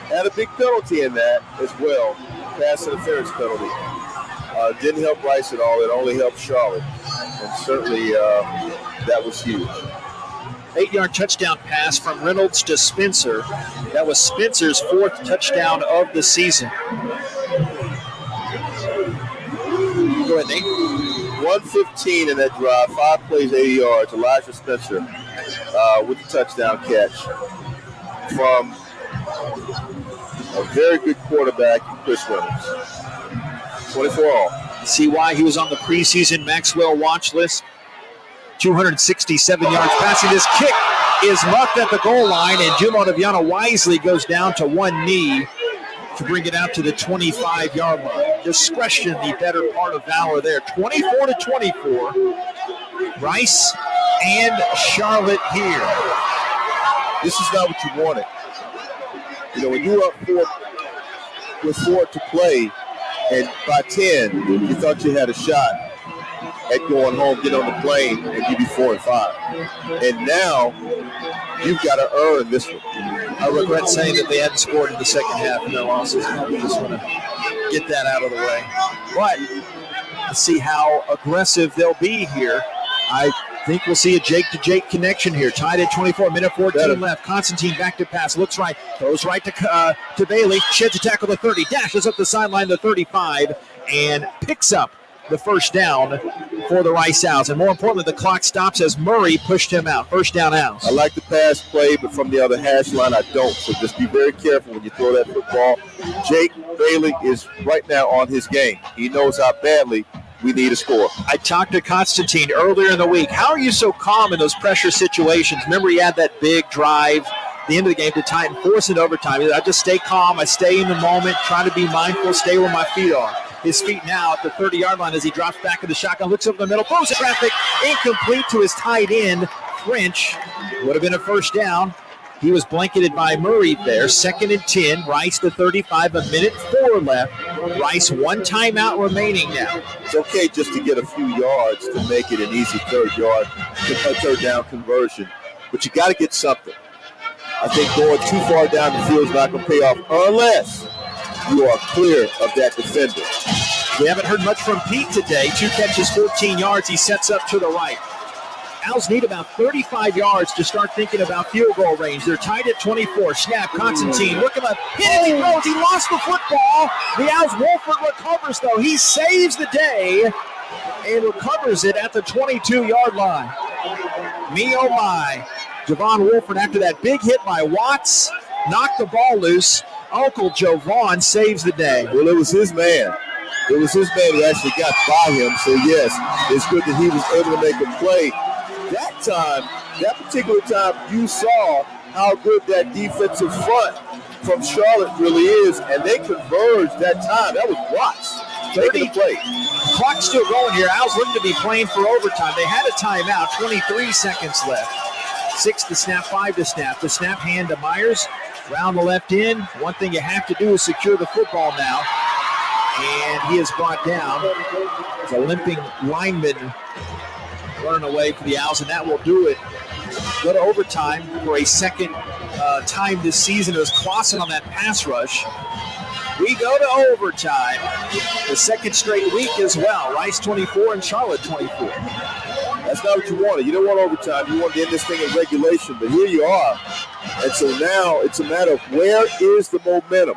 Had a big penalty in that as well, pass interference penalty. Didn't help Rice at all. It only helped Charlotte. And certainly that was huge. 8-yard touchdown pass from Reynolds to Spencer. That was Spencer's 4th touchdown of the season. Go ahead, Nate. 1:15 in that drive, 5 plays, 80 yards. Elijah Spencer with the touchdown catch from a very good quarterback, Chris Reynolds. 24 all. See why he was on the preseason Maxwell watch list? 267 yards passing. This kick is muffed at the goal line, and Jim Onaviana wisely goes down to one knee to bring it out to the 25-yard line. Discretion, the better part of valor there. 24-24. Rice and Charlotte here. This is not what you wanted. You know, when you were up 4 with 4 to play, and by 10, you thought you had a shot at going home, get on the plane, and give you 4 and 5. And now you've got to earn this one. I regret saying that they hadn't scored in the second half in their losses. We just want to get that out of the way. But let's see how aggressive they'll be here. I think we'll see a Jake-to-Jake connection here. Tied at 24, minute 14 left. Constantine back to pass, looks right, throws right to Bailey, sheds a tackle to 30, dashes up the sideline to 35, and picks up the first down for the Rice Owls. And more importantly, the clock stops as Murray pushed him out. First down Owls. I like the pass play, but from the other hash line, I don't. So just be very careful when you throw that football. Jake Bailey is right now on his game. He knows how badly we need a score. I talked to Constantine earlier in the week. How are you so calm in those pressure situations? Remember, he had that big drive at the end of the game to tie it and force it overtime. I just stay calm. I stay in the moment, try to be mindful, stay where my feet are. His feet now at the 30-yard line as he drops back in the shotgun, looks up in the middle, throws traffic, incomplete to his tight end, French. Would have been a first down. He was blanketed by Murray there. 2nd and 10. Rice to 35, a minute 4 left. Rice 1 timeout remaining now. It's okay just to get a few yards to make it an easy third down conversion. But you got to get something. I think going too far down the field is not going to pay off unless you are clear of that defender. We haven't heard much from Pete today. 2 catches, 14 yards. He sets up to the right. Owls need about 35 yards to start thinking about field goal range. They're tied at 24. Snap, Constantine, looking up, hit it, he throws, he lost the football. The Owls, Wolford recovers though. He saves the day and recovers it at the 22-yard line. Me oh my. Javon Wolford, after that big hit by Watts, knocked the ball loose. Uncle Jovan saves the day. Well, it was his man. It was his man who actually got by him. So, yes, it's good that he was able to make a play. That particular time, you saw how good that defensive front from Charlotte really is, and they converged that time. That was Watts. 30 play. Clock still going here. Owls looking to be playing for overtime. They had a timeout, 23 seconds left. 6 to snap, 5 to snap. The snap hand to Myers. Round the left end. One thing you have to do is secure the football now. And he is brought down. It's a limping lineman running away for the Owls, and that will do it. Go to overtime for a 2nd time this season. It was Clausen on that pass rush. We go to overtime. The second straight week as well. Rice 24 and Charlotte 24. That's not what you wanted. You don't want overtime. You want to end this thing in regulation. But here you are. And so now it's a matter of where is the momentum?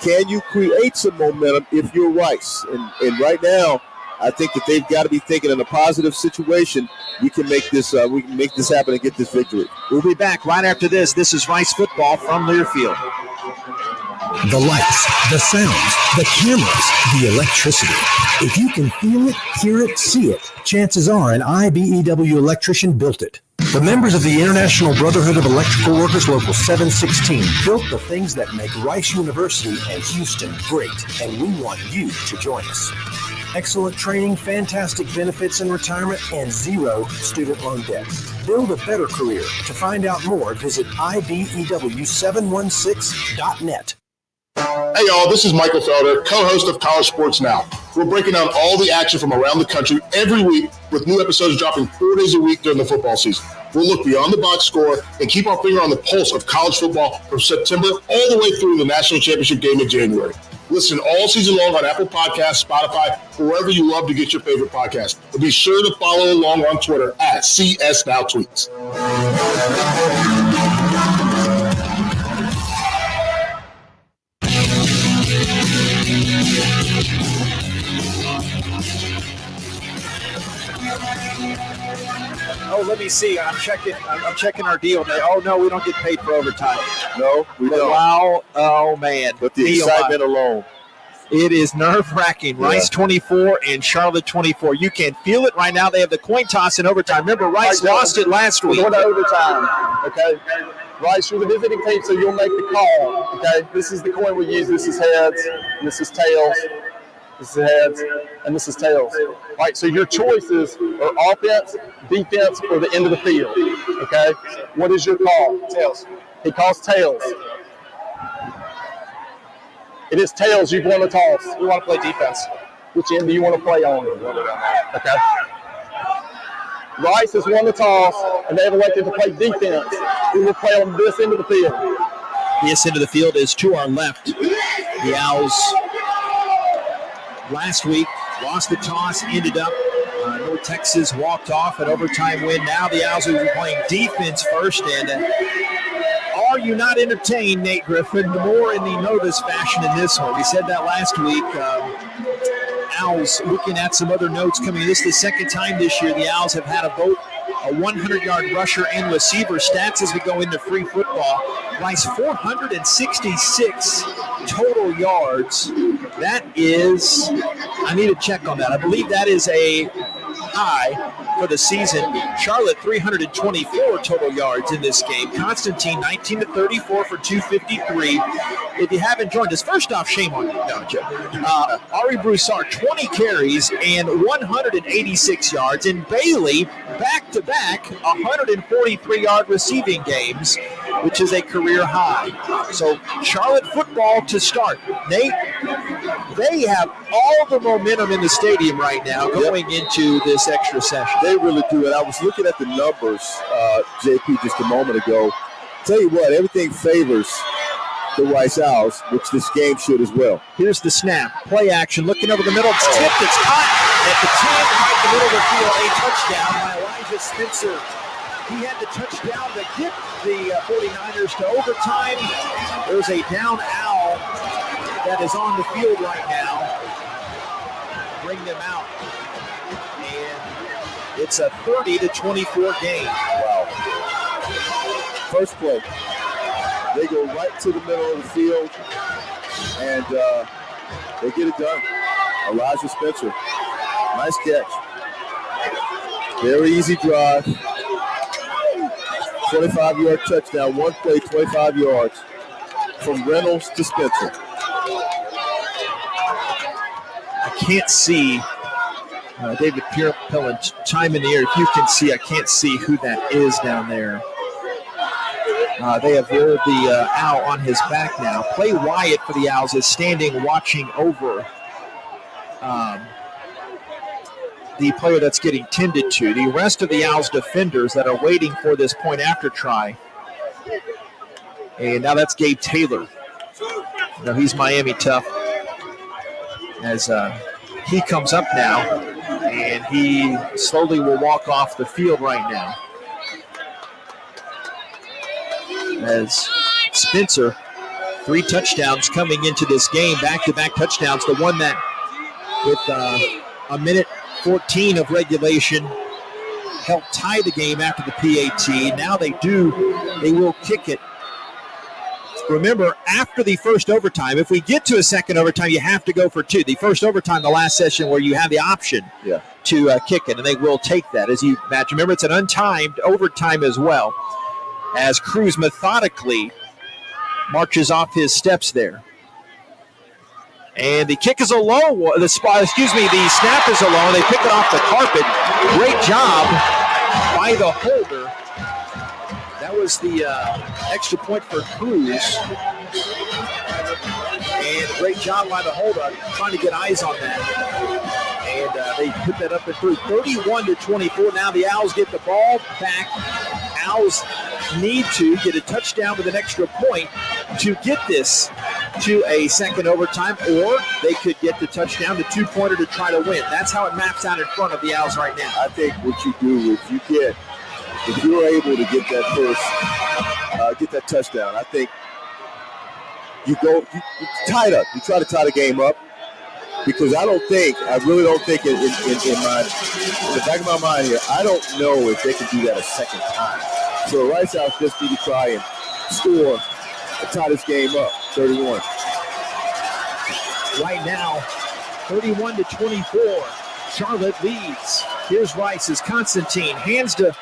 Can you create some momentum if you're Rice? And right now, I think that they've got to be thinking in a positive situation. We can make this happen and get this victory. We'll be back right after this. This is Rice football from Learfield. The lights, the sounds, the cameras, the electricity. If you can feel it, hear it, see it, chances are an IBEW electrician built it. The members of the International Brotherhood of Electrical Workers Local 716 built the things that make Rice University and Houston great, and we want you to join us. Excellent training, fantastic benefits in retirement, and zero student loan debt. Build a better career. To find out more, visit IBEW716.net. Hey y'all, this is Michael Felder, co-host of College Sports Now. We're breaking down all the action from around the country every week with new episodes dropping 4 days a week during the football season. We'll look beyond the box score and keep our finger on the pulse of college football from September all the way through the national championship game in January. Listen all season long on Apple Podcasts, Spotify, wherever you love to get your favorite podcast. And be sure to follow along on Twitter at CSNowTweets. Oh, let me see. I'm checking our deal today. Oh no, we don't get paid for overtime. No, we don't. Wow. Oh man. But the excitement alone. It is nerve-wracking. Rice 24 and Charlotte 24. You can feel it right now. They have the coin toss in overtime. Remember, Rice lost it last week. We're going to overtime, okay? Rice, you're the visiting team, so you'll make the call, okay? This is the coin we use. This is heads, and this is tails. This is heads, and this is tails. Right, so your choices are offense, defense, or the end of the field, okay? What is your call? Tails. He calls tails. It is tails. You've won the toss. We want to play defense. Which end do you want to play on? Okay. Rice has won the toss, and they have elected to play defense. We will play on this end of the field. This end of the field is to our left. The Owls last week lost the toss, ended up North Texas walked off an overtime win. Now the Owls will be playing defense first, and are you not entertained, Nate Griffin? More in the Novus fashion in this one. We said that last week. Owls looking at some other notes coming. This is the second time this year the Owls have had both a 100-yard rusher and receiver. Stats as we go into free football. Rice 466 total yards. That is, I need to check on that. I believe that is a high for the season. Charlotte 324 total yards in this game. Constantine 19-34 for 253. If you haven't joined us, first off, shame on you. No, Joe. Ari Broussard 20 carries and 186 yards. And Bailey back-to-back 143-yard receiving games, which is a career high. So Charlotte football to start. Nate, they have all the momentum in the stadium right now going into this extra session. They really do. And I was looking at the numbers, JP, just a moment ago. Tell you what, everything favors the Rice Owls, which this game should as well. Here's the snap. Play action. Looking over the middle. It's tipped. It's caught at the 10, right in the middle of the field. A touchdown by Elijah Spencer. He had the touchdown to get the 49ers to overtime. There's a down owl that is on the field right now. Bring them out. And it's a 30-24 game. Wow. First play. They go right to the middle of the field, and they get it done. Elijah Spencer. Nice catch. Very easy drive. 25-yard touchdown. One play, 25 yards. From Reynolds to Spencer. I can't see David Pellin chime in the air. If you can see, I can't see who that is down there. They have rolled the owl on his back now. Clay Wyatt for the Owls is standing watching over the player that's getting tended to. The rest of the Owls defenders that are waiting for this point after try And now that's Gabe Taylor. Now he's Miami tough. As he comes up now, and he slowly will walk off the field right now. As Spencer, 3 touchdowns coming into this game, back-to-back touchdowns. The one that with a minute 14 of regulation helped tie the game after the PAT. Now they will kick it. Remember, after the first overtime, if we get to a second overtime, you have to go for 2. The first overtime, the last session where you have the option to kick it, and they will take that. As you match, remember, it's an untimed overtime as well, as Cruz methodically marches off his steps there. And the kick is a low. The snap is a low, and they pick it off the carpet. Great job by the holder. That was the extra point for Cruz. And great job by the holder, trying to get eyes on that. And they put that up and through. 31-24. Now the Owls get the ball back. Owls need to get a touchdown with an extra point to get this to a second overtime, or they could get the touchdown, the 2-pointer, to try to win. That's how it maps out in front of the Owls right now. I think what you do is if you're able to get that get that touchdown, I think you tie it up. You try to tie the game up, because I really don't think in the back of my mind here, I don't know if they can do that a second time. So Rice Owls just need to try and score and tie this game up, 31. Right now, 31-24. Charlotte leads. Here's Rice's Constantine. Hands to,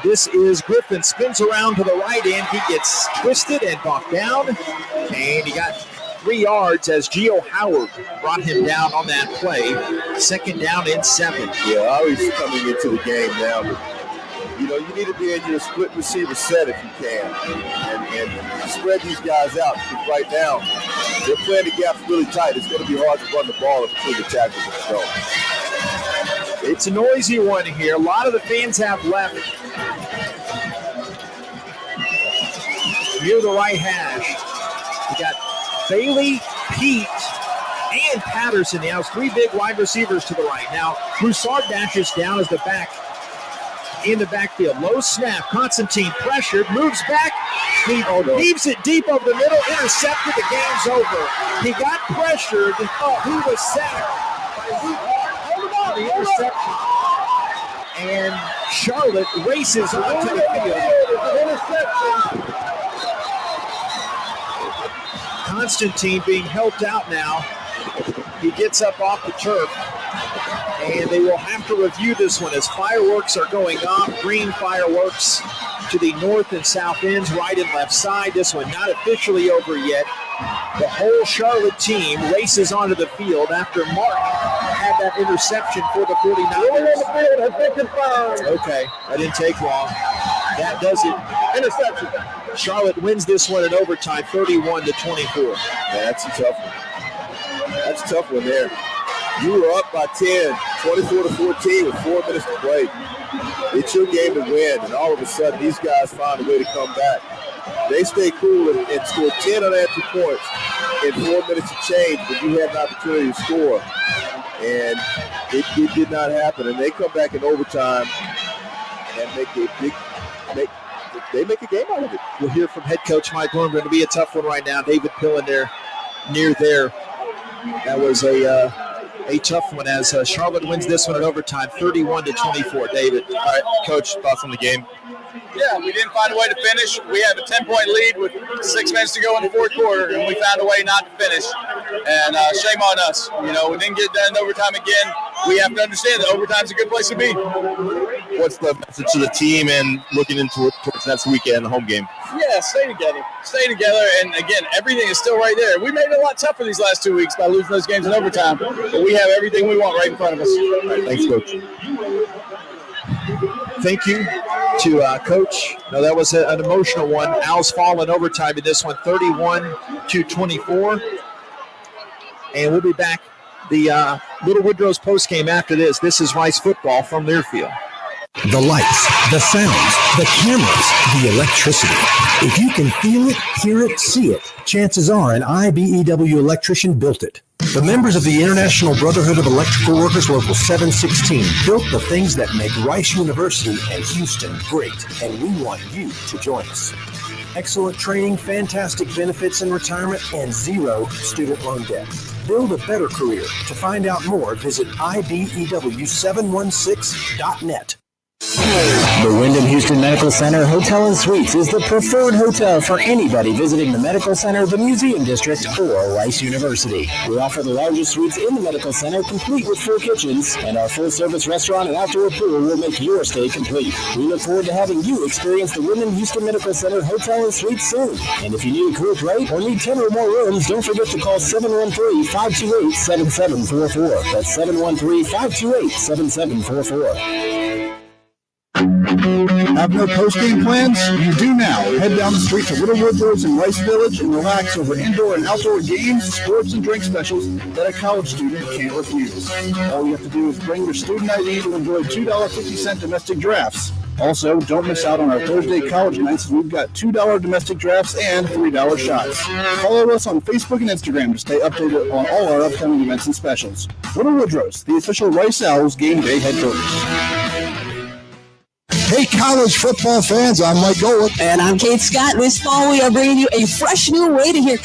this is Griffin. Spins around to the right end. He gets twisted and knocked down. And he got 3 yards as Gio Howard brought him down on that play. Second down and 7. Yeah, always coming into the game now. You need to be in your split receiver set if you can, and spread these guys out. Because right now, they're playing the gaps really tight. It's going to be hard to run the ball between the tackles and so. It's a noisy one here. A lot of the fans have left near the right hash. We got Bailey, Pete, and Patterson. Now, 3 big wide receivers to the right. Now, Broussard dashes down as the back in the backfield. Low snap. Constantine pressured, moves back. He leaves it deep over the middle, intercepted. The game's over. He got pressured. He was sacked by Luke on the interception. And Charlotte races onto the field. Constantine being helped out now. He gets up off the turf. And they will have to review this one as fireworks are going off. Green fireworks to the north and south ends, right and left side. This one not officially over yet. The whole Charlotte team races onto the field after Mark had that interception for the 49ers. Okay, that didn't take long. That does it. Interception. Charlotte wins this one in overtime, 31-24. Yeah, that's a tough one. That's a tough one there. You were up by 10, 24-14 with 4 minutes to play. It's your game to win, and all of a sudden these guys find a way to come back. They stay cool and score 10 unanswered points in 4 minutes of change, but you had an opportunity to score, and it did not happen. And they come back in overtime and make a game out of it. We'll hear from head coach Mike Bloomgren. It'll be a tough one right now. David Pillen there, near there. That was a tough one as Charlotte wins this one in overtime, 31-24. David. All right, Coach, thoughts on the game? Yeah, we didn't find a way to finish. We had a 10-point lead with 6 minutes to go in the fourth quarter, and we found a way not to finish. And shame on us. We didn't get done in overtime again. We have to understand that overtime's a good place to be. What's the message to the team and looking into towards next weekend, the home game? Yeah, stay together. Stay together, and again, everything is still right there. We made it a lot tougher these last 2 weeks by losing those games in overtime, but we have everything we want right in front of us. All right, thanks, Coach. Thank you to Coach. No, that was an emotional one. Owls fall in overtime in this one, 31-24. And we'll be back. The Little Woodrow's post game after this. This is Rice football from Learfield. The lights, the sounds, the cameras, the electricity. If you can feel it, hear it, see it, chances are an IBEW electrician built it. The members of the International Brotherhood of Electrical Workers Local 716 built the things that make Rice University and Houston great, and we want you to join us. Excellent training, fantastic benefits in retirement, and zero student loan debt. Build a better career. To find out more, visit IBEW716.net. The Wyndham Houston Medical Center Hotel and Suites is the preferred hotel for anybody visiting the Medical Center, the Museum District, or Rice University. We offer the largest suites in the Medical Center, complete with full kitchens, and our full-service restaurant and outdoor pool will make your stay complete. We look forward to having you experience the Wyndham Houston Medical Center Hotel and Suites soon. And if you need a group rate or need 10 or more rooms, don't forget to call 713-528-7744. That's 713-528-7744. Have no post-game plans? You do now. Head down the street to Little Woodrow's in Rice Village and relax over indoor and outdoor games, sports, and drink specials that a college student can't refuse. All you have to do is bring your student ID to enjoy $2.50 domestic drafts. Also, don't miss out on our Thursday college nights. We've got $2 domestic drafts and $3 shots. Follow us on Facebook and Instagram to stay updated on all our upcoming events and specials. Little Woodrow's, the official Rice Owls game day headquarters. Hey, college football fans, I'm Mike Golick. And I'm Kate Scott. This fall, we are bringing you a fresh new way to hear